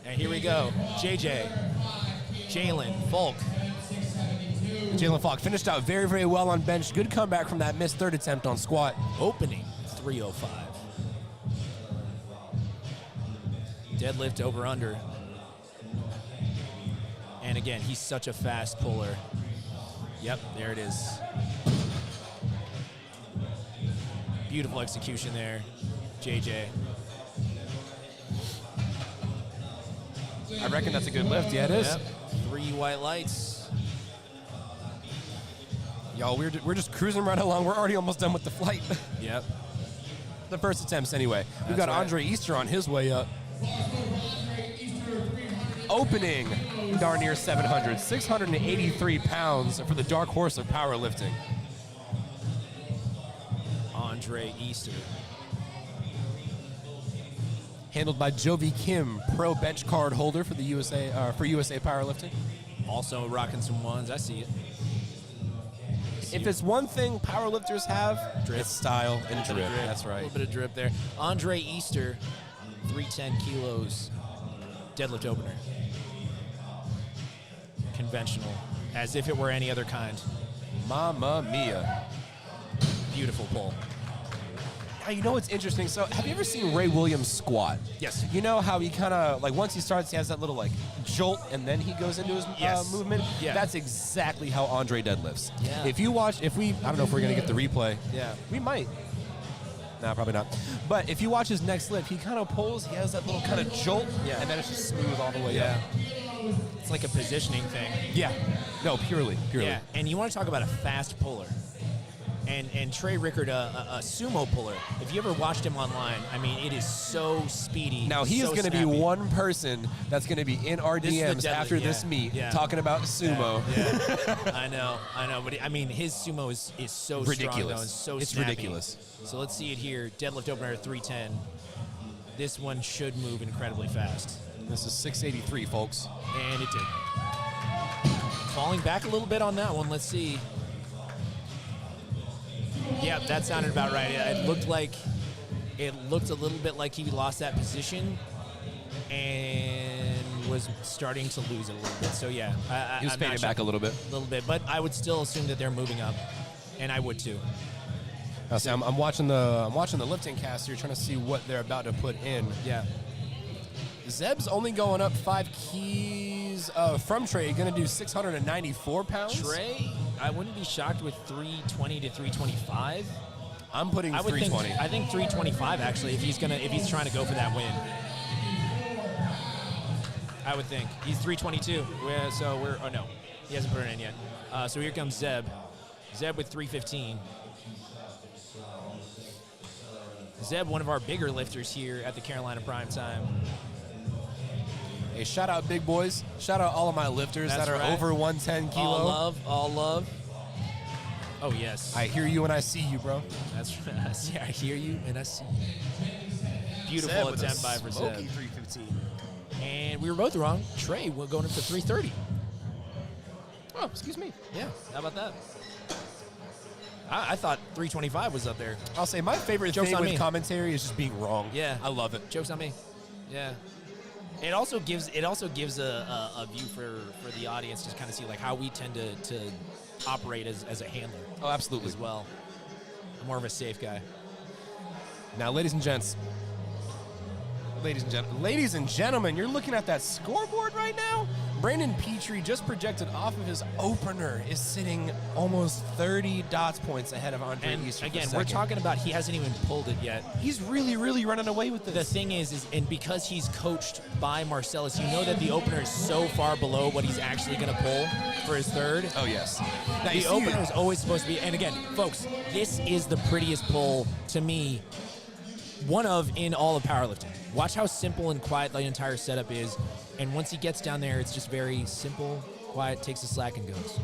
Speaker 5: And here we go. JJ. Jalen Falk.
Speaker 6: Jalen Falk finished out very, very well on bench. Good comeback from that missed third attempt on squat.
Speaker 5: Opening 305. Deadlift over under. And again, he's such a fast puller. Yep, there it is. Beautiful execution there, JJ.
Speaker 6: I reckon that's a good lift. Yeah, it is.
Speaker 5: Yep. 3 white lights.
Speaker 6: Y'all, we're just cruising right along. We're already almost done with the flight.
Speaker 5: Yep.
Speaker 6: The first attempts, anyway. We've
Speaker 5: That's
Speaker 6: got
Speaker 5: right.
Speaker 6: Andre Easter on his way up. Opening darn near 700. 683 pounds for the dark horse of powerlifting.
Speaker 5: Andre Easter.
Speaker 6: Handled by Jovi Kim, pro bench card holder for the USA Powerlifting.
Speaker 5: Also rocking some ones. I see it.
Speaker 6: If it's one thing powerlifters have,
Speaker 5: Drip.
Speaker 6: it's style and
Speaker 5: Bit of
Speaker 6: drip. That's
Speaker 5: A
Speaker 6: right.
Speaker 5: little bit of drip there. Andre Easter, 310 kilos, deadlift opener. Conventional, as if it were any other kind.
Speaker 6: Mamma mia.
Speaker 5: Beautiful pull.
Speaker 6: Now, you know what's interesting? So, have you ever seen Ray Williams squat?
Speaker 5: Yes.
Speaker 6: You know how he kind of, like, once he starts, he has that little, like, jolt, and then he goes into his
Speaker 5: Yes.
Speaker 6: movement?
Speaker 5: Yeah.
Speaker 6: That's exactly how Andre deadlifts.
Speaker 5: Yeah.
Speaker 6: If you watch, I don't know if we're going to get the replay.
Speaker 5: Yeah.
Speaker 6: We might. No, probably not. But if you watch his next lift, he kind of pulls, he has that little kind of jolt,
Speaker 5: Yeah.
Speaker 6: and then it's just smooth all the way up.
Speaker 5: It's like a positioning thing.
Speaker 6: Yeah. No, purely.
Speaker 5: Yeah. And you want to talk about a fast puller. And Trey Rickard, a sumo puller. If you ever watched him online, I mean, it is so speedy.
Speaker 6: Now, he is
Speaker 5: so
Speaker 6: going to be
Speaker 5: snappy.
Speaker 6: one person that's going to be in our
Speaker 5: This is the
Speaker 6: DMs
Speaker 5: deadlift,
Speaker 6: after this
Speaker 5: yeah.
Speaker 6: meet
Speaker 5: Yeah.
Speaker 6: talking about sumo.
Speaker 5: Yeah. I know. But I mean, his sumo is so strong,
Speaker 6: Ridiculous.
Speaker 5: though, and so
Speaker 6: It's
Speaker 5: snappy.
Speaker 6: ridiculous.
Speaker 5: So let's see it here. Deadlift opener at 310. This one should move incredibly fast.
Speaker 6: This is 683, folks.
Speaker 5: And it did. Falling back a little bit on that one. Let's see. Yeah, that sounded about right. It looked a little bit like he lost that position and was starting to lose it a little bit. So yeah,
Speaker 6: He was
Speaker 5: I'm
Speaker 6: fading
Speaker 5: not
Speaker 6: back
Speaker 5: sure.
Speaker 6: a little bit.
Speaker 5: A little bit, but I would still assume that they're moving up, and I would too.
Speaker 6: Now, see, I'm watching the lifting cast here, trying to see what they're about to put in.
Speaker 5: Yeah.
Speaker 6: Zeb's only going up 5 keys from Trey. Going to do 694 pounds.
Speaker 5: Trey, I wouldn't be shocked with 320 to 325.
Speaker 6: I'm putting
Speaker 5: I would
Speaker 6: 320.
Speaker 5: think. I think 325 actually. If he's trying to go for that win. I would think he's 322. He hasn't put it in yet. So here comes Zeb. Zeb with 315. Zeb, one of our bigger lifters here at the Carolina Primetime.
Speaker 6: Hey, shout out big boys. Shout out all of my lifters
Speaker 5: That's
Speaker 6: that are
Speaker 5: right.
Speaker 6: over 110 kilo.
Speaker 5: All love. Oh yes.
Speaker 6: I hear you and I see you, bro.
Speaker 5: That's right. Yeah, I hear you and I see you. Beautiful
Speaker 6: Zeb with
Speaker 5: attempt
Speaker 6: a
Speaker 5: by for
Speaker 6: smoky
Speaker 5: Zeb.
Speaker 6: 315.
Speaker 5: And we were both wrong. Trey, we're going up to 330.
Speaker 6: Oh, excuse me.
Speaker 5: Yeah, how about that? I thought 325 was up there.
Speaker 6: I'll say my favorite
Speaker 5: Joke's
Speaker 6: thing
Speaker 5: on
Speaker 6: with
Speaker 5: me.
Speaker 6: commentary is just being wrong.
Speaker 5: Yeah.
Speaker 6: I love it.
Speaker 5: Joke's on me. Yeah. It also gives a view for the audience to kind of see like how we tend to operate as a handler
Speaker 6: Oh, absolutely.
Speaker 5: as well. I'm more of a safe guy.
Speaker 6: Now, ladies and gentlemen, you're looking at that scoreboard right now. Brandon Petrie, just projected off of his opener, is sitting almost 30 dots points ahead of Andre Easter.
Speaker 5: Again, we're talking about he hasn't even pulled it yet.
Speaker 6: He's really, really running away with this.
Speaker 5: The thing is, and because he's coached by Marcellus, you know that the opener is so far below what he's actually going to pull for his third.
Speaker 6: Oh, yes. Now,
Speaker 5: The opener is always supposed to be, and again, folks, this is the prettiest pull to me, one of in all of powerlifting. Watch how simple and quiet the entire setup is. And once he gets down there, it's just very simple, quiet, takes the slack and goes.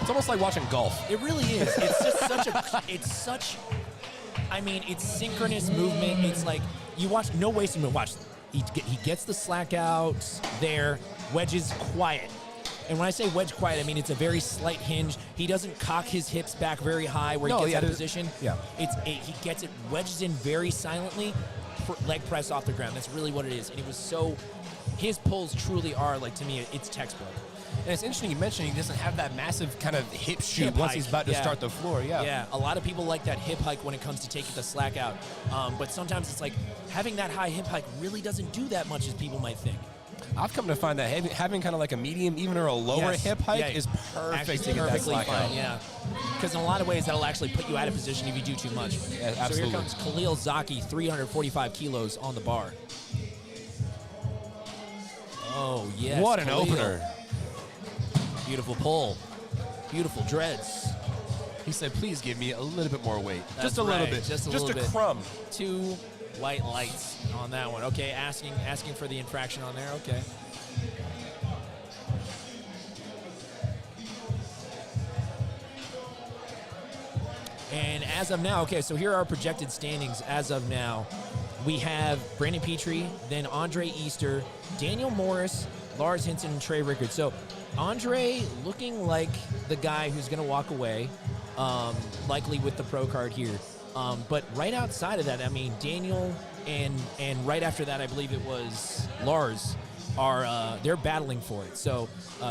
Speaker 6: It's almost like watching golf.
Speaker 5: It really is. It's just it's synchronous movement. It's like, you watch, no wasting movement. Watch, he gets the slack out there, wedges quiet. And when I say wedge quiet, I mean it's a very slight hinge. He doesn't cock his hips back very high where he gets out of position.
Speaker 6: Yeah.
Speaker 5: He gets it, wedges in very silently, leg press off the ground. That's really what it is. And it was so, his pulls truly are, like, to me, it's textbook.
Speaker 6: And it's interesting you mentioned he doesn't have that massive kind of hip shoot once he's about to start the floor.
Speaker 5: Yeah, a lot of people like that hip hike when it comes to taking the slack out. But sometimes it's like having that high hip hike really doesn't do that much as people might think.
Speaker 6: I've come to find that having kind of like a medium, even or a lower hip hike is perfect to get that slack out.
Speaker 5: Yeah, because in a lot of ways that'll actually put you out of position if you do too much.
Speaker 6: Yeah, absolutely.
Speaker 5: So here comes Khalil Zaki, 345 kilos on the bar. Oh, yes.
Speaker 6: What an
Speaker 5: Khalil.
Speaker 6: opener.
Speaker 5: Beautiful pull. Beautiful dreads.
Speaker 6: He said, please give me a little bit more weight.
Speaker 5: That's
Speaker 6: just a little
Speaker 5: right,
Speaker 6: bit.
Speaker 5: just a
Speaker 6: just
Speaker 5: little
Speaker 6: a
Speaker 5: bit.
Speaker 6: crumb.
Speaker 5: 2 white lights on that one. Okay, asking for the infraction on there. Okay. And as of now, okay, so here are our projected standings as of now. We have Brandon Petrie, then Andre Easter, Daniel Morris, Lars Hinson, and Trey Rickard. So Andre looking like the guy who's going to walk away, likely with the pro card here. But right outside of that, I mean, Daniel and right after that, I believe it was Lars, they're battling for it. So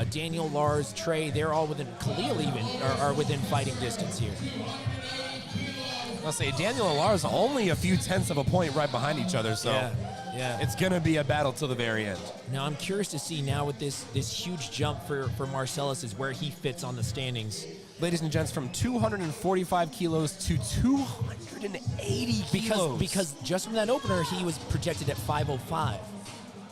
Speaker 5: Daniel, Lars, Trey, they're all within, Khalil even, are within fighting distance here.
Speaker 6: I'll say Daniel and Lars are only a few tenths of a point right behind each other, so
Speaker 5: yeah.
Speaker 6: it's going to be a battle till the very end.
Speaker 5: Now I'm curious to see now with this huge jump for Marcellus is where he fits on the standings.
Speaker 6: Ladies and gents, from 245 kilos to 280 kilos.
Speaker 5: Because just from that opener, he was projected at 505.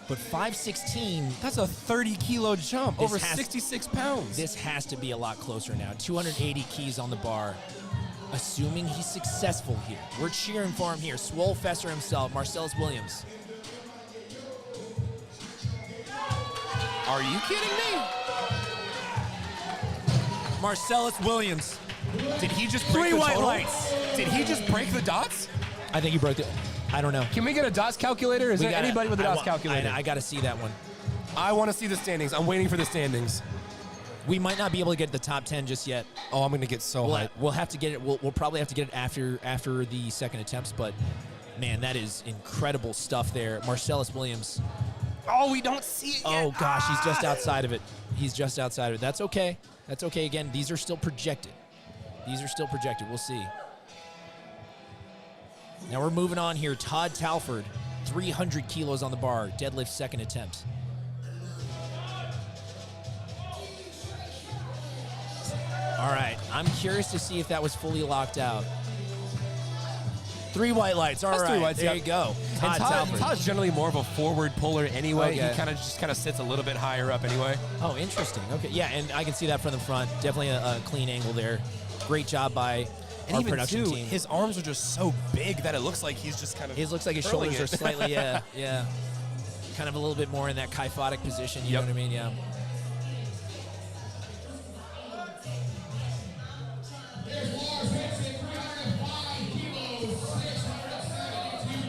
Speaker 5: But 516...
Speaker 6: That's a 30-kilo jump, over 66 pounds.
Speaker 5: This has to be a lot closer now. 280 keys on the bar. Assuming he's successful here. We're cheering for him here. Swole Fester himself, Marcellus Williams.
Speaker 6: Are you kidding me?
Speaker 8: Marcellus Williams.
Speaker 6: Did he just break
Speaker 8: 3
Speaker 6: the
Speaker 8: white
Speaker 6: total?
Speaker 8: lights.
Speaker 6: Did he just break the dots?
Speaker 5: I think he broke it. I don't know.
Speaker 6: Can we get a dots calculator? Is there anybody with a dots calculator?
Speaker 5: I got to see that one.
Speaker 6: I want to see the standings. I'm waiting for the standings.
Speaker 5: We might not be able to get the top 10 just yet.
Speaker 6: Oh, I'm going to get so hyped.
Speaker 5: We'll have to get it. We'll probably have to get it after the second attempts. But man, that is incredible stuff there. Marcellus Williams.
Speaker 6: Oh, we don't see it yet.
Speaker 5: Oh gosh, he's just outside of it. He's just outside of it. That's okay. That's okay. Again, these are still projected. We'll see. Now we're moving on here. Todd Talford, 300 kilos on the bar. Deadlift second attempt. All right, I'm curious to see if that was fully locked out. 3 white lights. All right,
Speaker 6: 3 whites,
Speaker 5: there you go.
Speaker 6: And Todd's generally more of a forward puller anyway.
Speaker 5: Okay.
Speaker 6: He kind of sits a little bit higher up anyway.
Speaker 5: Oh, interesting. Okay, yeah, and I can see that from the front. Definitely a clean angle there. Great job by our
Speaker 6: even
Speaker 5: production
Speaker 6: too,
Speaker 5: team.
Speaker 6: his arms are just so big that it looks like he's just kind of.
Speaker 5: It looks like his shoulders are slightly, yeah, kind of a little bit more in that kyphotic position. You know what I mean? Yeah.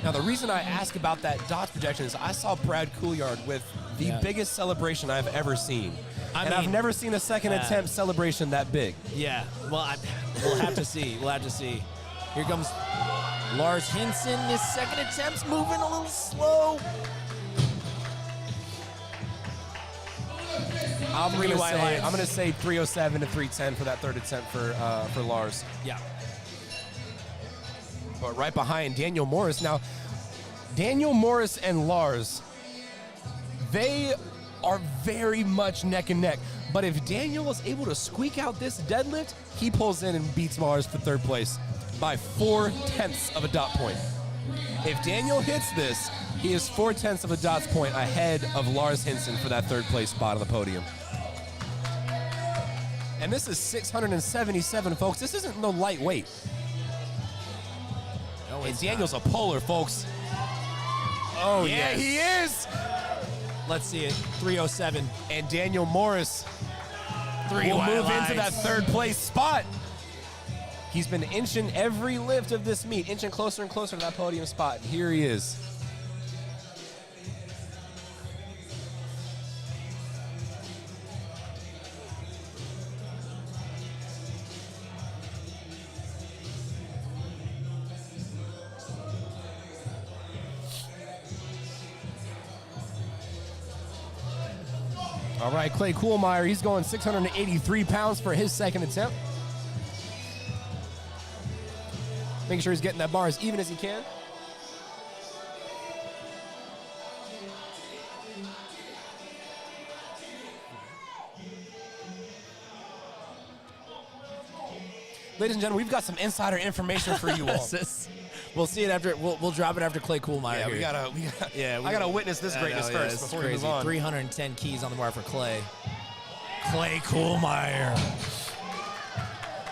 Speaker 6: Now, the reason I ask about that dots projection is I saw Brad Couillard with the biggest celebration I've ever seen. I've never seen a second attempt celebration that big.
Speaker 5: Yeah, well, we'll have to see. Here comes Lars Hinson. His second attempt's moving a little slow.
Speaker 6: I'm going to say 307 to 310 for that third attempt for Lars.
Speaker 5: Yeah.
Speaker 6: but right behind Daniel Morris. Now, Daniel Morris and Lars, they are very much neck and neck. But if Daniel is able to squeak out this deadlift, he pulls in and beats Lars for third place by 0.4 of a dot point. If Daniel hits this, he is 0.4 of a dot point ahead of Lars Hinson for that third place spot on the podium. And this is 677, folks. This isn't no lightweight.
Speaker 5: No,
Speaker 6: And
Speaker 5: it's
Speaker 6: Daniel's
Speaker 5: not.
Speaker 6: a puller, folks.
Speaker 5: Oh,
Speaker 6: Yeah,
Speaker 5: yes.
Speaker 6: he is.
Speaker 5: Let's see it. 307.
Speaker 6: And Daniel Morris
Speaker 5: Three
Speaker 6: will
Speaker 5: white
Speaker 6: move into
Speaker 5: lines.
Speaker 6: that third place spot. He's been inching every lift of this meet, inching closer and closer to that podium spot. Here he is. All right, Clay Kuhlmeyer, he's going 683 pounds for his second attempt. Making sure he's getting that bar as even as he can. Ladies and gentlemen, we've got some insider information for you all.
Speaker 5: We'll see it after. We'll drop it after Clay Kuhlmeyer.
Speaker 6: Yeah,
Speaker 5: here.
Speaker 6: we gotta.
Speaker 5: Yeah,
Speaker 6: I gotta witness this
Speaker 5: I
Speaker 6: greatness
Speaker 5: know, yeah,
Speaker 6: first
Speaker 5: it's
Speaker 6: before
Speaker 5: crazy.
Speaker 6: we move on.
Speaker 5: 310 keys on the bar for Clay. Clay Kuhlmeyer.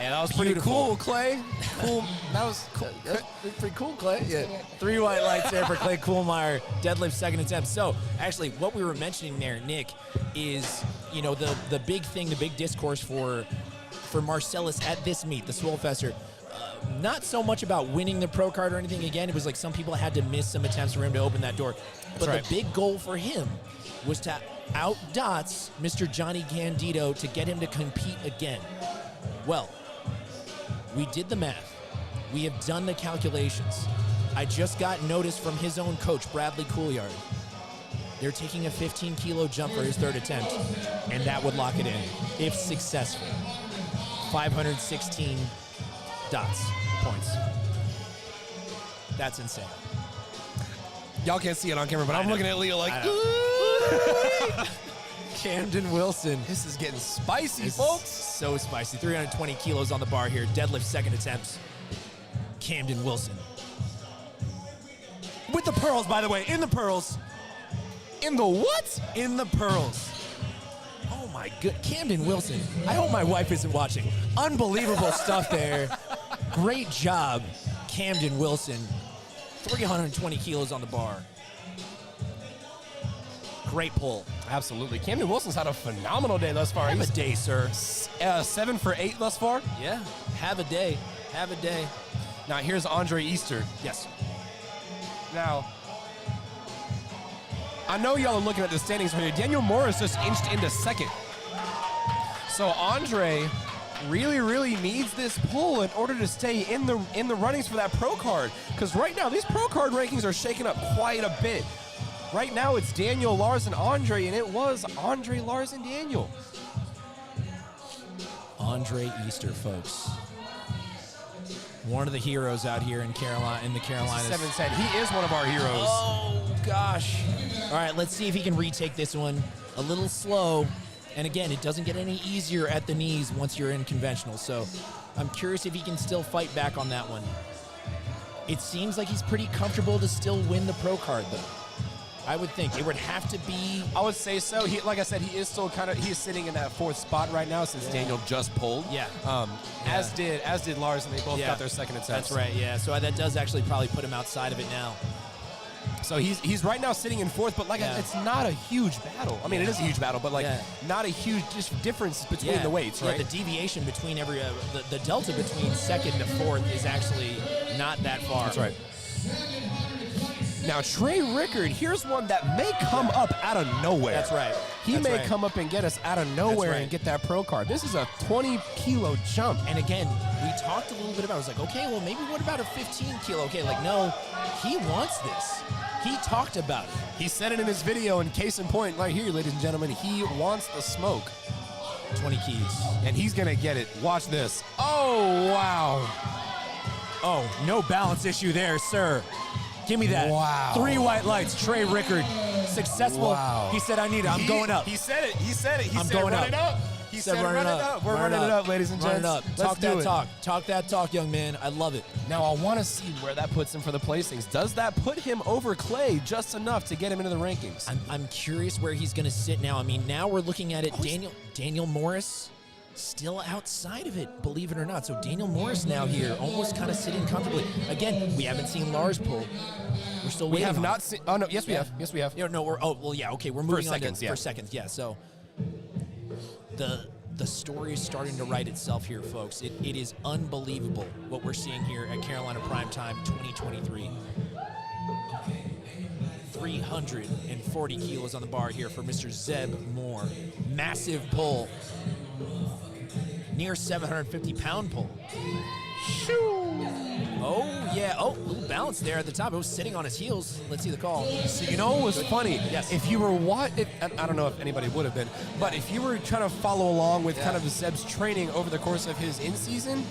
Speaker 6: And that was pretty
Speaker 5: Beautiful.
Speaker 6: cool, Clay. Cool. That was cool.
Speaker 5: That's pretty cool, Clay. Yeah. 3 white lights there for Clay Kuhlmeyer. Deadlift second attempt. So, actually, what we were mentioning there, Nick, is, you know, the big thing, the big discourse for Marcellus at this meet, the Swolefester. Not so much about winning the pro card or anything. Again, it was like some people had to miss some attempts for him to open that door. But
Speaker 6: right.
Speaker 5: the big goal for him was to out-dots Mr. Johnny Candido to get him to compete again. Well, we did the math. We have done the calculations. I just got notice from his own coach, Bradley Couliard. They're taking a 15-kilo jump for his third attempt, and that would lock it in, if successful. 516 points. That's insane.
Speaker 6: Y'all can't see it on camera, but I'm looking at Leo like,
Speaker 5: Camden Wilson.
Speaker 6: this is getting spicy,
Speaker 5: This
Speaker 6: folks.
Speaker 5: is so spicy. 320 kilos on the bar here. Deadlift second attempt. Camden Wilson. With the pearls, by the way. In the pearls.
Speaker 6: In the what?
Speaker 5: In the pearls. Oh my good. Camden Wilson. I hope my wife isn't watching. Unbelievable stuff there. Great job, Camden Wilson. 320 kilos on the bar. Great pull.
Speaker 6: Absolutely. Camden Wilson's had a phenomenal day thus far.
Speaker 5: Have
Speaker 6: He's
Speaker 5: a day, sir.
Speaker 6: 7 for 8 thus far.
Speaker 5: Yeah. Have a day. Have a day.
Speaker 6: Now here's Andre Easter.
Speaker 5: Yes.
Speaker 6: Now, I know y'all are looking at the standings right here. Daniel Morris just inched into second. So Andre really needs this pull in order to stay in the runnings for that pro card. Because right now, these pro card rankings are shaking up quite a bit. Right now, it's Daniel, Lars, and Andre, and it was Andre, Lars, and Daniel.
Speaker 5: Andre Easter, folks. One of the heroes out here in the Carolinas.
Speaker 6: 7-10. He is one of our heroes.
Speaker 5: Oh, gosh. All right, let's see if he can retake this one. A little slow. And again, it doesn't get any easier at the knees once you're in conventional. So I'm curious if he can still fight back on that one. It seems like he's pretty comfortable to still win the pro card, though. I would think it would have to be.
Speaker 6: I would say so. Like I said, he is still he is sitting in that fourth spot right now since Daniel just pulled.
Speaker 5: Yeah.
Speaker 6: As did Lars, and they both got their second attempts.
Speaker 5: That's right. Yeah. So that does actually probably put him outside of it now.
Speaker 6: So he's right now sitting in fourth, but it's not a huge battle. I mean, it is a huge battle, but not a huge difference between the weights, right?
Speaker 5: Yeah, the deviation between the delta between second to fourth is actually not that far.
Speaker 6: That's right. Now, Trey Rickard, here's one that may come up out of nowhere.
Speaker 5: That's right.
Speaker 6: He
Speaker 5: That's
Speaker 6: may
Speaker 5: right.
Speaker 6: come up and get us out of nowhere
Speaker 5: right.
Speaker 6: and get that pro card. This is a 20-kilo jump.
Speaker 5: And again, we talked a little bit about it. I was like, okay, well, maybe what about a 15-kilo? Okay, like, no, he wants this. He talked about it.
Speaker 6: He said it in his video, and case in point, right here, ladies and gentlemen, he wants the smoke.
Speaker 5: 20 keys.
Speaker 6: And he's going to get it. Watch this. Oh, wow.
Speaker 8: Oh, no balance issue there, sir. Give me that.
Speaker 6: Wow.
Speaker 8: 3 white lights. Trey Rickard, successful.
Speaker 6: Wow.
Speaker 8: He said, I need it. I'm going up.
Speaker 6: He said it. He said it. He
Speaker 8: I'm
Speaker 6: said
Speaker 8: going
Speaker 6: run
Speaker 8: up.
Speaker 6: it up. He said run it up. We're running it up, ladies and
Speaker 8: Run
Speaker 6: gents.
Speaker 8: it up.
Speaker 6: Let's
Speaker 8: Talk
Speaker 6: do
Speaker 8: that
Speaker 6: it.
Speaker 8: talk. Talk that talk, young man. I love it.
Speaker 6: Now I want to see where that puts him for the placings. Does that put him over Clay just enough to get him into the rankings?
Speaker 5: I'm curious where he's going to sit now. I mean, now we're looking at it. Daniel Morris still outside of it, believe it or not. So Daniel Morris now here, almost kind of sitting comfortably. Again, we haven't seen Lars pull. We're still waiting.
Speaker 6: We have
Speaker 5: on
Speaker 6: not
Speaker 5: it.
Speaker 6: seen. Oh no, yes we have. Yes we have.
Speaker 5: Yeah, no, we're. Oh well, yeah. Okay, we're moving
Speaker 6: seconds,
Speaker 5: on to,
Speaker 6: yeah.
Speaker 5: for seconds. Yeah. So the story is starting to write itself here, folks. It is unbelievable what we're seeing here at Carolina Primetime 2023. 340 kilos on the bar here for Mr. Zeb Moore. Massive pull. Near 750-pound pull. Oh, yeah. Oh, a little balance there at the top. It was sitting on his heels. Let's see the call.
Speaker 6: So you know what was funny?
Speaker 5: Yes.
Speaker 6: If you were I don't know if anybody would have been, but if you were trying to follow along with kind of Zeb's training over the course of his in-season,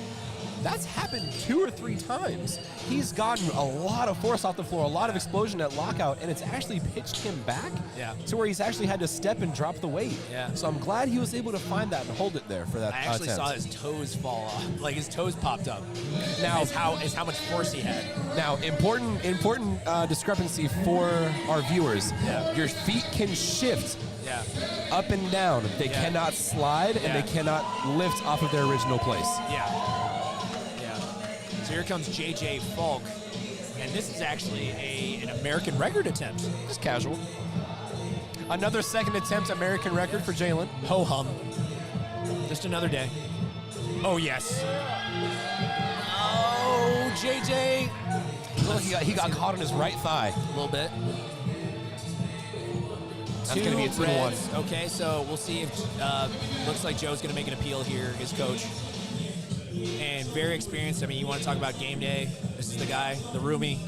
Speaker 6: that's happened 2 or 3 times. He's gotten a lot of force off the floor, a lot of explosion at lockout, and it's actually pitched him back to where he's actually had to step and drop the weight.
Speaker 5: Yeah.
Speaker 6: So I'm glad he was able to find that and hold it there for that
Speaker 5: I actually
Speaker 6: attempt.
Speaker 5: saw his toes fall off. Like his toes popped up.
Speaker 6: Now,
Speaker 5: is how much force he had.
Speaker 6: Now, important discrepancy for our viewers.
Speaker 5: Yeah.
Speaker 6: Your feet can shift
Speaker 5: Yeah.
Speaker 6: up and down. They
Speaker 5: Yeah.
Speaker 6: cannot slide and
Speaker 5: Yeah.
Speaker 6: they cannot lift off of their original place.
Speaker 5: Yeah. So here comes JJ Falk. And this is actually an American record attempt.
Speaker 6: Just casual. Another second attempt American record for Jalen.
Speaker 5: Ho-hum. Just another day. Oh, yes. Oh, JJ.
Speaker 6: He got caught on his right thigh.
Speaker 5: A little bit.
Speaker 6: That's going to be a 2-1.
Speaker 5: reds. Okay, so we'll see if looks like Joe's going to make an appeal here, his coach. And very experienced. I mean, you want to talk about game day. This is the guy, the roomie.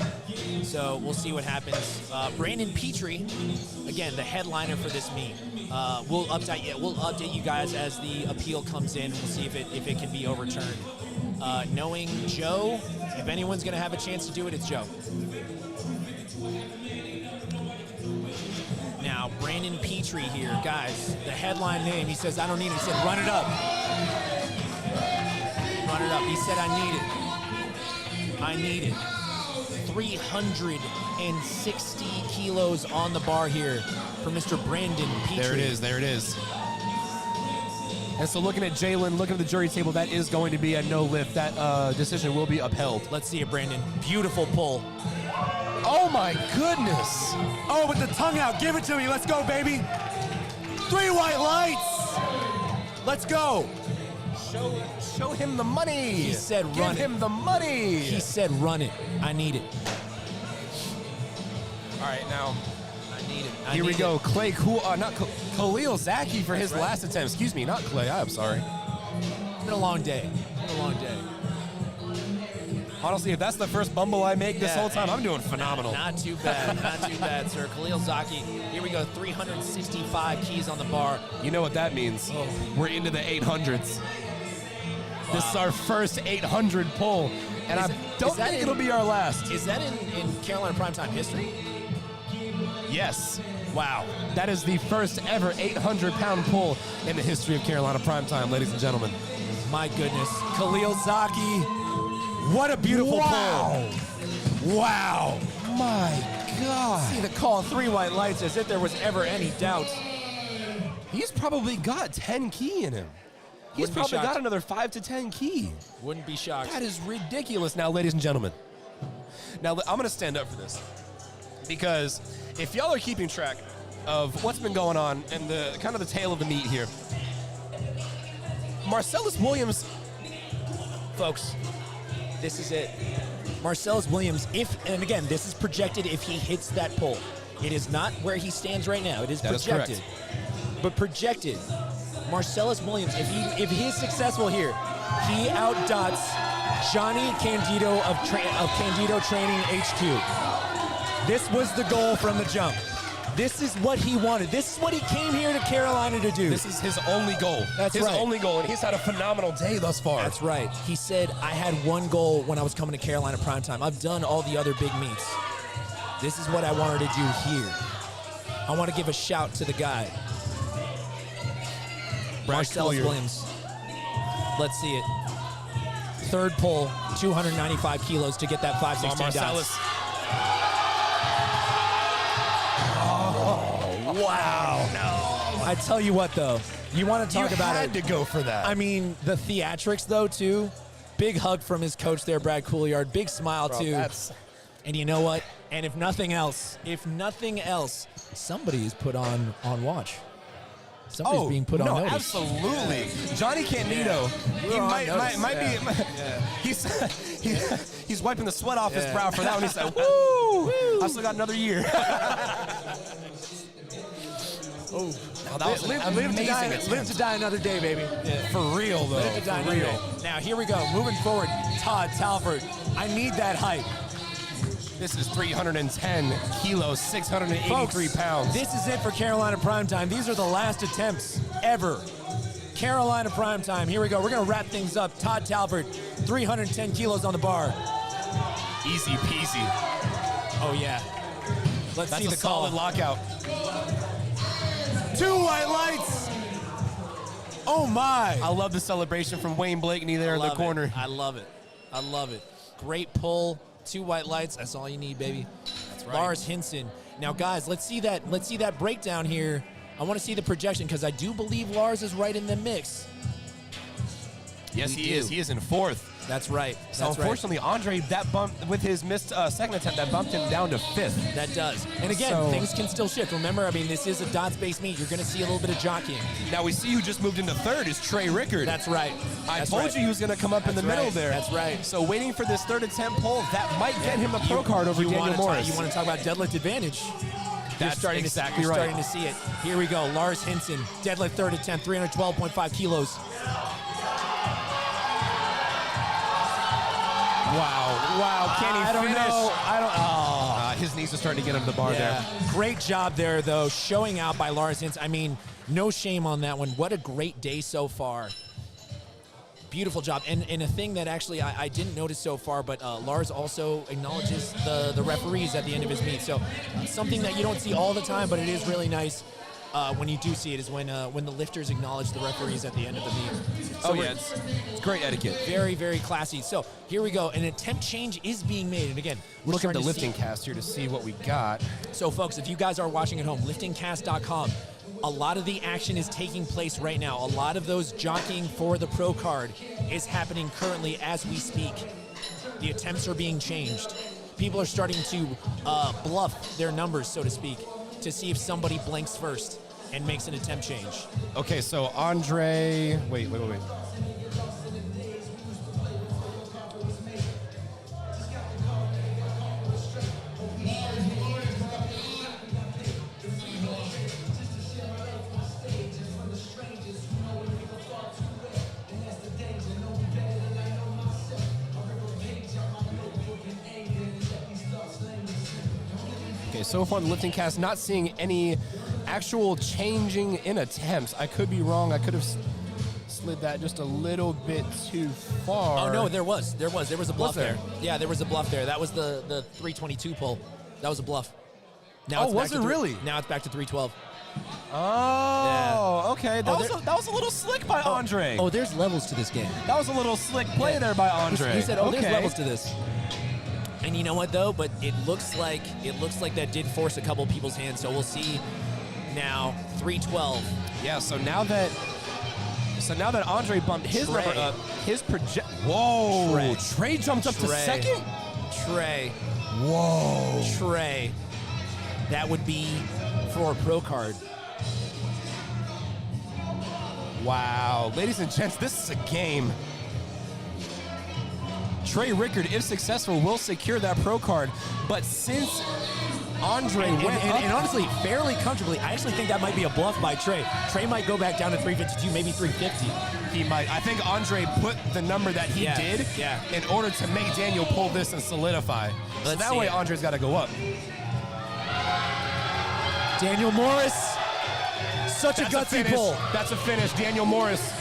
Speaker 5: So we'll see what happens. Brandon Petrie, again, the headliner for this meet. We'll update you guys as the appeal comes in. We'll see if it can be overturned. Knowing Joe, if anyone's going to have a chance to do it, it's Joe. Now, Brandon Petrie here, guys. The headline name, he says, I don't need it. He said, run it up. Run it up. He said, I need it. I need it. 360 kilos on the bar here for Mr. Brandon Petrie.
Speaker 6: There it is. There it is. And so looking at Jalen, looking at the jury table, that is going to be a no lift. That decision will be upheld.
Speaker 5: Let's see it, Brandon. Beautiful pull.
Speaker 6: Oh, my goodness.
Speaker 8: Oh, with the tongue out. Give it to me. Let's go, baby. 3 white lights. Let's go.
Speaker 6: Show him the money.
Speaker 5: He said run it.
Speaker 6: Give him the money.
Speaker 5: He said run it. I need it.
Speaker 6: All right, now.
Speaker 5: I need it.
Speaker 6: Here we go. Khalil Zaki for his last attempt. Excuse me, not Clay. I'm sorry.
Speaker 5: It's been a long day. It's been a long day.
Speaker 6: Honestly, if that's the first bumble I make this
Speaker 5: Yeah,
Speaker 6: whole time, I'm doing phenomenal.
Speaker 5: Not too bad. Not too bad, sir. Khalil Zaki. Here we go. 365 keys on the bar.
Speaker 6: You know what that means.
Speaker 5: Oh.
Speaker 6: We're into the 800s. This is our first 800 pull, and I don't think it'll be our last.
Speaker 5: Is that in Carolina Primetime history?
Speaker 6: Yes.
Speaker 5: Wow.
Speaker 6: That is the first ever 800-pound pull in the history of Carolina Primetime, ladies and gentlemen.
Speaker 5: My goodness.
Speaker 8: Khalil Zaki. What a beautiful pull. Wow.
Speaker 6: My God.
Speaker 8: See the call, 3 white lights, as if there was ever any doubt.
Speaker 6: He's probably got 10 key in him. He's
Speaker 5: Wouldn't be
Speaker 6: probably
Speaker 5: shocked.
Speaker 6: got another 5 to 10 key.
Speaker 5: Wouldn't be shocked.
Speaker 6: That is ridiculous. Now, ladies and gentlemen, now I'm going to stand up for this because if y'all are keeping track of what's been going on and the kind of the tail of the meat here, Marcellus Williams,
Speaker 5: Folks, this is it. Marcellus Williams, and again, this is projected if he hits that pull. It is not where he stands right now. It is
Speaker 6: That is
Speaker 5: projected.
Speaker 6: correct.
Speaker 5: But projected, Marcellus Williams, if he is successful here, he outdots Johnny Candido of Candido Training HQ.
Speaker 8: This was the goal from the jump. This is what he wanted. This is what he came here to Carolina to do.
Speaker 6: This is his only goal.
Speaker 8: That's
Speaker 6: his
Speaker 8: right.
Speaker 6: only goal, and he's had a phenomenal day thus far.
Speaker 8: That's right. He said, I had one goal when I was coming to Carolina Primetime. I've done all the other big meets. This is what I wanted to do here. I want to give a shout to the guy. Marcellus Williams. Let's see it. Third pull, 295 kilos to get that 516
Speaker 6: Marcellus.
Speaker 8: Wow. No. I tell you what, though. You want to talk about it.
Speaker 6: You had to go for that.
Speaker 8: I mean, the theatrics, though, too. Big hug from his coach there, Brad Couliard. Big smile, too. And you know what? And if nothing else, somebody is put on watch. Somebody's being put on notice.
Speaker 6: Absolutely. Johnny Candido. He might be. He's wiping the sweat off his brow for that one. He said, "Woo! I still got another year." Now, that was
Speaker 8: live to die another day, baby.
Speaker 6: Yeah, for real, though.
Speaker 8: Live to die another day. Now, here we go. Moving forward, Todd Talford. I need that height.
Speaker 6: This is 310 kilos, 683
Speaker 8: Folks,
Speaker 6: pounds.
Speaker 8: This is it for Carolina Primetime. These are the last attempts ever. Carolina Primetime. Here we go. We're going to wrap things up. Todd Talford, 310 kilos on the bar.
Speaker 6: Easy peasy.
Speaker 8: Oh, yeah. Let's see the call.
Speaker 6: Solid lockout.
Speaker 8: 2 white lights. Oh, my.
Speaker 6: I love the celebration from Wayne Blakeney there in the corner.
Speaker 8: I love it. I love it. Great pull. 2 white lights. That's all you need, baby.
Speaker 6: That's right.
Speaker 8: Lars Hinson. Now, guys, let's see that breakdown here. I want to see the projection because I do believe Lars is right in the mix.
Speaker 6: Yes, he is. He is in 4th.
Speaker 8: That's right.
Speaker 6: So unfortunately, Andre, that bump with his missed second attempt, that bumped him down to 5th.
Speaker 8: That does. And again, things can still shift. Remember, I mean, this is a dots-based meet. You're going to see a little bit of jockeying.
Speaker 6: Now we see who just moved into 3rd is Trey Rickard.
Speaker 8: That's right.
Speaker 6: I told you he was going to come up in the middle there.
Speaker 8: That's right.
Speaker 6: So waiting for this 3rd attempt pull, that might get him a pro card over Daniel Morris.
Speaker 8: You want to talk about deadlift advantage?
Speaker 6: That's
Speaker 8: starting
Speaker 6: exactly
Speaker 8: right.
Speaker 6: right.
Speaker 8: Starting to see it. Here we go. Lars Hinson, deadlift 3rd attempt, 312.5 kilos.
Speaker 6: Wow. Can he finish?
Speaker 8: I don't know.
Speaker 6: His knees are starting to get under the bar there.
Speaker 8: Great job there, though, showing out by Lars Hinson. I mean, no shame on that one. What a great day so far. Beautiful job. And a thing that actually I didn't notice so far, but Lars also acknowledges the referees at the end of his meet. So something that you don't see all the time, but it is really nice when you do see it, is when the lifters acknowledge the referees at the end of the meet. So
Speaker 6: it's great etiquette.
Speaker 8: Very, very classy. So here we go. An attempt change is being made. And again, we're
Speaker 6: Look at the
Speaker 8: starting to
Speaker 6: lifting cast here to see what we got.
Speaker 8: So folks, if you guys are watching at home, liftingcast.com, a lot of the action is taking place right now. A lot of those jockeying for the pro card is happening currently as we speak. The attempts are being changed. People are starting to bluff their numbers, so to speak, to see if somebody blanks first and makes an attempt change.
Speaker 6: Okay, so Andre, wait. Okay, so far the lifting cast, not seeing any actual changing in attempts. I could be wrong. I could have slid that just a little bit too far.
Speaker 8: Oh, no, there was a bluff there. Yeah, there was a bluff there. That was the 322 pull. That was a bluff. Now
Speaker 6: was it really?
Speaker 8: Now it's back to 312.
Speaker 6: Oh, okay. That was a little slick by Andre.
Speaker 8: Oh, there's levels to this game.
Speaker 6: That was a little slick play there by Andre.
Speaker 8: He said, there's levels to this. And you know what, though? But it looks like that did force a couple people's hands. So we'll see now 312.
Speaker 6: Yeah, so now that Andre bumped his number up, his project. Whoa! Trey jumped up to 2nd?
Speaker 8: Trey.
Speaker 6: Whoa.
Speaker 8: Trey. That would be for a pro card.
Speaker 6: Wow. Ladies and gents, this is a game. Trey Rickard, if successful, will secure that pro card. But since Andre went up,
Speaker 8: and honestly, fairly comfortably, I actually think that might be a bluff by Trey. Trey might go back down to 352, maybe 350.
Speaker 6: He might. I think Andre put the number that he did in order to make Daniel pull this and solidify. So that way, Andre's got to go up.
Speaker 8: Daniel Morris. Such a gutsy pull.
Speaker 6: That's a finish. Daniel Morris.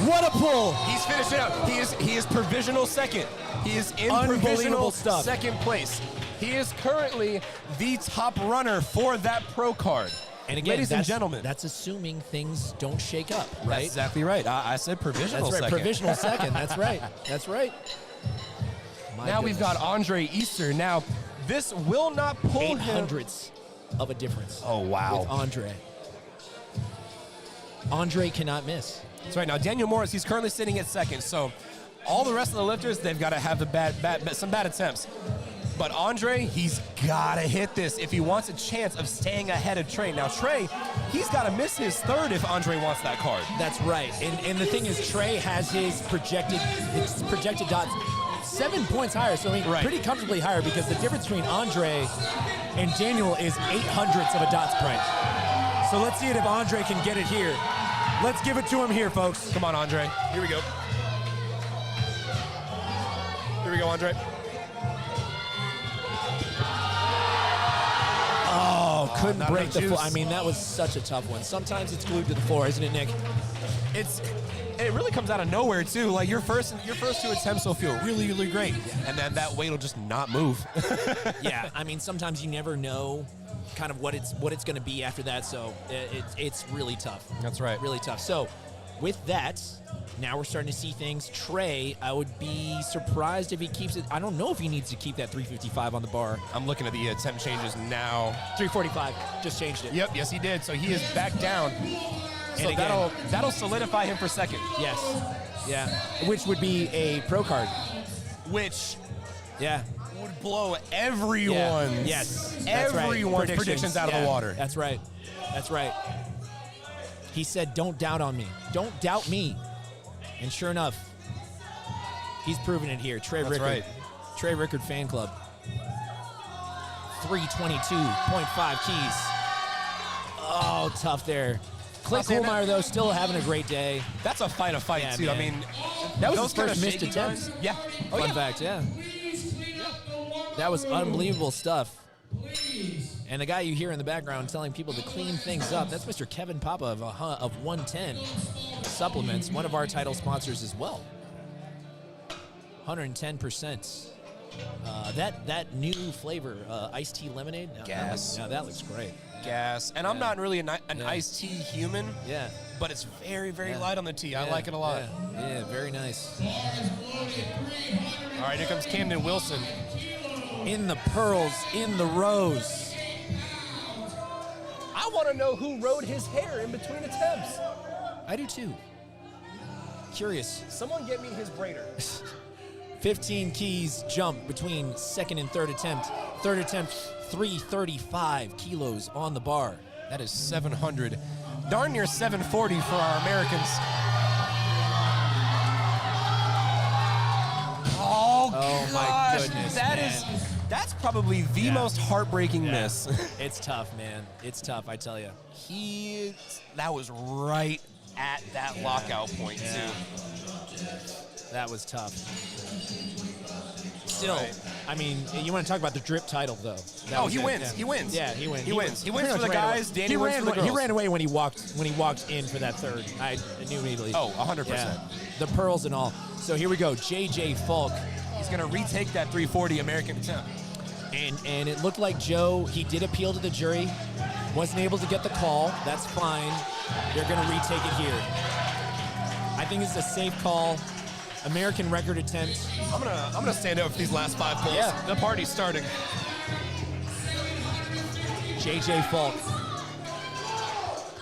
Speaker 8: What a pull.
Speaker 6: He's finishing up. He is provisional second. He is in
Speaker 8: Unbelievable
Speaker 6: provisional
Speaker 8: stuff.
Speaker 6: second place. He is currently the top runner for that pro card.
Speaker 5: And again,
Speaker 6: ladies and gentlemen,
Speaker 5: that's assuming things don't shake up, right?
Speaker 6: That's exactly right. I said provisional
Speaker 5: That's right,
Speaker 6: second.
Speaker 5: provisional second. That's right. That's right.
Speaker 6: Now we've got Andre Easter. Now, this will not pull
Speaker 5: 8
Speaker 6: him.
Speaker 5: hundredths of a difference.
Speaker 6: Oh, wow.
Speaker 5: With Andre. Andre cannot miss.
Speaker 6: That's right. Now, Daniel Morris, he's currently sitting at second. So, all the rest of the lifters, they've got to have some bad attempts. But Andre, he's got to hit this if he wants a chance of staying ahead of Trey. Now, Trey, he's got to miss his third if Andre wants that card.
Speaker 5: That's right. And the thing is, Trey has his projected dots 7 points higher, so I mean, pretty comfortably higher, because the difference between Andre and Daniel is 8 hundredths of a dots point.
Speaker 8: So let's see if Andre can get it here. Let's give it to him here, folks.
Speaker 6: Come on, Andre. Here we go. Here we go, Andre.
Speaker 5: Oh, couldn't
Speaker 6: not
Speaker 5: break
Speaker 6: enough
Speaker 5: the floor.
Speaker 6: juice.
Speaker 5: I mean, that was such a tough one. Sometimes it's glued to the floor, isn't it, Nick?
Speaker 6: It really comes out of nowhere too. Like your first two attempts will feel really, really great, and then that weight will just not move.
Speaker 5: Yeah, I mean, sometimes you never know kind of what it's going to be after that, so it's really tough.
Speaker 6: That's right.
Speaker 5: Really tough. So with that, now we're starting to see things. Trey, I would be surprised if he keeps it. I don't know if he needs to keep that 355 on the bar.
Speaker 6: I'm looking at the attempt changes now.
Speaker 5: 345, just changed it.
Speaker 6: Yep, yes he did. So he is back down. So
Speaker 5: again,
Speaker 6: that'll solidify him for second.
Speaker 5: Yes. Yeah. Which would be a pro card.
Speaker 6: Which
Speaker 5: Yeah.
Speaker 6: would blow everyone's everyone's predictions out of the water.
Speaker 5: That's right. That's right. He said, "Don't doubt on me. Don't doubt me." And sure enough, he's proven it here. Trey Rickard.
Speaker 6: Right.
Speaker 5: Trey Rickard fan club. 322.5 keys. Oh, tough there. Clay Kohlmeyer, though, still having a great day.
Speaker 6: That's a fight
Speaker 5: Yeah,
Speaker 6: too.
Speaker 5: man.
Speaker 6: I mean,
Speaker 5: That was
Speaker 6: those
Speaker 5: his first
Speaker 6: kind of
Speaker 5: missed
Speaker 6: shaky
Speaker 5: attempt.
Speaker 6: guys- Yeah. Oh,
Speaker 5: Fun
Speaker 6: yeah.
Speaker 5: fact, yeah. That was unbelievable stuff. And the guy you hear in the background telling people to clean things up, that's Mr. Kevin Papa of 110 Supplements, one of our title sponsors as well. 110%. That new flavor, iced tea lemonade.
Speaker 6: Gas.
Speaker 5: That looks great.
Speaker 6: Gas. And I'm not really an iced tea human.
Speaker 5: Yeah.
Speaker 6: But it's very, very
Speaker 5: Yeah.
Speaker 6: light on the tea. I like it a lot.
Speaker 5: Yeah, very nice.
Speaker 6: All right, here comes Camden Wilson.
Speaker 5: In the pearls, in the rose.
Speaker 6: I want to know who rode his hair in between attempts.
Speaker 5: I do too. Curious.
Speaker 6: Someone get me his braider.
Speaker 5: 15 keys jump between second and third attempt. Third attempt, 335 kilos on the bar.
Speaker 6: That is 700. Darn near 740 for our Americans. Oh
Speaker 5: my goodness,
Speaker 6: That's probably the most heartbreaking miss.
Speaker 5: It's tough, man. It's tough, I tell you.
Speaker 6: That was right at that lockout point too.
Speaker 5: That was tough. Still,
Speaker 6: Right.
Speaker 5: I mean, you want to talk about the drip title, though. That was
Speaker 6: He
Speaker 5: it,
Speaker 6: wins.
Speaker 5: yeah.
Speaker 6: He wins.
Speaker 5: Yeah, he wins.
Speaker 6: He wins. He wins
Speaker 5: pretty
Speaker 6: for the
Speaker 5: much ran
Speaker 6: guys.
Speaker 5: away.
Speaker 6: Danny wins for the
Speaker 5: He
Speaker 6: girls.
Speaker 5: ran away when he walked in for that third. I knew immediately.
Speaker 6: Oh, 100%.
Speaker 5: Yeah. The pearls and all. So here we go. JJ Falk.
Speaker 6: He's going to retake that 340 American attempt.
Speaker 5: And it looked like Joe, he did appeal to the jury, wasn't able to get the call. That's fine. They're going to retake it here. I think it's a safe call. American record attempt.
Speaker 6: I'm gonna stand up for these last 5 pulls.
Speaker 5: Yeah.
Speaker 6: The party's starting.
Speaker 5: JJ Falk.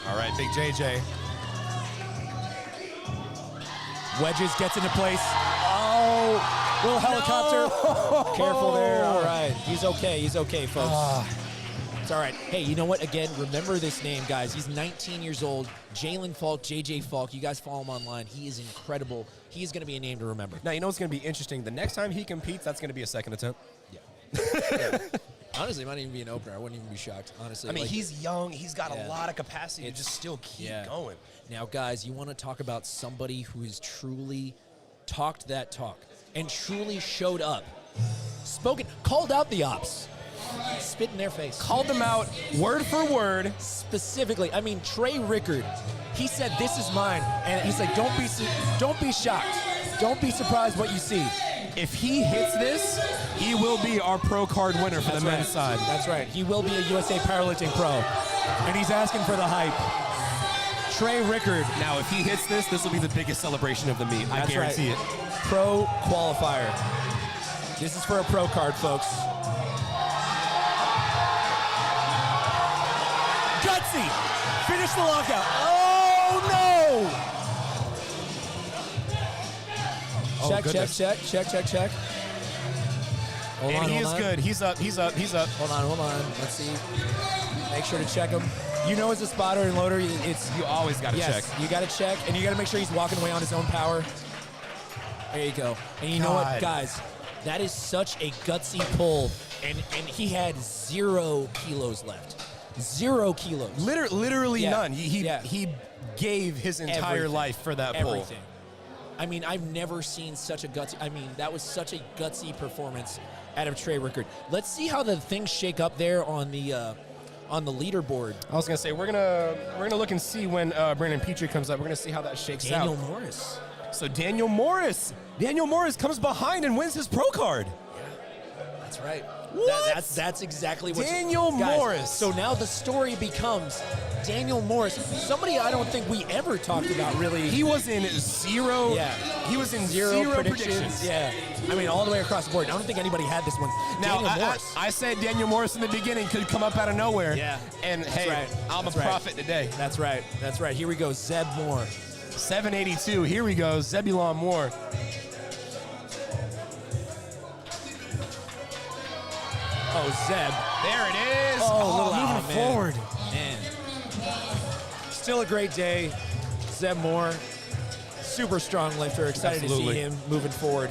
Speaker 6: All right, big JJ.
Speaker 5: Wedges gets into place. Oh, little helicopter. Careful there. All right. He's okay. He's okay, folks. It's all right. Hey, you know what? Again, remember this name, guys. He's 19 years old. Jalen Falk, JJ Falk. You guys follow him online. He is incredible. He is going to be a name to remember.
Speaker 6: Now, you know what's going to be interesting? The next time he competes, that's going to be a second attempt.
Speaker 5: Yeah. Honestly, it might even be an opener. I wouldn't even be shocked, honestly.
Speaker 6: I mean, he's young. He's got
Speaker 5: Yeah.
Speaker 6: a lot of capacity to just still keep going.
Speaker 5: Now, guys, you want to talk about somebody who has truly talked that talk and truly showed up, called out the ops,
Speaker 8: Spit in their face.
Speaker 6: Called them out word for word.
Speaker 8: Specifically, I mean, Trey Rickard, he said, "This is mine," and he's like, "Don't be shocked. Don't be surprised what you see."
Speaker 6: If he hits this, he will be our pro card winner for the men's side.
Speaker 8: That's right. He will be a USA Powerlifting Pro, and he's asking for the hype. Trey Rickard.
Speaker 6: Now, if he hits this, this will be the biggest celebration of the meet. I guarantee it.
Speaker 8: Pro qualifier. This is for a pro card, folks. Gutsy! Finish the lockout. Oh, no! Check. Hold on.
Speaker 6: He is good. He's up.
Speaker 8: Hold on. Let's see. Make sure to check him. You know, as a spotter and loader, you
Speaker 6: always got to check.
Speaker 8: You got to check, and you got to make sure he's walking away on his own power. There you go. And you know what, guys? That is such a gutsy pull, and he had 0 kilos left. 0 kilos.
Speaker 6: Literally none. He gave his entire life for that pull.
Speaker 8: Everything. I mean, I've never seen such a gutsy. I mean, that was such a gutsy performance out of Trey Rickard. Let's see how the things shake up there on the leaderboard.
Speaker 6: I was gonna say we're gonna look and see when Brandon Petrie comes up. We're gonna see how that shakes out.
Speaker 8: Daniel Morris.
Speaker 6: So Daniel Morris comes behind and wins his pro card.
Speaker 8: Yeah, that's right.
Speaker 6: What?
Speaker 8: That's exactly what
Speaker 6: Daniel Morris.
Speaker 8: So now the story becomes Daniel Morris, somebody I don't think we ever talked about really.
Speaker 6: He was in 0.
Speaker 8: Yeah.
Speaker 6: He was in zero predictions.
Speaker 8: Yeah. I mean, all the way across the board. I don't think anybody had this one.
Speaker 6: Now,
Speaker 8: Daniel Morris.
Speaker 6: I said Daniel Morris in the beginning could come up out of nowhere.
Speaker 8: Yeah.
Speaker 6: And
Speaker 8: That's
Speaker 6: hey,
Speaker 8: right.
Speaker 6: I'm
Speaker 8: That's
Speaker 6: a
Speaker 8: right.
Speaker 6: prophet today.
Speaker 8: That's right. Here we go. Zeb Moore.
Speaker 6: 782. Here we go. Zebulon Moore.
Speaker 8: Oh, Zeb.
Speaker 6: There it is.
Speaker 8: Moving
Speaker 6: man.
Speaker 8: forward. Man. Still a great day. Zeb Moore, super strong lifter. Excited
Speaker 6: Absolutely.
Speaker 8: to see him moving forward.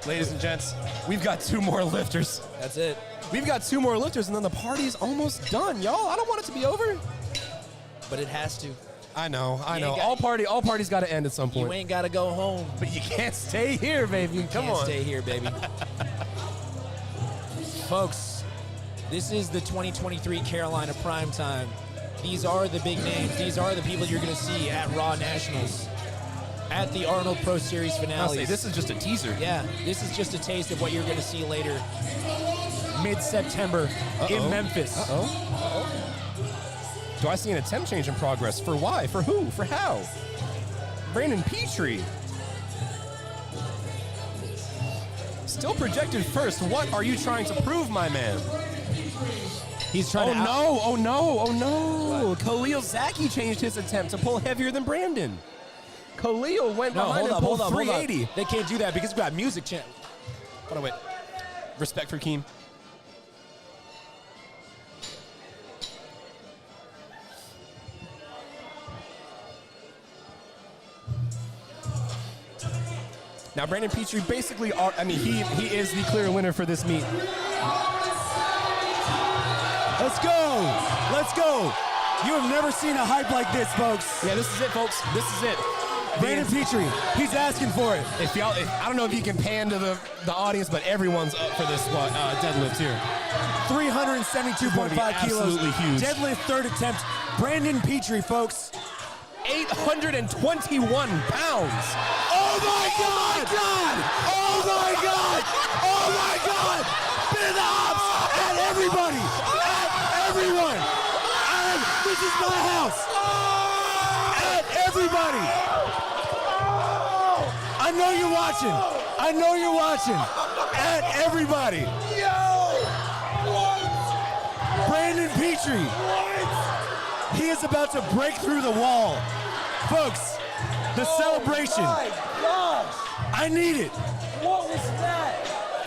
Speaker 6: Ladies and gents, we've got 2 more lifters.
Speaker 8: That's it.
Speaker 6: We've got 2 more lifters, and then the party's almost done, y'all. I don't want it to be over.
Speaker 8: But it has to.
Speaker 6: I know.
Speaker 8: got-
Speaker 6: All parties got to end at some point.
Speaker 8: You ain't got to go home.
Speaker 6: But you can't stay here, baby. Come
Speaker 8: Can't
Speaker 6: on.
Speaker 8: stay here, baby. Folks, this is the 2023 Carolina Primetime. These are the big names. These are the people you're going to see at Raw Nationals, at the Arnold Pro Series finale.
Speaker 6: I'll say, this is just a teaser.
Speaker 8: Yeah, this is just a taste of what you're going to see later. Mid-September in Memphis.
Speaker 6: Do I see an attempt change in progress? For why? For who? For how? Brandon Petrie. Still projected first. What are you trying to prove, my man?
Speaker 8: He's trying to
Speaker 6: Oh no. Khalil Zaki changed his attempt to pull heavier than Brandon. Khalil went behind and pulled 380.
Speaker 8: They can't do that because we've got music chant.
Speaker 6: Hold on, wait. Respect for Keem. Now, Brandon Petrie basically, he is the clear winner for this meet.
Speaker 8: Let's go. You have never seen a hype like this, folks.
Speaker 6: Yeah, this is it, folks. This is it.
Speaker 8: Brandon Petrie, he's asking for it.
Speaker 6: I don't know if you can pan to the audience, but everyone's up for this deadlift here.
Speaker 8: 372.5 kilos.
Speaker 6: Absolutely huge.
Speaker 8: Deadlift third attempt. Brandon Petrie, folks.
Speaker 6: 821 pounds.
Speaker 8: Oh my God! Oh my God! Oh my God! Big ups at everybody! At everyone! This is my house! At everybody! I know you're watching! At everybody! Brandon Petrie! He is about to break through the wall. Folks, the celebration.
Speaker 9: My gosh!
Speaker 8: I need it.
Speaker 9: What was that?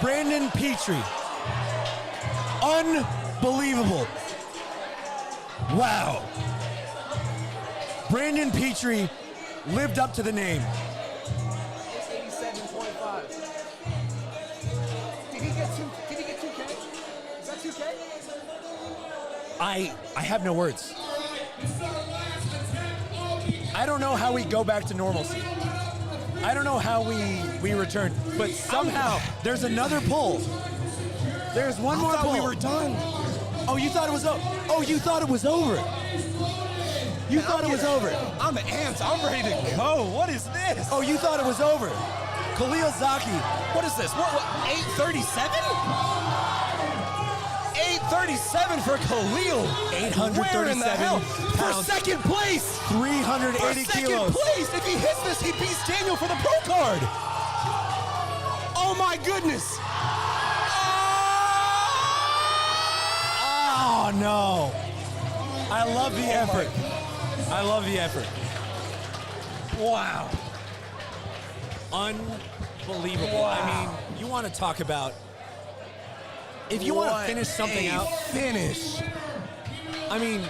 Speaker 8: Brandon Petrie. Unbelievable. Wow. Brandon Petrie lived up to the name.
Speaker 9: It's 87.5. Did he get 2K? Is that 2K?
Speaker 8: I have no words. I don't know how we go back to normalcy. I don't know how we return, but somehow there's another pull. There's one more
Speaker 6: I thought
Speaker 8: pull.
Speaker 6: we were done.
Speaker 8: Oh, you thought it was over. Oh, you thought it was over. You thought it was over.
Speaker 6: I'm amped. I'm ready to go. What is this?
Speaker 8: Oh, you thought it was over. Khalil Zaki.
Speaker 6: What is this? What 837? 837 for Khalil.
Speaker 8: 837
Speaker 6: Where in the hell? For
Speaker 8: pounds.
Speaker 6: second place.
Speaker 8: 380
Speaker 6: For second
Speaker 8: kilos.
Speaker 6: place. If he hits this, he beats Daniel for the pro card. Oh my goodness.
Speaker 8: Oh, no. I love the effort. I love the effort. Wow. Unbelievable.
Speaker 6: Wow.
Speaker 8: I mean, you want to talk about, if you want to finish something out.
Speaker 6: Finish.
Speaker 8: I mean,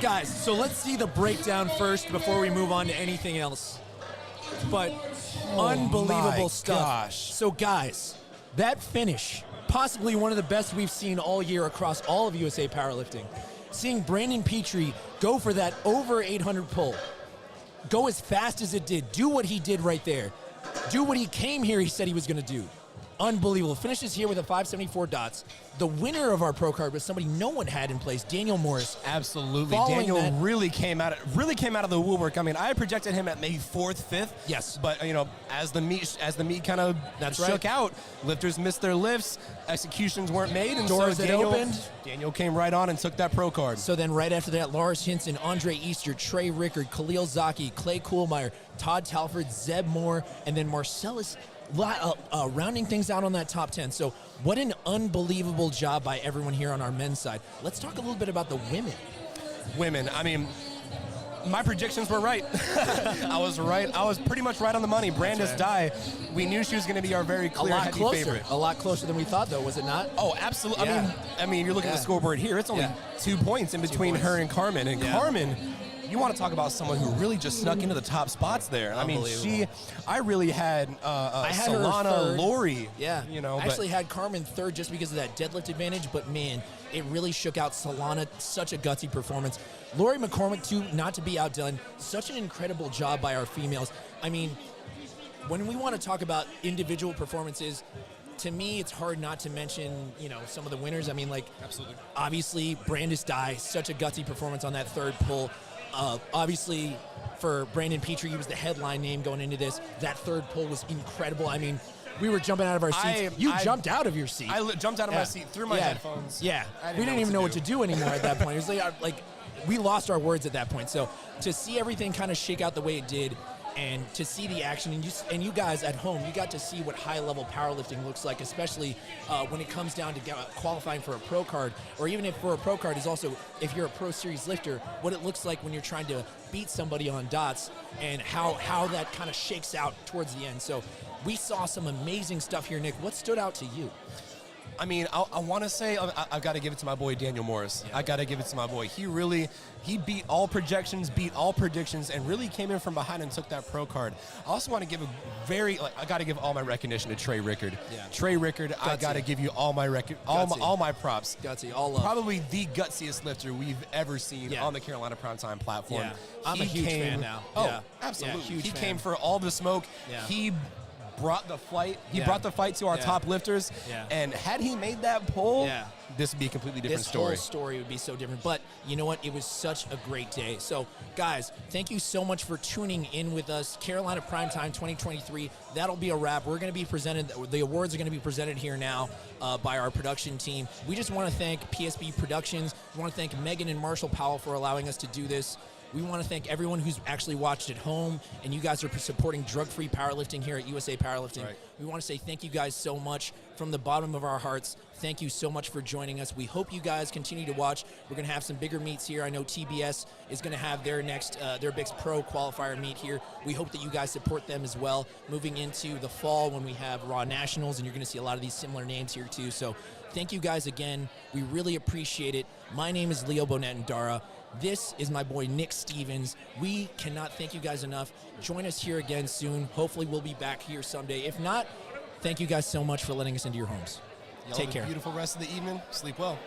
Speaker 8: guys, so let's see the breakdown first before we move on to anything else. But unbelievable
Speaker 6: my
Speaker 8: stuff.
Speaker 6: gosh.
Speaker 8: So, guys, that finish, possibly one of the best we've seen all year across all of USA Powerlifting. Seeing Brandon Petrie go for that over 800 pull, go as fast as it did, do what he did right there, do what he came here he said he was going to do. Unbelievable. Finishes here with a 574 dots. The winner of our pro card was somebody no one had in place, Daniel Morris.
Speaker 6: Absolutely.
Speaker 8: Following
Speaker 6: Daniel
Speaker 8: that-
Speaker 6: really came out of the woodwork. I mean, I projected him at maybe 4th, 5th.
Speaker 8: Yes.
Speaker 6: But you know, as the meat kind of
Speaker 8: That's
Speaker 6: shook
Speaker 8: right.
Speaker 6: out, lifters missed their lifts, executions weren't made, and
Speaker 8: Doors
Speaker 6: so
Speaker 8: had
Speaker 6: Daniel,
Speaker 8: opened.
Speaker 6: Daniel came right on and took that pro card.
Speaker 8: So then right after that, Lars Hinson, Andre Easter, Trey Rickard, Khalil Zaki, Clay Kuhlmeyer, Todd Talford, Zeb Moore, and then Marcellus rounding things out on that top 10. So what an unbelievable job by everyone here on our men's side. Let's talk a little bit about the women.
Speaker 6: Women, I mean, my predictions were right. I was right. I was pretty much right on the money. Brandis Dye, we knew she was going to be our very clear heavy favorite.
Speaker 8: A lot closer than we thought, though, was it not?
Speaker 6: Oh, absolutely.
Speaker 8: Yeah.
Speaker 6: I mean, you're looking at the scoreboard here. It's only 2 points in between her and Carmen. And Carmen, you want to talk about someone who really just snuck into the top spots there. I mean, I really had
Speaker 8: had her
Speaker 6: Solana,
Speaker 8: third.
Speaker 6: Lori.
Speaker 8: Yeah.
Speaker 6: You know,
Speaker 8: I actually had Carmen third just because of that deadlift advantage, but man, it really shook out Solana. Such a gutsy performance. Lori McCormick, too, not to be outdone. Such an incredible job by our females. I mean, when we want to talk about individual performances, to me, it's hard not to mention, you know, some of the winners. I mean, like,
Speaker 6: Absolutely.
Speaker 8: obviously, Brandis Dye, such a gutsy performance on that third pull. Obviously, for Brandon Petrie, he was the headline name going into this. That third pull was incredible. I mean, we were jumping out of our seats. You jumped out of your seat.
Speaker 6: I jumped out of my seat, through my headphones.
Speaker 8: Yeah,
Speaker 6: I
Speaker 8: we didn't even know what to do anymore at that point. It was like we lost our words at that point. So to see everything kind of shake out the way it did, and to see the action, and you guys at home, you got to see what high-level powerlifting looks like, especially when it comes down to qualifying for a pro card, or even if for a pro card is also, if you're a pro series lifter, what it looks like when you're trying to beat somebody on dots, and how that kind of shakes out towards the end. So we saw some amazing stuff here, Nick. What stood out to you?
Speaker 6: I mean, I want to say I've got to give it to my boy Daniel Morris. I got to give it to my boy. He beat all projections, beat all predictions, and really came in from behind and took that pro card. I also want to give I got to give all my recognition to Trey Rickard. Yeah. Trey Rickard, I got to give you all my all my props.
Speaker 8: Gutsy, all love.
Speaker 6: Probably the gutsiest lifter we've ever seen on the Carolina Primetime platform.
Speaker 8: Yeah. I'm a huge fan now.
Speaker 6: Oh,
Speaker 8: yeah.
Speaker 6: absolutely.
Speaker 8: Yeah, huge
Speaker 6: he
Speaker 8: fan.
Speaker 6: came for all the smoke.
Speaker 8: Yeah.
Speaker 6: He brought the fight. He brought the fight to our top lifters.
Speaker 8: Yeah.
Speaker 6: And had he made that pull,
Speaker 8: Yeah.
Speaker 6: this would be a completely different
Speaker 8: This
Speaker 6: story.
Speaker 8: whole story would be so different. But you know what? It was such a great day. So, guys, thank you so much for tuning in with us. Carolina Primetime 2023. That'll be a wrap. We're going to be presented. The awards are going to be presented here now by our production team. We just want to thank PSB Productions. We want to thank Megan and Marshall Powell for allowing us to do this. We want to thank everyone who's actually watched at home, and you guys are supporting drug-free powerlifting here at USA Powerlifting. Right. We want to say thank you guys so much from the bottom of our hearts. Thank you so much for joining us. We hope you guys continue to watch. We're going to have some bigger meets here. I know TBS is going to have their next, their big pro qualifier meet here. We hope that you guys support them as well. Moving into the fall when we have Raw Nationals, and you're going to see a lot of these similar names here too. So thank you guys again. We really appreciate it. My name is Leo Bonett-Ndara. This is my boy Nick Stevens. We cannot thank you guys enough. Join us here again soon. Hopefully we'll be back here someday. If not, thank you guys so much for letting us into your homes.
Speaker 6: Y'all
Speaker 8: Take
Speaker 6: have
Speaker 8: care.
Speaker 6: a beautiful rest of the evening. Sleep well.